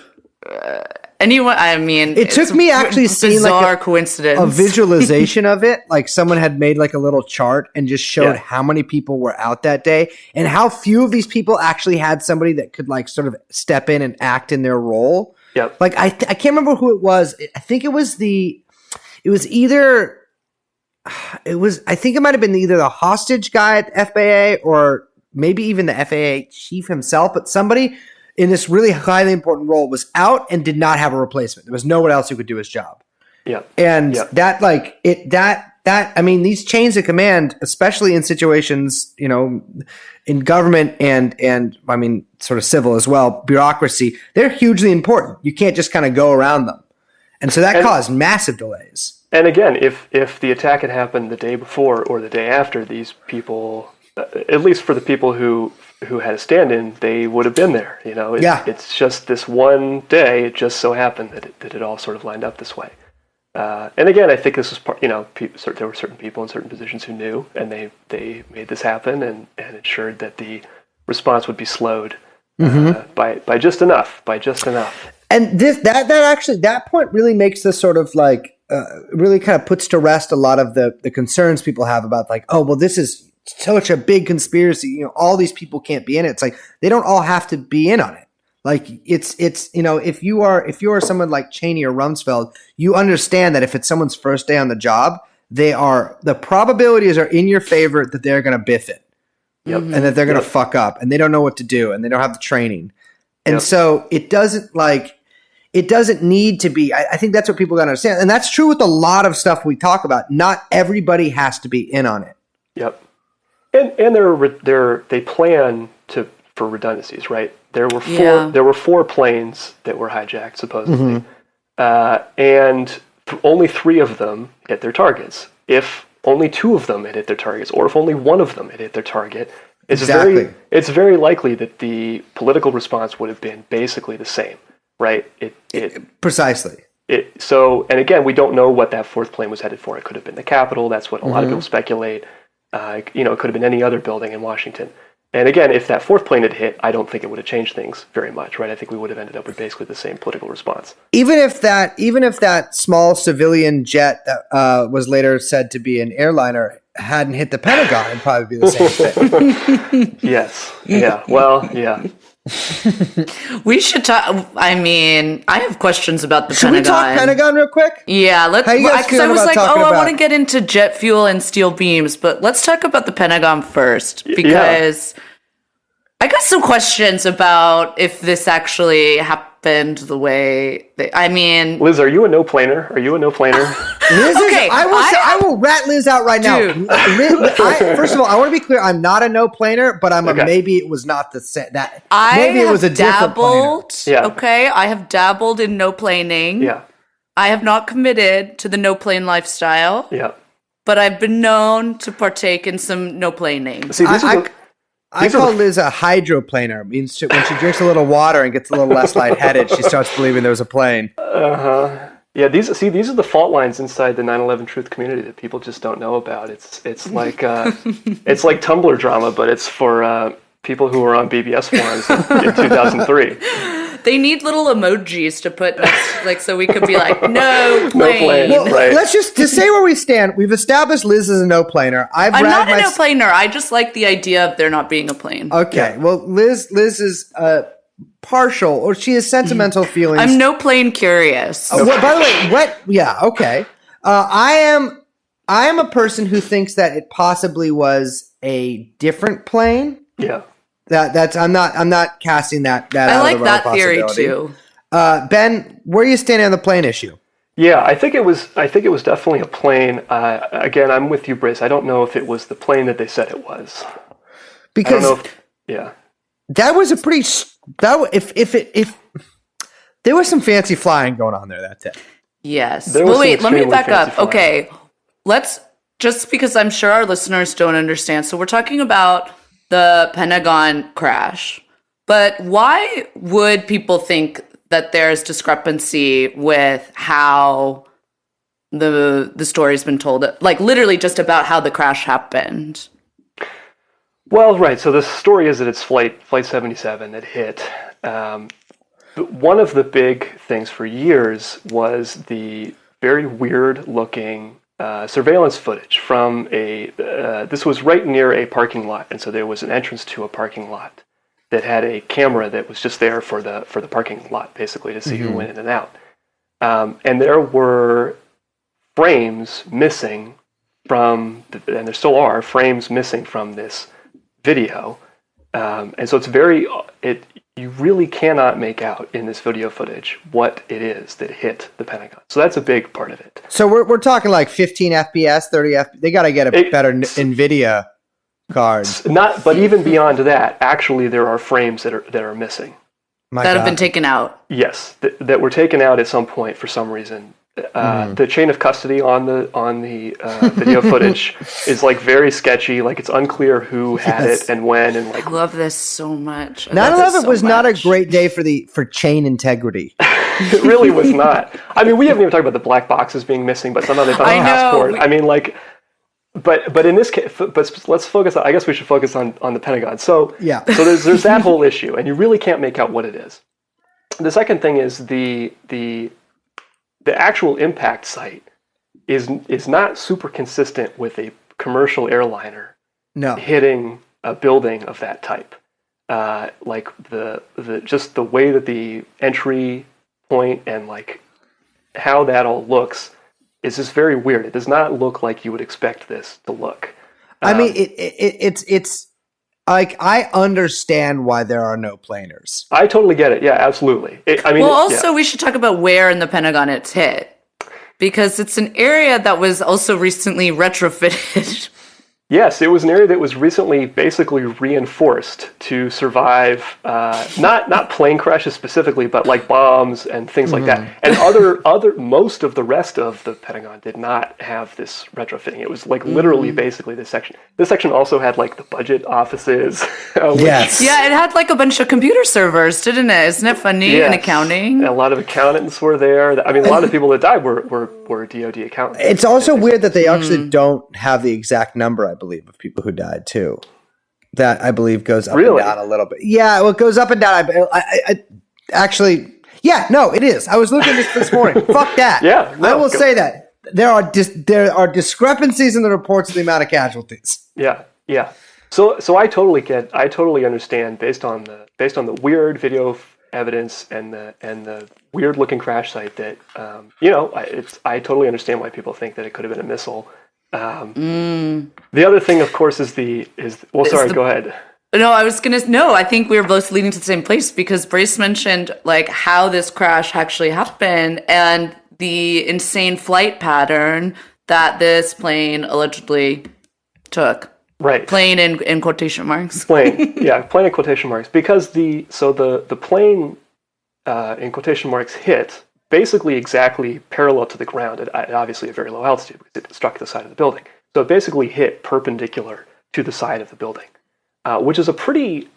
anyone. I mean, it took me actually seeing bizarre coincidence, a visualization of it. Someone had made a little chart and just showed how many people were out that day and how few of these people actually had somebody that could sort of step in and act in their role. Yep. Like I can't remember who it was. I think it was either. I think it might have been either the hostage guy at the FAA or maybe even the FAA chief himself, but somebody in this really highly important role was out and did not have a replacement. There was no one else who could do his job. Yeah. And I mean, these chains of command, especially in situations, in government and I mean, sort of civil as well, bureaucracy, they're hugely important. You can't just kind of go around them. And so that caused massive delays. And again, if the attack had happened the day before or the day after, these people, at least for the people who had a stand-in, they would have been there. It's just this one day. It just so happened that it all sort of lined up this way. And again, I think this was part. There were certain people in certain positions who knew, and they made this happen and ensured that the response would be slowed by just enough. And that point really makes this sort of like really kind of puts to rest a lot of the concerns people have about like, oh, well, this is such a big conspiracy. All these people can't be in it. It's like they don't all have to be in on it. Like it's if you are someone like Cheney or Rumsfeld, you understand that if it's someone's first day on the job, the probabilities are in your favor that they're going to biff it. Yep. And that they're going to fuck up and they don't know what to do and they don't have the training. And so it doesn't need to be. I think that's what people got to understand. And that's true with a lot of stuff we talk about. Not everybody has to be in on it. Yep. And they plan for redundancies, right? There were four planes that were hijacked supposedly, and only 3 of them hit their targets. If only 2 of them had hit their targets, or if only 1 of them had hit their target, it's very likely that the political response would have been basically the same, right? Precisely. And again, we don't know what that 4th plane was headed for. It could have been the Capitol. That's what a lot of people speculate. It could have been any other building in Washington. And again, if that 4th plane had hit, I don't think it would have changed things very much, right? I think we would have ended up with basically the same political response. Even if that small civilian jet that was later said to be an airliner hadn't hit the Pentagon, it'd probably be the same thing. Yes. Yeah. Well, yeah. We should talk. I mean, I have questions about the Should Pentagon. we talk Pentagon real quick? Yeah, let's. How you guys Because I feeling was about like, talking I about- want to get into jet fuel and steel beams, but let's talk about the Pentagon first because I got some questions about if this actually happened the way. Liz, are you a no-planer? Liz Okay, I will rat Liz out right now. Dude. First of all, I want to be clear. I'm not a no-planer, but I'm a maybe it was not the same. Maybe it was a different planer. Yeah. Okay, I have dabbled in no planing. Yeah. I have not committed to the no plane lifestyle. Yeah. But I've been known to partake in some no planing. See, I call Liz a hydroplaner. It means when she drinks a little water and gets a little less lightheaded, she starts believing there was a plane. Yeah, these are the fault lines inside the 9/11 truth community that people just don't know about. It's like it's like Tumblr drama, but it's for people who were on BBS forums in 2003. They need little emojis to put like so we could be like no plane. Well, right. let's just to say where we stand. We've established Liz is a no planer. I'm not a no planer. I just like the idea of there not being a plane. Okay, well, Liz is partial, or she has sentimental feelings. I'm no plane curious. Well, by the way, what? Yeah, okay. I am a person who thinks that it possibly was a different plane. Yeah. I'm not casting that. I out like of the realm that of theory possibility. too. Ben, where are you standing on the plane issue? Yeah, I think it was definitely a plane. Again, I'm with you, Brace. I don't know if it was the plane that they said it was. Because I don't know if, that was a pretty if there was some fancy flying going on there that day. Yes. There was Well, some wait, let me extremely back fancy up. flying. Okay. Let's just because I'm sure our listeners don't understand. So we're talking about the Pentagon crash. But why would people think that there's discrepancy with how the story's been told? Like literally just about how the crash happened. Well, right. So the story is that it's Flight 77 that hit. But one of the big things for years was the very weird-looking surveillance footage from this was right near a parking lot, and so there was an entrance to a parking lot. that had a camera that was just there for the parking lot, basically, to see who went in and out. And there were frames missing and there still are frames missing from this video. And so you really cannot make out in this video footage what it is that hit the Pentagon. So that's a big part of it. So we're talking like 15 FPS, 30 FPS. They got to get a better NVIDIA card. But even beyond that, actually, there are frames that are missing. That have been taken out. Yes, that were taken out at some point for some reason. The chain of custody on the video footage is like very sketchy. Like it's unclear who had it and when, and like I love this so much. 9/11 was not a great day for chain integrity. It really was not. I mean, we haven't even talked about the black boxes being missing, but somehow they found a passport. I mean, like, but in this case, but let's focus on. I guess we should focus on the Pentagon. So yeah. So there's that whole issue, and you really can't make out what it is. The second thing is the actual impact site is not super consistent with a commercial airliner hitting a building of that type. Like the just the way that the entry point and like how that all looks is just very weird. It does not look like you would expect this to look. I mean, it's like I understand why there are no planers. I totally get it. Yeah, absolutely. We should talk about where in the Pentagon it's hit, because it's an area that was also recently retrofitted. Yes, it was an area that was recently basically reinforced to survive, not plane crashes specifically, but like bombs and things like that. And most of the rest of the Pentagon did not have this retrofitting. It was like literally basically this section. This section also had like the budget offices. Yes. Yeah, it had like a bunch of computer servers, didn't it? Isn't it funny? Yes. And accounting. And a lot of accountants were there. I mean, a lot of people that died were DoD accountants. It's also weird that they actually don't have the exact number, I believe, of people who died too. That I believe goes up and down a little bit. Yeah, well, it goes up and down. I actually, yeah, no, it is. I was looking at this morning. Fuck that. Yeah, no, I will say that there are discrepancies in the reports of the amount of casualties. Yeah. So I totally understand based on the weird video evidence and the weird looking crash site that I totally understand why people think that it could have been a missile. The other thing, of course, go ahead. No, I think we were both leading to the same place, because Brace mentioned like how this crash actually happened and the insane flight pattern that this plane allegedly took. Right. Plane in quotation marks. Plane in quotation marks, because the plane in quotation marks hit basically exactly parallel to the ground at obviously a very low altitude, because it struck the side of the building. So it basically hit perpendicular to the side of the building, which is a pretty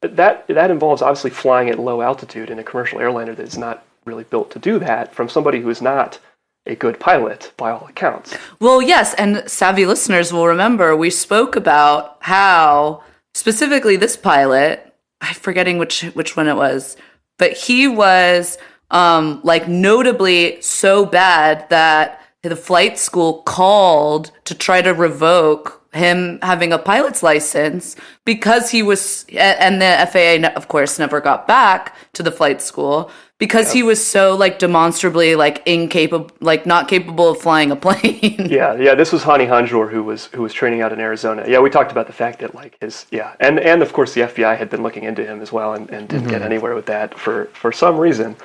that involves obviously flying at low altitude in a commercial airliner that is not really built to do that, from somebody who is not a good pilot by all accounts. Well, yes, and savvy listeners will remember we spoke about how specifically this pilot, I'm forgetting which one it was, but he was like notably so bad that the flight school called to try to revoke him having a pilot's license, because he was, and the FAA of course never got back to the flight school because he was so like demonstrably like incapable, like not capable of flying a plane. Yeah. This was Hani Hanjour who was training out in Arizona. Yeah, we talked about the fact that like and of course the FBI had been looking into him as well and didn't get anywhere with that for some reason.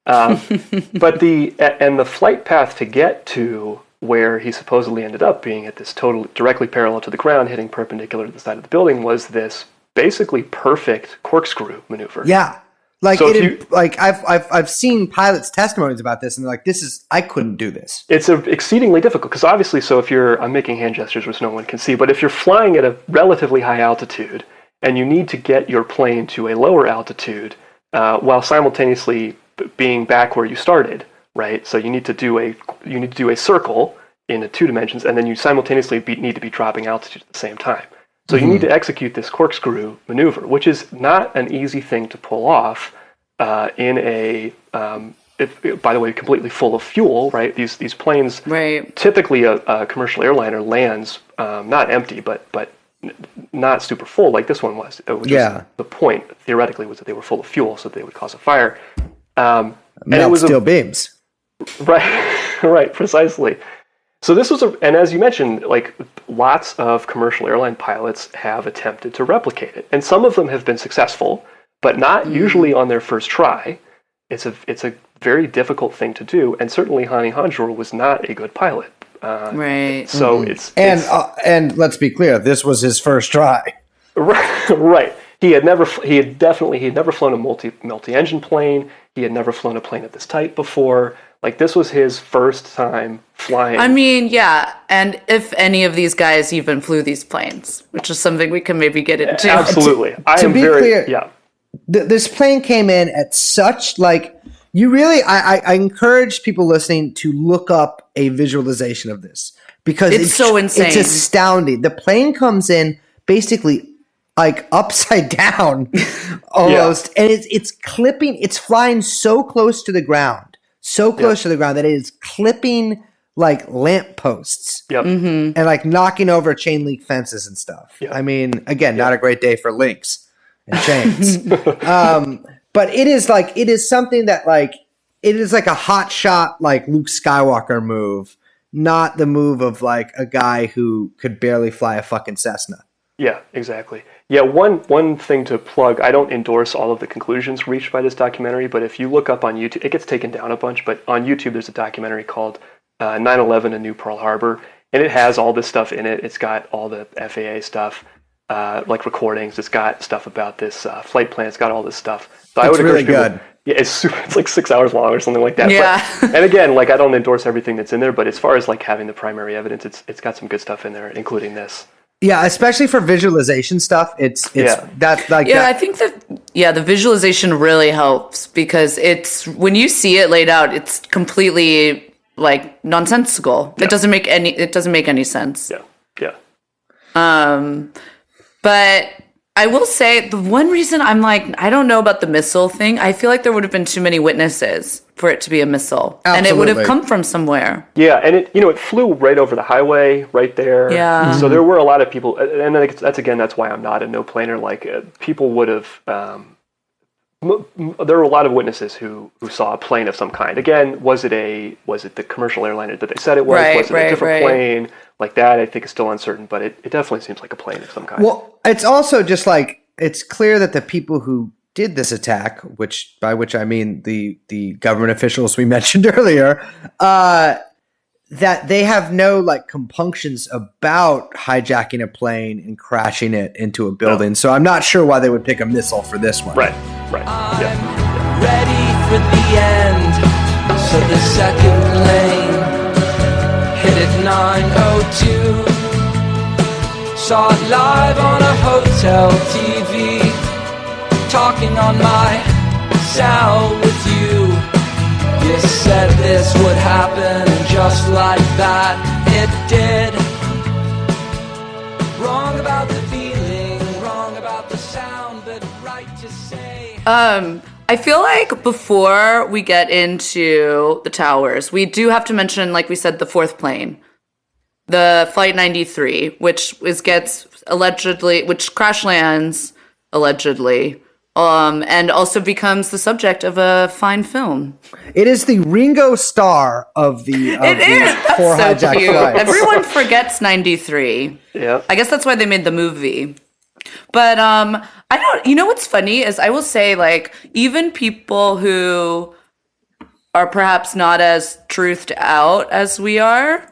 But the flight path to get to where he supposedly ended up being at this directly parallel to the ground, hitting perpendicular to the side of the building, was this basically perfect corkscrew maneuver. Yeah. Like so I've seen pilots' testimonies about this, and they're like, I couldn't do this. It's exceedingly difficult, because obviously, so if I'm making hand gestures which no one can see, but if you're flying at a relatively high altitude and you need to get your plane to a lower altitude while simultaneously being back where you started, right? So you need to do a circle in 2 dimensions, and then you simultaneously need to be dropping altitude at the same time. So you need to execute this corkscrew maneuver, which is not an easy thing to pull off in a, by the way, completely full of fuel, right? These planes, right. Typically a commercial airliner lands not empty, but not super full like this one was. It was just the point theoretically was that they were full of fuel, so they would cause a fire. And it was steel beams. Right, right, precisely. So this was, and as you mentioned, like lots of commercial airline pilots have attempted to replicate it, and some of them have been successful, but not usually on their first try. It's a very difficult thing to do, and certainly Hani Hanjour was not a good pilot. Right. So and let's be clear, this was his first try. Right. He had never flown a multi-engine plane. He had never flown a plane of this type before. Like, this was his first time flying. I mean, yeah, and if any of these guys even flew these planes, which is something we can maybe get into. Absolutely. To be clear, this plane came in at such, like, you really, I encourage people listening to look up a visualization of this, because it's so insane. It's astounding. The plane comes in basically like upside down almost, and it's clipping, it's flying so close to the ground. So close to the ground that it is clipping like lamp posts and like knocking over chain link fences and stuff. I mean, again, not a great day for links and chains. But it is something that like, it is like a hot shot, like Luke Skywalker move, not the move of like a guy who could barely fly a fucking Cessna. Yeah, exactly. Yeah, one thing to plug, I don't endorse all of the conclusions reached by this documentary, but if you look up on YouTube, it gets taken down a bunch, but on YouTube there's a documentary called 9/11, A New Pearl Harbor, and it has all this stuff in it. It's got all the FAA stuff, like recordings. It's got stuff about this flight plan. It's got all this stuff. So I would encourage people. Good. Yeah, it's like 6 hours long or something like that. Yeah. But, and again, like, I don't endorse everything that's in there, but as far as like having the primary evidence, it's got some good stuff in there, including this. Yeah, especially for visualization stuff, it's that's like I think that the visualization really helps, because it's when you see it laid out, it's completely like nonsensical. It doesn't make any sense. But I will say the one reason I'm like, I don't know about the missile thing. I feel like there would have been too many witnesses for it to be a missile. Absolutely. And it would have come from somewhere. Yeah, and it flew right over the highway, right there. Yeah. So there were a lot of people, and that's why I'm not a no-planer. Like, people would have, there were a lot of witnesses who saw a plane of some kind. Again, was it the commercial airliner that they said it was? Was it a different plane? Like, that I think is still uncertain, but it definitely seems like a plane of some kind. Well, it's also just like, it's clear that the people who did this attack, by which I mean the government officials we mentioned earlier, that they have no like compunctions about hijacking a plane and crashing it into a building. No. So I'm not sure why they would pick a missile for this one. Right. I'm ready for the end. So the second lane hit at 9:02. Saw it live on a hotel TV. Talking on my cell with you. You said this would happen, and just like that, it did. Wrong about the feeling, wrong about the sound, but right to say. I feel like before we get into the towers, we do have to mention, like we said, the fourth plane, the Flight 93, which crash lands allegedly. And also becomes the subject of a fine film. It is the Ringo Starr of the four That's so cute. flights. Everyone forgets 93. Yeah. I guess that's why they made the movie. But I don't. You know what's funny is I will say, like, even people who are perhaps not as truthed out as we are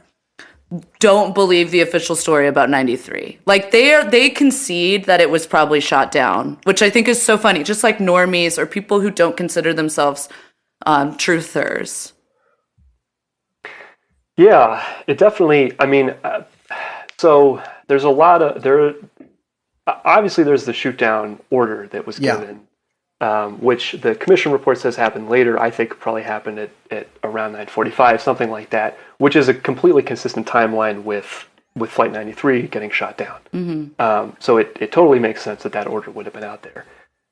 don't believe the official story about 93. Like, they concede that it was probably shot down, which I think is so funny. Just like normies or people who don't consider themselves truthers. Yeah, it definitely. I mean, so there's a lot of obviously there's the shoot down order that was given, which the commission report says happened later. I think probably happened at around 9:45, something like that, which is a completely consistent timeline with Flight 93 getting shot down. Mm-hmm. So it totally makes sense that order would have been out there.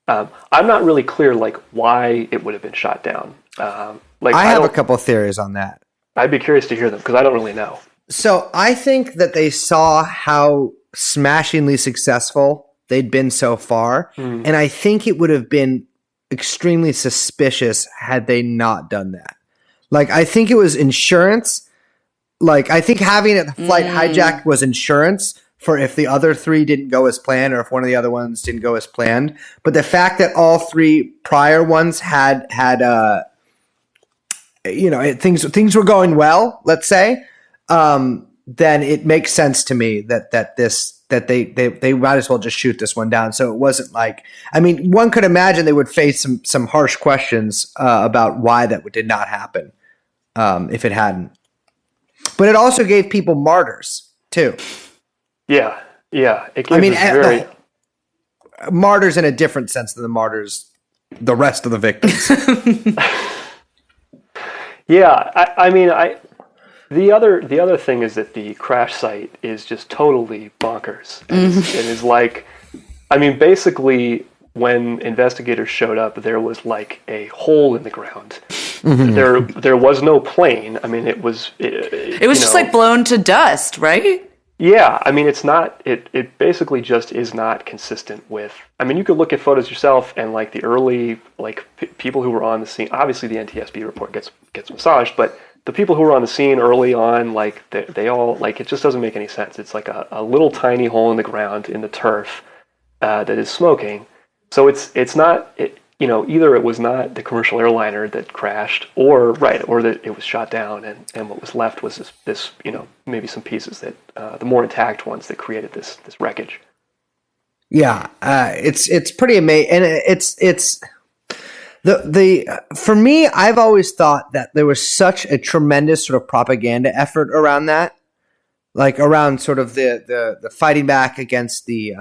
I'm not really clear, like, why it would have been shot down. I have a couple of theories on that. I'd be curious to hear them, because I don't really know. So I think that they saw how smashingly successful they'd been so far. And I think it would have been extremely suspicious had they not done that. Like, I think it was insurance. Like, I think having the flight hijacked was insurance for if the other three didn't go as planned or if one of the other ones didn't go as planned. But the fact that all three prior ones had things were going well, let's say, then it makes sense to me that they might as well just shoot this one down. So it wasn't like, I mean, one could imagine they would face some harsh questions about why that did not happen if it hadn't. But it also gave people martyrs too. Yeah. It gave martyrs in a different sense than the rest of the victims. Yeah, the other thing is that the crash site is just totally bonkers. It is like, I mean, basically when investigators showed up, there was like a hole in the ground. There was no plane. I mean, it was just like blown to dust, right? Yeah, I mean, it's not. It basically just is not consistent with. I mean, you could look at photos yourself, and like the early people who were on the scene. Obviously, the NTSB report gets massaged, but the people who were on the scene early on, like they all like it just doesn't make any sense. It's like a little tiny hole in the ground in the turf that is smoking. So it's not. Either it was not the commercial airliner that crashed, or that it was shot down, and what was left was this maybe some pieces that the more intact ones that created this wreckage. Yeah, it's pretty amazing, and it's for me, I've always thought that there was such a tremendous sort of propaganda effort around that. Like around sort of the fighting back against the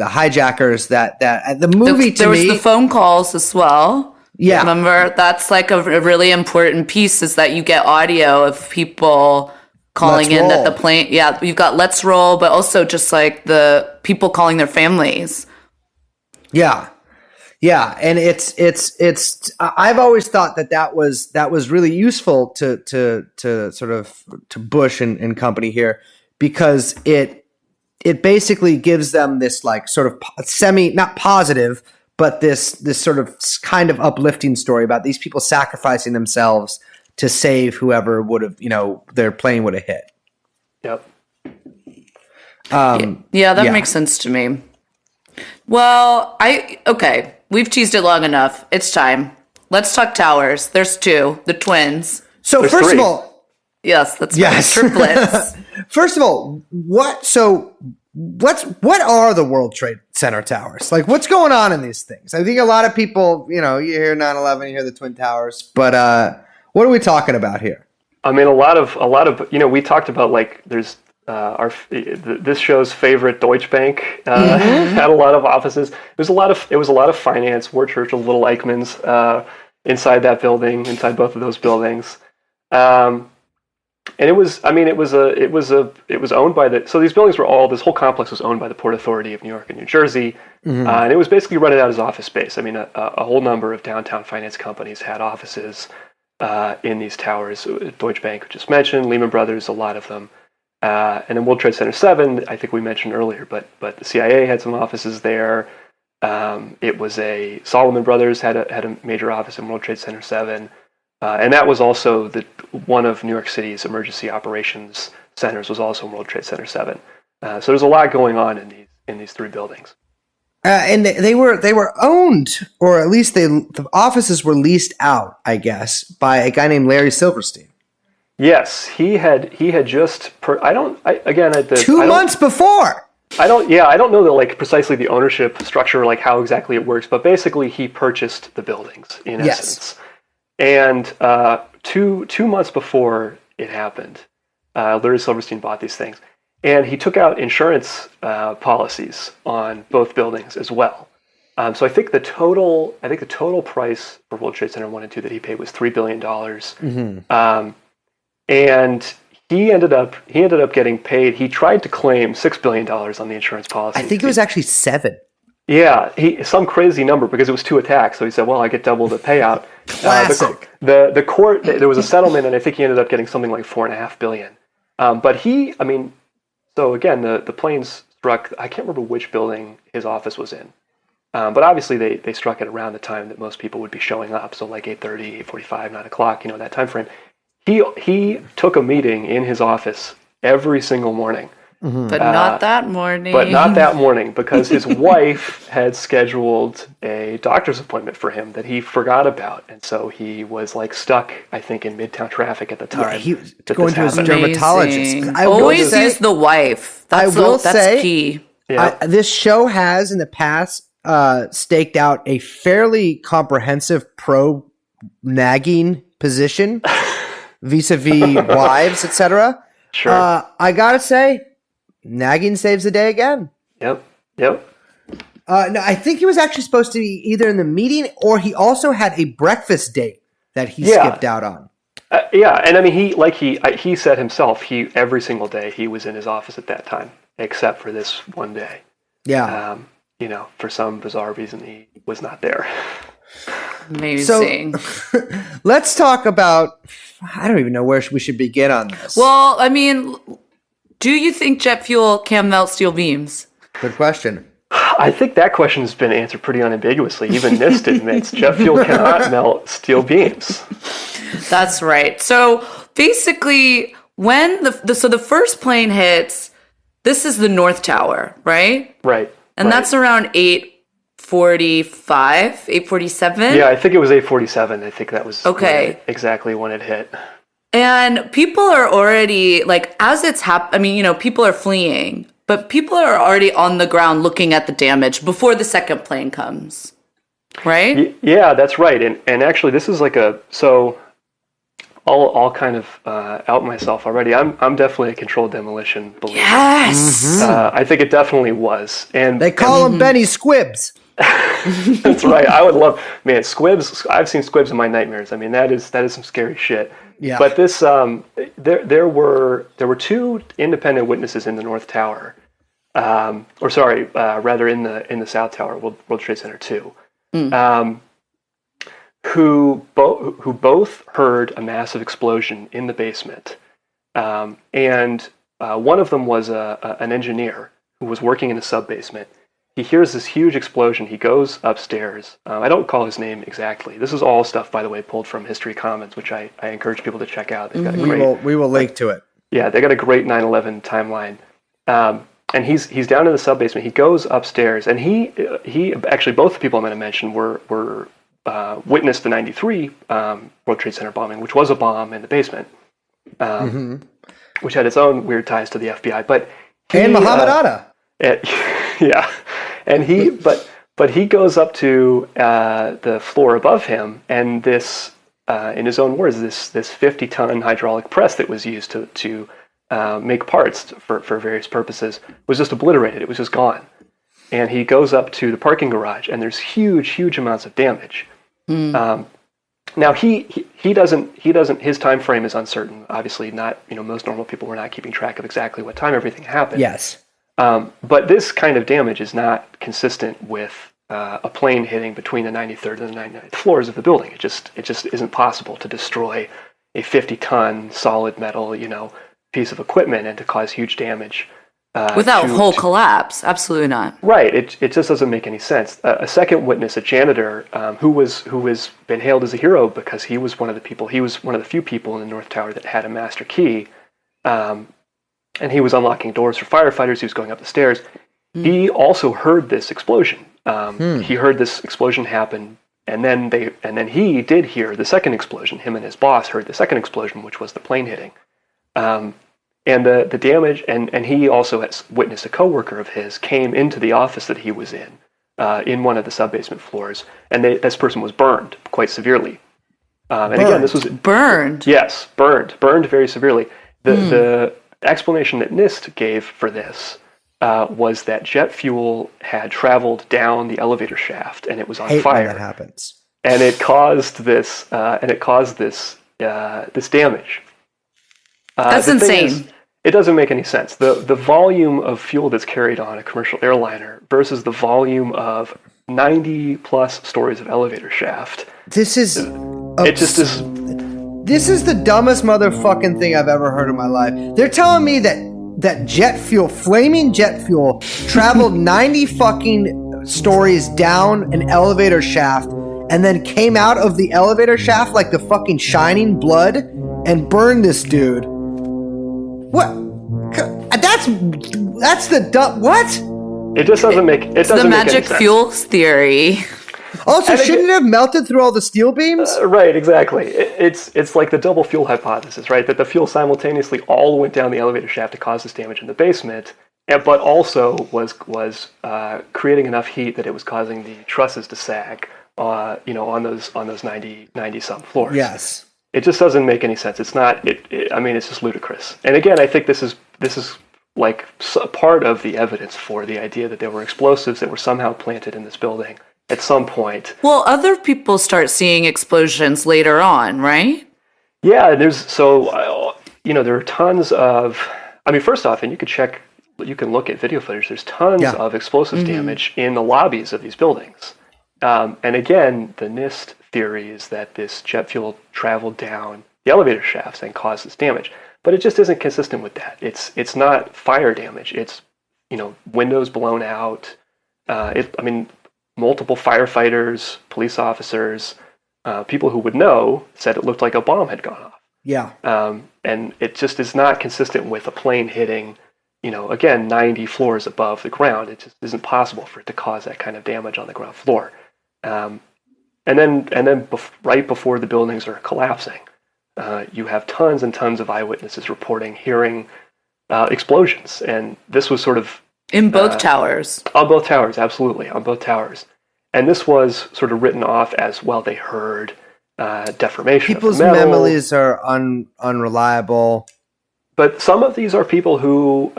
hijackers that the movie there was the phone calls as well. Yeah. Remember, that's like a really important piece is that you get audio of people calling in that the plane. Yeah, you've got Let's Roll, but also just like the people calling their families. Yeah. Yeah, and it's I've always thought that was really useful to sort of to Bush and company here, because it basically gives them this like sort of not positive, but this sort of kind of uplifting story about these people sacrificing themselves to save whoever would have, their plane would have hit. Yep. That makes sense to me. Well, okay. We've teased it long enough. It's time. Let's talk towers. There's two, the twins. So There's first three. of all, yes, that's right. Triplets. First of all, what are the World Trade Center towers? Like, what's going on in these things? I think a lot of people, you hear 9/11, you hear the Twin Towers, but what are we talking about here? I mean, a lot of we talked about like there's this show's favorite Deutsche Bank had a lot of offices. It was a lot of finance. War Churchill, little Eichmann's inside that building, inside both of those buildings, and it was owned by so these buildings were this whole complex was owned by the Port Authority of New York and New Jersey, and it was basically rented out as office space. I mean, a whole number of downtown finance companies had offices in these towers. Deutsche Bank, just mentioned, Lehman Brothers, a lot of them. And then World Trade Center 7, I think we mentioned earlier, but the CIA had some offices there. It was Solomon Brothers had a major office in World Trade Center 7, and that was also one of New York City's emergency operations centers was also in World Trade Center 7. So there's a lot going on in these three buildings. And they were owned, or at least the offices were leased out, I guess, by a guy named Larry Silverstein. Yes, he had just 2 months before. I don't know like precisely the ownership structure, like how exactly it works, but basically he purchased the buildings in essence. And 2 months before it happened, Larry Silverstein bought these things, and he took out insurance policies on both buildings as well. So I think the total price for World Trade Center 1 and 2 that he paid was $3 billion. And he ended up getting paid. He tried to claim $6 billion on the insurance policy. I think it was actually 7. Yeah, some crazy number because it was 2 attacks. So he said, "Well, I get double the payout." Classic. The court. There was a settlement, and I think he ended up getting something like $4.5 billion. But So again, the planes struck. I can't remember which building his office was in, but obviously they struck at around the time that most people would be showing up. So like 8:30, 8:45, 9 o'clock. That time frame. He took a meeting in his office every single morning. But not that morning. But not that morning, because his wife had scheduled a doctor's appointment for him that he forgot about. And so he was like stuck, I think, in Midtown traffic at the time. he was that going this to his happened. dermatologist. Amazing. I will Always say- use the wife. That's, I will that's say- key. Yeah. This show has in the past staked out a fairly comprehensive pro nagging position vis-a-vis wives, etc. Sure. I gotta say, nagging saves the day again. Yep. No, I think he was actually supposed to be either in the meeting or he also had a breakfast date that he skipped out on. Yeah, and I mean, he said himself, every single day he was in his office at that time, except for this one day. Yeah. For some bizarre reason, he was not there. Amazing. Let's talk about. I don't even know where we should begin on this. Well, I mean, do you think jet fuel can melt steel beams? Good question. I think that question has been answered pretty unambiguously. Even NIST admits jet fuel cannot melt steel beams. That's right. So basically, when the first plane hits, this is the North Tower, right? Right. And that's around 8:45, 8:47. Yeah, I think it was 8:47. I think that was Okay. exactly when it hit. And people are already, like, as it's happening, I mean, people are fleeing, but people are already on the ground looking at the damage before the second plane comes, right? Yeah, that's right. And actually, this is like so I'll kind of out myself already. I'm definitely a controlled demolition believer. Yes! I think it definitely was. And They call him Benny Squibbs. that's right. I would love, man, squibs. I've seen squibs in my nightmares. I mean, that is some scary shit. Yeah. But this, there were two independent witnesses in the North Tower, rather in the South Tower, World Trade Center 2, who both heard a massive explosion in the basement, and one of them was an engineer who was working in a sub basement. He hears this huge explosion. He goes upstairs. I don't recall his name exactly. This is all stuff, by the way, pulled from History Commons, which I encourage people to check out. They've got a great, We will link to it. yeah, they got a great 9/11 timeline. And he's down in the sub basement. He goes upstairs, and he actually, both the people I'm going to mention were witnessed the 93 World Trade Center bombing, which was a bomb in the basement, which had its own weird ties to the FBI. But And Muhammad Atta. Yeah, and but he goes up to the floor above him, and this, in his own words, this 50-ton hydraulic press that was used to make parts for various purposes was just obliterated. It was just gone. And he goes up to the parking garage, and there's huge amounts of damage. Now he doesn't. His time frame is uncertain. Obviously, not. Most normal people were not keeping track of exactly what time everything happened. Yes. But this kind of damage is not consistent with a plane hitting between the 93rd and the 99th floors of the building. It just isn't possible to destroy a 50-ton solid metal, piece of equipment and to cause huge damage Without whole collapse. Absolutely not. Right. It just doesn't make any sense. A second witness, a janitor, who has been hailed as a hero because he was one of the few people in the North Tower that had a master key. And he was unlocking doors for firefighters. He was going up the stairs. He also heard this explosion. He heard this explosion happen, and then he did hear the second explosion. Him and his boss heard the second explosion, which was the plane hitting. And the damage, and he also has witnessed a coworker of his came into the office that he was in one of the sub-basement floors, and this person was burned quite severely. And again, this was burned. Yes, burned very severely. The explanation that NIST gave for this was that jet fuel had traveled down the elevator shaft and it was on fire. When that happens. And it caused this. This damage. That's insane. It doesn't make any sense. The volume of fuel that's carried on a commercial airliner versus the volume of 90 plus stories of elevator shaft. This is. It just is. This is the dumbest motherfucking thing I've ever heard in my life. They're telling me that that jet fuel, flaming jet fuel, traveled 90 fucking stories down an elevator shaft and then came out of the elevator shaft like the fucking Shining blood and burned this dude. What? That's the what? It just doesn't make it doesn't The make any magic sense. fuels theory. Also, shouldn't it have melted through all the steel beams? Right, exactly. It's like the double fuel hypothesis, right? That the fuel simultaneously all went down the elevator shaft to cause this damage in the basement, but also was creating enough heat that it was causing the trusses to sag, on those 90 some floors. Yes. It just doesn't make any sense. It's not. I mean, it's just ludicrous. And again, I think this is like a part of the evidence for the idea that there were explosives that were somehow planted in this building at some point. Well, other people start seeing explosions later on, right? Yeah, there are tons of. I mean, first off, and you can look at video footage. There's tons of explosives damage in the lobbies of these buildings. And again, the NIST theory is that this jet fuel traveled down the elevator shafts and caused this damage, but it just isn't consistent with that. It's not fire damage. It's windows blown out. Multiple firefighters, police officers, people who would know said it looked like a bomb had gone off. Yeah. And it just is not consistent with a plane hitting, again, 90 floors above the ground. It just isn't possible for it to cause that kind of damage on the ground floor. And then right before the buildings are collapsing, you have tons and tons of eyewitnesses reporting hearing explosions. And this was sort of In both towers. On both towers, absolutely, on both towers. And this was sort of written off as, well, they heard deformation People's of the metal. memories are unreliable. But some of these are people who,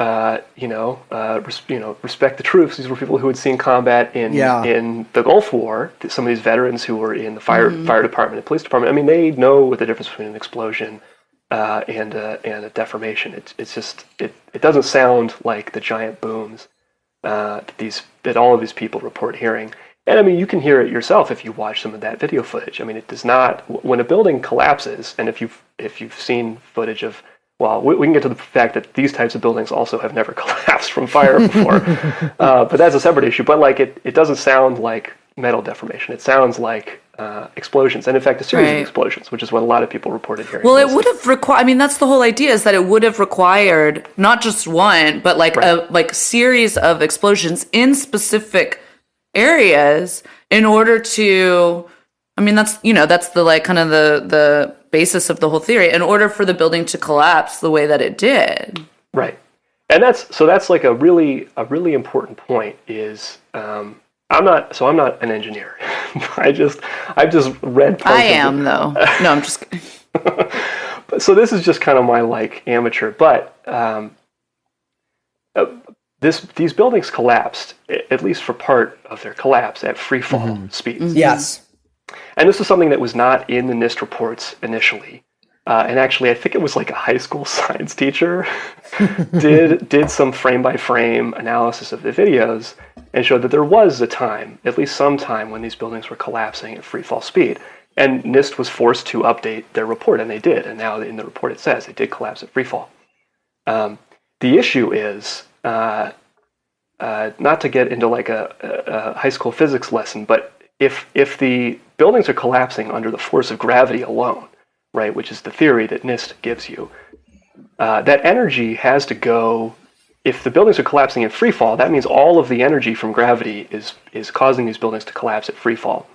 respect the troops. These were people who had seen combat in the Gulf War. Some of these veterans who were in the fire department and police department. I mean, they know the difference between an explosion and a deformation. It doesn't sound like the giant booms that all of these people report hearing. And I mean, you can hear it yourself if you watch some of that video footage. I mean, it does not. When a building collapses, and if you've seen footage of. Well, we can get to the fact that these types of buildings also have never collapsed from fire before, but that's a separate issue. But like, it doesn't sound like metal deformation. It sounds like explosions, and in fact, a series of explosions, which is what a lot of people reported hearing. Well, it would have required. I mean, that's the whole idea: is that it would have required not just one, but like a series of explosions in specific areas in order to. I mean, that's the like kind of the basis of the whole theory. In order for the building to collapse the way that it did, right? And that's like a really important point. Is I'm not an engineer. I've just read. I am though. No, I'm just kidding. So this is just kind of my like amateur, but these buildings collapsed, at least for part of their collapse, at free fall speeds. Yes. And this was something that was not in the NIST reports initially. And actually, I think it was like a high school science teacher did some frame-by-frame analysis of the videos and showed that there was a time, at least some time, when these buildings were collapsing at free fall speed. And NIST was forced to update their report, and they did. And now in the report it says they did collapse at free fall. The issue is, not to get into like a high school physics lesson, but if the buildings are collapsing under the force of gravity alone, right, which is the theory that NIST gives you, that energy has to go. If the buildings are collapsing in free fall, that means all of the energy from gravity is causing these buildings to collapse at free fall.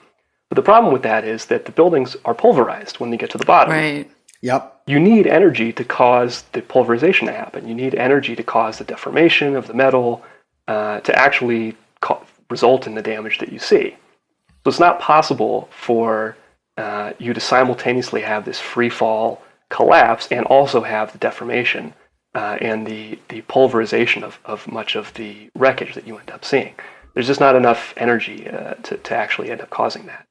But the problem with that is that the buildings are pulverized when they get to the bottom. Right. Yep. You need energy to cause the pulverization to happen. You need energy to cause the deformation of the metal to actually result in the damage that you see. So it's not possible for you to simultaneously have this free fall collapse and also have the deformation and the pulverization of much of the wreckage that you end up seeing. There's just not enough energy to actually end up causing that.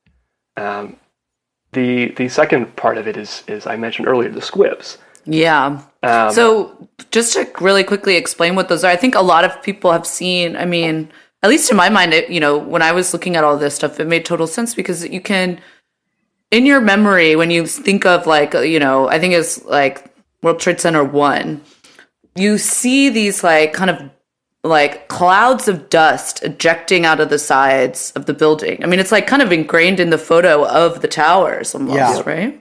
The second part of it is I mentioned earlier, the squibs. Yeah. So just to really quickly explain what those are, I think a lot of people have seen, I mean, at least in my mind, when I was looking at all this stuff, it made total sense because you can, in your memory, when you think of like, I think it's like World Trade Center 1, you see these like kind of like clouds of dust ejecting out of the sides of the building. I mean, it's like kind of ingrained in the photo of the towers almost, right?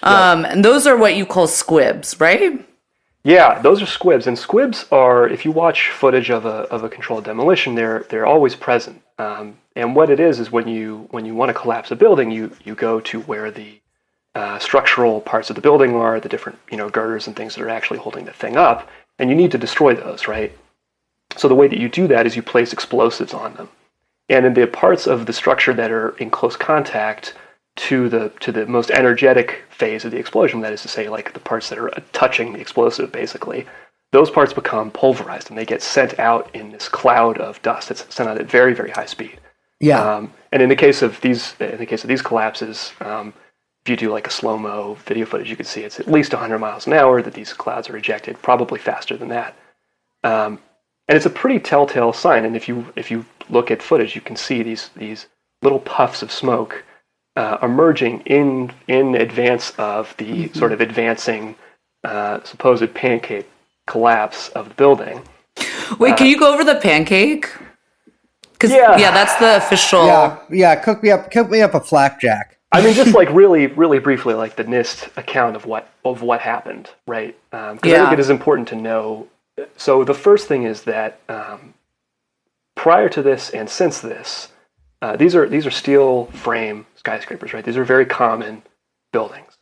And those are what you call squibs, right? Yeah, those are squibs, and squibs are, if you watch footage of a controlled demolition, they're always present. And what it is when you want to collapse a building, you go to where the structural parts of the building are, the different girders and things that are actually holding the thing up, and you need to destroy those, right? So the way that you do that is you place explosives on them, and in the parts of the structure that are in close contact to the most energetic phase of the explosion, that is to say, like the parts that are touching the explosive, basically, those parts become pulverized and they get sent out in this cloud of dust. It's sent out at very, very high speed. Yeah. And in the case of these collapses, if you do like a slow-mo video footage, you can see it's at least 100 miles an hour that these clouds are ejected, probably faster than that. And it's a pretty telltale sign. And if you look at footage, you can see these little puffs of smoke emerging in advance of the sort of advancing supposed pancake collapse of the building. Wait, can you go over the pancake? Because that's the official. Yeah. Cook me up a flapjack. I mean, just like really, really briefly, like the NIST account of what happened, right? Because I think it is important to know. So the first thing is that prior to this and since this, these are steel frame skyscrapers, right? These are very common buildings.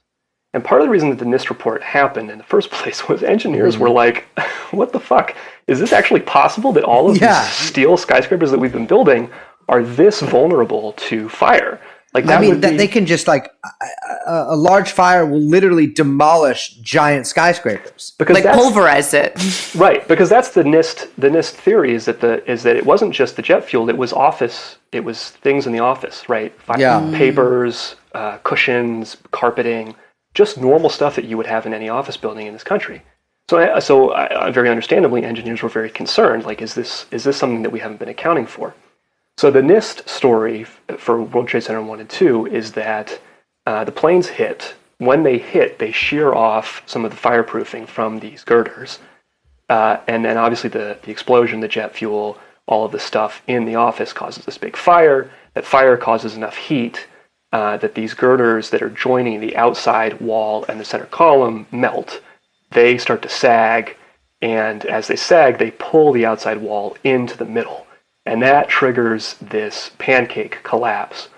And part of the reason that the NIST report happened in the first place was engineers were like, what the fuck? Is this actually possible that all of these steel skyscrapers that we've been building are this vulnerable to fire? Like that they can just like a large fire will literally demolish giant skyscrapers. Because like pulverize it. Right, because that's the NIST theory is that it wasn't just the jet fuel, it was things in the office, right? Papers, cushions, carpeting, just normal stuff that you would have in any office building in this country. So very understandably, engineers were very concerned, like, is this something that we haven't been accounting for? So the NIST story for World Trade Center 1 and 2 is that the planes hit. When they hit, they shear off some of the fireproofing from these girders. And then obviously the explosion, the jet fuel, all of the stuff in the office causes this big fire. That fire causes enough heat that these girders that are joining the outside wall and the center column melt. They start to sag, and as they sag, they pull the outside wall into the middle. And that triggers this pancake collapse,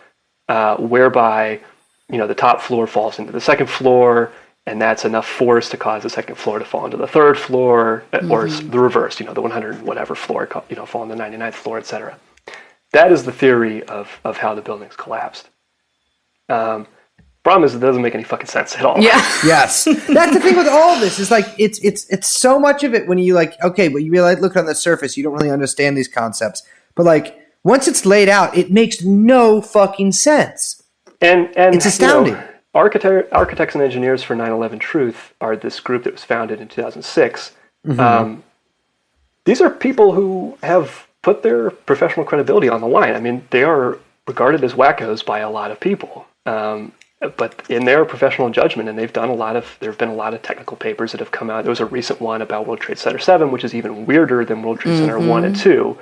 whereby the top floor falls into the second floor, and that's enough force to cause the second floor to fall into the third floor, or the reverse, the 100 whatever floor, fall on the 99th floor, etc. That is the theory of how the buildings collapsed. Problem is, it doesn't make any fucking sense at all. Yeah. Yes. That's the thing with all of this. Is like it's so much of it when you but you realize, look on the surface, you don't really understand these concepts. But like once it's laid out, it makes no fucking sense. And it's astounding. Architects and engineers for 9/11 Truth are this group that was founded in 2006. These are people who have put their professional credibility on the line. I mean, they are regarded as wackos by a lot of people. But in their professional judgment, and there have been a lot of technical papers that have come out. There was a recent one about World Trade Center 7, which is even weirder than World Trade Center 1 and 2.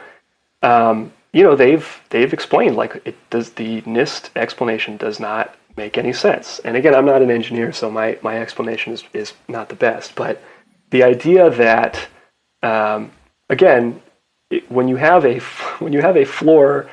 They've explained, the NIST explanation does not make any sense. And again, I'm not an engineer, so my explanation is not the best. But the idea that, when you have a floor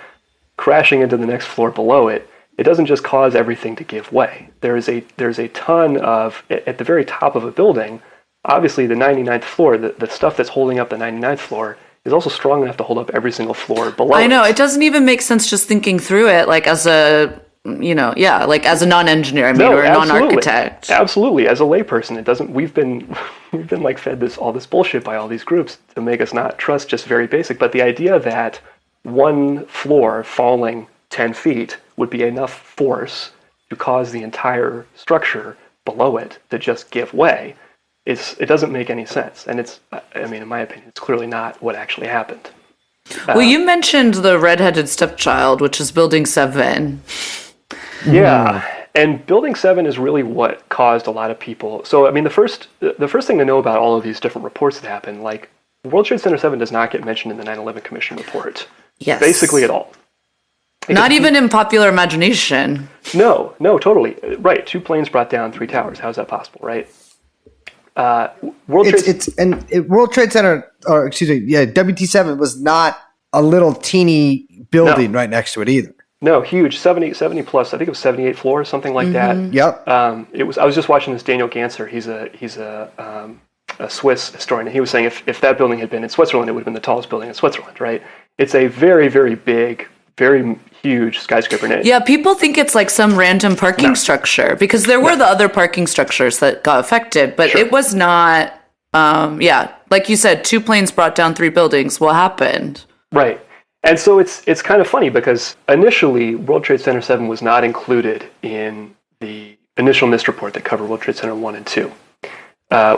crashing into the next floor below it, it doesn't just cause everything to give way. There's a ton of, at the very top of a building, obviously the 99th floor, the stuff that's holding up the 99th floor is also strong enough to hold up every single floor below. I know, it doesn't even make sense just thinking through it, like as a, as a non-engineer, or a non-architect. Absolutely. As a layperson, it doesn't, we've been like fed all this bullshit by all these groups to make us not trust just very basic. But the idea that one floor falling 10 feet would be enough force to cause the entire structure below it to just give way, it doesn't make any sense. And in my opinion, it's clearly not what actually happened. Well, you mentioned the redheaded stepchild, which is Building 7. Yeah. And Building 7 is really what caused a lot of people. So, I mean, the first thing to know about all of these different reports that happened, like World Trade Center 7 does not get mentioned in the 9/11 Commission report. Yes. Basically at all. Not even in popular imagination. No, totally. Right. 2 planes brought down 3 towers. How is that possible, right? World Trade Center, or excuse me, yeah, WT7 was not a little teeny building right next to it either. No, huge, 70 plus. I think it was 78 floors, something like that. Yep. It was. I was just watching this Daniel Ganser. He's a Swiss historian, and he was saying if that building had been in Switzerland, it would have been the tallest building in Switzerland. Right? It's a very, very big, very huge skyscraper. Yeah, people think it's like some random parking structure because there were the other parking structures that got affected, but it was not. Like you said, 2 planes brought down 3 buildings. What happened? Right. And so it's kind of funny because initially World Trade Center 7 was not included in the initial NIST report that covered World Trade Center 1 and 2,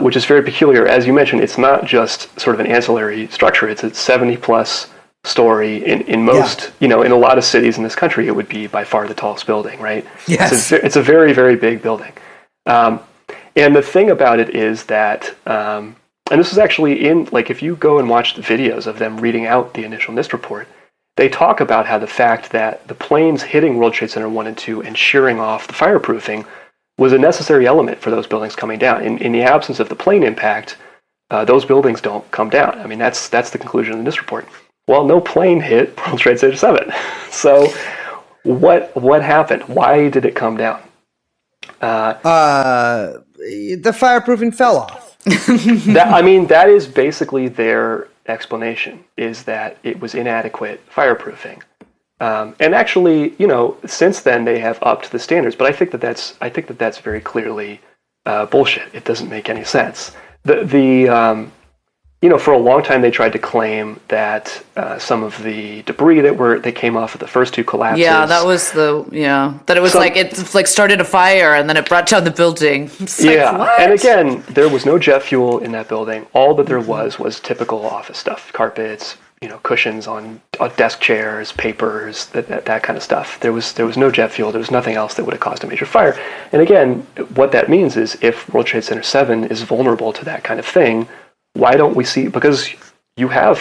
which is very peculiar. As you mentioned, it's not just sort of an ancillary structure. It's a 70-plus story. In most, in a lot of cities in this country, it would be by far the tallest building, right? Yes. It's a very, very big building. And the thing about it is that... and this is actually if you go and watch the videos of them reading out the initial NIST report, they talk about how the fact that the planes hitting World Trade Center 1 and 2 and shearing off the fireproofing was a necessary element for those buildings coming down. In the absence of the plane impact, those buildings don't come down. I mean, that's the conclusion of the NIST report. Well, no plane hit World Trade Center 7. So what happened? Why did it come down? The fireproofing fell off. That is basically their explanation, is that it was inadequate fireproofing. And actually, since then they have upped the standards, but I think that that's very clearly bullshit. It doesn't make any sense. For a long time they tried to claim that some of the debris that came off of the first 2 collapses. Yeah, that was that it was it started a fire and then it brought down the building. What? And again, there was no jet fuel in that building. All that there was typical office stuff: carpets, cushions on desk chairs, papers, that kind of stuff. There was no jet fuel. There was nothing else that would have caused a major fire. And again, what that means is if World Trade Center 7 is vulnerable to that kind of thing, why don't we see? Because you have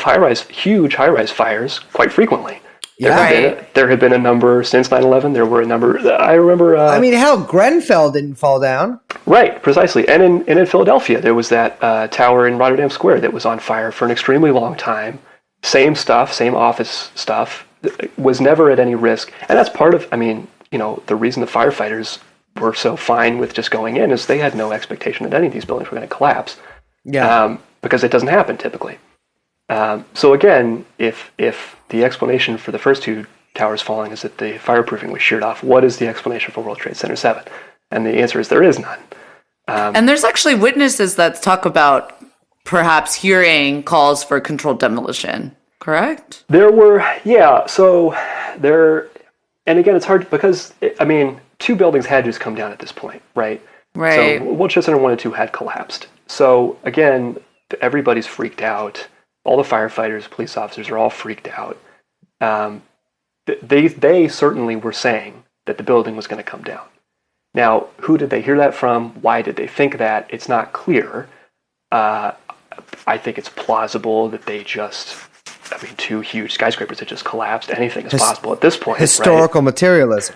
huge high-rise fires quite frequently. There had been a number since 9/11. There were a number. I remember. Hell, Grenfell didn't fall down. Right, precisely. And in Philadelphia, there was that tower in Rotterdam Square that was on fire for an extremely long time. Same stuff, same office stuff. Was never at any risk. And that's part of. The reason the firefighters were so fine with just going in is they had no expectation that any of these buildings were going to collapse. Yeah. Because it doesn't happen typically. So again, if the explanation for the first 2 towers falling is that the fireproofing was sheared off, what is the explanation for World Trade Center 7? And the answer is there is none. And there's actually witnesses that talk about perhaps hearing calls for controlled demolition, correct? There were, and again, it's hard because, 2 buildings had just come down at this point, right? Right. So World Trade Center 1 and 2 had collapsed. So again, everybody's freaked out. All the firefighters, police officers are all freaked out. They certainly were saying that the building was going to come down. Now, who did they hear that from? Why did they think that? It's not clear. I think it's plausible that they just, 2 huge skyscrapers that just collapsed. Anything is possible at this point. Historical materialism.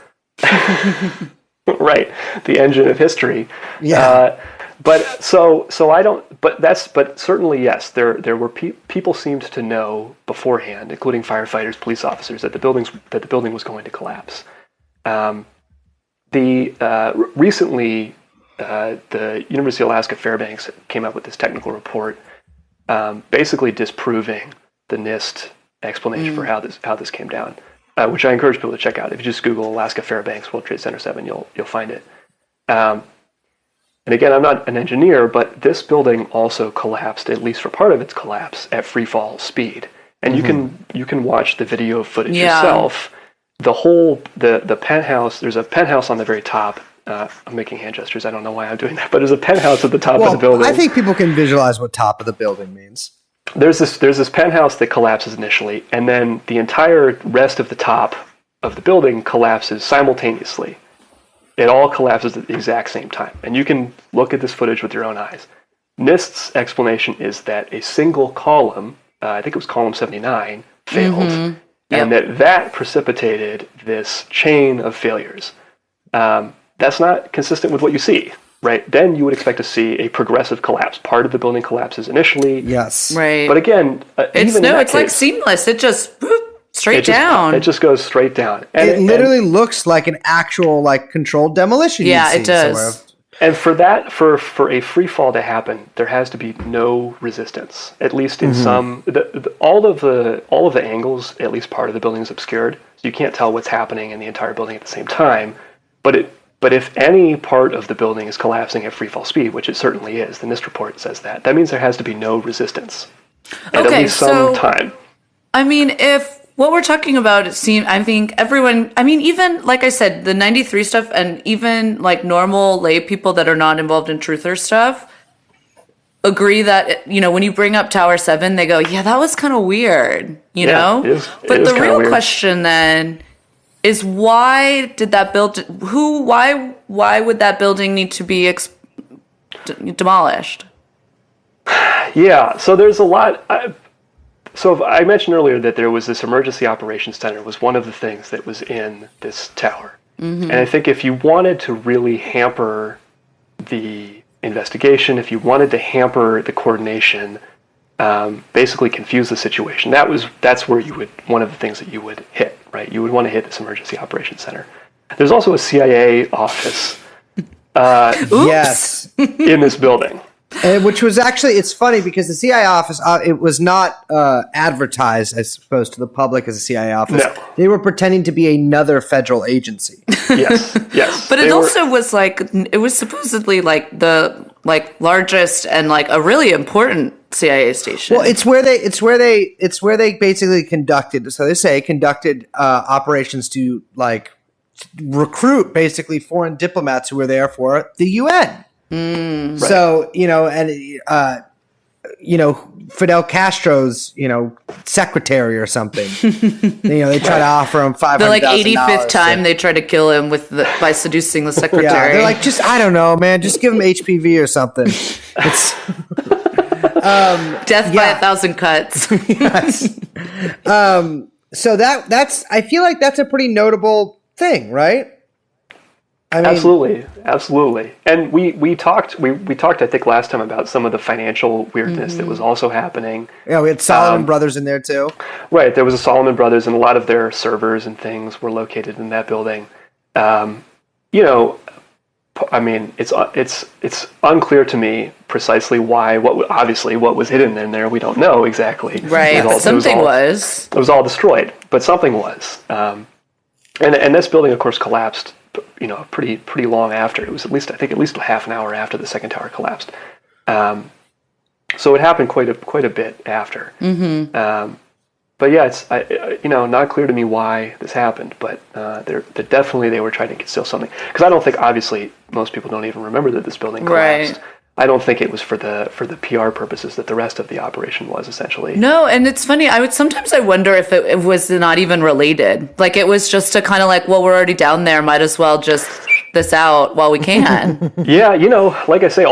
Right. The engine of history. Yeah. But certainly, yes, there were people seemed to know beforehand, including firefighters, police officers, that the building was going to collapse. Recently, the University of Alaska Fairbanks came up with this technical report, basically disproving the NIST explanation for how this came down, which I encourage people to check out. If you just Google Alaska Fairbanks World Trade Center 7, you'll find it. And again, I'm not an engineer, but this building also collapsed, at least for part of its collapse, at free fall speed. And you can watch the video footage yourself. The penthouse. There's a penthouse on the very top. I'm making hand gestures. I don't know why I'm doing that, but there's a penthouse at the top of the building. I think people can visualize what top of the building means. There's this penthouse that collapses initially, and then the entire rest of the top of the building collapses simultaneously. It all collapses at the exact same time. And you can look at this footage with your own eyes. NIST's explanation is that a single column, I think it was column 79, failed. And that precipitated this chain of failures. That's not consistent with what you see, right? Then you would expect to see a progressive collapse. Part of the building collapses initially. Yes. Right. But again, it's even in that like case, seamless. It just straight down. It just goes straight down. And It literally looks like an actual like controlled demolition. Yeah, you'd it see does. somewhere. And for that, for a free fall to happen, there has to be no resistance. At least in some, all of the angles, at least part of the building is obscured, so you can't tell what's happening in the entire building at the same time. But if any part of the building is collapsing at free fall speed, which it certainly is, the NIST report says that means there has to be no resistance. And at least some time. I mean, if what we're talking about, I think everyone, I mean, even, like I said, the 93 stuff and even, like, normal lay people that are not involved in truther stuff agree that, when you bring up Tower 7, they go, yeah, that was kind of weird, you know? But the real question then is why did that why would that building need to be demolished? Yeah, so there's a lot... So I mentioned earlier that there was this emergency operations center was one of the things that was in this tower. And I think if you wanted to really hamper the investigation, if you wanted to hamper the coordination, basically confuse the situation, that's where one of the things that you would hit, right? You would want to hit this emergency operations center. There's also a CIA office Yes. in this building. Which was actually, it's funny because the CIA office, it was not advertised, I suppose, to the public as a CIA office. No. They were pretending to be another federal agency. Yes. But it also was like, it was supposedly like the largest and like a really important CIA station. Well, it's where they basically conducted operations to like recruit basically foreign diplomats who were there for the UN. Right. So, Fidel Castro's, secretary or something, they try to offer him $500,000. The like 85th time they try to kill him by seducing the secretary. Yeah, they're like, I don't know, man, just give him HPV or something. It's death by 1,000 cuts. Yes. So that's, I feel like that's a pretty notable thing, right? I mean, absolutely. And we talked, I think last time about some of the financial weirdness that was also happening. Yeah, we had Solomon Brothers in there too. Right, there was a Solomon Brothers, and a lot of their servers and things were located in that building. I mean, it's unclear to me precisely why. What was hidden in there, we don't know exactly. Right, but something was. It was all destroyed, but something was. And this building, of course, collapsed. Pretty long after. It was at least half an hour after the second tower collapsed. So it happened quite a bit after. But yeah, it's not clear to me why this happened. But definitely they were trying to conceal something, because I don't think, obviously most people don't even remember that this building collapsed. Right. I don't think it was for the PR purposes that the rest of the operation was, essentially. No, and it's funny. I wonder if it was not even related. Like, it was just a kind of like, well, we're already down there, might as well just this out while we can. Yeah, like I say,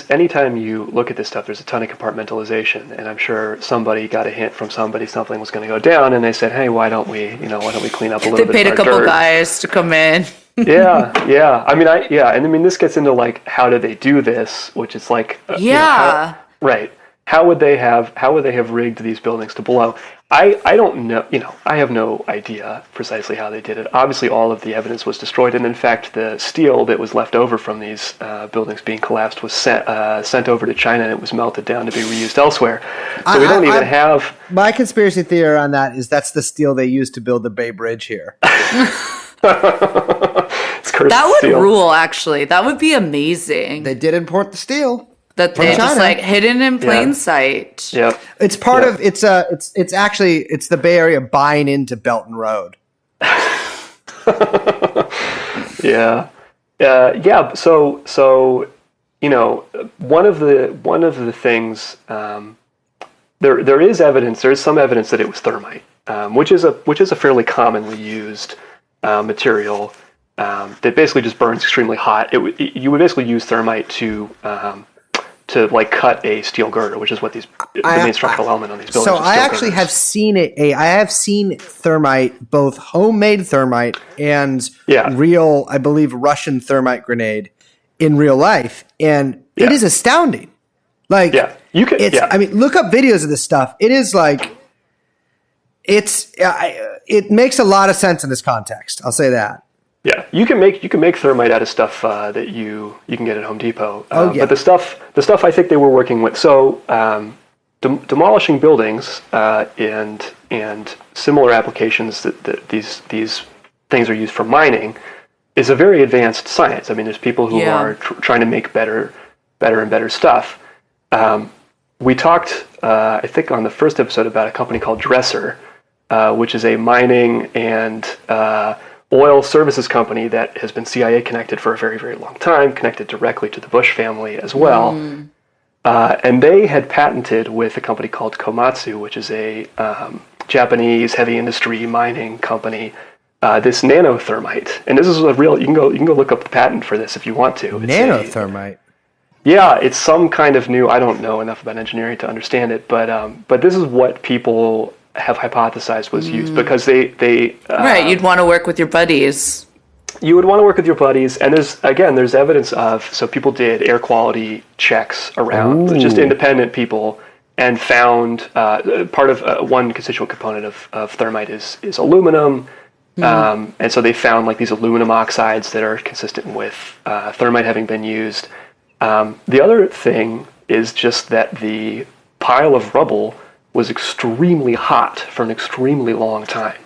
anytime you look at this stuff, there's a ton of compartmentalization, and I'm sure somebody got a hint from somebody something was going to go down, and they said, hey, why don't we clean up a little bit of our dirt? They paid a couple guys to come in. Yeah. And this gets into like, how did they do this? Which is like, right. How would they have rigged these buildings to blow? I don't know. I have no idea precisely how they did it. Obviously, all of the evidence was destroyed, and in fact, the steel that was left over from these buildings being collapsed was sent over to China, and it was melted down to be reused elsewhere. So we don't even have. My conspiracy theory on that is that's the steel they used to build the Bay Bridge here. That would rule, actually. That would be amazing. They did import the steel. That they just like hidden in plain sight. Yeah. It's part of it's the Bay Area buying into Belton Road. Yeah. So one of the things there is evidence. There is some evidence that it was thermite, which is a fairly commonly used material. that basically just burns extremely hot. You would basically use thermite to like cut a steel girder, which is what the main structural element on these buildings. So is I steel actually girders. have seen it. I have seen thermite, both homemade thermite and real, I believe, Russian thermite grenade in real life, and it is astounding. Like, you can. I mean, look up videos of this stuff. It is like, it makes a lot of sense in this context. I'll say that. Yeah, you can make thermite out of stuff that you can get at Home Depot. But the stuff I think they were working with. So demolishing buildings and similar applications that these things are used for mining is a very advanced science. I mean, there's people who are trying to make better and better stuff. We talked, I think, on the first episode about a company called Dresser, which is a mining and oil services company that has been CIA connected for a very, very long time, connected directly to the Bush family as well. And they had patented with a company called Komatsu, which is a Japanese heavy industry mining company, this nanothermite. And this is a real, you can go look up the patent for this if you want to. It's nanothermite. It's some kind of new, I don't know enough about engineering to understand it, but this is what people have hypothesized was used because they right, you'd want to work with your buddies. You would want to work with your buddies, and there's evidence of, so people did air quality checks around, just independent people, and found part of one constituent component of thermite is aluminum, and so they found like these aluminum oxides that are consistent with thermite having been used. The other thing is just that the pile of rubble was extremely hot for an extremely long time.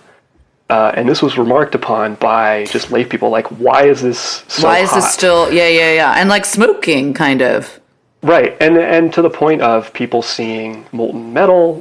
And this was remarked upon by just lay people, like, why is this so hot? Why is this still, and like smoking, kind of. Right, and to the point of people seeing molten metal,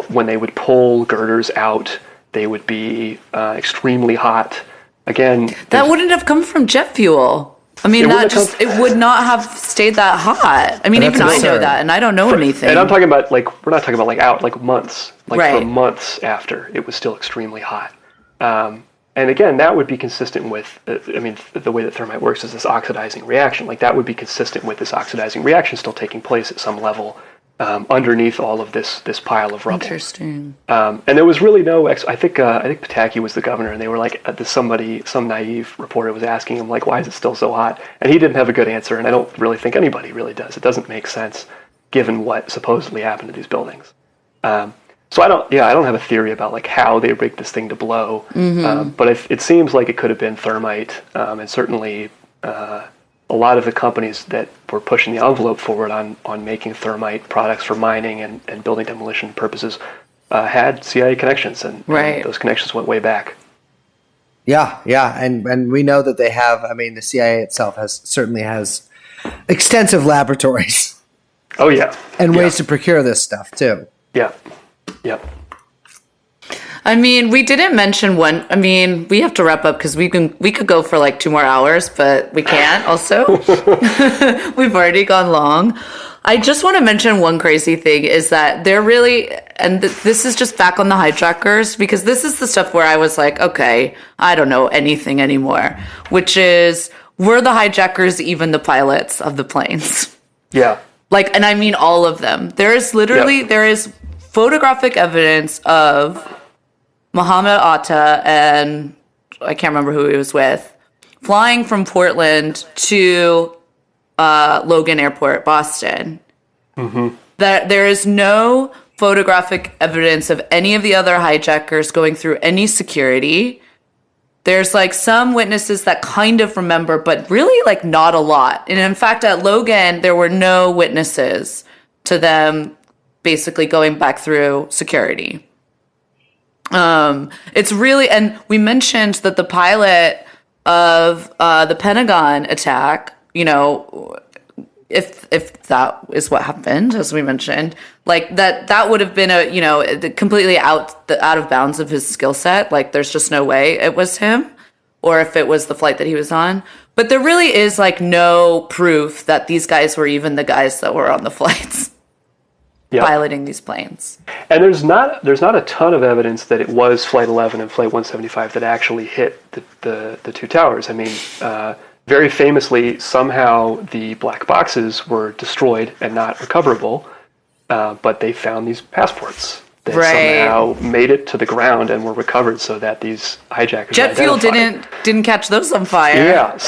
when they would pull girders out, they would be extremely hot. Again, that wouldn't have come from jet fuel. I mean, it would not have stayed that hot. I mean, even I know that, and I don't know anything. And I'm talking about, like, we're not talking about, like months. Like, right. For months after, it was still extremely hot. And again, that would be consistent with, the way that thermite works is this oxidizing reaction. Like, that would be consistent with this oxidizing reaction still taking place at some level underneath all of this pile of rubble. Interesting. And there was really no, I think Pataki was the governor, and they were like, some naive reporter was asking him, like, why is it still so hot? And he didn't have a good answer, and I don't really think anybody really does. It doesn't make sense given what supposedly happened to these buildings. So I don't have a theory about like how they rigged this thing to blow, but it seems like it could have been thermite, and certainly a lot of the companies that were pushing the envelope forward on making thermite products for mining and building demolition purposes had CIA connections, and those connections went way back. Yeah, and we know that they have. I mean, the CIA itself certainly has extensive laboratories. Oh yeah, and ways to procure this stuff too. Yeah. Yep. I mean, we didn't mention one. I mean, we have to wrap up because we could go for like 2 more hours, but we can't. Also, we've already gone long. I just want to mention one crazy thing is that they're really, and this is just back on the hijackers, because this is the stuff where I was like, okay, I don't know anything anymore. Which is, were the hijackers even the pilots of the planes? Yeah. Like, and I mean all of them. There is photographic evidence of Mohammed Atta and I can't remember who he was with, flying from Portland to Logan Airport, Boston. That there is no photographic evidence of any of the other hijackers going through any security. There's like some witnesses that kind of remember, but really like not a lot. And in fact, at Logan, there were no witnesses to them basically going back through security. It's really, and we mentioned that the pilot of the Pentagon attack, you know, if that is what happened, as we mentioned, like that would have been completely out of bounds of his skill set. Like there's just no way it was him, or if it was the flight that he was on. But there really is like no proof that these guys were even the guys that were on the flights. piloting these planes. And there's not a ton of evidence that it was Flight 11 and Flight 175 that actually hit the two towers. I mean, very famously, somehow the black boxes were destroyed and not recoverable, but they found these passports that somehow made it to the ground and were recovered, so that these hijackers Jet fuel didn't catch those on fire. Yeah,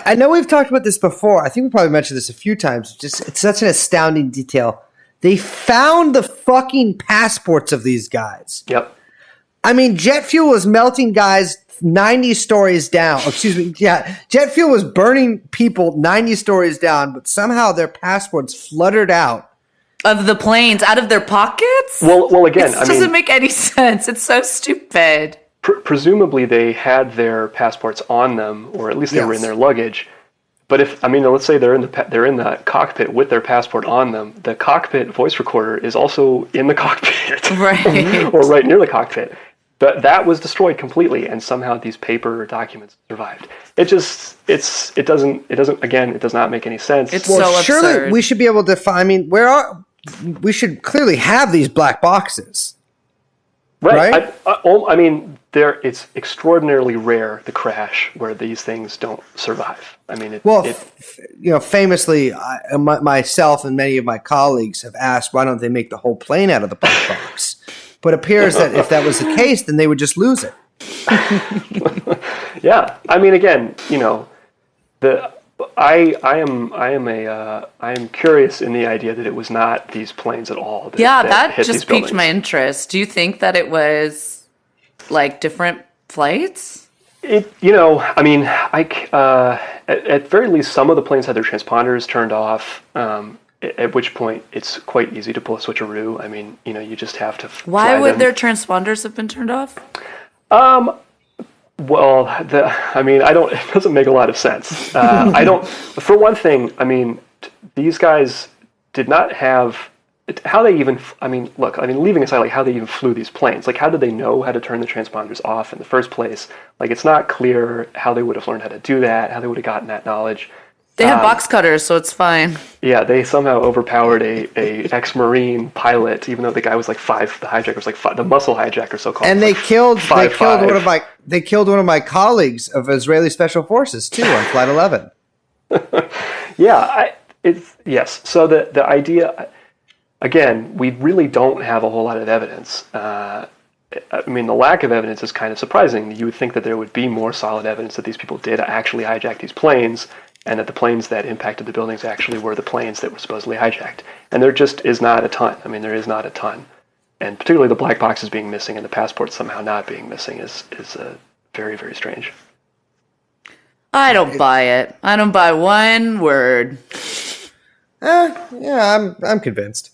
I know we've talked about this before. I think we probably mentioned this a few times. It's such an astounding detail. They found the fucking passports of these guys. Yep. I mean, jet fuel was melting guys 90 stories down. Excuse me. Yeah. Jet fuel was burning people 90 stories down, but somehow their passports fluttered out of the planes, out of their pockets? Well, again, it doesn't make any sense. It's so stupid. Presumably they had their passports on them, or at least they were in their luggage. But let's say they're in the cockpit with their passport on them. The cockpit voice recorder is also in the cockpit, right, or right near the cockpit. But that was destroyed completely, and somehow these paper documents survived. It does not make any sense. It's so absurd. Surely we should be able to find. I mean, we should clearly have these black boxes, right? I mean, it's extraordinarily rare, the crash where these things don't survive. I mean, famously, myself and many of my colleagues have asked, why don't they make the whole plane out of the black box? But it appears that if that was the case, then they would just lose it. Yeah, I mean, again, I am curious in the idea that it was not these planes at all. That just piqued my interest. Do you think that it was like different flights? At very least, some of the planes had their transponders turned off. At which point, it's quite easy to pull a switcheroo. I mean, you just have to. Why would their transponders have been turned off? Well, it doesn't make a lot of sense. For one thing, these guys did not have, how they even, leaving aside, like, how they even flew these planes, like, how did they know how to turn the transponders off in the first place? Like, it's not clear how they would have learned how to do that, how they would have gotten that knowledge. They had box cutters, so it's fine. Yeah, they somehow overpowered a ex-Marine pilot, even though the guy was like 5. The hijacker was like 5, the muscle hijacker, so-called. And they killed one of my colleagues of Israeli Special Forces too on Flight 11. Yes. So the idea, again, we really don't have a whole lot of evidence. The lack of evidence is kind of surprising. You would think that there would be more solid evidence that these people did actually hijack these planes, and that the planes that impacted the buildings actually were the planes that were supposedly hijacked. And there just is not a ton. There is not a ton. And particularly the black boxes being missing and the passports somehow not being missing is very, very strange. I don't buy it. I don't buy one word. I'm convinced.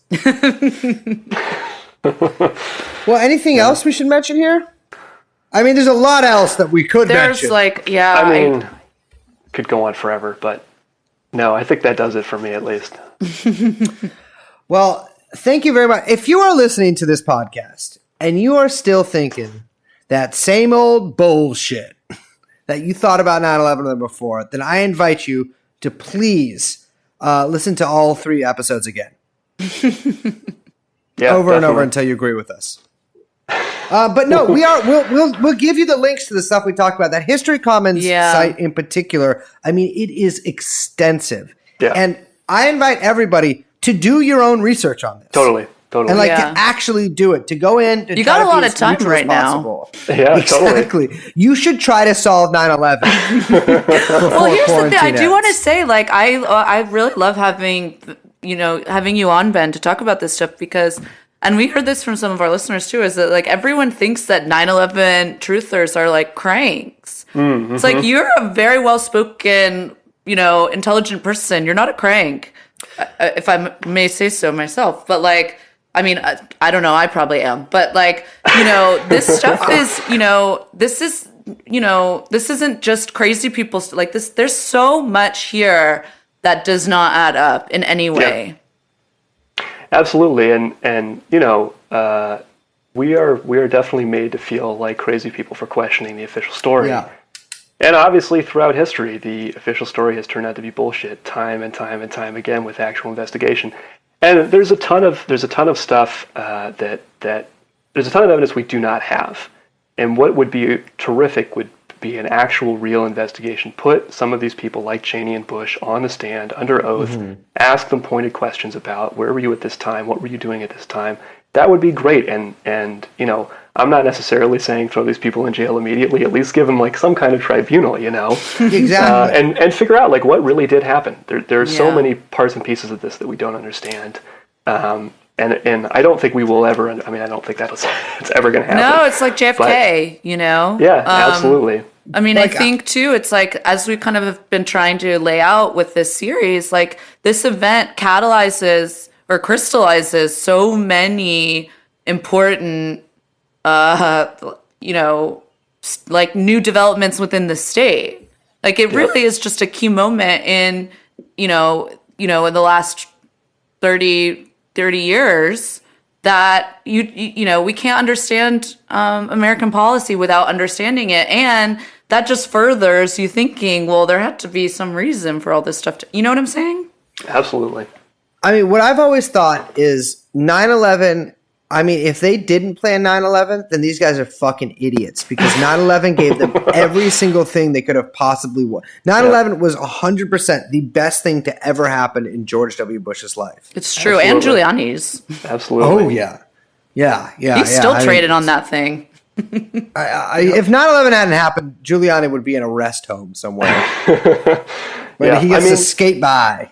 Well, anything else we should mention here? I mean, there's a lot else that we could mention. Could go on forever, but no, I think that does it for me at least. Well, thank you very much. If you are listening to this podcast and you are still thinking that same old bullshit that you thought about 9/11 before, then I invite you to please listen to all 3 episodes again. Over and over until you agree with us. But no, we'll give you the links to the stuff we talked about. That History Commons site in particular, it is extensive. Yeah. And I invite everybody to do your own research on this. Totally. And to actually do it, to go in. You got a lot of time right now. Yeah, exactly. Totally. You should try to solve 9/11. Well, here's the thing. I do want to say, I really love having you on, Ben, to talk about this stuff because. And we heard this from some of our listeners too, is that everyone thinks that 9/11 truthers are cranks. Mm-hmm. It's you're a very well-spoken, intelligent person. You're not a crank, if I may say so myself. But I don't know. I probably am. But this stuff is, this isn't just crazy people. This, there's so much here that does not add up in any way. Yeah. Absolutely, and we are definitely made to feel like crazy people for questioning the official story. Yeah. And obviously, throughout history, the official story has turned out to be bullshit time and time and time again with actual investigation. And there's a ton of stuff that there's a ton of evidence we do not have. And what would be terrific would be an actual real investigation. Put some of these people like Cheney and Bush on the stand under oath, ask them pointed questions about where were you at this time, what were you doing at this time. That would be great. And you know, I'm not necessarily saying throw these people in jail immediately. At least give them like some kind of tribunal, you know. Exactly. And figure out like what really did happen. There are so many parts and pieces of this that we don't understand. And I don't think we will ever. I mean, I don't think it's ever going to happen. No, it's like JFK, you know. Yeah, absolutely. I mean, I think too, it's like, as we kind of have been trying to lay out with this series, like this event catalyzes or crystallizes so many important, you know, like new developments within the state. Like it really is just a key moment in, you know, in the last 30 years that you know, we can't understand American policy without understanding it. And that just furthers you thinking, well, there had to be some reason for all this stuff. You know what I'm saying? Absolutely. I mean, what I've always thought is 9/11. I mean, if they didn't plan 9/11, then these guys are fucking idiots because 9/11 gave them every single thing they could have possibly wanted. 9/11 was 100% the best thing to ever happen in George W. Bush's life. It's true. Absolutely. And Giuliani's. Absolutely. Oh, yeah. Yeah. He's still traded on that thing. If 9/11 hadn't happened, Giuliani would be in a rest home somewhere. But he gets to skate by.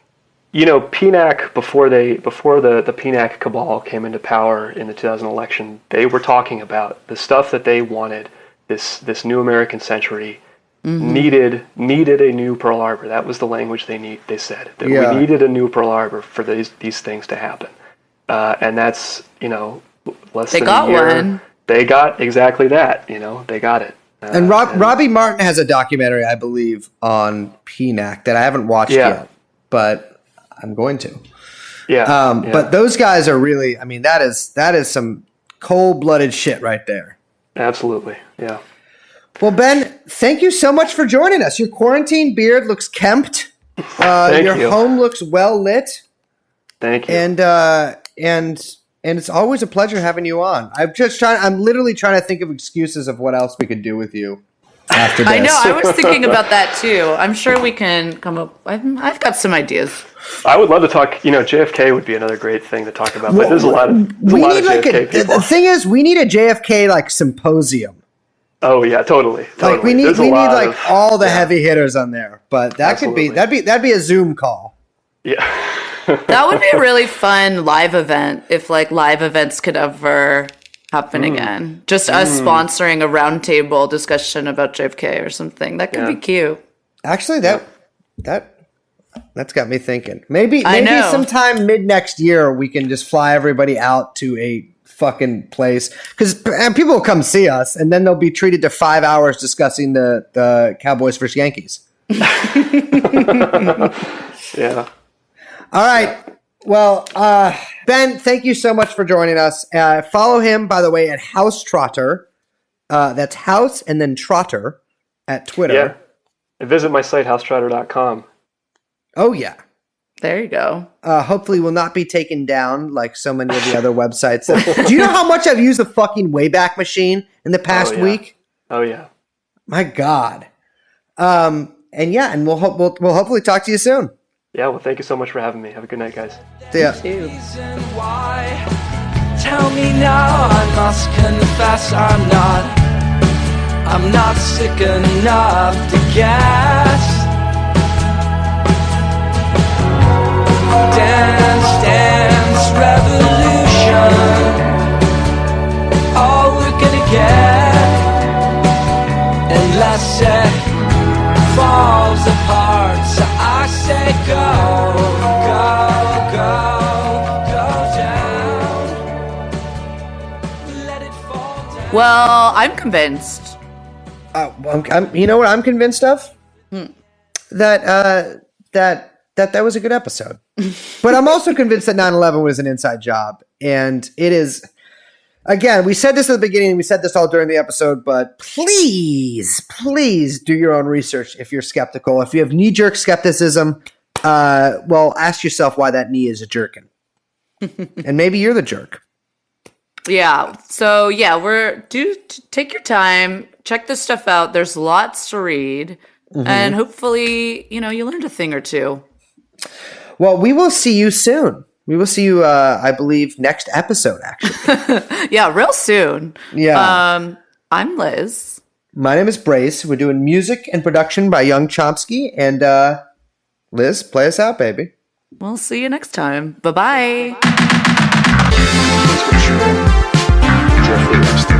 You know, PNAC, before the PNAC cabal came into power in the 2000 election, they were talking about the stuff that they wanted, this new American century needed a new Pearl Harbor. That was the language they said. That we needed a new Pearl Harbor for these things to happen. And that's, you know, less than a year. One. They got exactly that, you know, they got it. And Robbie Martin has a documentary, I believe, on PNAC that I haven't watched yet, but I'm going to. But those guys are really, I mean, that is some cold-blooded shit right there. Absolutely, yeah. Well, Ben, thank you so much for joining us. Your quarantine beard looks kempt. Your home looks well lit. Thank you. And it's always a pleasure having you on. I'm literally trying to think of excuses of what else we could do with you after this. I know. I was thinking about that too. I'm sure we can come up. I've got some ideas. I would love to talk. You know, JFK would be another great thing to talk about. But there's a lot of JFK people. The thing is, we need a JFK like symposium. Oh yeah, totally. Like we need like all the heavy hitters on there. But that'd be a Zoom call. Yeah. That would be a really fun live event if like live events could ever happen again. Just us sponsoring a roundtable discussion about JFK or something. That could be cute. Actually, that's got me thinking. Maybe sometime mid next year we can just fly everybody out to a fucking place because people will come see us and then they'll be treated to 5 hours discussing the Cowboys versus Yankees. Yeah. All right. Well, Ben, thank you so much for joining us. Follow him, by the way, at House Trotter. That's House and then Trotter at Twitter. Yeah. And visit my site, housetrotter.com. Oh, yeah. There you go. Hopefully will not be taken down like so many of the other websites. Do you know how much I've used the fucking Wayback Machine in the past week? Oh, yeah. My God. And we'll hopefully talk to you soon. Yeah, well, thank you so much for having me. Have a good night, guys. See ya. Tell me now, I must confess I'm not sick enough to guess. Dance, revolution, all we're gonna get, unless it falls apart. So I say go down. Let it fall down. Well, I'm convinced. You know what I'm convinced of? That was a good episode. But I'm also convinced that 9/11 was an inside job. And it is, again, we said this at the beginning, we said this all during the episode, but please do your own research if you're skeptical. If you have knee-jerk skepticism, well, ask yourself why that knee is a jerkin. And maybe you're the jerk. Yeah. So yeah, take your time, check this stuff out. There's lots to read, and hopefully, you learned a thing or two. Well, we will see you soon. We will see you, I believe, next episode, actually. Yeah, real soon. Yeah. I'm Liz. My name is Brace. We're doing music and production by Young Chomsky. And Liz, play us out, baby. We'll see you next time. Bye-bye. Jeffrey Epstein.